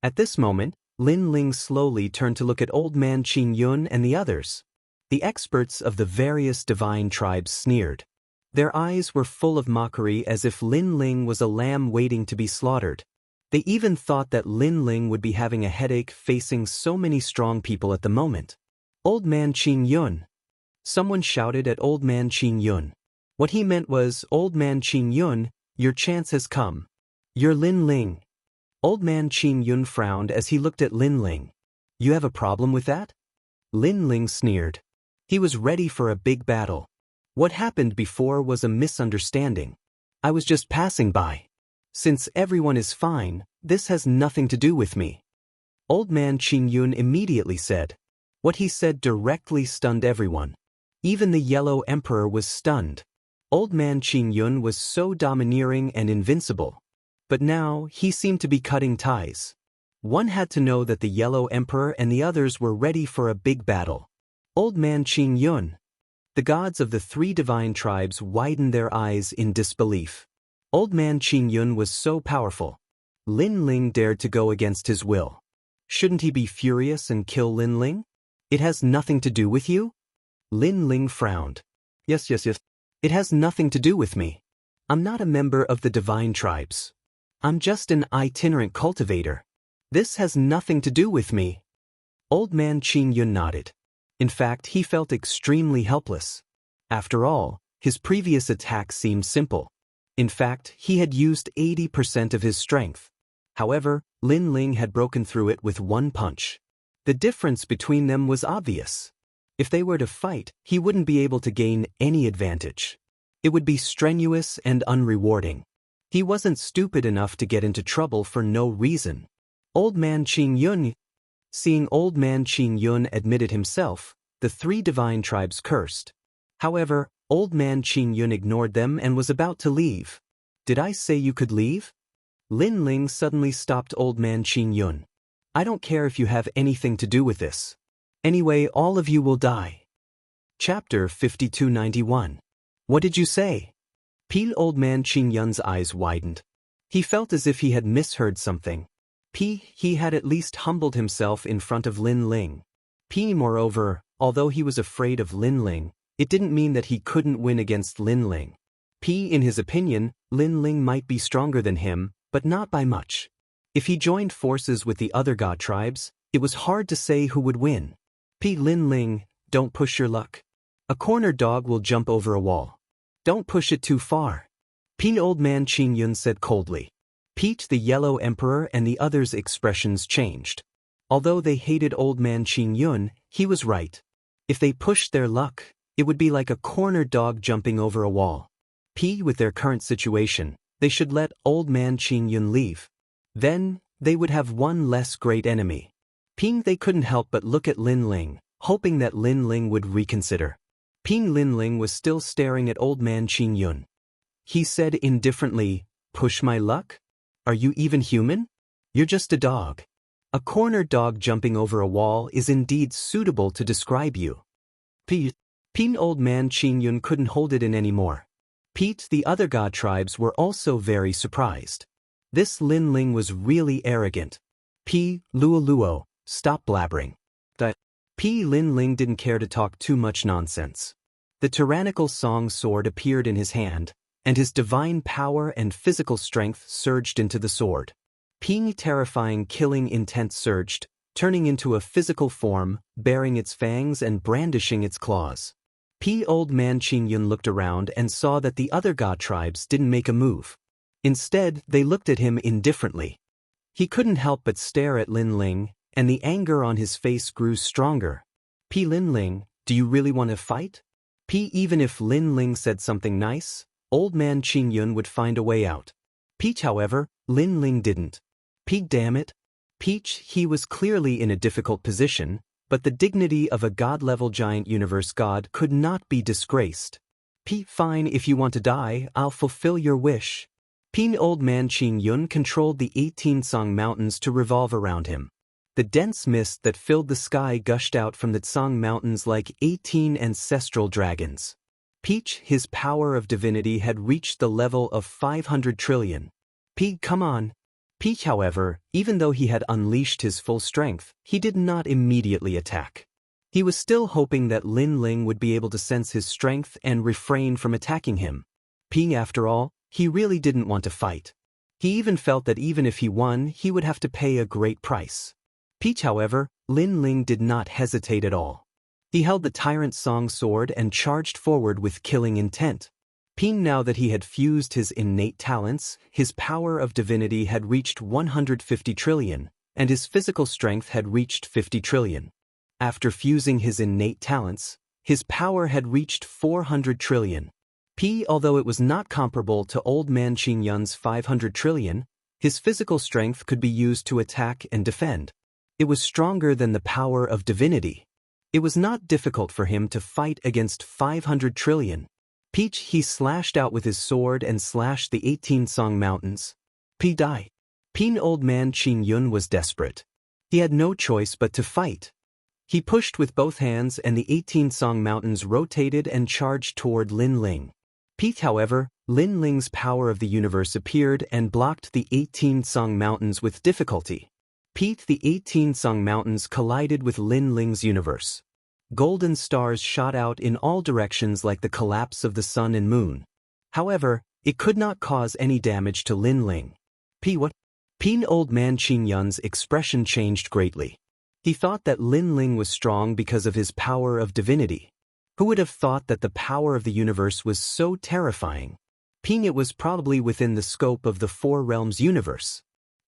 At this moment, Lin Ling slowly turned to look at Old Man Qing Yun and the others. The experts of the various divine tribes sneered. Their eyes were full of mockery as if Lin Ling was a lamb waiting to be slaughtered. They even thought that Lin Ling would be having a headache facing so many strong people at the moment. Old Man Qing Yun. Someone shouted at Old Man Qing Yun. What he meant was, Old Man Qing Yun, your chance has come. You're Lin Ling. Old Man Qing Yun frowned as he looked at Lin Ling. You have a problem with that? Lin Ling sneered. He was ready for a big battle. What happened before was a misunderstanding. I was just passing by. Since everyone is fine, this has nothing to do with me. Old Man Qing Yun immediately said. What he said directly stunned everyone. Even the Yellow Emperor was stunned. Old Man Qing Yun was so domineering and invincible. But now, he seemed to be cutting ties. One had to know that the Yellow Emperor and the others were ready for a big battle. Old Man Qing Yun. The gods of the 3 divine tribes widened their eyes in disbelief. Old Man Qing Yun was so powerful. Lin Ling dared to go against his will. Shouldn't he be furious and kill Lin Ling? It has nothing to do with you? Lin Ling frowned. Yes. It has nothing to do with me. I'm not a member of the divine tribes. I'm just an itinerant cultivator. This has nothing to do with me. Old Man Qing Yun nodded. In fact, he felt extremely helpless. After all, his previous attack seemed simple. In fact, he had used 80% of his strength. However, Lin Ling had broken through it with one punch. The difference between them was obvious. If they were to fight, he wouldn't be able to gain any advantage. It would be strenuous and unrewarding. He wasn't stupid enough to get into trouble for no reason. Old Man Qing Yun. Seeing Old Man Qing Yun admitted himself, the 3 divine tribes cursed. However, Old Man Qing Yun ignored them and was about to leave. Did I say you could leave? Lin Ling suddenly stopped Old Man Qing Yun. I don't care if you have anything to do with this. Anyway, all of you will die. Chapter 5291. What did you say? Old Man Qing Yun's eyes widened. He felt as if he had misheard something. He had at least humbled himself in front of Lin Ling. Moreover, although he was afraid of Lin Ling, it didn't mean that he couldn't win against Lin Ling. In his opinion, Lin Ling might be stronger than him, but not by much. If he joined forces with the other god tribes, it was hard to say who would win. Lin Ling, don't push your luck. A corner dog will jump over a wall. Don't push it too far. Old Man Qing Yun said coldly. The Yellow Emperor and the others' expressions changed. Although they hated Old Man Qing Yun, he was right. If they pushed their luck, it would be like a corner dog jumping over a wall. With their current situation, they should let Old Man Qing Yun leave. Then, they would have one less great enemy. They couldn't help but look at Lin Ling, hoping that Lin Ling would reconsider. Lin Ling was still staring at Old Man Qing Yun. He said indifferently, push my luck? Are you even human? You're just a dog. A corner dog jumping over a wall is indeed suitable to describe you. Old Man Qing Yun couldn't hold it in anymore. The other god tribes were also very surprised. This Lin Ling was really arrogant. Luo, stop blabbering. Lin Ling didn't care to talk too much nonsense. The tyrannical song sword appeared in his hand, and his divine power and physical strength surged into the sword. Terrifying killing intent surged, turning into a physical form, baring its fangs and brandishing its claws. Old Man Qing Yun looked around and saw that the other god tribes didn't make a move. Instead, they looked at him indifferently. He couldn't help but stare at Lin Ling, and the anger on his face grew stronger. P. Lin Ling, do you really want to fight? P. Even if Lin Ling said something nice, old man Qing Yun would find a way out. Peach, however, Lin Ling didn't. P. Damn it. Peach, he was clearly in a difficult position, but the dignity of a god-level giant universe god could not be disgraced. P. Fine, if you want to die, I'll fulfill your wish. P. Old man Qing Yun controlled the 18 Song Mountains to revolve around him. The dense mist that filled the sky gushed out from the Tsang Mountains like 18 ancestral dragons. Peach, his power of divinity had reached the level of 500 trillion. P. Come on. Peach, however, even though he had unleashed his full strength, he did not immediately attack. He was still hoping that Lin Ling would be able to sense his strength and refrain from attacking him. P. After all, he really didn't want to fight. He even felt that even if he won, he would have to pay a great price. Peach, however, Lin Ling did not hesitate at all. He held the Tyrant Song sword and charged forward with killing intent. Ping, now that he had fused his innate talents, his power of divinity had reached 150 trillion, and his physical strength had reached 50 trillion. After fusing his innate talents, his power had reached 400 trillion. P. Although it was not comparable to old man Qing Yun's 500 trillion, his physical strength could be used to attack and defend. It was stronger than the power of divinity. It was not difficult for him to fight against 500 trillion. Peach, he slashed out with his sword and slashed the 18 Song Mountains. P. Die. Pin old man Qing Yun was desperate. He had no choice but to fight. He pushed with both hands and the 18 Song Mountains rotated and charged toward Lin Ling. Peach, however, Lin Ling's power of the universe appeared and blocked the 18 Song Mountains with difficulty. Peach, the 18 Song Mountains collided with Lin Ling's universe. Golden stars shot out in all directions like the collapse of the sun and moon. However, it could not cause any damage to Lin Ling. What? Old man Qing Yun's expression changed greatly. He thought that Lin Ling was strong because of his power of divinity. Who would have thought that the power of the universe was so terrifying? It was probably within the scope of the Four Realms universe.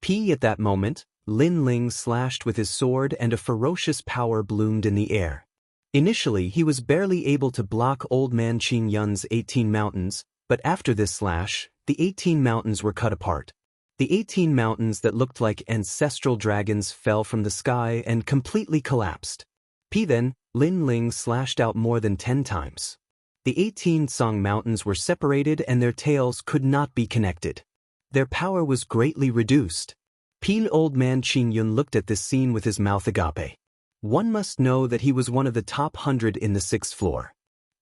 At that moment, Lin Ling slashed with his sword and a ferocious power bloomed in the air. Initially, he was barely able to block old man Qing Yun's 18 mountains, but after this slash, the 18 mountains were cut apart. The 18 mountains that looked like ancestral dragons fell from the sky and completely collapsed. Then, Lin Ling slashed out more than 10 times. The 18 Song Mountains were separated and their tails could not be connected. Their power was greatly reduced. Old man Qing Yun looked at this scene with his mouth agape. One must know that he was one of the top 100 in the 6th floor.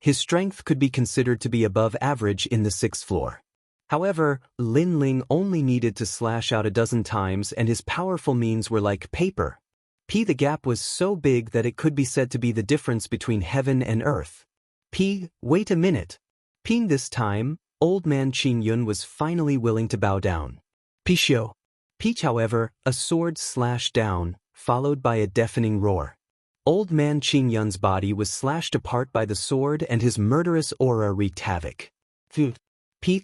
His strength could be considered to be above average in the 6th floor. However, Lin Ling only needed to slash out a dozen times and his powerful means were like paper. The gap was so big that it could be said to be the difference between heaven and earth. Wait a minute. This time, old man Qing Yun was finally willing to bow down. Shio. Peach, however, a sword slashed down, followed by a deafening roar. Old man Qing Yun's body was slashed apart by the sword and his murderous aura wreaked havoc.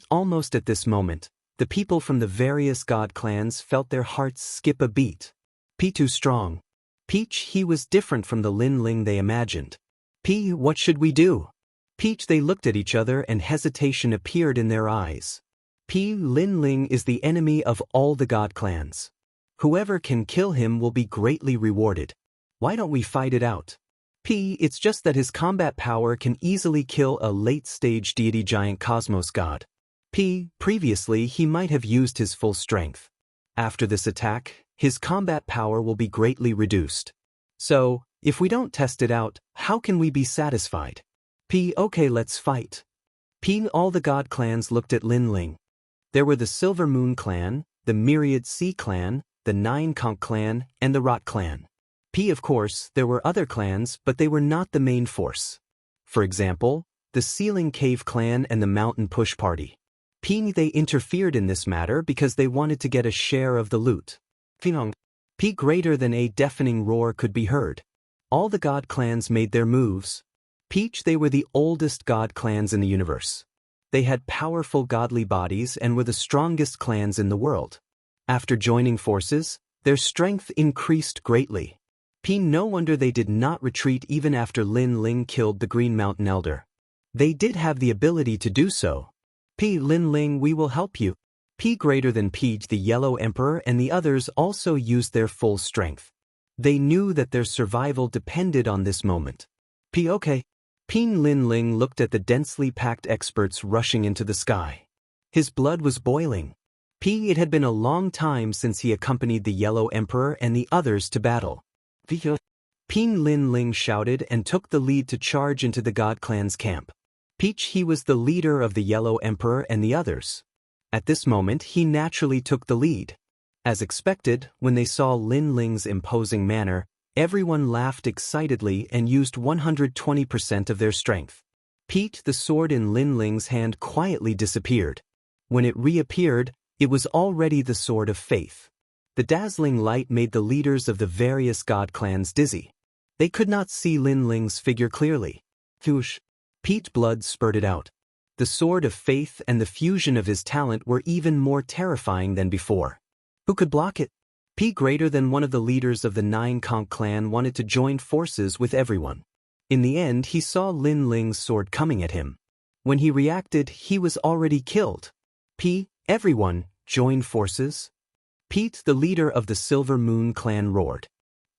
Almost at this moment, the people from the various god clans felt their hearts skip a beat. Too strong. Peach, he was different from the Lin Ling they imagined. What should we do? They looked at each other and hesitation appeared in their eyes. Lin Ling is the enemy of all the god clans. Whoever can kill him will be greatly rewarded. Why don't we fight it out? It's just that his combat power can easily kill a late-stage deity giant cosmos god. Previously he might have used his full strength. After this attack, his combat power will be greatly reduced. So, if we don't test it out, how can we be satisfied? Okay, let's fight. All the god clans looked at Lin Ling. There were the Silver Moon clan, the Myriad Sea clan, the Nine Conch clan, and the Rot clan. Of course, there were other clans, but they were not the main force. For example, the Ceiling Cave clan and the Mountain Push Party. They interfered in this matter because they wanted to get a share of the loot. Greater than a deafening roar could be heard. All the god clans made their moves. They were the oldest god clans in the universe. They had powerful godly bodies and were the strongest clans in the world. After joining forces, Their strength increased greatly. No wonder they did not retreat even after Lin Ling killed the Green Mountain Elder. They did have the ability to do so. Lin Ling, we will help you. Greater than Peach, the Yellow Emperor, and the others also used their full strength. They knew that their survival depended on this moment. Okay. Lin Ling looked at the densely packed experts rushing into the sky. His blood was boiling. It had been a long time since he accompanied the Yellow Emperor and the others to battle. Lin Ling shouted and took the lead to charge into the God Clan's camp. He was the leader of the Yellow Emperor and the others. At this moment, he naturally took the lead. As expected, when they saw Lin Ling's imposing manner, everyone laughed excitedly and used 120% of their strength. The sword in Lin Ling's hand quietly disappeared. When it reappeared, it was already the Sword of Faith. The dazzling light made the leaders of the various God clans dizzy. They could not see Lin Ling's figure clearly. Pete's blood spurted out. The Sword of Faith and the fusion of his talent were even more terrifying than before. Who could block it? Greater than one of the leaders of the Nine Conch clan wanted to join forces with everyone. In the end, he saw Lin Ling's sword coming at him. When he reacted, he was already killed. Everyone, join forces? The leader of the Silver Moon clan, roared.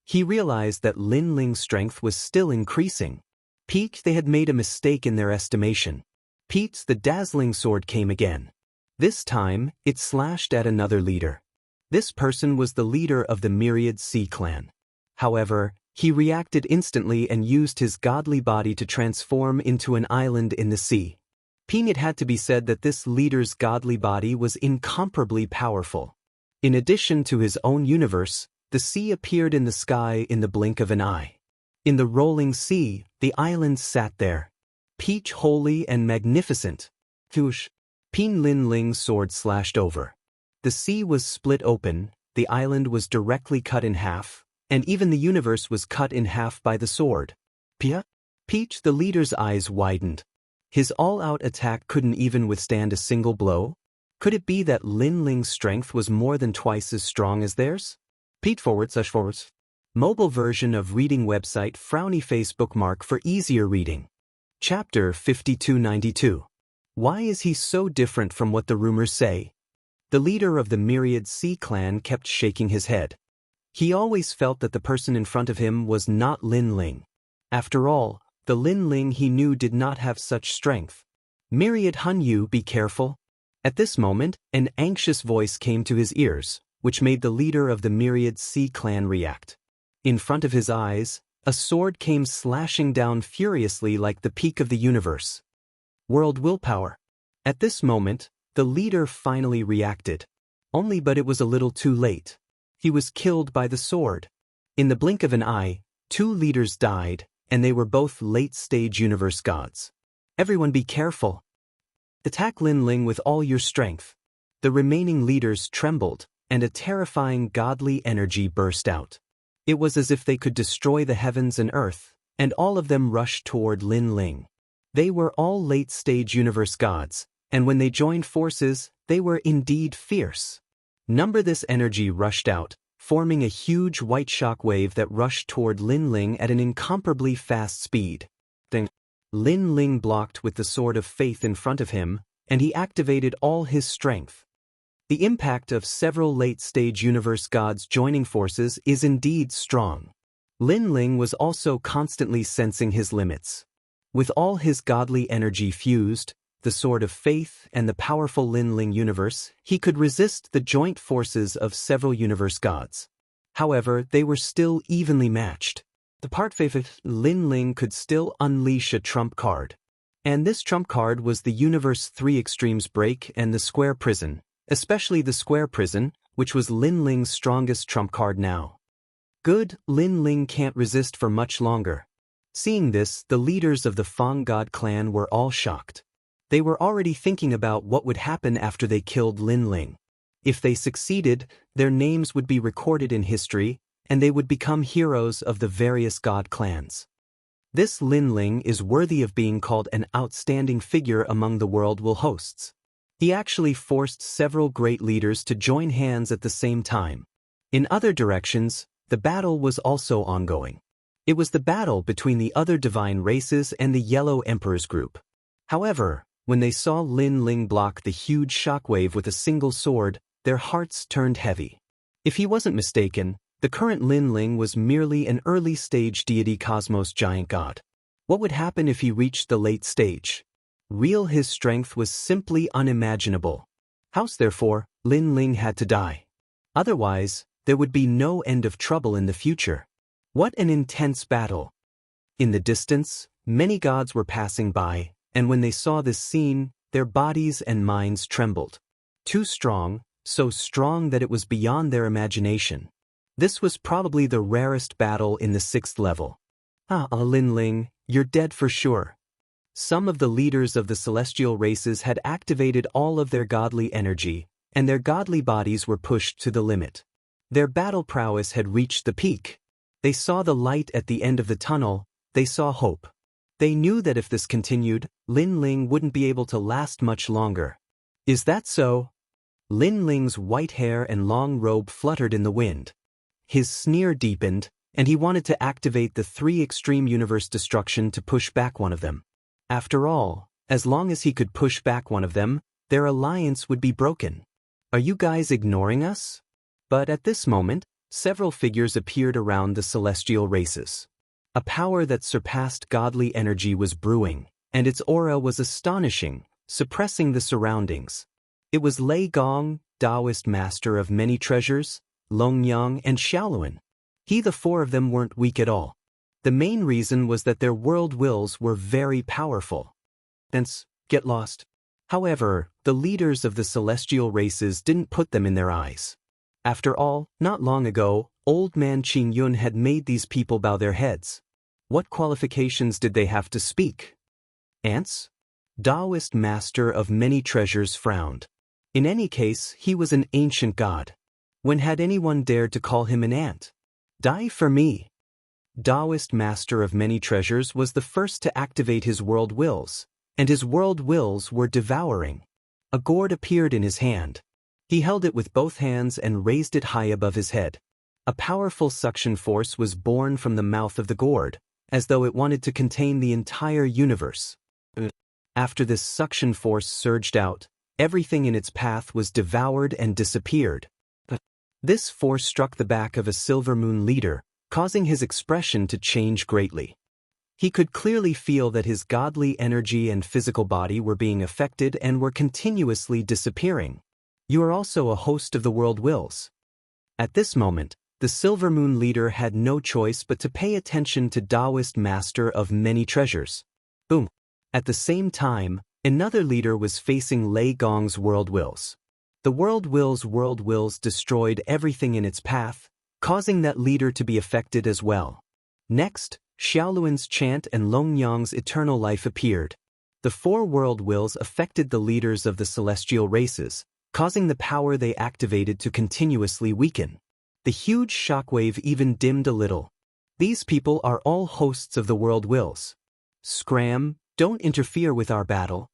He realized that Lin Ling's strength was still increasing. They had made a mistake in their estimation. The dazzling sword came again. This time, it slashed at another leader. This person was the leader of the Myriad Sea clan. However, he reacted instantly and used his godly body to transform into an island in the sea. It had to be said that this leader's godly body was incomparably powerful. In addition to his own universe, the sea appeared in the sky in the blink of an eye. In the rolling sea, the island sat there. Holy and magnificent. Lin Ling's sword slashed over. The sea was split open, the island was directly cut in half, and even the universe was cut in half by the sword. The leader's eyes widened. His all-out attack couldn't even withstand a single blow? Could it be that Lin Ling's strength was more than twice as strong as theirs? // Mobile version of reading website frowny face bookmark for easier reading. Chapter 5292. Why is he so different from what the rumors say? The leader of the Myriad Sea clan kept shaking his head. He always felt that the person in front of him was not Lin Ling. After all, the Lin Ling he knew did not have such strength. Myriad Hunyu, be careful. At this moment, an anxious voice came to his ears, which made the leader of the Myriad Sea clan react. In front of his eyes, a sword came slashing down furiously like the peak of the universe. World willpower. At this moment, the leader finally reacted. But it was a little too late. He was killed by the sword. In the blink of an eye, two leaders died, and they were both late-stage universe gods. Everyone be careful. Attack Lin Ling with all your strength. The remaining leaders trembled, and a terrifying godly energy burst out. It was as if they could destroy the heavens and earth, and all of them rushed toward Lin Ling. They were all late-stage universe gods, and when they joined forces, they were indeed fierce. This energy rushed out, forming a huge white shock wave that rushed toward Lin Ling at an incomparably fast speed. Then, Lin Ling blocked with the Sword of Faith in front of him, and he activated all his strength. The impact of several late-stage universe gods joining forces is indeed strong. Lin Ling was also constantly sensing his limits. With all his godly energy fused, the Sword of Faith and the powerful Lin Ling universe, he could resist the joint forces of several universe gods. However, they were still evenly matched. The part favorite Lin Ling could still unleash a trump card. And this trump card was the Universe 3 Extremes Break and the Square Prison, especially the Square Prison, which was Lin Ling's strongest trump card now. Good, Lin Ling can't resist for much longer. Seeing this, the leaders of the Fang God clan were all shocked. They were already thinking about what would happen after they killed Lin Ling. If they succeeded, their names would be recorded in history, and they would become heroes of the various god clans. This Lin Ling is worthy of being called an outstanding figure among the world will hosts. He actually forced several great leaders to join hands at the same time. In other directions, the battle was also ongoing. It was the battle between the other divine races and the Yellow Emperor's group. However, when they saw Lin Ling block the huge shockwave with a single sword, their hearts turned heavy. If he wasn't mistaken, the current Lin Ling was merely an early-stage deity cosmos giant god. What would happen if he reached the late stage? His strength was simply unimaginable. Therefore, Lin Ling had to die. Otherwise, there would be no end of trouble in the future. What an intense battle! In the distance, many gods were passing by, and when they saw this scene, their bodies and minds trembled. Too strong, so strong that it was beyond their imagination. This was probably the rarest battle in the 6th level. Lin Ling, you're dead for sure. Some of the leaders of the celestial races had activated all of their godly energy, and their godly bodies were pushed to the limit. Their battle prowess had reached the peak. They saw the light at the end of the tunnel, they saw hope. They knew that if this continued, Lin Ling wouldn't be able to last much longer. Is that so? Lin Ling's white hair and long robe fluttered in the wind. His sneer deepened, and he wanted to activate the 3 extreme universe destruction to push back one of them. After all, as long as he could push back one of them, their alliance would be broken. Are you guys ignoring us? But at this moment, several figures appeared around the celestial races. A power that surpassed godly energy was brewing, and its aura was astonishing, suppressing the surroundings. It was Lei Gong, Taoist master of many treasures, Longyang, and Xiaoluan. The 4 of them weren't weak at all. The main reason was that their world wills were very powerful. Hence, get lost. However, the leaders of the celestial races didn't put them in their eyes. After all, not long ago, old man Qing Yun had made these people bow their heads. What qualifications did they have to speak? Ants? Taoist master of many treasures frowned. In any case, he was an ancient god. When had anyone dared to call him an ant? Die for me. Taoist master of many treasures was the first to activate his world wills, and his world wills were devouring. A gourd appeared in his hand. He held it with both hands and raised it high above his head. A powerful suction force was born from the mouth of the gourd, as though it wanted to contain the entire universe. After this suction force surged out, everything in its path was devoured and disappeared. This force struck the back of a Silver Moon leader, causing his expression to change greatly. He could clearly feel that his godly energy and physical body were being affected and were continuously disappearing. You are also a host of the world wills. At this moment, the Silver Moon leader had no choice but to pay attention to Taoist master of many treasures. Boom. At the same time, another leader was facing Lei Gong's world wills. The world wills destroyed everything in its path, causing that leader to be affected as well. Next, Xiaoluan's chant and Longyang's eternal life appeared. The 4 world wills affected the leaders of the celestial races, causing the power they activated to continuously weaken. The huge shockwave even dimmed a little. These people are all hosts of the world wills. Scram, don't interfere with our battle.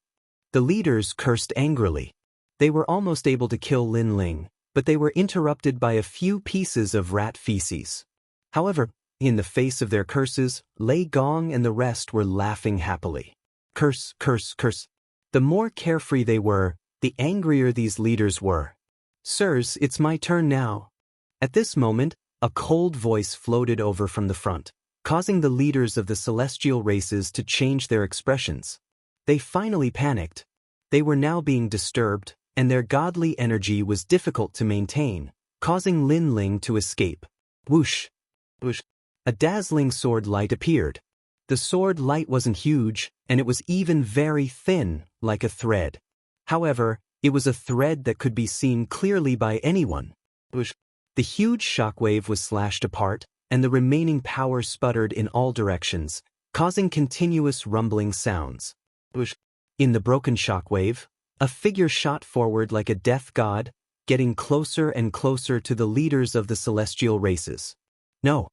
The leaders cursed angrily. They were almost able to kill Lin Ling, but they were interrupted by a few pieces of rat feces. However, in the face of their curses, Lei Gong and the rest were laughing happily. Curse, curse, curse. The more carefree they were, the angrier these leaders were. Sirs, it's my turn now. At this moment, a cold voice floated over from the front, causing the leaders of the celestial races to change their expressions. They finally panicked. They were now being disturbed, and their godly energy was difficult to maintain, causing Lin Ling to escape. Whoosh! Whoosh! A dazzling sword light appeared. The sword light wasn't huge, and it was even very thin, like a thread. However, it was a thread that could be seen clearly by anyone. Whoosh! The huge shockwave was slashed apart, and the remaining power sputtered in all directions, causing continuous rumbling sounds. Whoosh! In the broken shockwave, a figure shot forward like a death god, getting closer and closer to the leaders of the celestial races. No.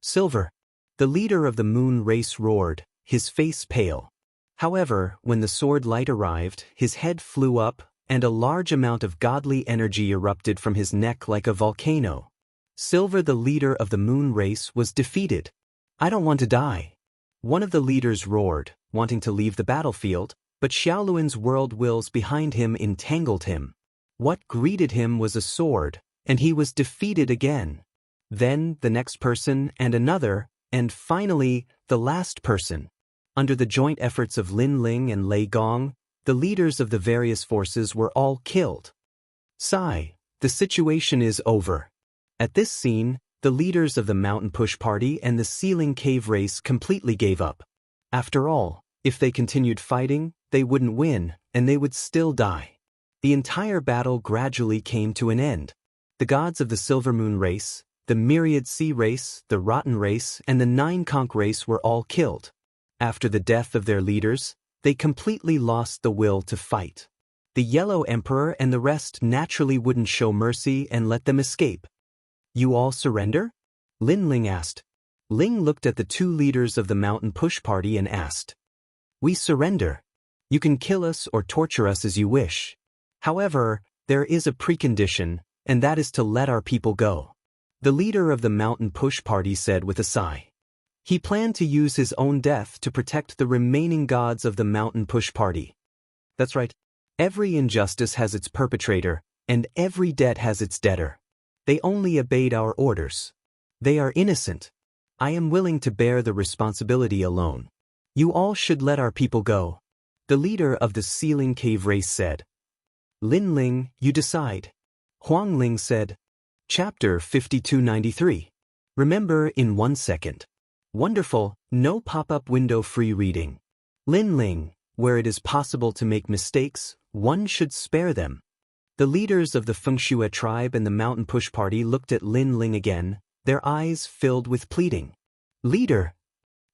Silver. The leader of the moon race roared, his face pale. However, when the sword light arrived, his head flew up, and a large amount of godly energy erupted from his neck like a volcano. Silver, the leader of the moon race, was defeated. I don't want to die. One of the leaders roared, wanting to leave the battlefield, but Xiaoluan's world wills behind him entangled him. What greeted him was a sword, and he was defeated again. Then the next person and another, and finally the last person. Under the joint efforts of Lin Ling and Lei Gong, the leaders of the various forces were all killed. Sigh, the situation is over. At this scene, the leaders of the Mountain Push Party and the Ceiling Cave Race completely gave up. After all, if they continued fighting, they wouldn't win, and they would still die. The entire battle gradually came to an end. The gods of the Silver Moon Race, the Myriad Sea Race, the Rotten Race, and the Nine Conch Race were all killed. After the death of their leaders, they completely lost the will to fight. The Yellow Emperor and the rest naturally wouldn't show mercy and let them escape. You all surrender? Lin Ling asked. Ling looked at the two leaders of the Mountain Push Party and asked. We surrender. You can kill us or torture us as you wish. However, there is a precondition, and that is to let our people go. The leader of the Mountain Push Party said with a sigh. He planned to use his own death to protect the remaining gods of the Mountain Push Party. That's right. Every injustice has its perpetrator, and every debt has its debtor. They only obeyed our orders. They are innocent. I am willing to bear the responsibility alone. You all should let our people go. The leader of the Ceiling Cave Race said. Lin Ling, you decide. Huang Ling said. Chapter 5293. Remember in 1 second. Wonderful, no pop-up window free reading. Lin Ling, where it is possible to make mistakes, one should spare them. The leaders of the Fengxue tribe and the Mountain Push Party looked at Lin Ling again, their eyes filled with pleading. Leader!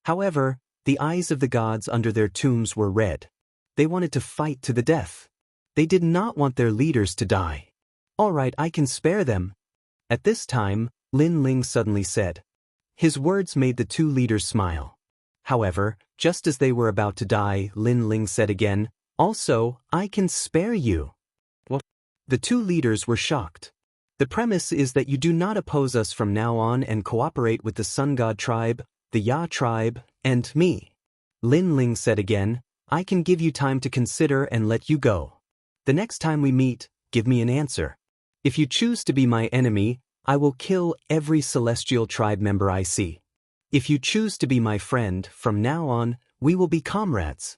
However, the eyes of the gods under their tombs were red. They wanted to fight to the death. They did not want their leaders to die. All right, I can spare them. At this time, Lin Ling suddenly said. His words made the two leaders smile. However, just as they were about to die, Lin Ling said again, also, I can spare you. What? The two leaders were shocked. The premise is that you do not oppose us from now on and cooperate with the Sun God tribe, the Ya tribe, and me. Lin Ling said again, I can give you time to consider and let you go. The next time we meet, give me an answer. If you choose to be my enemy, I will kill every celestial tribe member I see. If you choose to be my friend, from now on, we will be comrades.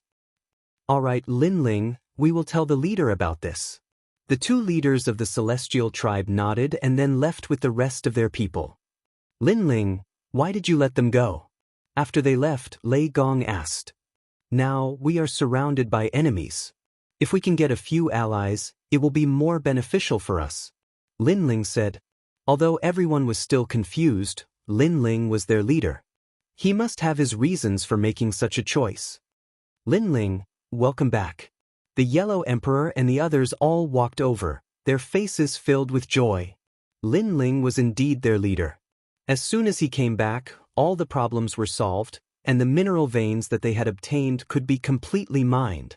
All right, Lin Ling, we will tell the leader about this. The two leaders of the celestial tribe nodded and then left with the rest of their people. Lin Ling, why did you let them go? After they left, Lei Gong asked. Now, we are surrounded by enemies. If we can get a few allies, it will be more beneficial for us. Lin Ling said. Although everyone was still confused, Lin Ling was their leader. He must have his reasons for making such a choice. Lin Ling, welcome back. The Yellow Emperor and the others all walked over, their faces filled with joy. Lin Ling was indeed their leader. As soon as he came back, all the problems were solved, and the mineral veins that they had obtained could be completely mined.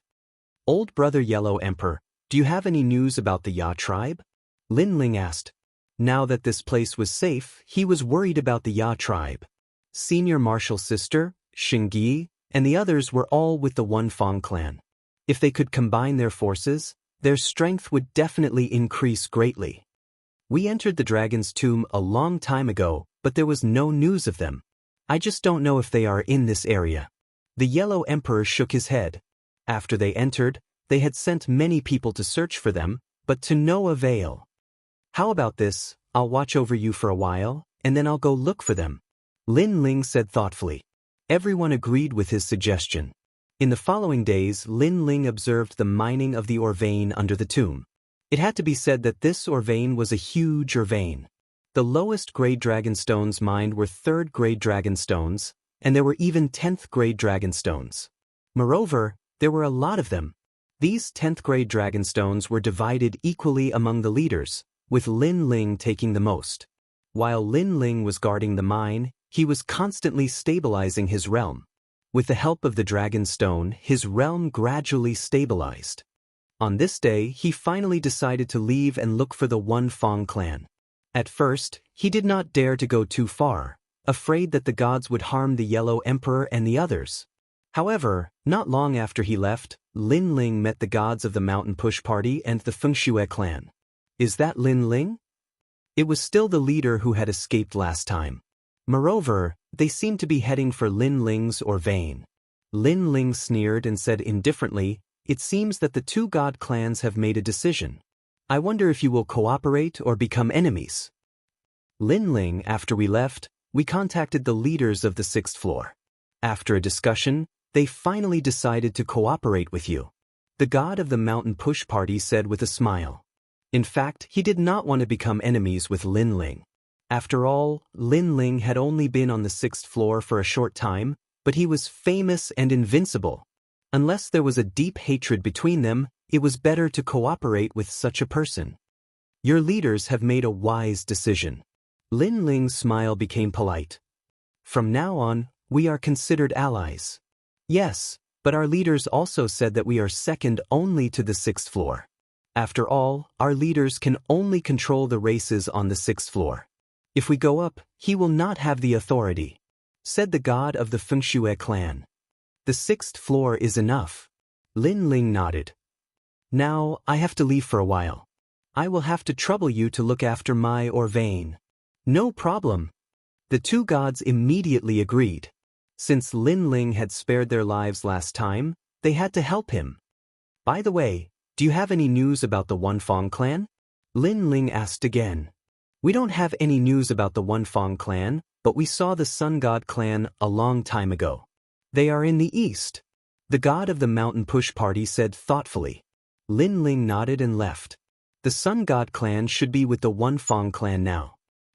Old brother Yellow Emperor, do you have any news about the Ya tribe? Lin Ling asked. Now that this place was safe, he was worried about the Ya tribe. Senior Martial Sister, Xingyi, and the others were all with the One Fong clan. If they could combine their forces, their strength would definitely increase greatly. We entered the dragon's tomb a long time ago, but there was no news of them. I just don't know if they are in this area. The Yellow Emperor shook his head. After they entered, they had sent many people to search for them, but to no avail. How about this, I'll watch over you for a while, and then I'll go look for them. Lin Ling said thoughtfully. Everyone agreed with his suggestion. In the following days, Lin Ling observed the mining of the ore vein under the tomb. It had to be said that this ore vein was a huge ore vein. The lowest grade dragonstones mined were 3rd grade dragonstones, and there were even 10th grade dragonstones. Moreover, there were a lot of them. These 10th grade dragonstones were divided equally among the leaders, with Lin Ling taking the most. While Lin Ling was guarding the mine, he was constantly stabilizing his realm. With the help of the dragon stone, his realm gradually stabilized. On this day, he finally decided to leave and look for the One Fong clan. At first, he did not dare to go too far, afraid that the gods would harm the Yellow Emperor and the others. However, not long after he left, Lin Ling met the gods of the Mountain Push Party and the Fengshui clan. Is that Lin Ling? It was still the leader who had escaped last time. Moreover, they seemed to be heading for Lin Ling's or Vane. Lin Ling sneered and said indifferently, "It seems that the two god clans have made a decision. I wonder if you will cooperate or become enemies." Lin Ling, after we left, we contacted the leaders of the 6th floor. After a discussion, they finally decided to cooperate with you. The god of the Mountain Push Party said with a smile. In fact, he did not want to become enemies with Lin Ling. After all, Lin Ling had only been on the 6th floor for a short time, but he was famous and invincible. Unless there was a deep hatred between them, it was better to cooperate with such a person. Your leaders have made a wise decision. Lin Ling's smile became polite. From now on, we are considered allies. Yes, but our leaders also said that we are second only to the 6th floor. After all, our leaders can only control the races on the 6th floor. If we go up, he will not have the authority, said the god of the Fengshui clan. The 6th floor is enough. Lin Ling nodded. Now, I have to leave for a while. I will have to trouble you to look after Mai or Vane. No problem. The two gods immediately agreed. Since Lin Ling had spared their lives last time, they had to help him. By the way, do you have any news about the Wunfang clan? Lin Ling asked again. We don't have any news about the Wunfang clan, but we saw the Sun God clan a long time ago. They are in the east. The god of the Mountain Push Party said thoughtfully. Lin Ling nodded and left. The Sun God clan should be with the Wunfang clan now.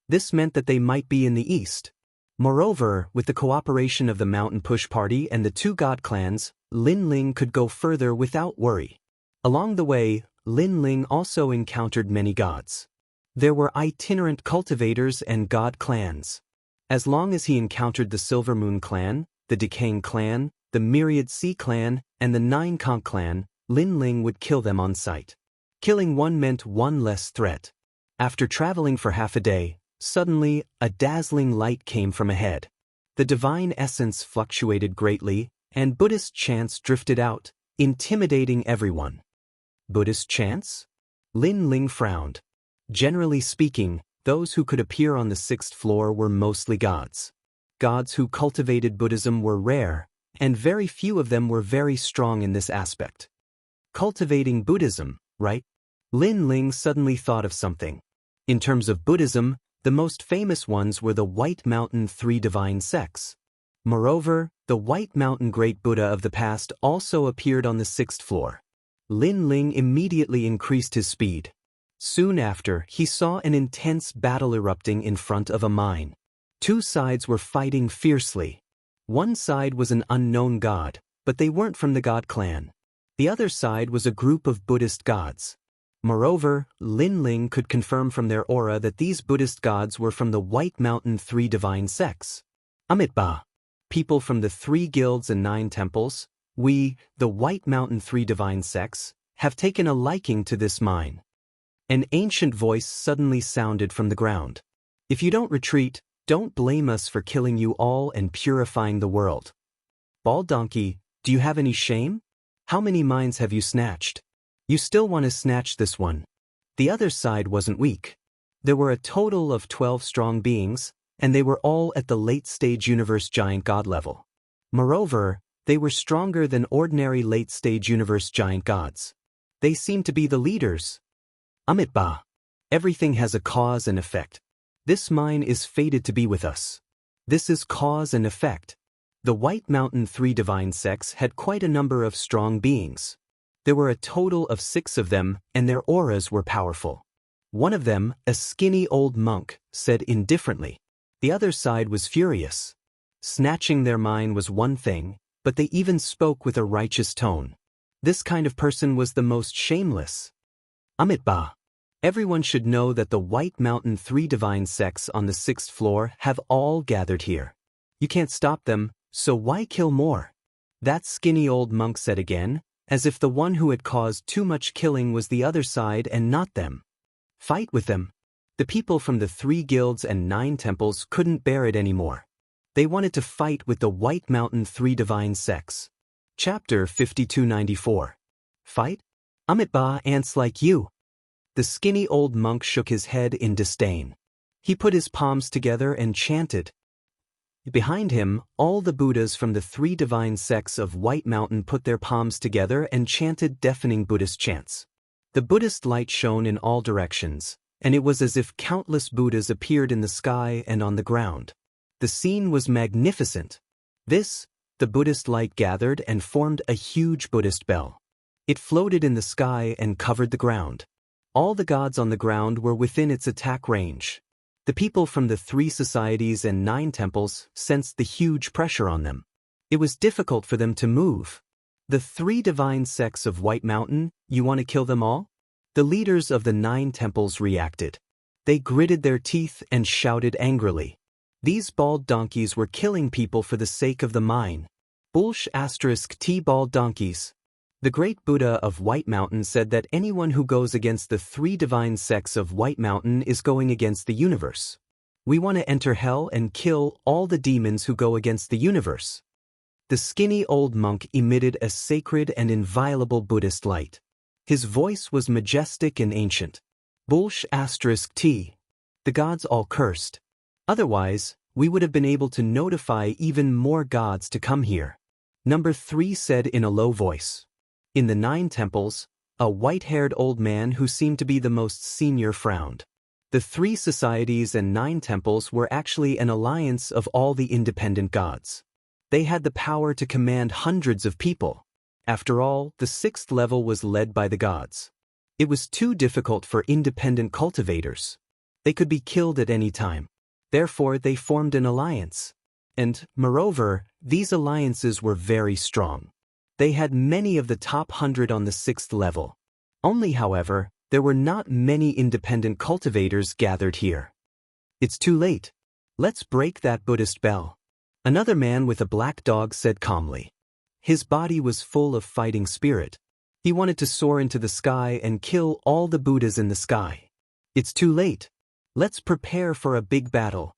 This meant that they might be in the east. Moreover, with the cooperation of the Mountain Push Party and the two god clans, Lin Ling could go further without worry. Along the way, Lin Ling also encountered many gods. There were itinerant cultivators and god clans. As long as he encountered the Silver Moon clan, the Decaying clan, the Myriad Sea clan, and the Nine Conch clan, Lin Ling would kill them on sight. Killing one meant one less threat. After traveling for half a day, suddenly, a dazzling light came from ahead. The divine essence fluctuated greatly, and Buddhist chants drifted out, intimidating everyone. Buddhist chants? Lin Ling frowned. Generally speaking, those who could appear on the 6th floor were mostly gods. Gods who cultivated Buddhism were rare, and very few of them were very strong in this aspect. Cultivating Buddhism, right? Lin Ling suddenly thought of something. In terms of Buddhism, the most famous ones were the White Mountain Three Divine Sects. Moreover, the White Mountain Great Buddha of the past also appeared on the 6th floor. Lin Ling immediately increased his speed. Soon after, he saw an intense battle erupting in front of a mine. Two sides were fighting fiercely. One side was an unknown god, but they weren't from the god clan. The other side was a group of Buddhist gods. Moreover, Lin Ling could confirm from their aura that these Buddhist gods were from the White Mountain Three Divine Sects. Amitabha. People from the 3 guilds and 9 temples, we, the White Mountain Three Divine Sects, have taken a liking to this mine. An ancient voice suddenly sounded from the ground. If you don't retreat, don't blame us for killing you all and purifying the world. Bald Donkey, do you have any shame? How many mines have you snatched? You still want to snatch this one. The other side wasn't weak. There were a total of 12 strong beings, and they were all at the late-stage universe giant god level. Moreover, they were stronger than ordinary late-stage universe giant gods. They seemed to be the leaders. Amitabha. Everything has a cause and effect. This mine is fated to be with us. This is cause and effect. The White Mountain Three Divine Sects had quite a number of strong beings. There were a total of 6 of them, and their auras were powerful. One of them, a skinny old monk, said indifferently. The other side was furious. Snatching their mine was one thing, but they even spoke with a righteous tone. This kind of person was the most shameless. Amitabha. Everyone should know that the White Mountain Three Divine Sects on the 6th floor have all gathered here. You can't stop them, so why kill more? That skinny old monk said again, as if the one who had caused too much killing was the other side and not them. Fight with them. The people from the 3 guilds and 9 temples couldn't bear it anymore. They wanted to fight with the White Mountain 3 divine sects. Chapter 5294. Fight? Amitba ants like you. The skinny old monk shook his head in disdain. He put his palms together and chanted. Behind him, all the Buddhas from the 3 divine sects of White Mountain put their palms together and chanted deafening Buddhist chants. The Buddhist light shone in all directions, and it was as if countless Buddhas appeared in the sky and on the ground. The scene was magnificent. The Buddhist light gathered and formed a huge Buddhist bell. It floated in the sky and covered the ground. All the gods on the ground were within its attack range. The people from the 3 societies and 9 temples sensed the huge pressure on them. It was difficult for them to move. The 3 divine sects of White Mountain, you want to kill them all? The leaders of the 9 temples reacted. They gritted their teeth and shouted angrily. These bald donkeys were killing people for the sake of the mine. *T bald donkeys. The great Buddha of White Mountain said that anyone who goes against the 3 divine sects of White Mountain is going against the universe. We want to enter hell and kill all the demons who go against the universe. The skinny old monk emitted a sacred and inviolable Buddhist light. His voice was majestic and ancient. *T. The gods all cursed. Otherwise, we would have been able to notify even more gods to come here. Number 3 said in a low voice. In the 9 temples, a white-haired old man who seemed to be the most senior frowned. The 3 societies and 9 temples were actually an alliance of all the independent gods. They had the power to command hundreds of people. After all, the 6th level was led by the gods. It was too difficult for independent cultivators. They could be killed at any time. Therefore, they formed an alliance. And, moreover, these alliances were very strong. They had many of the top 100 on the 6th level. Only, however, there were not many independent cultivators gathered here. It's too late. Let's break that Buddhist bell. Another man with a black dog said calmly. His body was full of fighting spirit. He wanted to soar into the sky and kill all the Buddhas in the sky. It's too late. Let's prepare for a big battle.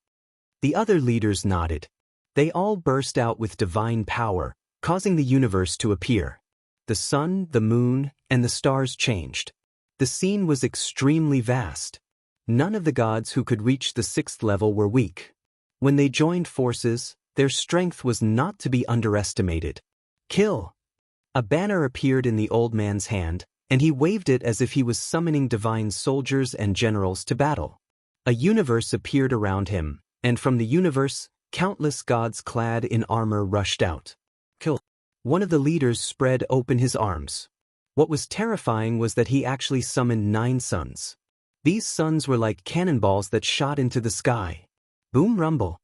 The other leaders nodded. They all burst out with divine power, causing the universe to appear. The sun, the moon, and the stars changed. The scene was extremely vast. None of the gods who could reach the 6th level were weak. When they joined forces, their strength was not to be underestimated. Kill! A banner appeared in the old man's hand, and he waved it as if he was summoning divine soldiers and generals to battle. A universe appeared around him, and from the universe, countless gods clad in armor rushed out. Kill! One of the leaders spread open his arms. What was terrifying was that he actually summoned 9 suns. These suns were like cannonballs that shot into the sky. Boom rumble.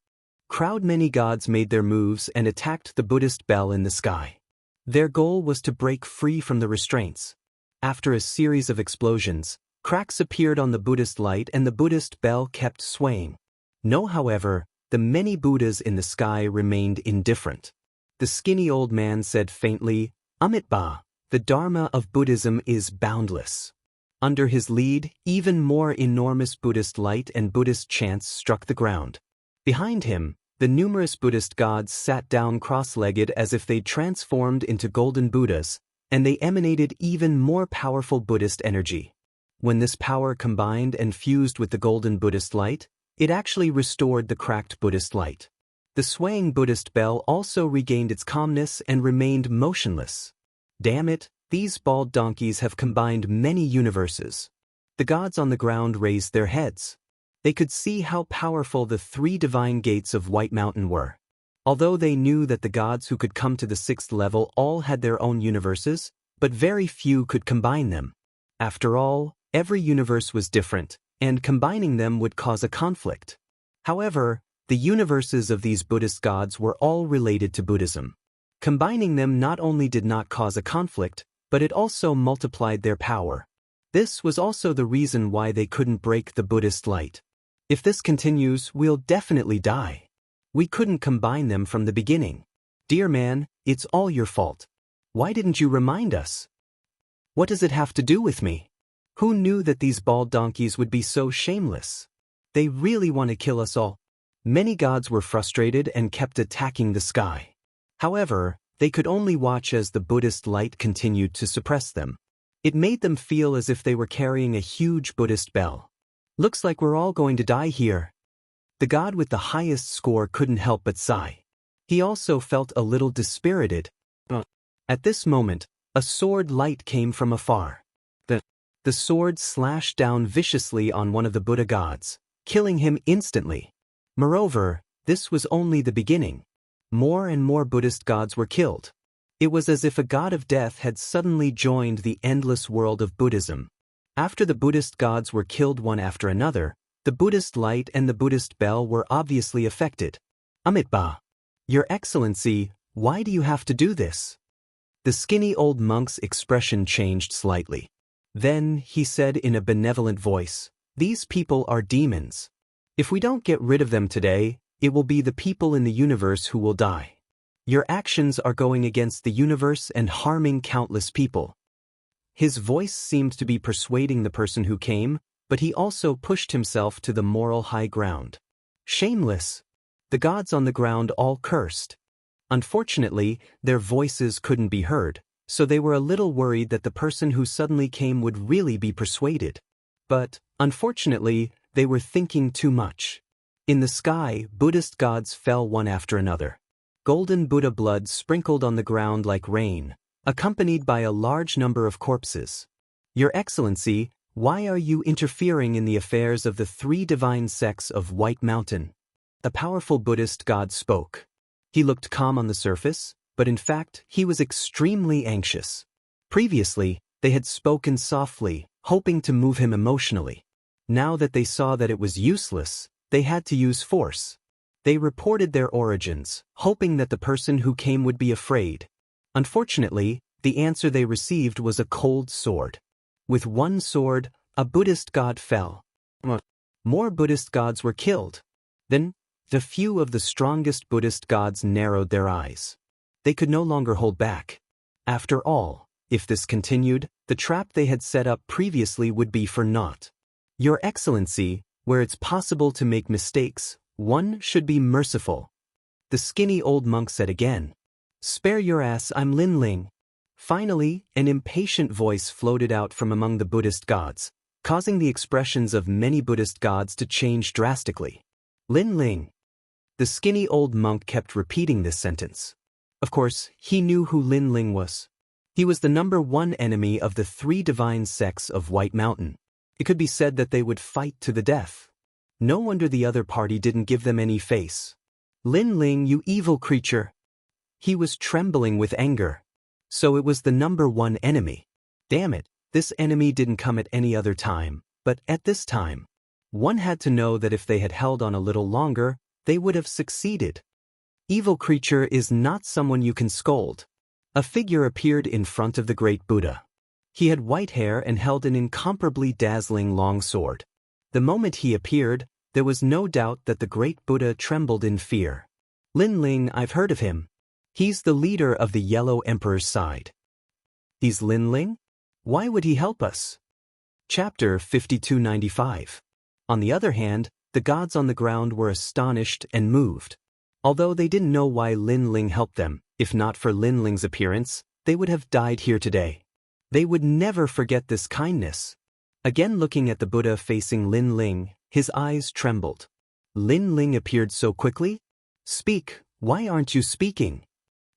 Many gods made their moves and attacked the Buddhist bell in the sky. Their goal was to break free from the restraints. After a series of explosions, cracks appeared on the Buddhist light and the Buddhist bell kept swaying. However, the many Buddhas in the sky remained indifferent. The skinny old man said faintly, Amitba, the Dharma of Buddhism is boundless. Under his lead, even more enormous Buddhist light and Buddhist chants struck the ground. Behind him, the numerous Buddhist gods sat down cross-legged as if they'd transformed into golden Buddhas, and they emanated even more powerful Buddhist energy. When this power combined and fused with the golden Buddhist light, it actually restored the cracked Buddhist light. The swaying Buddhist bell also regained its calmness and remained motionless. Damn it, these bald donkeys have combined many universes. The gods on the ground raised their heads. They could see how powerful the 3 divine gates of White Mountain were. Although they knew that the gods who could come to the 6th level all had their own universes, but very few could combine them. After all, every universe was different, and combining them would cause a conflict. However, the universes of these Buddhist gods were all related to Buddhism. Combining them not only did not cause a conflict, but it also multiplied their power. This was also the reason why they couldn't break the Buddhist light. If this continues, we'll definitely die. We couldn't combine them from the beginning. Dear man, it's all your fault. Why didn't you remind us? What does it have to do with me? Who knew that these bald donkeys would be so shameless? They really want to kill us all. Many gods were frustrated and kept attacking the sky. However, they could only watch as the Buddhist light continued to suppress them. It made them feel as if they were carrying a huge Buddhist bell. Looks like we're all going to die here. The god with the highest score couldn't help but sigh. He also felt a little dispirited. At this moment, a sword light came from afar. The sword slashed down viciously on one of the Buddha gods, killing him instantly. Moreover, this was only the beginning. More and more Buddhist gods were killed. It was as if a god of death had suddenly joined the endless world of Buddhism. After the Buddhist gods were killed one after another, the Buddhist light and the Buddhist bell were obviously affected. Amitabha, Your Excellency, why do you have to do this? The skinny old monk's expression changed slightly. Then, he said in a benevolent voice, "These people are demons. If we don't get rid of them today, it will be the people in the universe who will die. Your actions are going against the universe and harming countless people." His voice seemed to be persuading the person who came, but he also pushed himself to the moral high ground. Shameless! The gods on the ground all cursed. Unfortunately, their voices couldn't be heard, so they were a little worried that the person who suddenly came would really be persuaded. But, unfortunately, they were thinking too much. In the sky, Buddhist gods fell one after another. Golden Buddha blood sprinkled on the ground like rain, accompanied by a large number of corpses. Your Excellency, why are you interfering in the affairs of the three divine sects of White Mountain? A powerful Buddhist god spoke. He looked calm on the surface, but in fact, he was extremely anxious. Previously, they had spoken softly, hoping to move him emotionally. Now that they saw that it was useless, they had to use force. They reported their origins, hoping that the person who came would be afraid. Unfortunately, the answer they received was a cold sword. With one sword, a Buddhist god fell. More Buddhist gods were killed. Then, the few of the strongest Buddhist gods narrowed their eyes. They could no longer hold back. After all, if this continued, the trap they had set up previously would be for naught. Your Excellency, where it's possible to make mistakes, one should be merciful. The skinny old monk said again. Spare your ass, I'm Lin Ling. Finally, an impatient voice floated out from among the Buddhist gods, causing the expressions of many Buddhist gods to change drastically. Lin Ling. The skinny old monk kept repeating this sentence. Of course, he knew who Lin Ling was. He was the #1 enemy of the three divine sects of White Mountain. It could be said that they would fight to the death. No wonder the other party didn't give them any face. Lin Ling, you evil creature! He was trembling with anger. So it was the #1 enemy. Damn it, this enemy didn't come at any other time, but at this time. One had to know that if they had held on a little longer, they would have succeeded. Evil creature is not someone you can scold. A figure appeared in front of the great Buddha. He had white hair and held an incomparably dazzling long sword. The moment he appeared, there was no doubt that the great Buddha trembled in fear. Lin Ling, I've heard of him. He's the leader of the Yellow Emperor's side. He's Lin Ling? Why would he help us? Chapter 5295. On the other hand, the gods on the ground were astonished and moved. Although they didn't know why Lin Ling helped them, if not for Lin Ling's appearance, they would have died here today. They would never forget this kindness. Again looking at the Buddha facing Lin Ling, his eyes trembled. Lin Ling appeared so quickly? Speak, why aren't you speaking?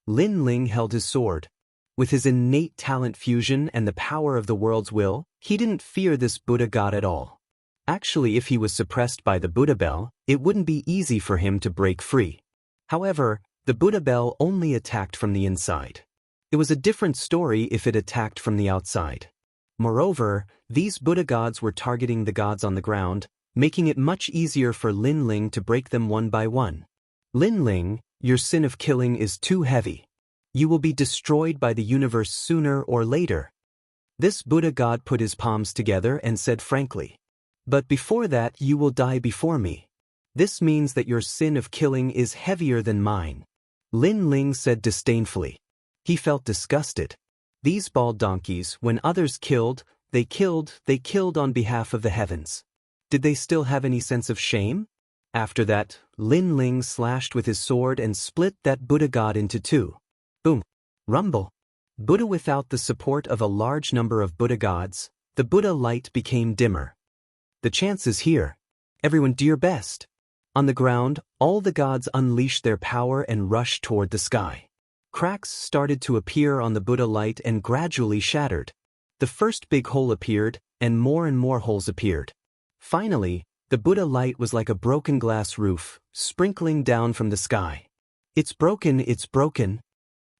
Lin Ling held his sword. With his innate talent fusion and the power of the world's will, he didn't fear this Buddha god at all. Actually, if he was suppressed by the Buddha bell, it wouldn't be easy for him to break free. However, the Buddha bell only attacked from the inside. It was a different story if it attacked from the outside. Moreover, these Buddha gods were targeting the gods on the ground, making it much easier for Lin Ling to break them one by one. Lin Ling, your sin of killing is too heavy. You will be destroyed by the universe sooner or later. This Buddha god put his palms together and said frankly, but before that you will die before me. This means that your sin of killing is heavier than mine. Lin Ling said disdainfully. He felt disgusted. These bald donkeys, when others killed, they killed on behalf of the heavens. Did they still have any sense of shame? After that, Lin Ling slashed with his sword and split that Buddha god into two. Boom. Rumble. Buddha. Without the support of a large number of Buddha gods, the Buddha light became dimmer. The chance is here. Everyone do your best. On the ground, all the gods unleashed their power and rushed toward the sky. Cracks started to appear on the Buddha light and gradually shattered. The first big hole appeared, and more holes appeared. Finally, the Buddha light was like a broken glass roof, sprinkling down from the sky. It's broken, it's broken.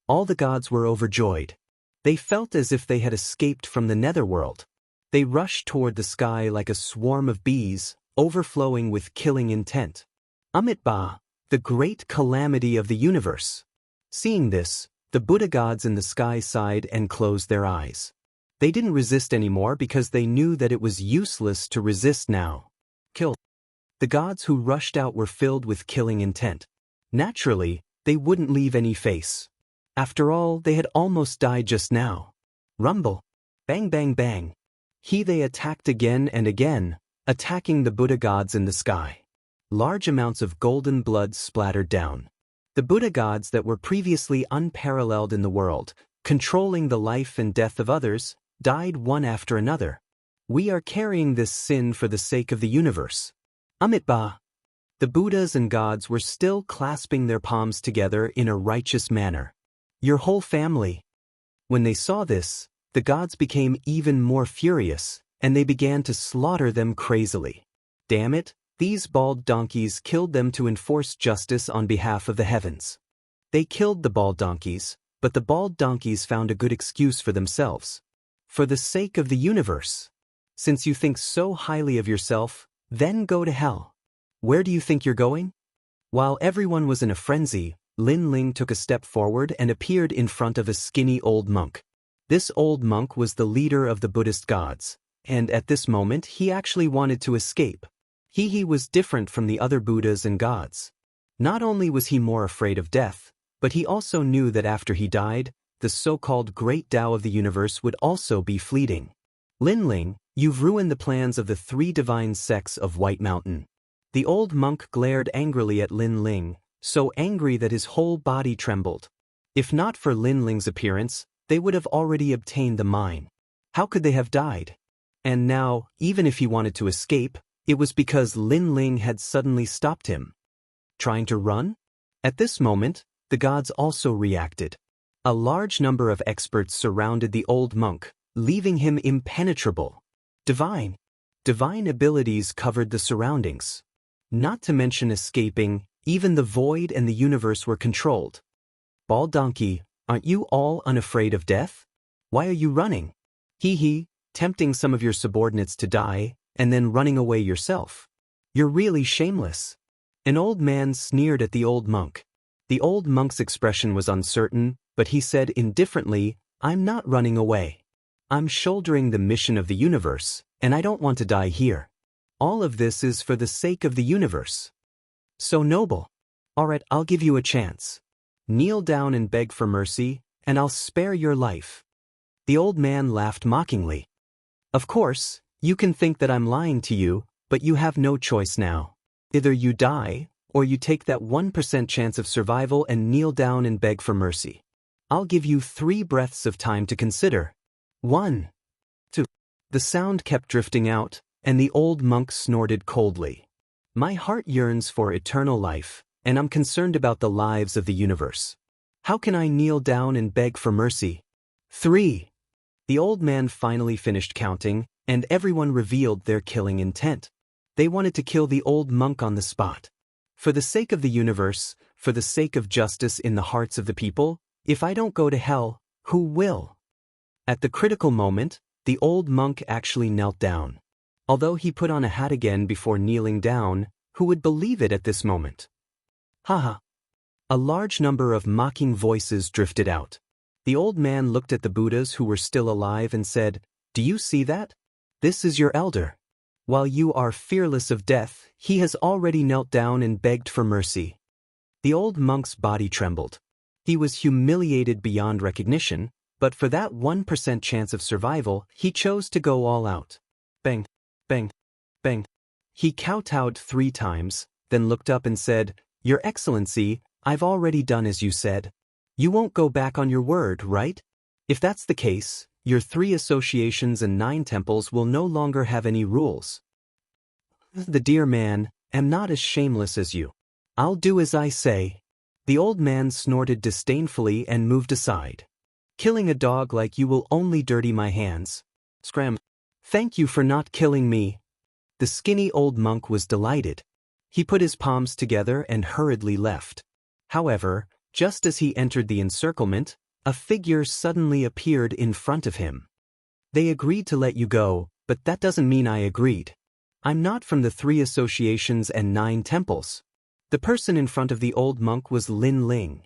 All the gods were overjoyed. They felt as if they had escaped from the netherworld. They rushed toward the sky like a swarm of bees, overflowing with killing intent. Amitabha, the great calamity of the universe. Seeing this, the Buddha gods in the sky sighed and closed their eyes. They didn't resist anymore because they knew that it was useless to resist now. Kill. The gods who rushed out were filled with killing intent. Naturally, they wouldn't leave any face. After all, they had almost died just now. Rumble. Bang bang bang. They attacked again and again, attacking the Buddha gods in the sky. Large amounts of golden blood splattered down. The Buddha gods that were previously unparalleled in the world, controlling the life and death of others, died one after another. We are carrying this sin for the sake of the universe. Amitabha. The Buddhas and gods were still clasping their palms together in a righteous manner. Your whole family. When they saw this, the gods became even more furious, and they began to slaughter them crazily. Damn it, these bald donkeys killed them to enforce justice on behalf of the heavens. They killed the bald donkeys, but the bald donkeys found a good excuse for themselves. For the sake of the universe. Since you think so highly of yourself, then go to hell. Where do you think you're going? While everyone was in a frenzy, Lin Ling took a step forward and appeared in front of a skinny old monk. This old monk was the leader of the Buddhist gods, and at this moment he actually wanted to escape. He was different from the other Buddhas and gods. Not only was he more afraid of death, but he also knew that after he died, the so-called Great Tao of the universe would also be fleeting. Lin Ling, you've ruined the plans of the three divine sects of White Mountain. The old monk glared angrily at Lin Ling, so angry that his whole body trembled. If not for Lin Ling's appearance, they would have already obtained the mine. How could they have died? And now, even if he wanted to escape, it was because Lin Ling had suddenly stopped him. Trying to run? At this moment, the gods also reacted. A large number of experts surrounded the old monk, leaving him impenetrable. Divine abilities covered the surroundings. Not to mention escaping, even the void and the universe were controlled. Bald donkey, aren't you all unafraid of death? Why are you running? Tempting some of your subordinates to die, and then running away yourself. You're really shameless. An old man sneered at the old monk. The old monk's expression was uncertain, but he said indifferently, I'm not running away. I'm shouldering the mission of the universe, and I don't want to die here. All of this is for the sake of the universe. So noble. Alright, I'll give you a chance. Kneel down and beg for mercy, and I'll spare your life. The old man laughed mockingly. Of course, you can think that I'm lying to you, but you have no choice now. Either you die, or you take that 1% chance of survival and kneel down and beg for mercy. I'll give you 3 breaths of time to consider. 1, 2. The sound kept drifting out, and the old monk snorted coldly. My heart yearns for eternal life, and I'm concerned about the lives of the universe. How can I kneel down and beg for mercy? 3. The old man finally finished counting, and everyone revealed their killing intent. They wanted to kill the old monk on the spot. For the sake of the universe, for the sake of justice in the hearts of the people, if I don't go to hell, who will? At the critical moment, the old monk actually knelt down. Although he put on a hat again before kneeling down, who would believe it at this moment? Haha. A large number of mocking voices drifted out. The old man looked at the Buddhas who were still alive and said, Do you see that? This is your elder. While you are fearless of death, he has already knelt down and begged for mercy. The old monk's body trembled. He was humiliated beyond recognition, but for that 1% chance of survival, he chose to go all out. Bang, bang, bang. He kowtowed 3 times, then looked up and said, "Your Excellency, I've already done as you said. You won't go back on your word, right? If that's the case, your 3 associations and 9 temples will no longer have any rules. The dear man, am not as shameless as you. I'll do as I say." The old man snorted disdainfully and moved aside. "Killing a dog like you will only dirty my hands." Scram. "Thank you for not killing me." The skinny old monk was delighted. He put his palms together and hurriedly left. However, just as he entered the encirclement, a figure suddenly appeared in front of him. "They agreed to let you go, but that doesn't mean I agreed. I'm not from the 3 associations and 9 temples." The person in front of the old monk was Lin Ling.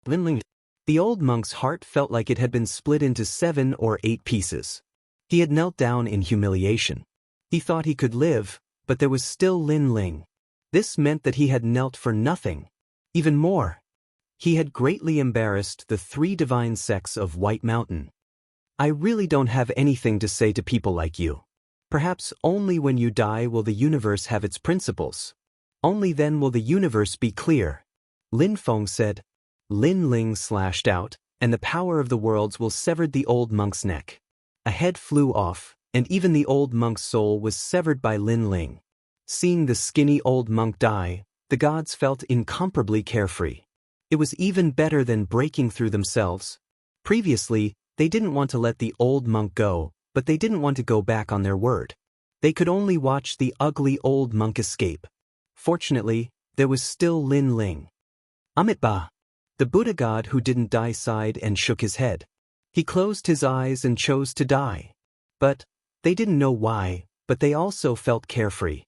Lin Ling. The old monk's heart felt like it had been split into 7 or 8 pieces. He had knelt down in humiliation. He thought he could live, but there was still Lin Ling. This meant that he had knelt for nothing. Even more, he had greatly embarrassed the 3 divine sects of White Mountain. "I really don't have anything to say to people like you. Perhaps only when you die will the universe have its principles. Only then will the universe be clear," Lin Feng said. Lin Ling slashed out, and the power of the worlds will severed the old monk's neck. A head flew off, and even the old monk's soul was severed by Lin Ling. Seeing the skinny old monk die, the gods felt incomparably carefree. It was even better than breaking through themselves. Previously, they didn't want to let the old monk go, but they didn't want to go back on their word. They could only watch the ugly old monk escape. Fortunately, there was still Lin Ling. Amitabha. The Buddha god who didn't die sighed and shook his head. He closed his eyes and chose to die. But they didn't know why, but they also felt carefree.